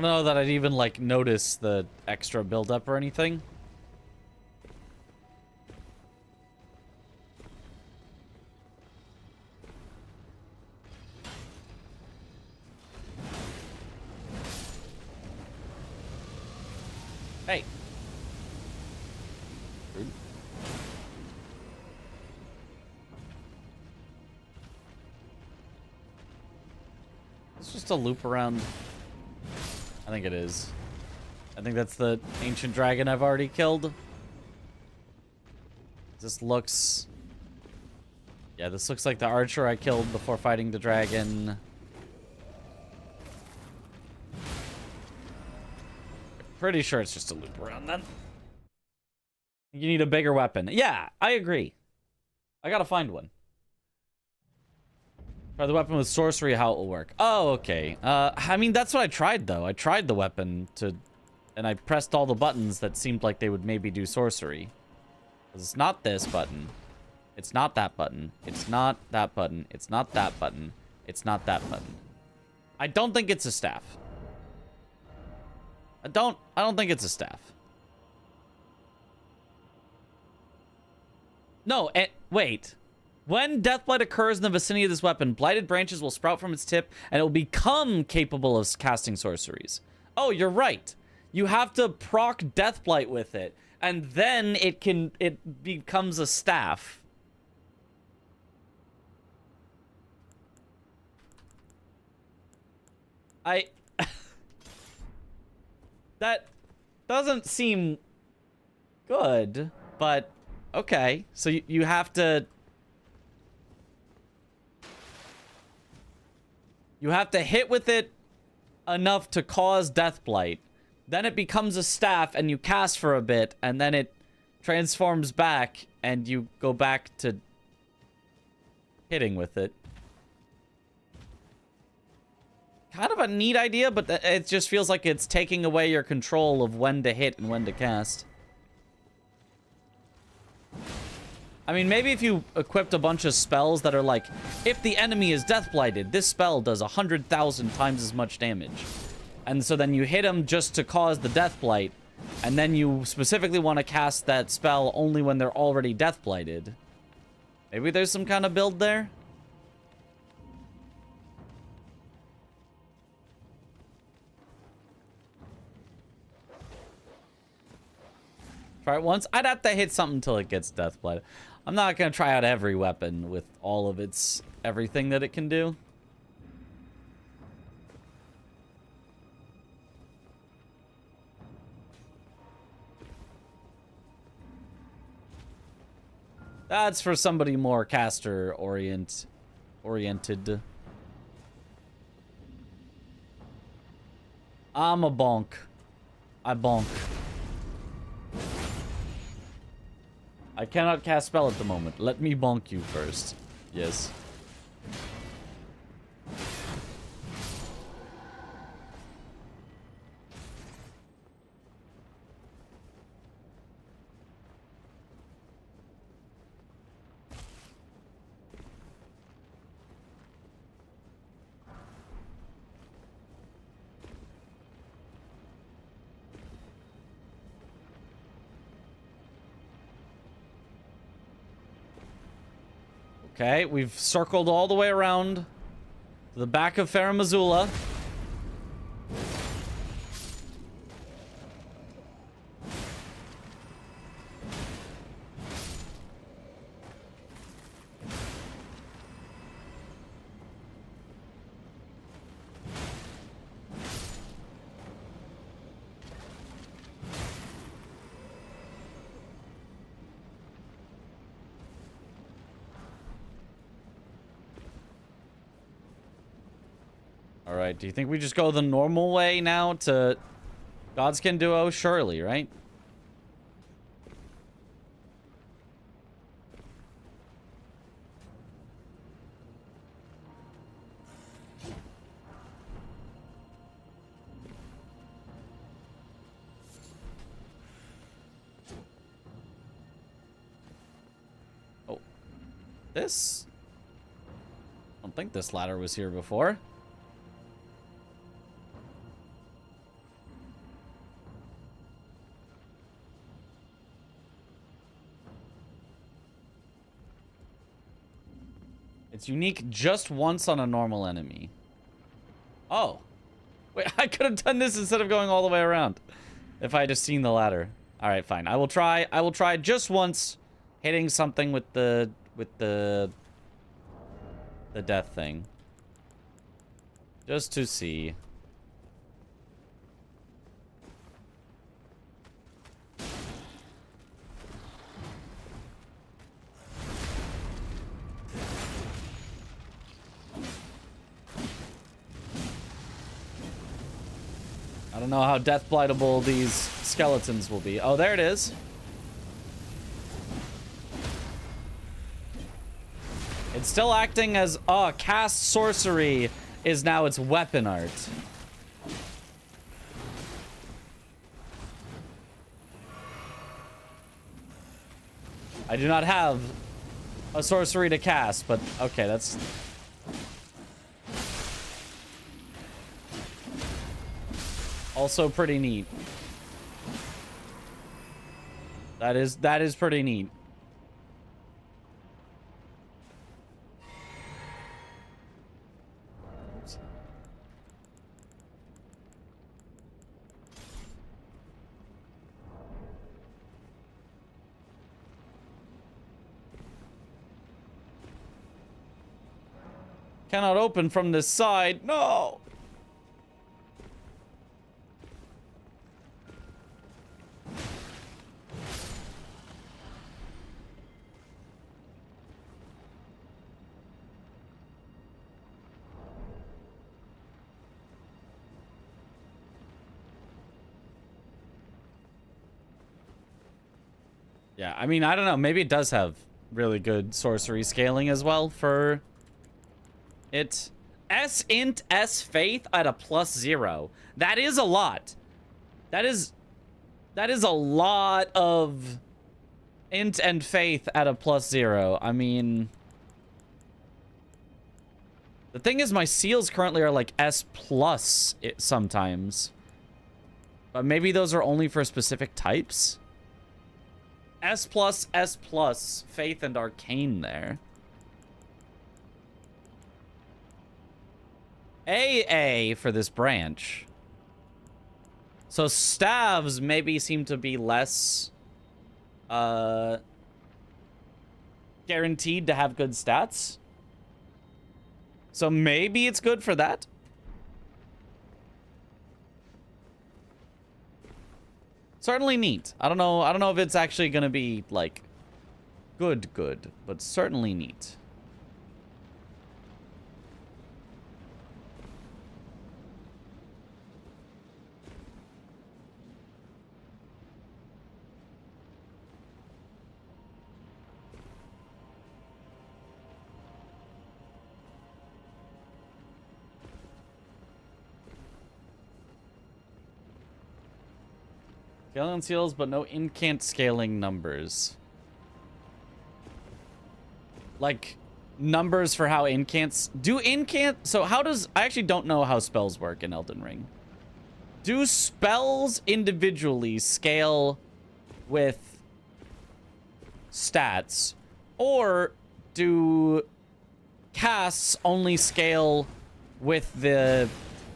don't know that I'd even, like, notice the extra buildup or anything. Hey. Rude. It's just a loop around. I think it is. I think that's the ancient dragon I've already killed. This looks... Yeah, this looks like the archer I killed before fighting the dragon. Pretty sure it's just a loop around then. You need a bigger weapon. Yeah, I agree. I gotta find one. Try the weapon with sorcery, how it will work. Oh, okay. I mean, that's what I tried, though. I tried the weapon and I pressed all the buttons that seemed like they would maybe do sorcery. It's not this button. It's not that button. It's not that button. It's not that button. It's not that button. I don't think it's a staff. I don't think it's a staff. No, wait. When Deathblight occurs in the vicinity of this weapon, blighted branches will sprout from its tip, and it will become capable of casting sorceries. Oh, you're right. You have to proc Deathblight with it, and then it becomes a staff. That doesn't seem good, but okay. So you have to... You have to hit with it enough to cause Deathblight. Then it becomes a staff, and you cast for a bit, and then it transforms back, and you go back to hitting with it. Kind of a neat idea, but it just feels like it's taking away your control of when to hit and when to cast. I mean, maybe if you equipped a bunch of spells that are like, if the enemy is death-blighted, this spell does 100,000 times as much damage. And so then you hit him just to cause the death blight, and then you specifically want to cast that spell only when they're already death-blighted. Maybe there's some kind of build there? Try it once. I'd have to hit something until it gets deathblighted. I'm not going to try out every weapon with all of its everything that it can do. That's for somebody more caster oriented. I'm a bonk. I bonk. I cannot cast spell at the moment. Let me bonk you first. Yes. Okay, we've circled all the way around to the back of Farum Azula. Alright, do you think we just go the normal way now to Godskin Duo? Surely, right? Oh. This? I don't think this ladder was here before. It's unique just once on a normal enemy. Oh. Wait, I could have done this instead of going all the way around. If I had just seen the ladder. Alright, fine. I will try just once hitting something with the death thing. Just to see. I don't know how death blightable these skeletons will be. Oh, there it is. It's still acting as, cast sorcery is now its weapon art. I do not have a sorcery to cast, but okay, that's... also pretty neat. That is pretty neat. Oops. Cannot open from this side. No. Yeah, I mean, I don't know. Maybe it does have really good sorcery scaling as well for it. S int S faith at a +0. That is a lot. That is a lot of int and faith at a +0. I mean, the thing is, my seals currently are like S+ sometimes, but maybe those are only for specific types. S+, Faith, and Arcane there. AA for this branch. So staves maybe seem to be less guaranteed to have good stats. So maybe it's good for that. Certainly neat. I don't know if it's actually gonna be like good, but certainly neat. Scaling seals, but no incant scaling numbers. Like, numbers for how incants... Do incant... So how does... I actually don't know how spells work in Elden Ring. Do spells individually scale with stats? Or do casts only scale with the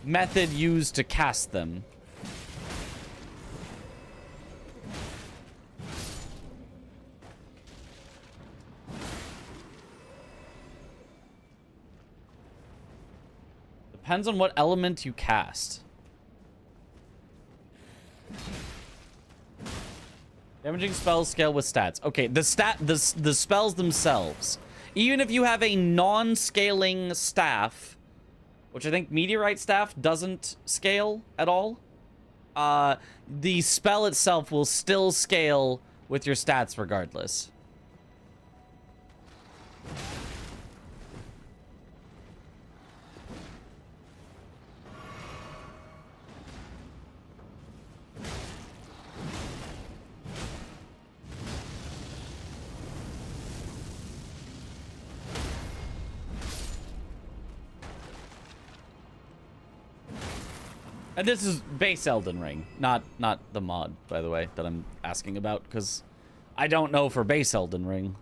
method used to cast them? Depends on what element you cast. Damaging spells scale with stats. Okay, the spells themselves. Even if you have a non-scaling staff, which I think Meteorite Staff doesn't scale at all, the spell itself will still scale with your stats regardless. And this is base Elden Ring, not the mod, by the way, that I'm asking about, because I don't know for base Elden Ring.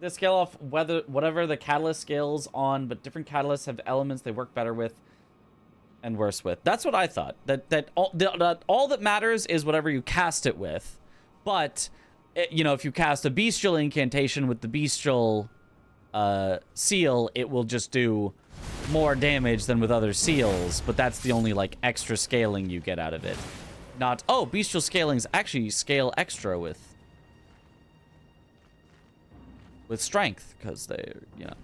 They scale off whatever the catalyst scales on, but different catalysts have elements they work better with and worse with. That's what I thought. That all that matters is whatever you cast it with. But you know, if you cast a bestial incantation with the bestial seal, it will just do more damage than with other seals. But that's the only like extra scaling you get out of it. Not, oh, bestial scalings actually scale extra with strength, because they're, you know.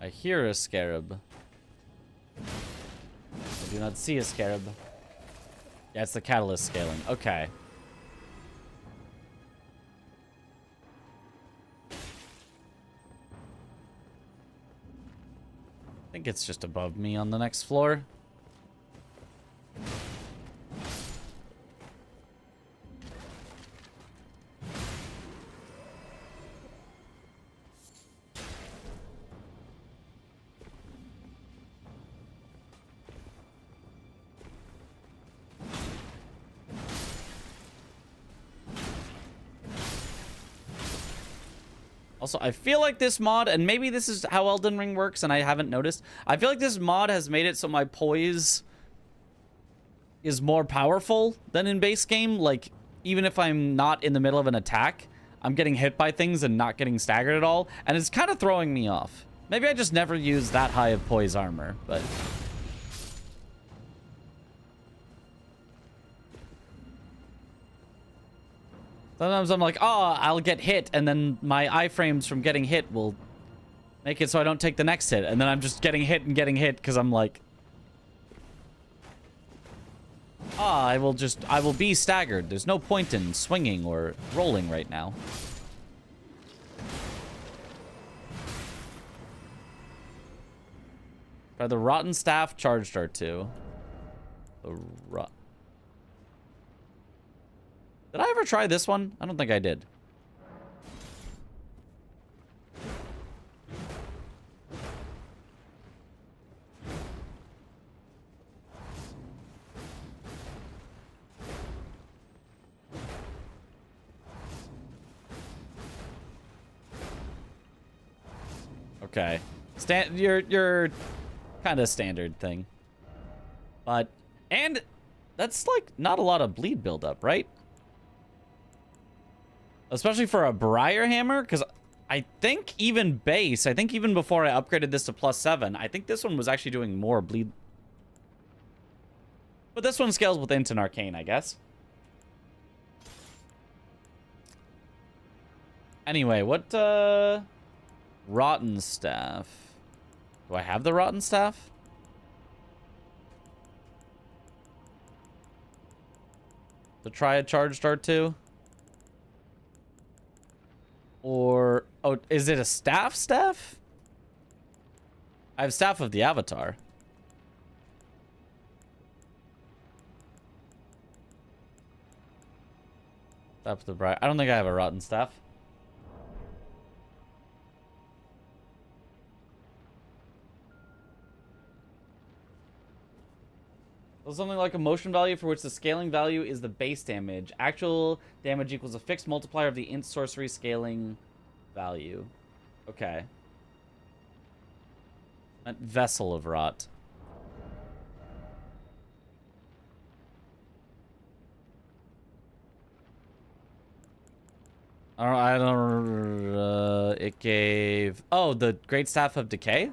I hear a scarab. I do not see a scarab. Yeah, it's the catalyst scaling. Okay. I think it's just above me on the next floor. Also, I feel like this mod, and maybe this is how Elden Ring works and I haven't noticed, I feel like this mod has made it so my poise is more powerful than in base game. Like, even if I'm not in the middle of an attack, I'm getting hit by things and not getting staggered at all, and it's kind of throwing me off. Maybe I just never used that high of poise armor, but... Sometimes I'm like, oh, I'll get hit, and then my iframes from getting hit will make it so I don't take the next hit. And then I'm just getting hit because I'm like, I will be staggered. There's no point in swinging or rolling right now. Try the Rotten Staff Charged R2. Did I ever try this one? I don't think I did. Okay. Your kind of standard thing. But, and that's like not a lot of bleed buildup, right? Especially for a Briar Hammer, because I think even base, I think even before I upgraded this to +7, I think this one was actually doing more bleed. But this one scales with Int and Arcane, I guess. Anyway, what, Rotten Staff. Do I have the Rotten Staff? To try a Charged R2? Or, oh, is it a staff? I have Staff of the Avatar. Staff of the Bright. I don't think I have a Rotten Staff. So something like a motion value for which the scaling value is the base damage. Actual damage equals a fixed multiplier of the int sorcery scaling value. Okay. Vessel of Rot. I don't it gave... Oh, the Great Staff of Decay?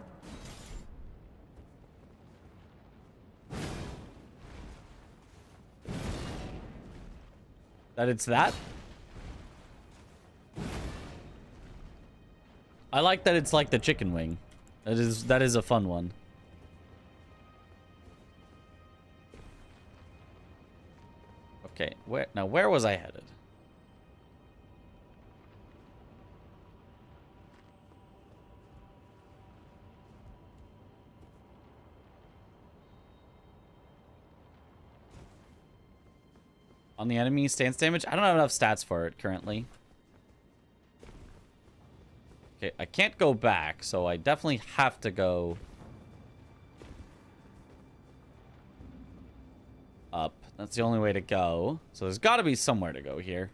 That it's that? I like that it's like the chicken wing. That is a fun one. Okay, where was I headed? On the enemy stance damage? I don't have enough stats for it currently. Okay, I can't go back, so I definitely have to go up. That's the only way to go. So there's got to be somewhere to go here.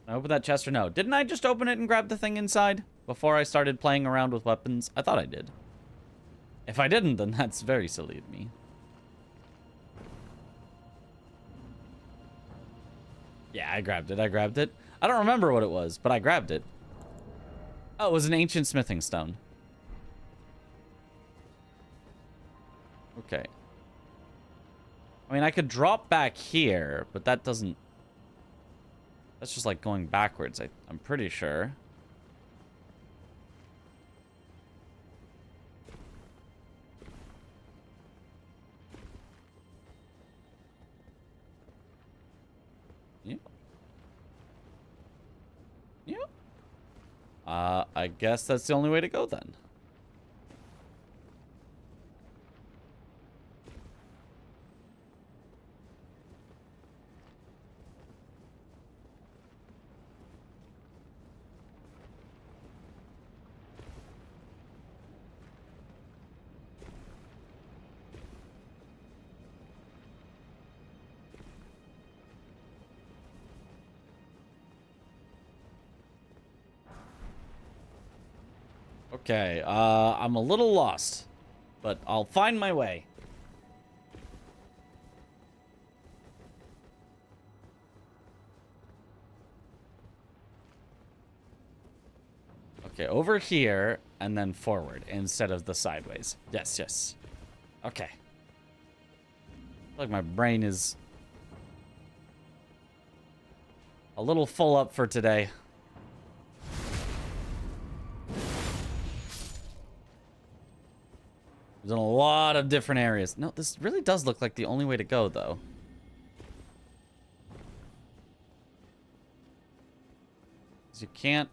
Can I open that chest or no? Didn't I just open it and grab the thing inside before I started playing around with weapons? I thought I did. If I didn't, then that's very silly of me. Yeah, I grabbed it. I grabbed it. I don't remember what it was, but I grabbed it. Oh, it was an ancient smithing stone. Okay. I mean, I could drop back here, but that doesn't... That's just like going backwards, I'm pretty sure. Yeah. Yeah. I guess that's the only way to go then. Okay, I'm a little lost, but I'll find my way. Okay, over here and then forward instead of the sideways. Yes, yes. Okay. Like my brain is a little full up for today. There's in a lot of different areas. No, this really does look like the only way to go, though. Because you can't...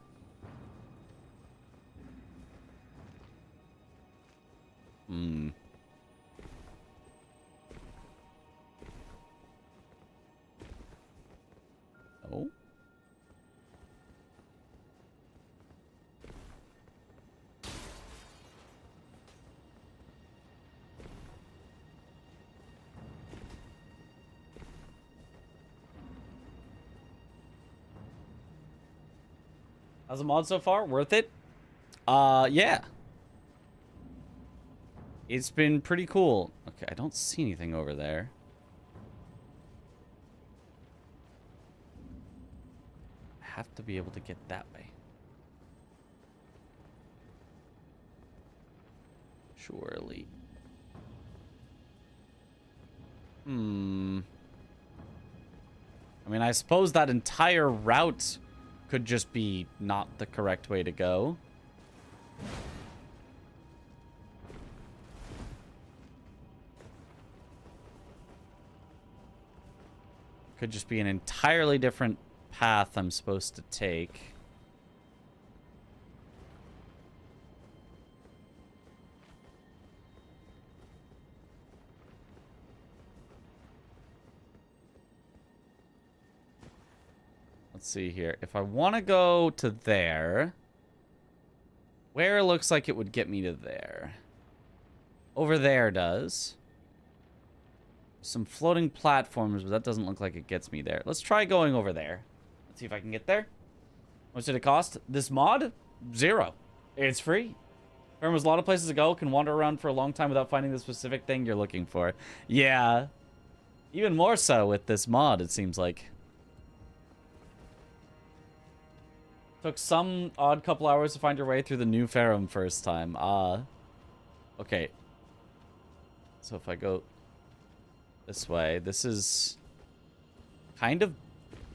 Oh. How's the mod so far? Worth it? Yeah. It's been pretty cool. Okay, I don't see anything over there. I have to be able to get that way. Surely. I mean, I suppose that entire route could just be not the correct way to go. Could just be an entirely different path I'm supposed to take. Let's see here. If I want to go to there, where looks like it would get me to there? Over there does. Some floating platforms, but that doesn't look like it gets me there. Let's try going over there. Let's see if I can get there. How much did it cost? This mod? 0. It's free. Remember, there's a lot of places to go. Can wander around for a long time without finding the specific thing you're looking for. Yeah. Even more so with this mod, it seems like. Took some odd couple hours to find your way through the new Farum first time. Okay. So if I go this way, this is kind of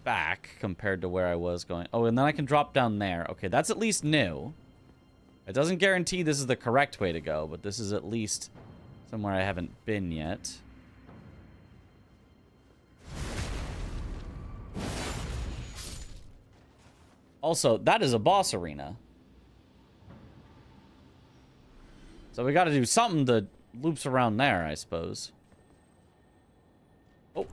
back compared to where I was going. Oh, and then I can drop down there. Okay, that's at least new. It doesn't guarantee this is the correct way to go, but this is at least somewhere I haven't been yet. Also, that is a boss arena. So we got to do something that loops around there, I suppose. Oh.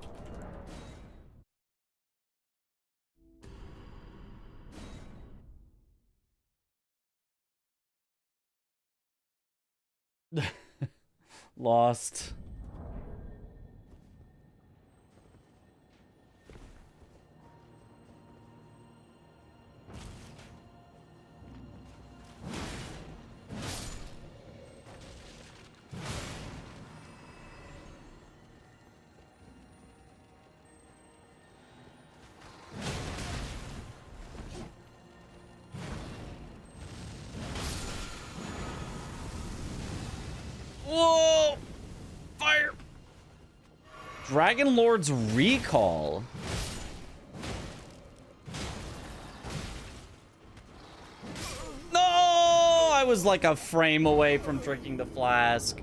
Lost. Whoa! Fire! Dragon Lord's Recall. No! I was like a frame away from drinking the flask.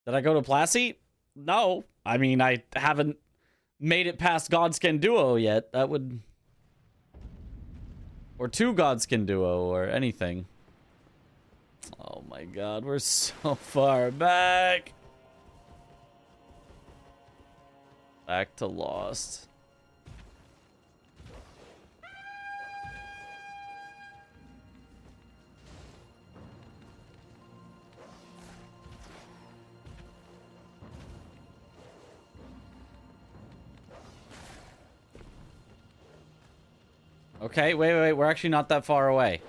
Did I go to Plassey? No. I mean, I haven't made it past Godskin Duo yet. That would... Or to Godskin Duo or anything. Oh my god, we're so far back. Back to Lost. Okay, wait, we're actually not that far away.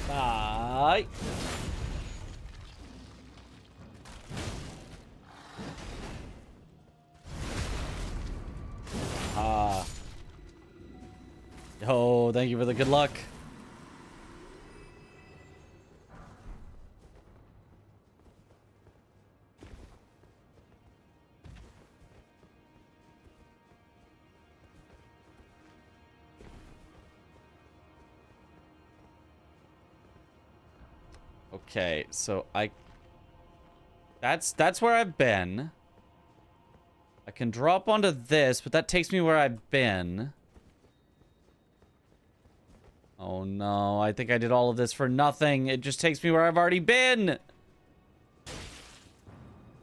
Bye. Yo, thank you for the good luck. Okay, so that's where I've been. I can drop onto this, but that takes me where I've been. Oh no, I think I did all of this for nothing. It just takes me where I've already been.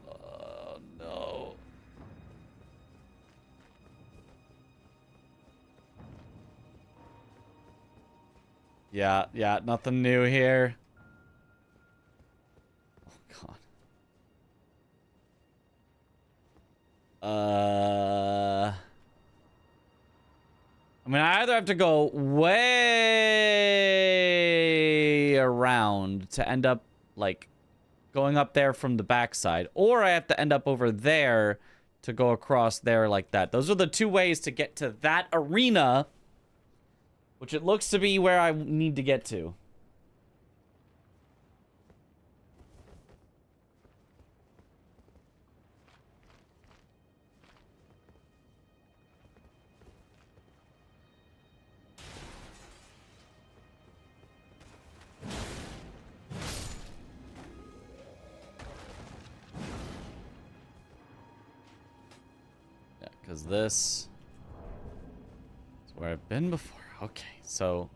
Oh no. Yeah, nothing new here. Oh god. I mean, I either have to go way around to end up, like, going up there from the backside, or I have to end up over there to go across there like that. Those are the two ways to get to that arena, which it looks to be where I need to get to. Because this is where I've been before. Okay, so...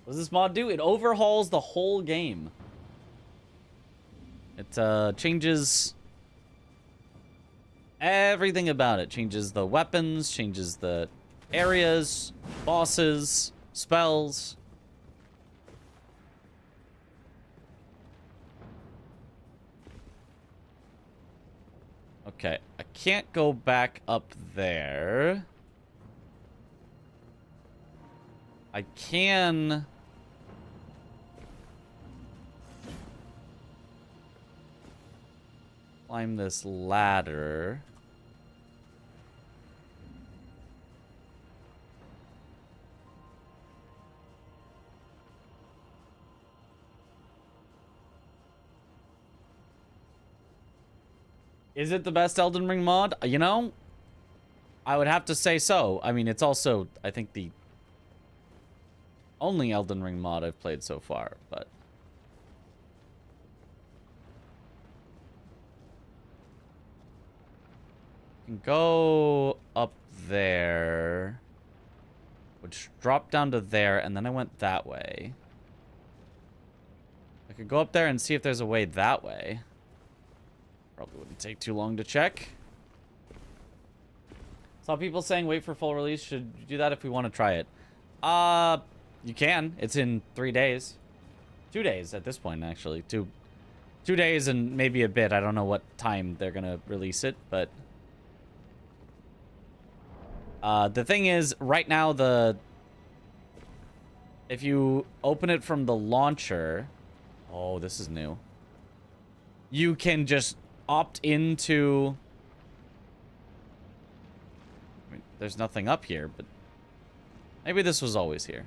what does this mod do? It overhauls the whole game. It changes everything about it. Changes the weapons, changes the areas, bosses, spells. Okay, I can't go back up there. I can... climb this ladder. Is it the best Elden Ring mod? You know, I would have to say so. I mean, it's also, I think, the only Elden Ring mod I've played so far, but... You can go up there, which dropped down to there, and then I went that way. I could go up there and see if there's a way that way. Probably wouldn't take too long to check. Saw people saying wait for full release. Should you do that if we want to try it? You can. It's in 3 days. 2 days at this point, actually. Two days and maybe a bit. I don't know what time they're going to release it, but... the thing is, right now, if you open it from the launcher... Oh, this is new. You can just opt into... I mean, there's nothing up here, but... Maybe this was always here.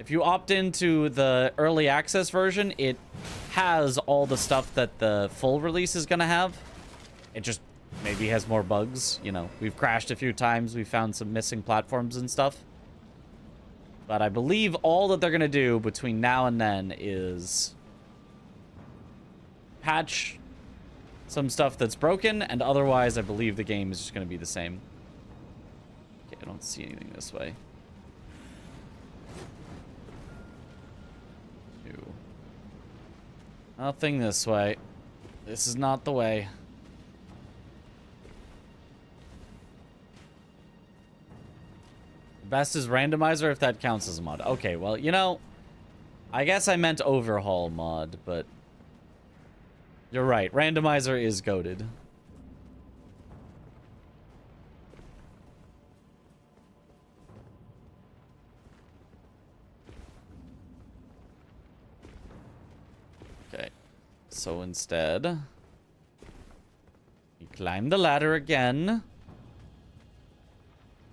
If you opt into the early access version, it has all the stuff that the full release is going to have. It just maybe has more bugs. You know, we've crashed a few times. We found some missing platforms and stuff. But I believe all that they're going to do between now and then is patch some stuff that's broken, and otherwise I believe the game is just going to be the same. Okay, I don't see anything this way. Nothing this way. This is not the way. Best is randomizer, if that counts as a mod. Okay, well, you know, I guess I meant overhaul mod, but you're right. Randomizer is goated. Okay, so instead, we climb the ladder again.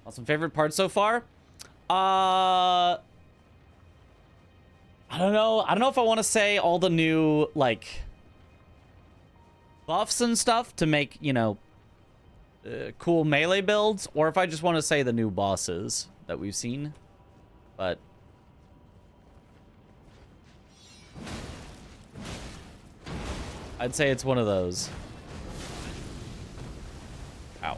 Some favorite parts so far? I don't know. I don't know if I want to say all the new, like, buffs and stuff to make, you know, cool melee builds, or if I just want to say the new bosses that we've seen. But I'd say it's one of those. Ow.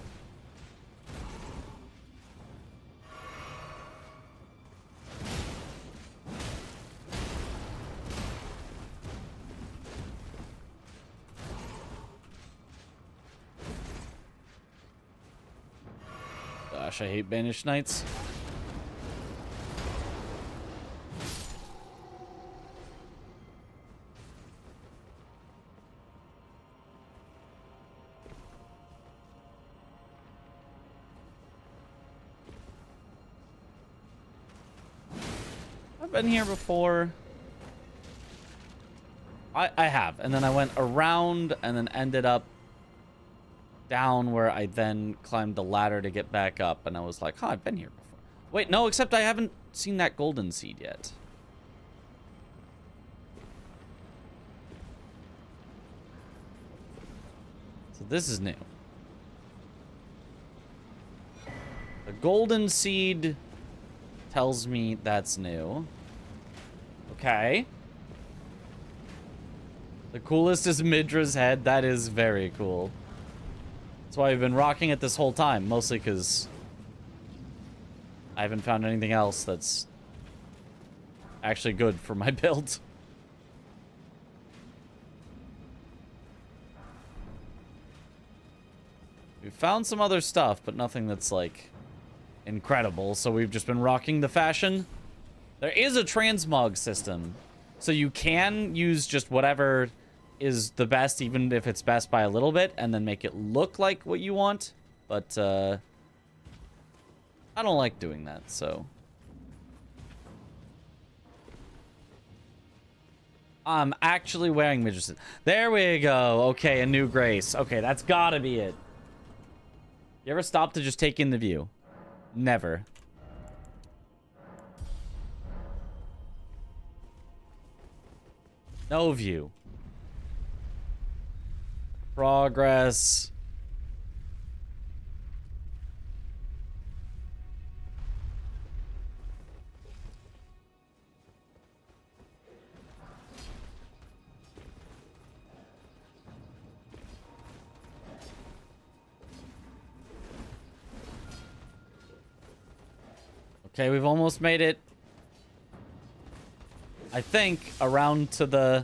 Gosh, I hate Banished Knights. I've been here before. I have, and then I went around and then ended up down where I then climbed the ladder to get back up, and I was like, huh, I've been here before. Wait, no, except I haven't seen that golden seed yet. So this is new. The golden seed tells me that's new. Okay. The coolest is Midra's head. That is very cool. That's why I've been rocking it this whole time, mostly because I haven't found anything else that's actually good for my build. We found some other stuff, but nothing that's, like, incredible, so we've just been rocking the fashion. There is a transmog system, so you can use just whatever is the best, even if it's best by a little bit, and then make it look like what you want. But, I don't like doing that, so. I'm actually wearing Midris. There we go. Okay, a new grace. Okay, that's gotta be it. You ever stop to just take in the view? Never. No view. Progress. Okay, we've almost made it. I think around to the...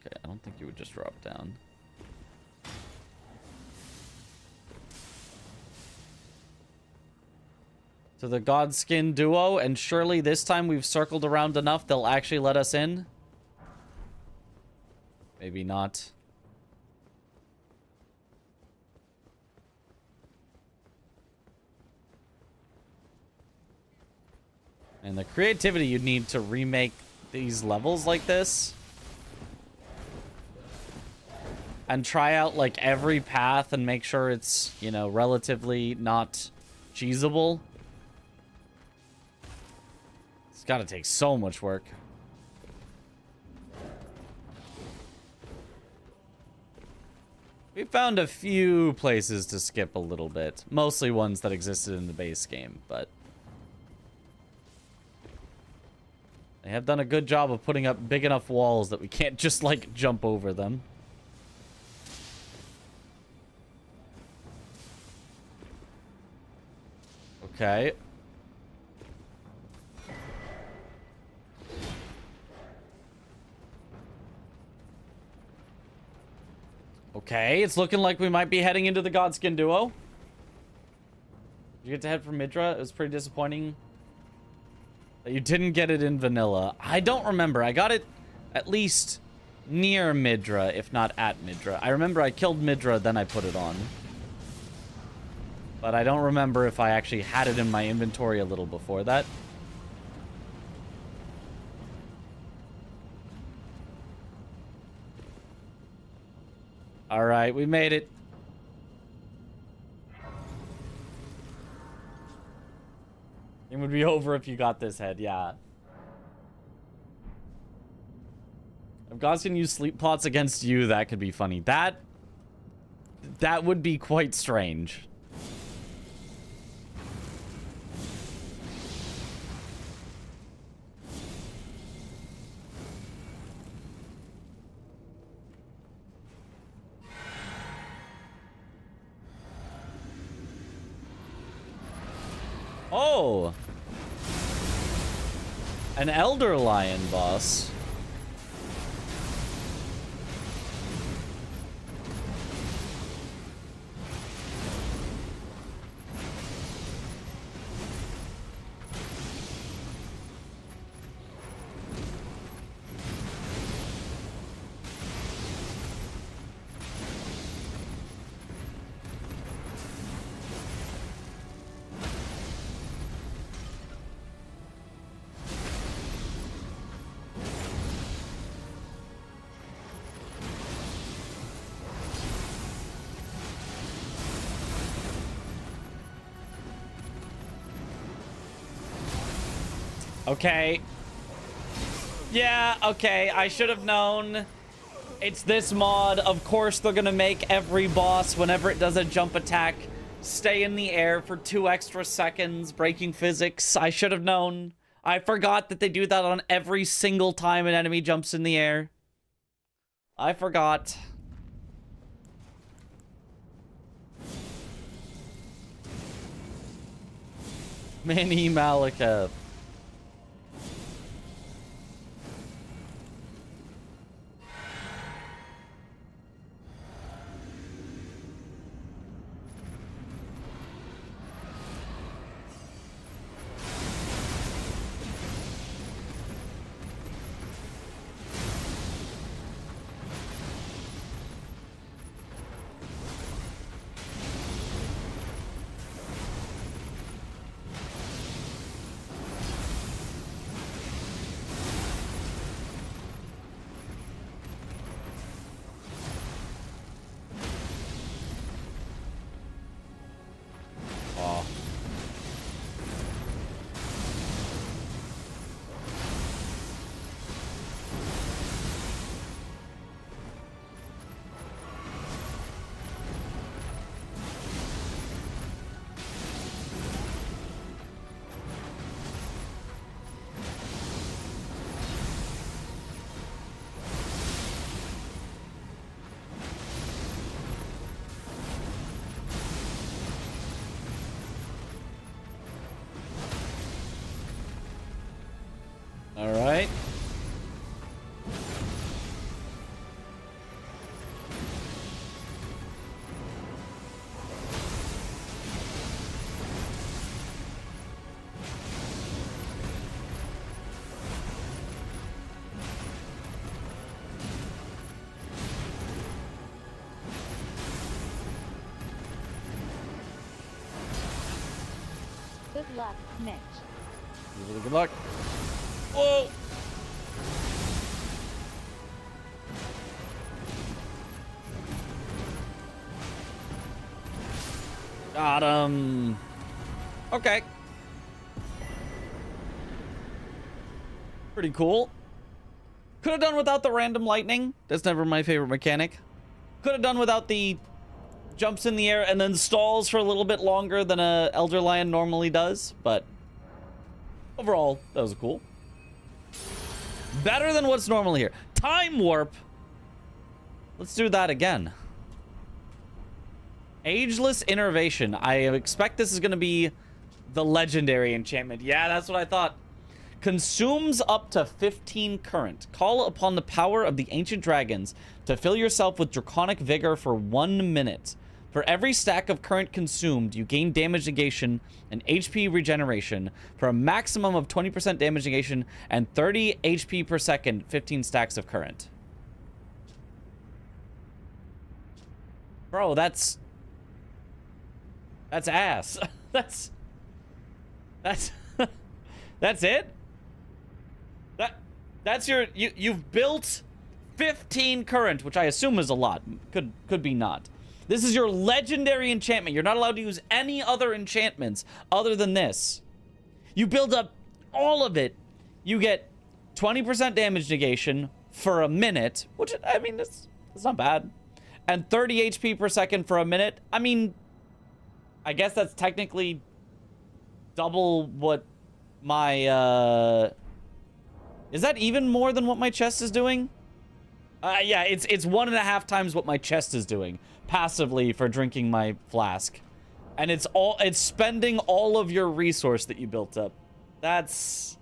Okay, I don't think you would just drop down. To the Godskin duo, and surely this time we've circled around enough they'll actually let us in? Maybe not. And the creativity you'd need to remake these levels like this. And try out, like, every path and make sure it's, you know, relatively not cheesable. It's gotta take so much work. We found a few places to skip a little bit. Mostly ones that existed in the base game, but... they have done a good job of putting up big enough walls that we can't just, like, jump over them. Okay. Okay, it's looking like we might be heading into the Godskin duo. Did you get to head for Midra? It was pretty disappointing that you didn't get it in vanilla. I don't remember. I got it at least near Midra, if not at Midra. I remember I killed Midra, then I put it on. But I don't remember if I actually had it in my inventory a little before that. Alright, we made it. It would be over if you got this head, yeah. If God's gonna use sleep plots against you, that could be funny. That would be quite strange. Oh! An Elder Lion boss. Okay. Yeah, okay. I should have known. It's this mod. Of course, they're gonna make every boss, whenever it does a jump attack, stay in the air for 2 extra seconds, breaking physics. I should have known. I forgot that they do that on every single time an enemy jumps in the air. I forgot. Mini Malika. Good luck, Mitch. Really good luck. Whoa! Got him. Okay. Pretty cool. Could have done without the random lightning. That's never my favorite mechanic. Could have done without the jumps in the air and then stalls for a little bit longer than a Elder Lion normally does, but overall, that was cool. Better than what's normally here. Time warp. Let's do that again. Ageless Innervation. I expect this is going to be the legendary enchantment. Yeah, that's what I thought. Consumes up to 15 current. Call upon the power of the ancient dragons to fill yourself with draconic vigor for 1 minute. For every stack of current consumed, you gain damage negation and HP regeneration for a maximum of 20% damage negation and 30 HP per second, 15 stacks of current. Bro, that's ass. that's that's it? That's your you've built 15 current, which I assume is a lot. Could be not. This is your legendary enchantment. You're not allowed to use any other enchantments other than this. You build up all of it. You get 20% damage negation for a minute, which, I mean, that's not bad. And 30 HP per second for a minute. I mean, I guess that's technically double what my, is that even more than what my chest is doing? Yeah, it's 1.5 times what my chest is doing passively for drinking my flask. And it's spending all of your resource that you built up. That's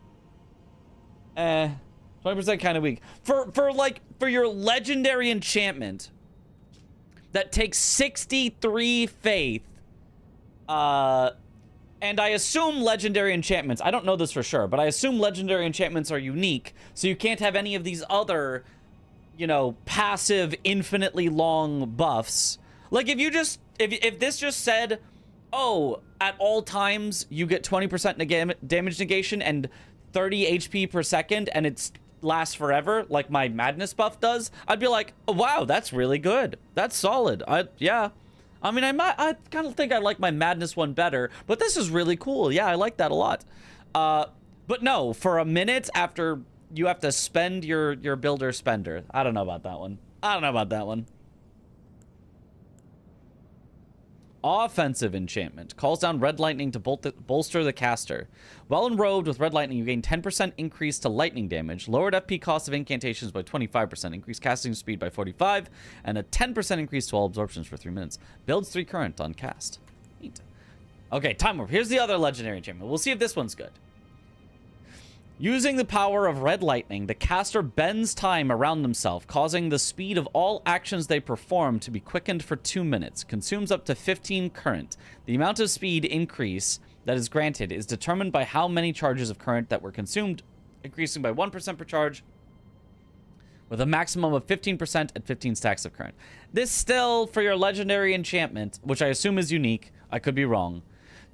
20% kind of weak. For your legendary enchantment that takes 63 faith, and I assume legendary enchantments, I don't know this for sure, but I assume legendary enchantments are unique, so you can't have any of these other, you know, passive, infinitely long buffs. Like, if this just said, oh, at all times, you get 20% damage negation and 30 HP per second, and it lasts forever, like my madness buff does, I'd be like, oh, wow, that's really good. That's solid. Yeah. I mean, I kind of think I like my madness one better, but this is really cool. Yeah, I like that a lot. But no, for a minute after you have to spend your builder spender. I don't know about that one. Offensive enchantment. Calls down red lightning to bolster the caster. While enrobed with red lightning, you gain 10% increase to lightning damage, lowered FP cost of incantations by 25%, increased casting speed by 45, and a 10% increase to all absorptions for 3 minutes. Builds 3 current on cast. Neat. Okay, time warp. Here's the other legendary enchantment. We'll see if this one's good. Using the power of red lightning, the caster bends time around themselves, causing the speed of all actions they perform to be quickened for 2 minutes. Consumes up to 15 current. The amount of speed increase that is granted is determined by how many charges of current that were consumed, increasing by 1% per charge, with a maximum of 15% and 15 stacks of current. This still, for your legendary enchantment, which I assume is unique, I could be wrong,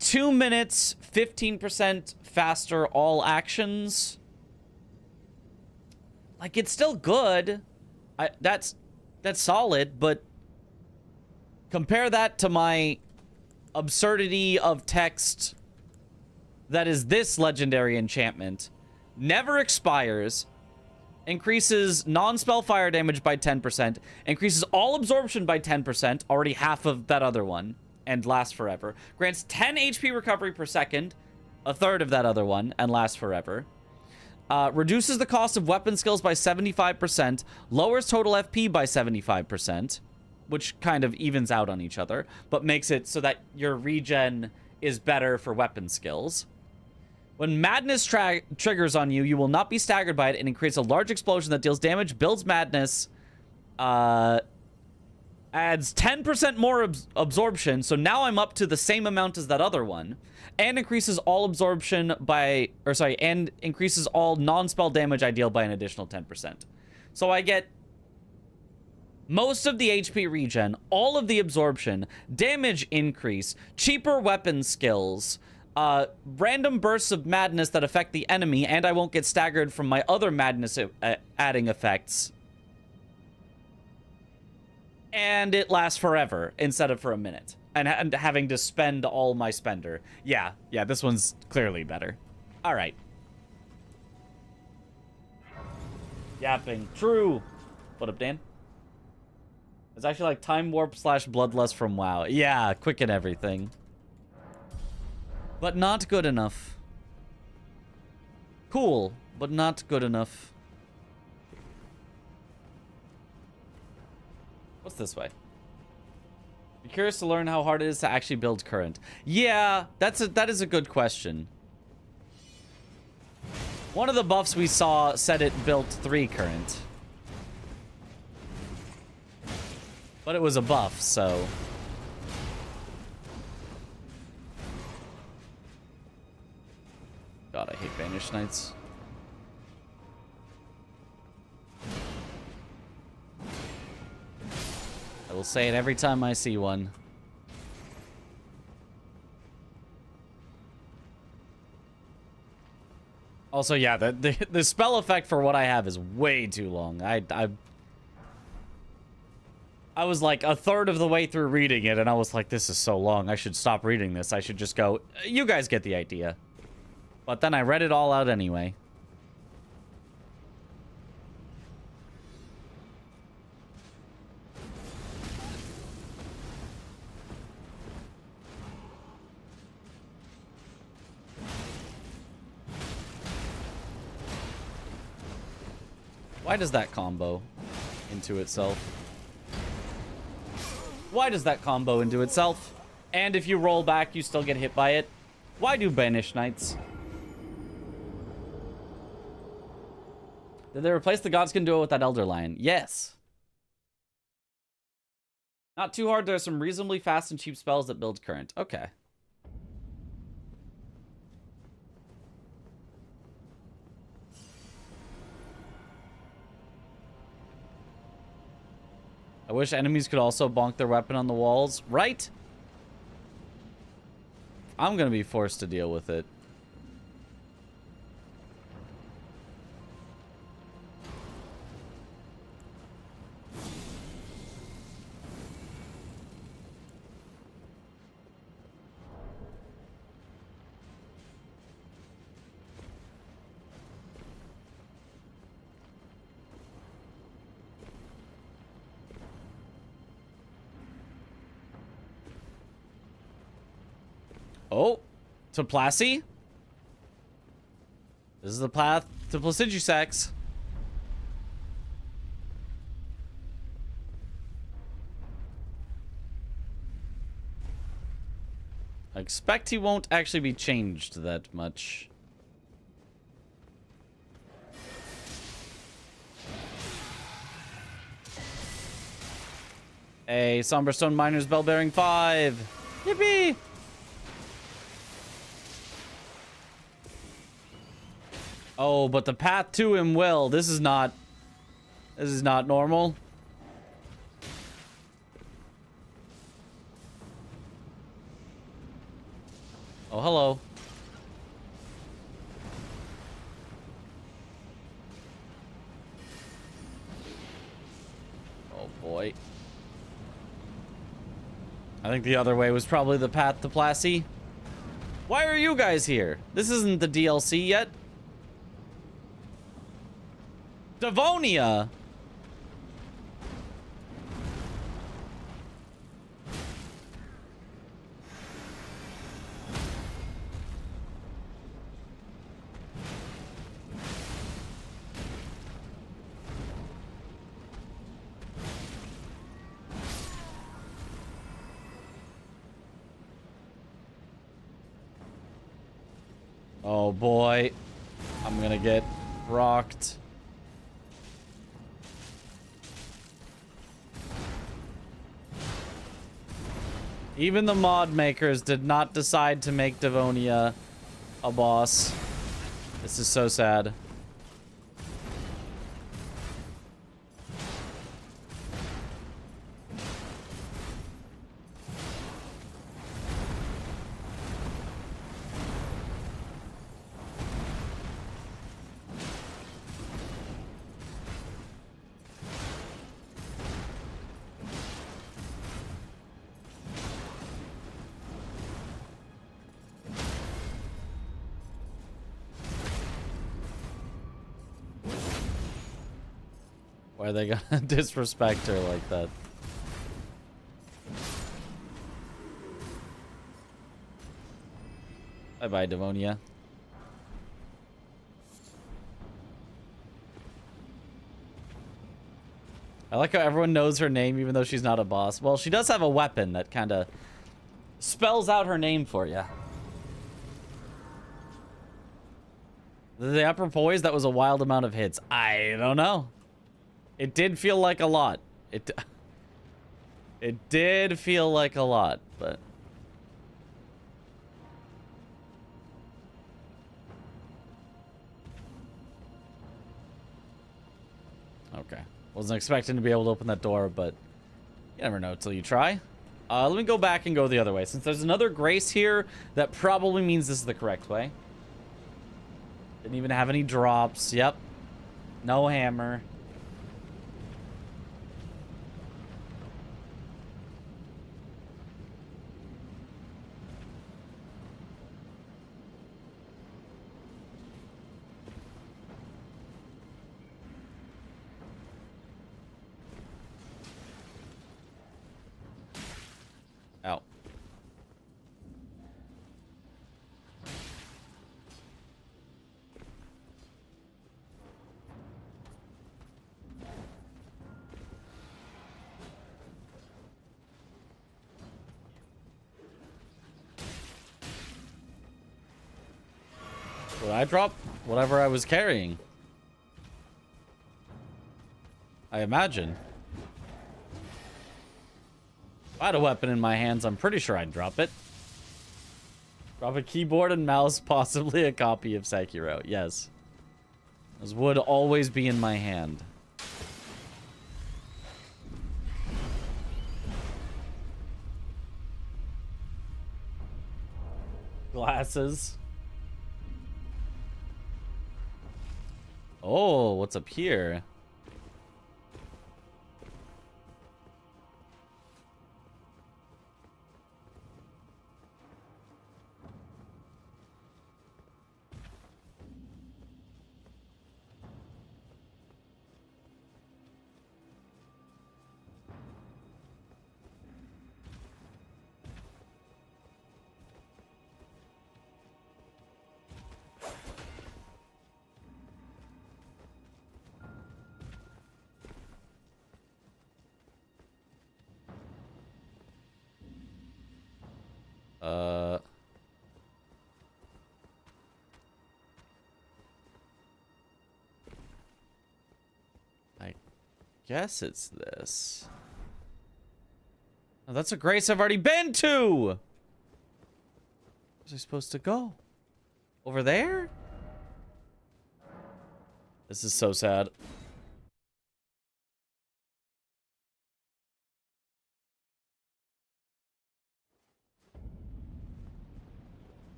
2 minutes, 15% faster all actions. Like, it's still good. That's solid, but compare that to my absurdity of text that is this legendary enchantment. Never expires. Increases non-spell fire damage by 10%. Increases all absorption by 10%. Already half of that other one. And lasts forever. Grants 10 HP recovery per second, a third of that other one, and lasts forever. Reduces the cost of weapon skills by 75%, lowers total FP by 75%, which kind of evens out on each other, but makes it so that your regen is better for weapon skills. When madness triggers on you, you will not be staggered by it, and it creates a large explosion that deals damage, builds madness, adds 10% more absorption, so now I'm up to the same amount as that other one, and increases all absorption by, and increases all non-spell damage I deal by an additional 10%. So I get most of the HP regen, all of the absorption, damage increase, cheaper weapon skills, random bursts of madness that affect the enemy, and I won't get staggered from my other madness adding effects. And it lasts forever instead of for a minute. And having to spend all my spender. Yeah, this one's clearly better. All right. Yapping. True. What up, Dan? It's actually like Time Warp / Bloodlust from WoW. Yeah, quicken everything. But not good enough. Cool, but not good enough. What's this way? Be curious to learn how hard it is to actually build current. Yeah, that is a good question. One of the buffs we saw said it built 3 current. But it was a buff, so... God, I hate Banished Knights. I will say it every time I see one. Also, yeah, the spell effect for what I have is way too long. I was like a third of the way through reading it, and I was like, this is so long. I should stop reading this. I should just go, you guys get the idea. But then I read it all out anyway. Why does that combo into itself? Why does that combo into itself? And if you roll back, you still get hit by it. Why do Banished Knights? Did they replace the Godskin duo with that Elder Lion? Yes. Not too hard. There are some reasonably fast and cheap spells that build current. Okay. I wish enemies could also bonk their weapon on the walls. Right? I'm gonna be forced to deal with it. Oh, to Plassey. This is the path to Placidusax. I expect he won't actually be changed that much. A Somberstone Miner's Bell Bearing 5. Yippee! Oh, but the path to him will. This is not normal. Oh, hello. Oh boy. I think the other way was probably the path to Plassey. Why are you guys here? This isn't the DLC yet. Devonia. Oh boy. I'm gonna get rocked. Even the mod makers did not decide to make Devonia a boss. This is so sad. Why are they gonna disrespect her like that? Bye-bye, Devonia. I like how everyone knows her name even though she's not a boss. Well, she does have a weapon that kind of spells out her name for you. The upper poise, that was a wild amount of hits. I don't know. It did feel like a lot. It did feel like a lot, but... Okay. Wasn't expecting to be able to open that door, but you never know till you try. Let me go back and go the other way. Since there's another grace here, that probably means this is the correct way. Didn't even have any drops. Yep. No hammer. Out. Would I drop whatever I was carrying? I imagine. If I had a weapon in my hands, I'm pretty sure I'd drop it. Drop a keyboard and mouse, possibly a copy of Sekiro. Yes. Those would always be in my hand. Glasses. Oh, what's up here? I guess it's this. Oh, that's a grace I've already been to! Where was I supposed to go? Over there? This is so sad.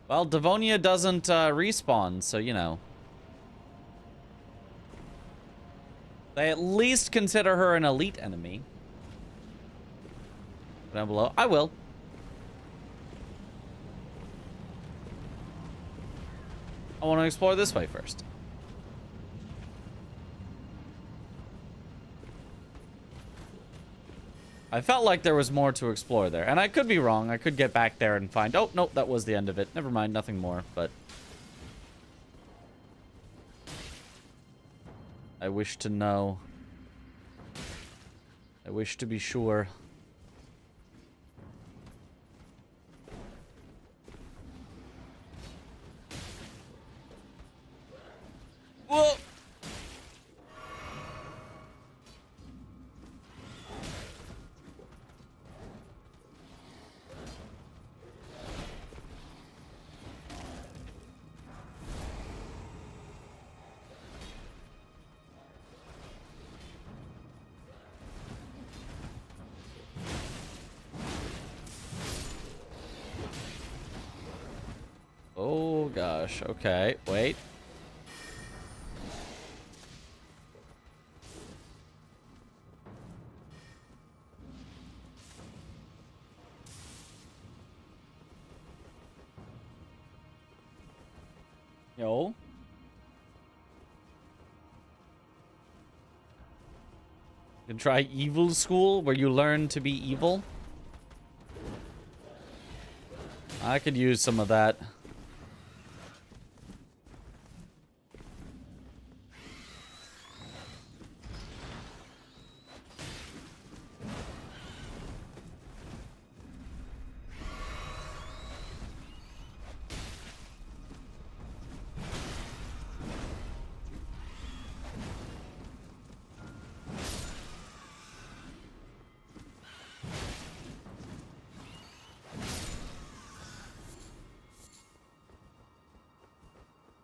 Well, Devonia doesn't respawn, so you know. They at least consider her an elite enemy. Down below. I will. I want to explore this way first. I felt like there was more to explore there. And I could be wrong. I could get back there and find... Oh, nope, that was the end of it. Never mind, nothing more, but... I wish to know. I wish to be sure. Whoa! Oh gosh, okay, wait. Yo. You can try Evil School, where you learn to be evil. I could use some of that.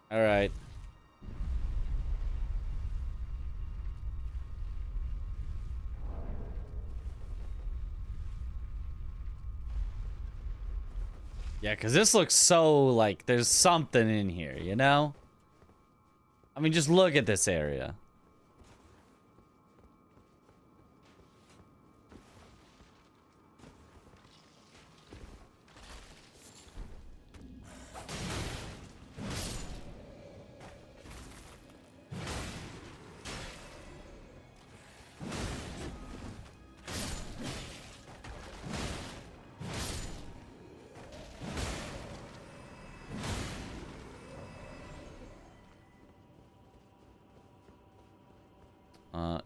All right. Yeah, because this looks so like there's something in here, you know? I mean, just look at this area.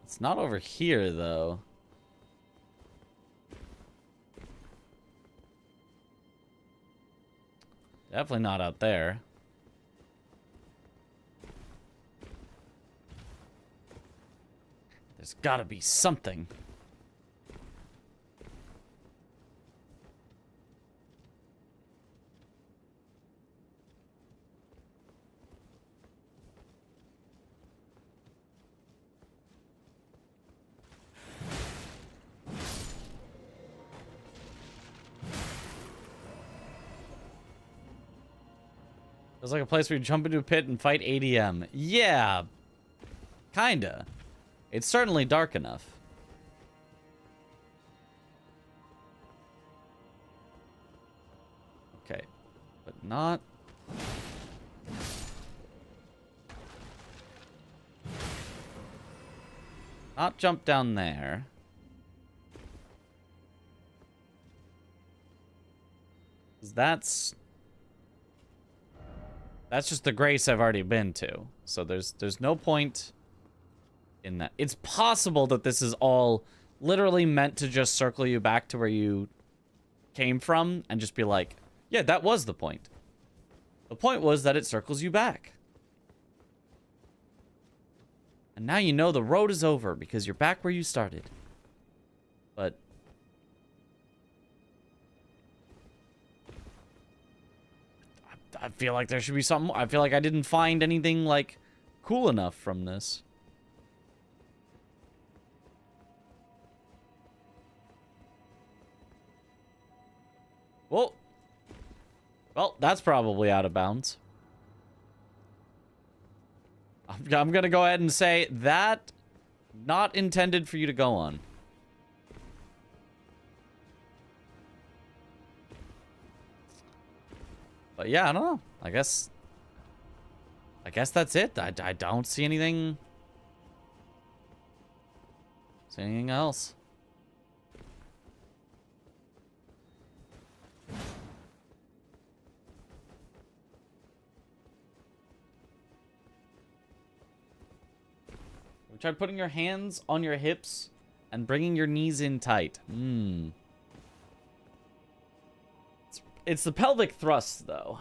It's not over here, though. Definitely not out there. There's gotta be something. It's like a place where you jump into a pit and fight ADM. Yeah. Kinda. It's certainly dark enough. Okay. But not... Not jump down there. That's just the grace I've already been to. So there's no point in that. It's possible that this is all literally meant to just circle you back to where you came from and just be like, yeah, that was the point. The point was that it circles you back. And now you know the road is over because you're back where you started. But I feel like there should be something. I feel like I didn't find anything, like, cool enough from this. Well, that's probably out of bounds. I'm gonna go ahead and say that not intended for you to go on. But yeah, I don't know. I guess that's it. I don't see anything. See anything else? Try putting your hands on your hips and bringing your knees in tight. It's the pelvic thrust, though.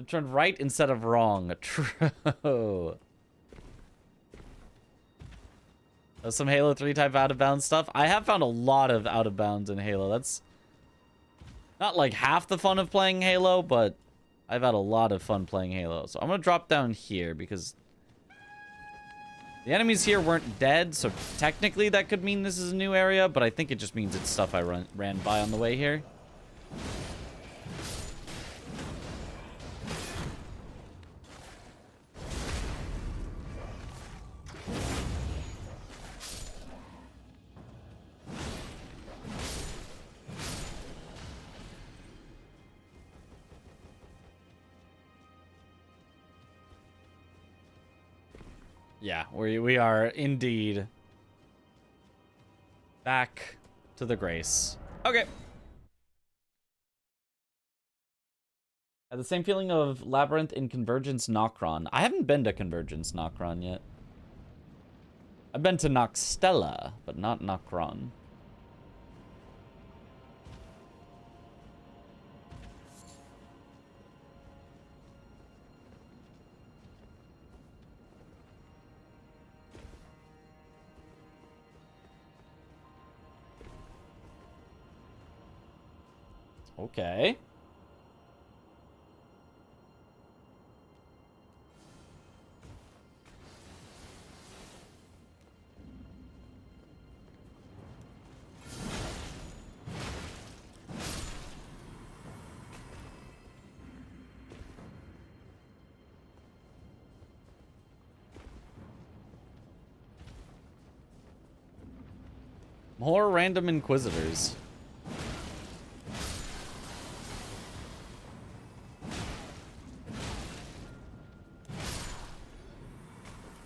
Turn right instead of wrong. True. There's some Halo 3 type out of bounds stuff. I have found a lot of out of bounds in Halo. That's not like half the fun of playing Halo, but I've had a lot of fun playing Halo. So I'm going to drop down here because the enemies here weren't dead. So technically that could mean this is a new area, but I think it just means it's stuff I ran by on the way here. Yeah, we are indeed back to the grace. Okay. Had the same feeling of Labyrinth in Convergence Nocron. I haven't been to Convergence Nocron yet. I've been to Noxtella, but not Nocron. Okay. More random inquisitors.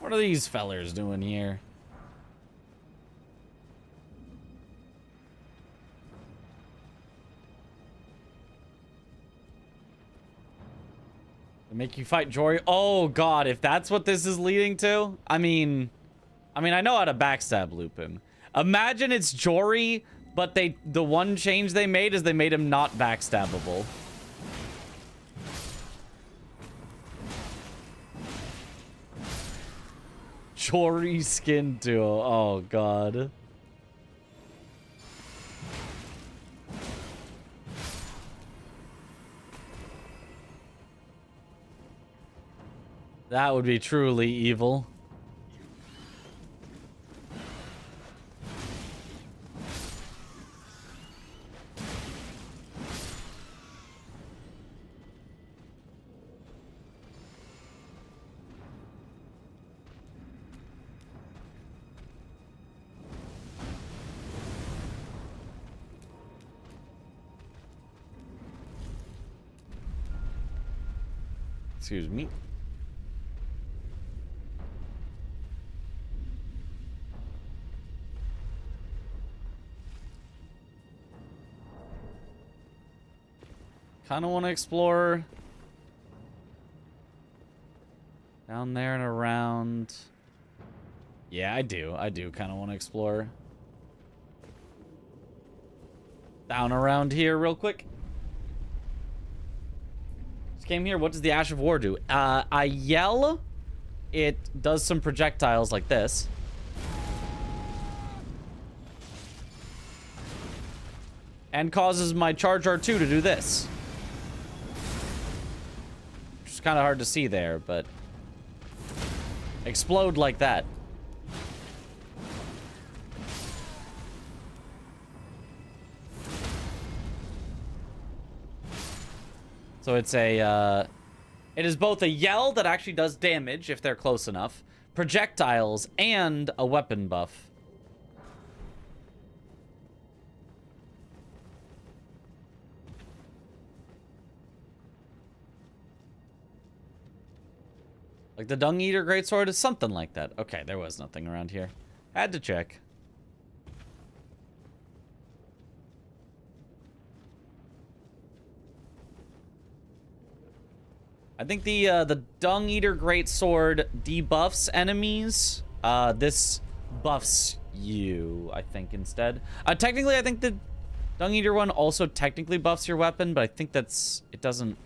What are these fellers doing here? They make you fight Jory. Oh god, if that's what this is leading to, I mean I know how to backstab loop him. Imagine it's Jory, but the one change they made is they made him not backstabbable. Jory skin duo. Oh god. That would be truly evil. Excuse me. Kind of want to explore down there and around. Yeah, I do kind of want to explore down around here real quick. Just came here. What does the Ash of War do? I yell. It does some projectiles like this. And causes my Charge R2 to do this. Which is kind of hard to see there, but explode like that. So it's a, it is both a yell that actually does damage if they're close enough, projectiles, and a weapon buff. Like the Dung Eater Greatsword is something like that. Okay, there was nothing around here. Had to check. I think the Dung Eater Greatsword debuffs enemies. This buffs you, I think, instead. Technically, I think the Dung Eater one also technically buffs your weapon, but I think that's... it doesn't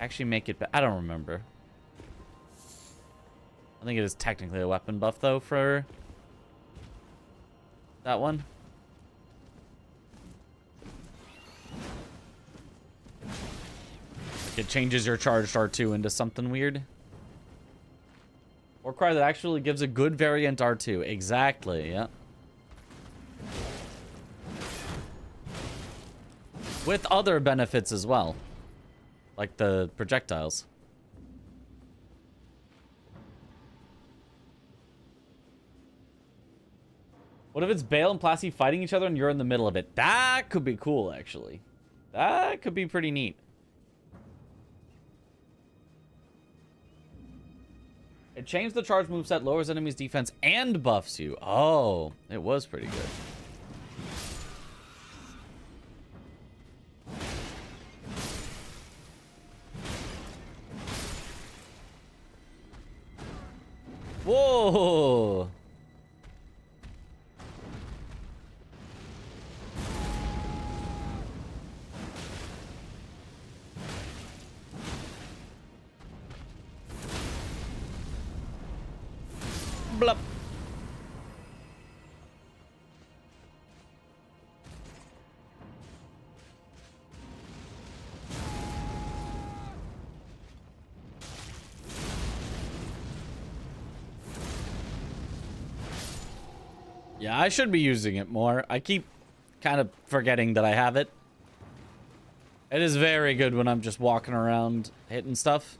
actually make it... I don't remember. I think it is technically a weapon buff, though, for that one. It changes your charged R2 into something weird. Or cry that actually gives a good variant R2. Exactly, yeah. With other benefits as well. Like the projectiles. What if it's Bale and Plasty fighting each other and you're in the middle of it? That could be cool, actually. That could be pretty neat. It changed the charge moveset, lowers enemies' defense, and buffs you. Oh, it was pretty good. Whoa! Blup. Yeah, I should be using it more. I keep kind of forgetting that I have it. It is very good when I'm just walking around hitting stuff.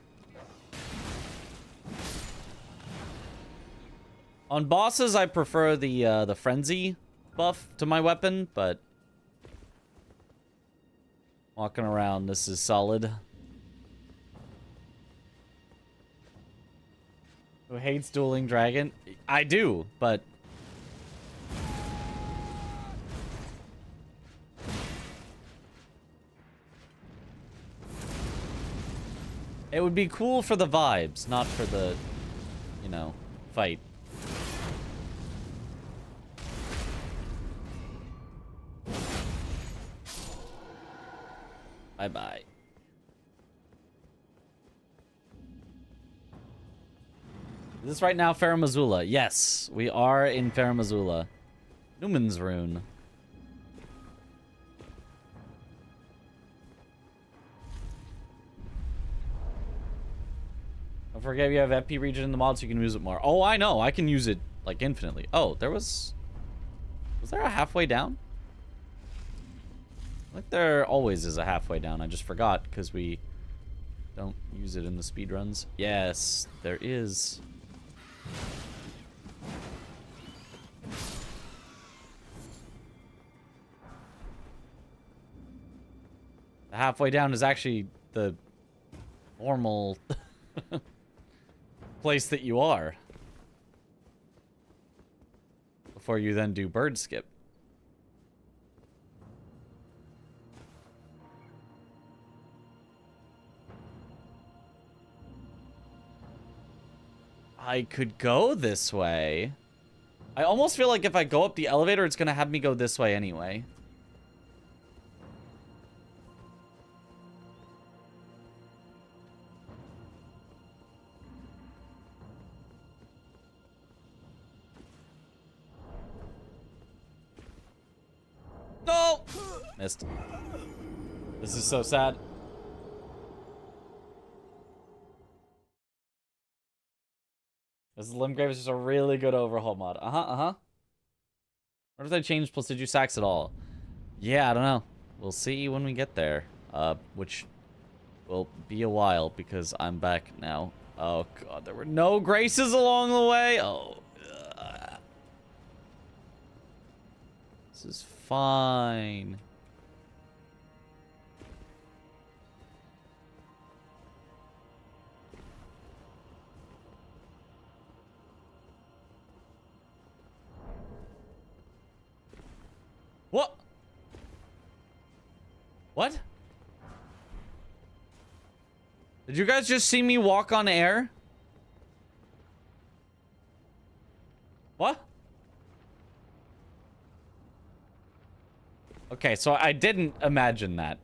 On bosses, I prefer the frenzy buff to my weapon, but walking around, this is solid. Who hates dueling dragon? I do, but it would be cool for the vibes, not for the, you know, fight. Bye-bye. Is this right now Farum Azula? Yes, we are in Farum Azula. Newman's Rune. Don't forget you have FP region in the mod so you can use it more. Oh, I know. I can use it, like, infinitely. Oh, there was... Was there a halfway down? Like there always is a halfway down. I just forgot because we don't use it in the speedruns. Yes, there is. The halfway down is actually the normal place that you are. Before you then do bird skip. I could go this way. I almost feel like if I go up the elevator, it's gonna have me go this way anyway. No! Missed. This is so sad. This Limgrave is just a really good overhaul mod. What if they changed Placiduous Sax at all? Yeah, I don't know. We'll see when we get there. Which will be a while because I'm back now. Oh god, there were no graces along the way. Oh. This is fine. What? What? Did you guys just see me walk on air? What? Okay, so I didn't imagine that.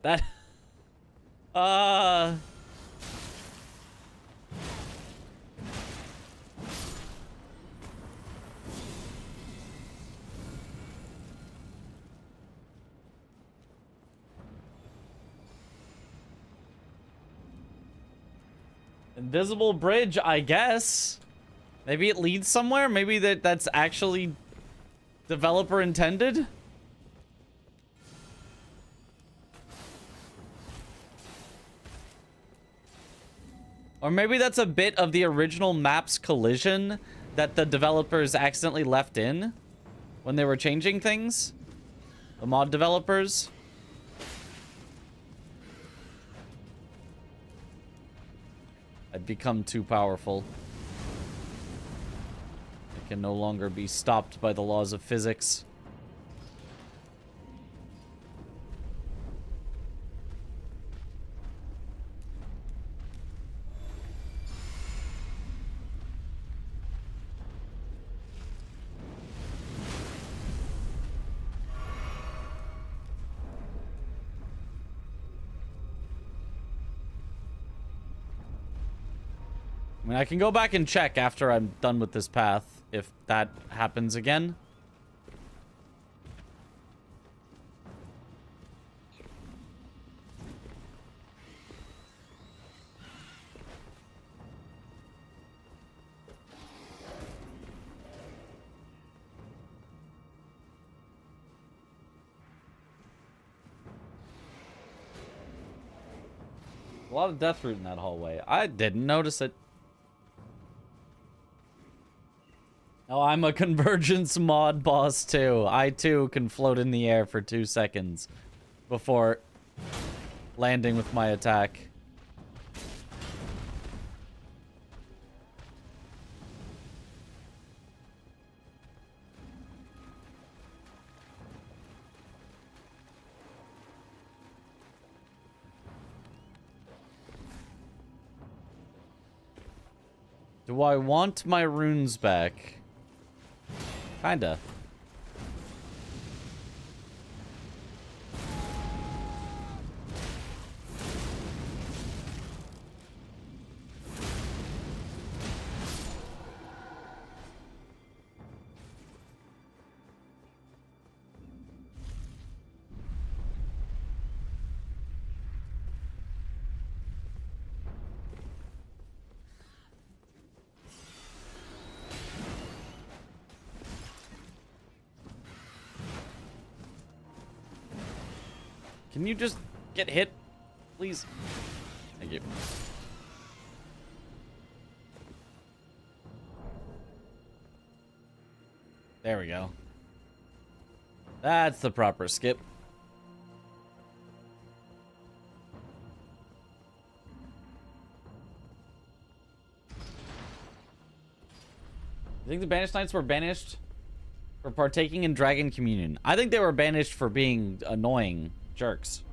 Invisible bridge, I guess. Maybe it leads somewhere? Maybe that's actually developer intended? Or maybe that's a bit of the original map's collision that the developers accidentally left in when they were changing things. The mod developers. I'd become too powerful. can no longer be stopped by the laws of physics. I mean, I can go back and check after I'm done with this path if that happens again. A lot of death root in that hallway. I didn't notice it. Oh, I'm a Convergence Mod boss too. I too can float in the air for 2 seconds before landing with my attack. Do I want my runes back? Kinda. Can you just get hit, please? Thank you. There we go. That's the proper skip. I think the Banished Knights were banished for partaking in Dragon Communion. I think they were banished for being annoying jerks.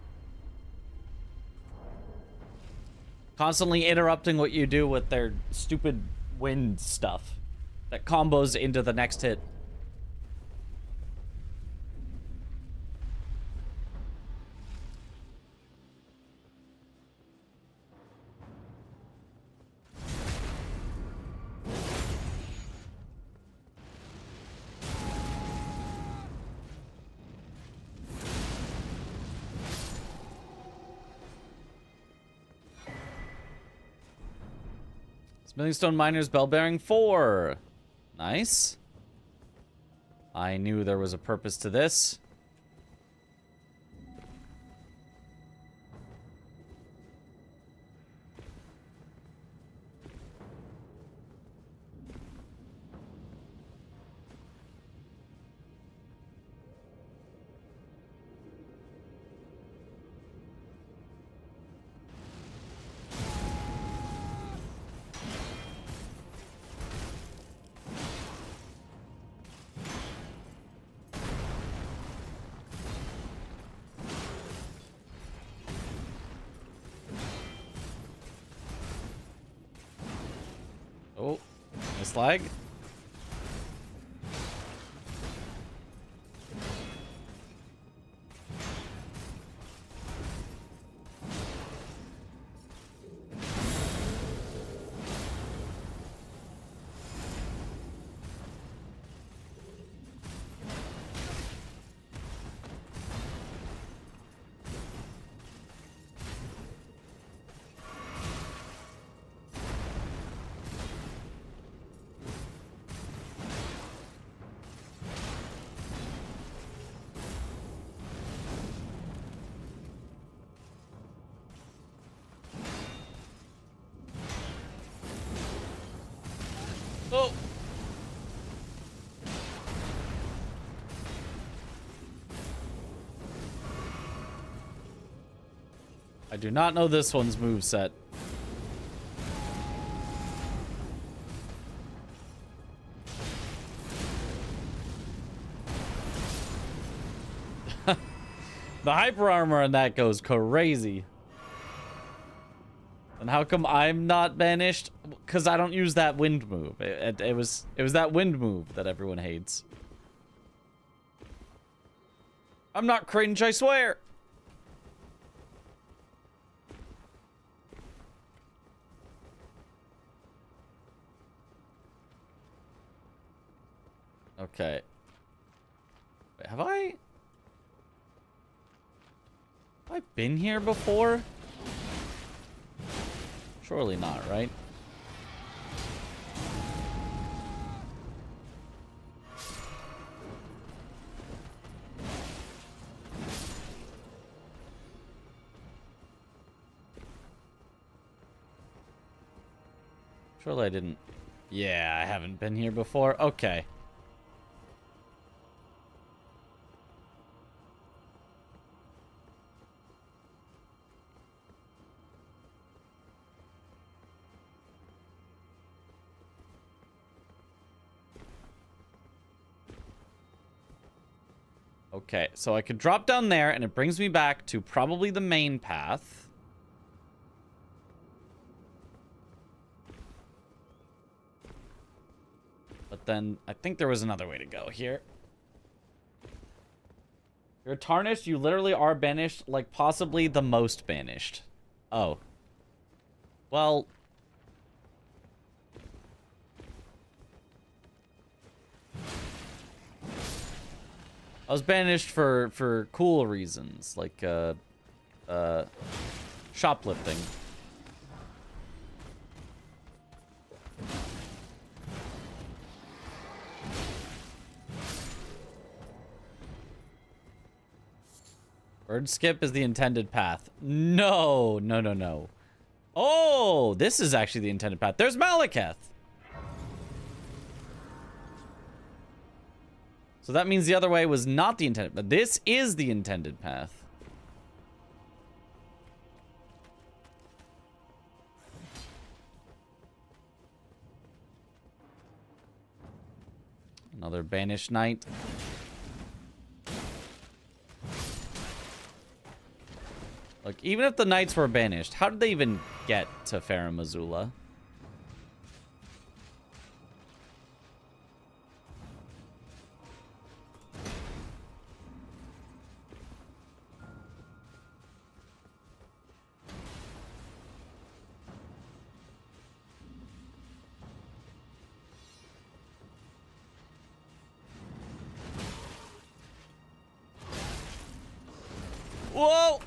Constantly interrupting what you do with their stupid wind stuff that combos into the next hit. Smithingstone Miners Bell Bearing 4. Nice. I knew there was a purpose to this. Oh, nice lag. Oh. I do not know this one's moveset. The hyper armor on that goes crazy. And how come I'm not banished? Because I don't use that wind move. It was that wind move that everyone hates. I'm not cringe, I swear. Okay. Wait, have I been here before? Surely not, right? Surely I didn't. Yeah, I haven't been here before. Okay. Okay, so I could drop down there, and it brings me back to probably the main path. But then, I think there was another way to go here. You're tarnished, you literally are banished, like possibly the most banished. Oh. Well... I was banished for cool reasons, like, shoplifting. Bird skip is the intended path. No, no, no, no. Oh, this is actually the intended path. There's Malekith. So that means the other way was not the intended, but this is the intended path. Another banished knight. Like, even if the knights were banished, how did they even get to Farum Azula? Whoa!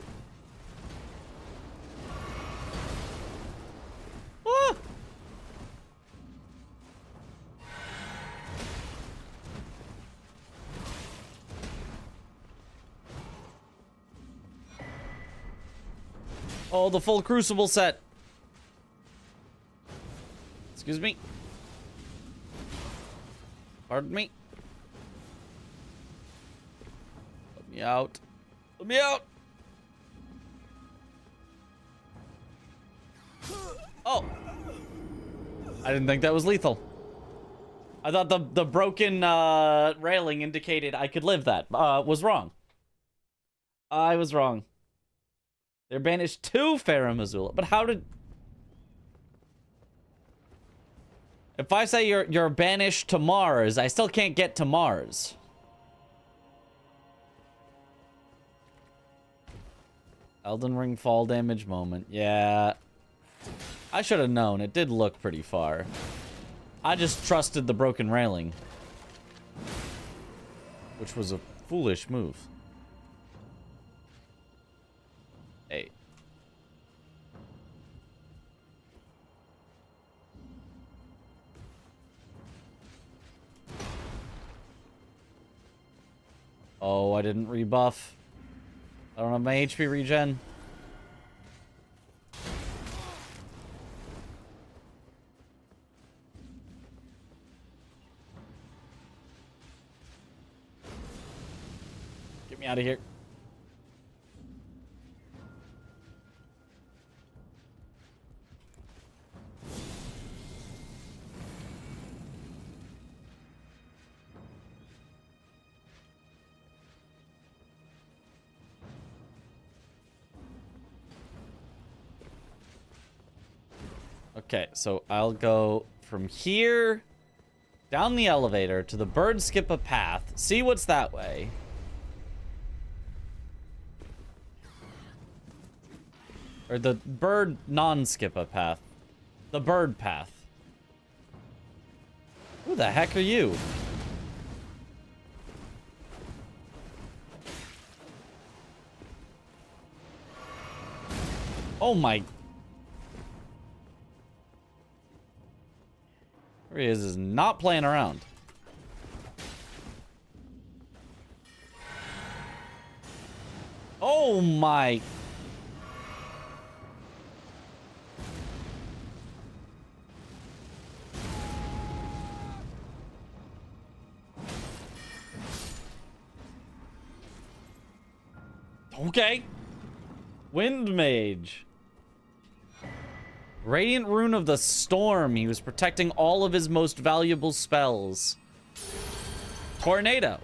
Ah! Oh, the full Crucible set. Excuse me. Pardon me. Let me out. Let me out. Oh. I didn't think that was lethal. I thought the broken railing indicated I could live that. Was wrong. I was wrong. They're banished to Farum Azula. But how did... If I say you're banished to Mars, I still can't get to Mars. Elden Ring fall damage moment. Yeah. I should have known. It did look pretty far. I just trusted the broken railing. Which was a foolish move. Hey. Oh, I didn't rebuff. I don't have my HP regen. Get me out of here. Okay, so I'll go from here down the elevator to the bird skip a path. See what's that way. Or the bird non-skip a path. The bird path. Who the heck are you? Oh my. There he is not playing around. Oh my. Okay. Wind Mage. Radiant Rune of the Storm. He was protecting all of his most valuable spells. Tornado.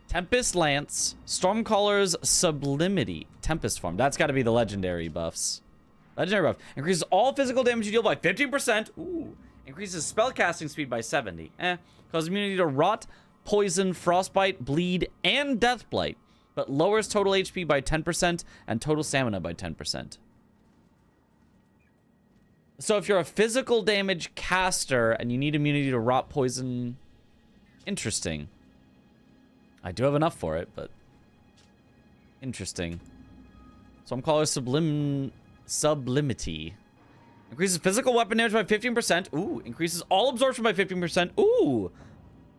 Tempest Lance. Stormcaller's Sublimity. Tempest Form. That's got to be the legendary buffs. Legendary buff. Increases all physical damage you deal by 15%. Ooh. Increases spellcasting speed by 70. Causes immunity to Rot, Poison, Frostbite, Bleed, and Deathblight. But lowers total HP by 10% and total stamina by 10%. So if you're a physical damage caster and you need immunity to Rot, Poison... Interesting. I do have enough for it, but... Interesting. So I'm calling Sublimity. Increases physical weapon damage by 15%. Ooh. Increases all absorption by 15%. Ooh.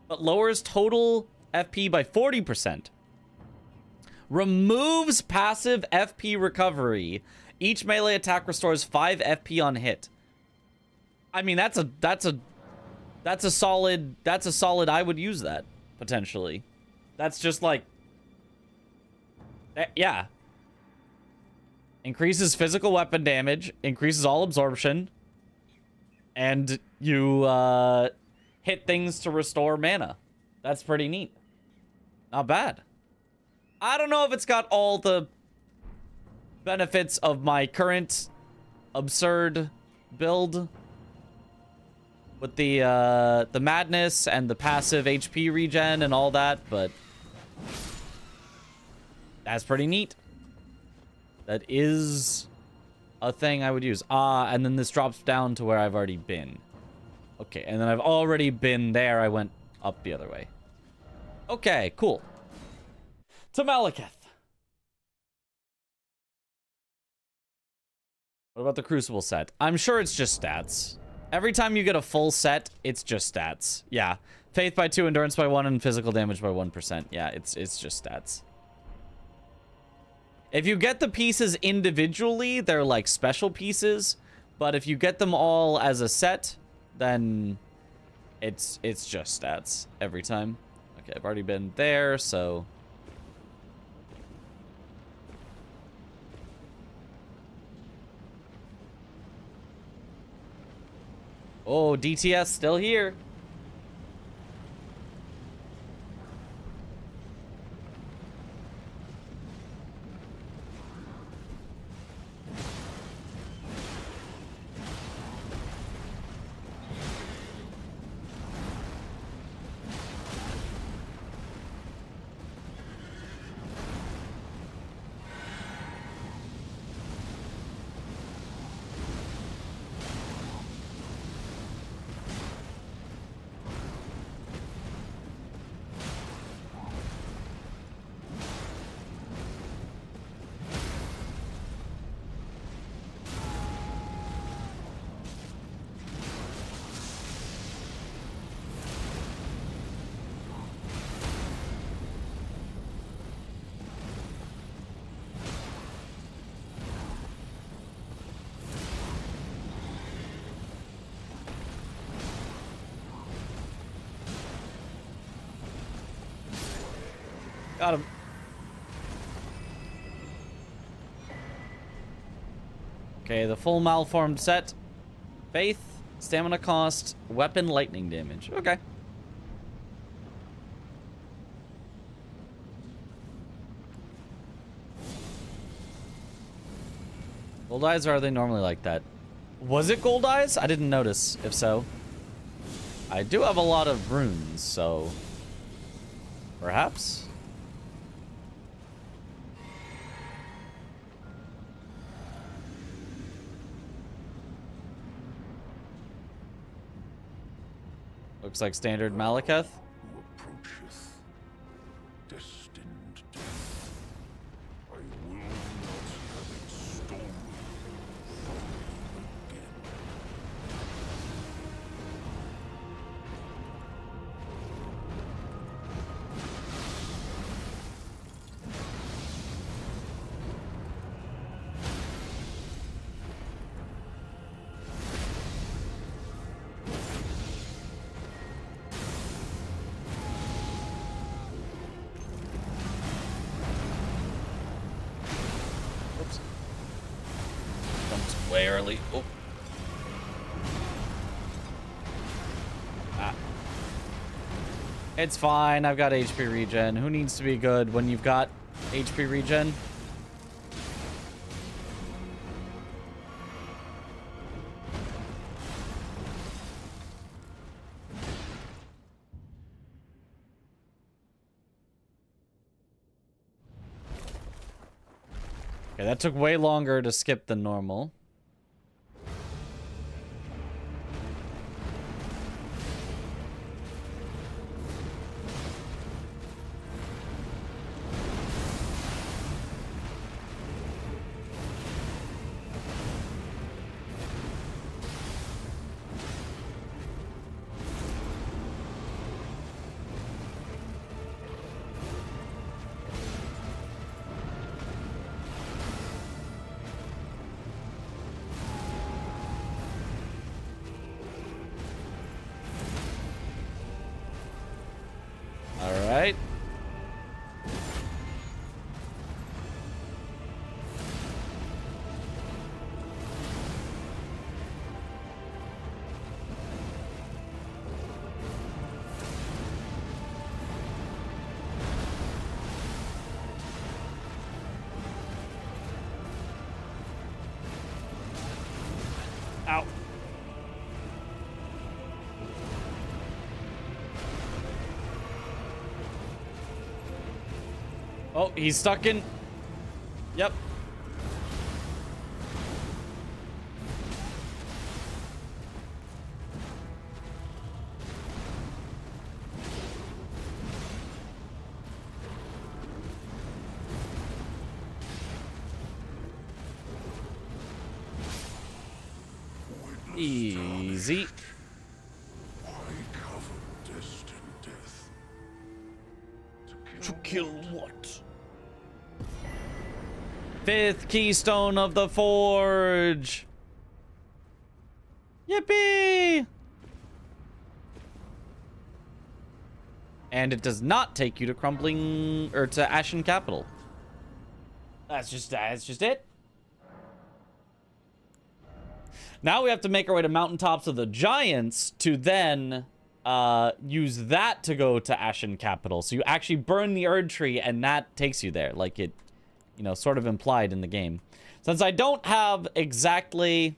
But lowers total FP by 40%. Removes passive FP recovery. Each melee attack restores 5 FP on hit. I mean, that's a solid I would use that potentially. That's just like yeah. Increases physical weapon damage, increases all absorption, and you hit things to restore mana. That's pretty neat. Not bad. I don't know if it's got all the benefits of my current absurd build with the madness and the passive HP regen and all that, but that's pretty neat. That is a thing I would use. And then this drops down to where I've already been. Okay, and then I've already been there. I went up the other way. Okay, cool. To Malekith. What about the Crucible set? I'm sure it's just stats. Every time you get a full set, it's just stats. Yeah. Faith by 2, endurance by 1, and physical damage by 1%. Yeah, it's just stats. If you get the pieces individually, they're like special pieces. But if you get them all as a set, then it's just stats every time. Okay, I've already been there, so... Oh, DTS still here. Got him. Okay, the full malformed set. Faith, stamina cost, weapon lightning damage. Okay. Gold eyes, are they normally like that? Was it gold eyes? I didn't notice, if so. I do have a lot of runes, so... perhaps? Looks like standard Malekith. Who approacheth destined death, I will not have it stolen again. Oops. Jumped way early. Oh. Ah. It's fine. I've got HP regen. Who needs to be good when you've got HP regen? Okay, that took way longer to skip than normal. All right. Ow. Oh, he's stuck in. Yep. Easy. I cover destined death. To kill what? Fifth keystone of the forge. Yippee! And it does not take you to Crumbling or to Ashen Capital. That's just it. Now we have to make our way to Mountaintops of the Giants to then use that to go to Ashen Capital. So you actually burn the Erd Tree and that takes you there, like it, you know, sort of implied in the game. Since I don't have exactly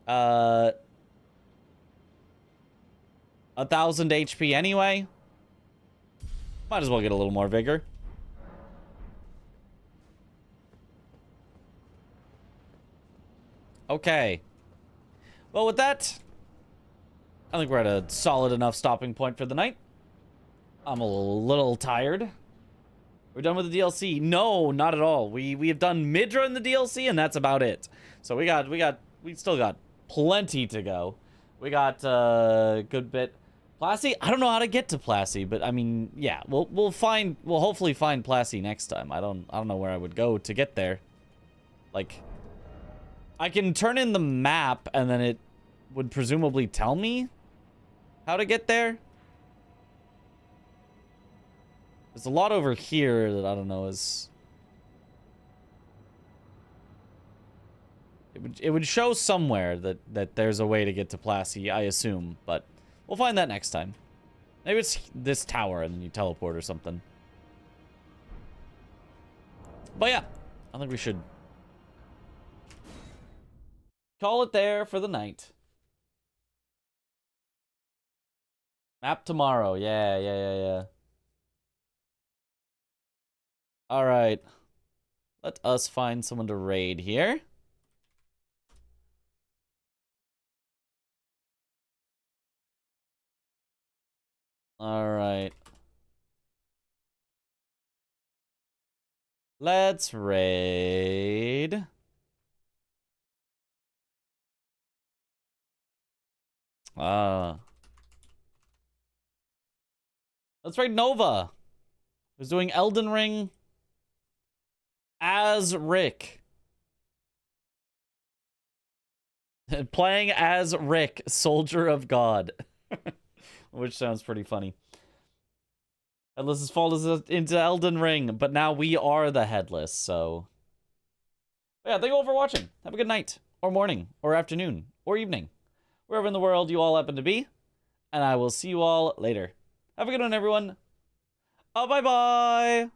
1,000 HP anyway, might as well get a little more vigor. Okay. Well, with that, I think we're at a solid enough stopping point for the night. I'm a little tired. We're done with the DLC. No, not at all. We have done Midra in the DLC, and that's about it. So we still got plenty to go. We got a good bit. Plassey? I don't know how to get to Plassey, but I mean, yeah, we'll hopefully find Plassey next time. I don't know where I would go to get there. Like, I can turn in the map and then it would presumably tell me how to get there. There's a lot over here that I don't know is... It would show somewhere that there's a way to get to Plassey, I assume, but we'll find that next time. Maybe it's this tower and then you teleport or something. But yeah, I think we should call it there for the night. Map tomorrow. Yeah. All right. Let us find someone to raid here. All right. Let's raid. Let's raid Nova, who's doing Elden Ring as Rick. Playing as Rick, Soldier of God. Which sounds pretty funny. Headless has fallen into Elden Ring, but now we are the Headless, so... But yeah, thank you all for watching. Have a good night, or morning, or afternoon, or evening. Wherever in the world you all happen to be. And I will see you all later. Have a good one, everyone. Bye-bye.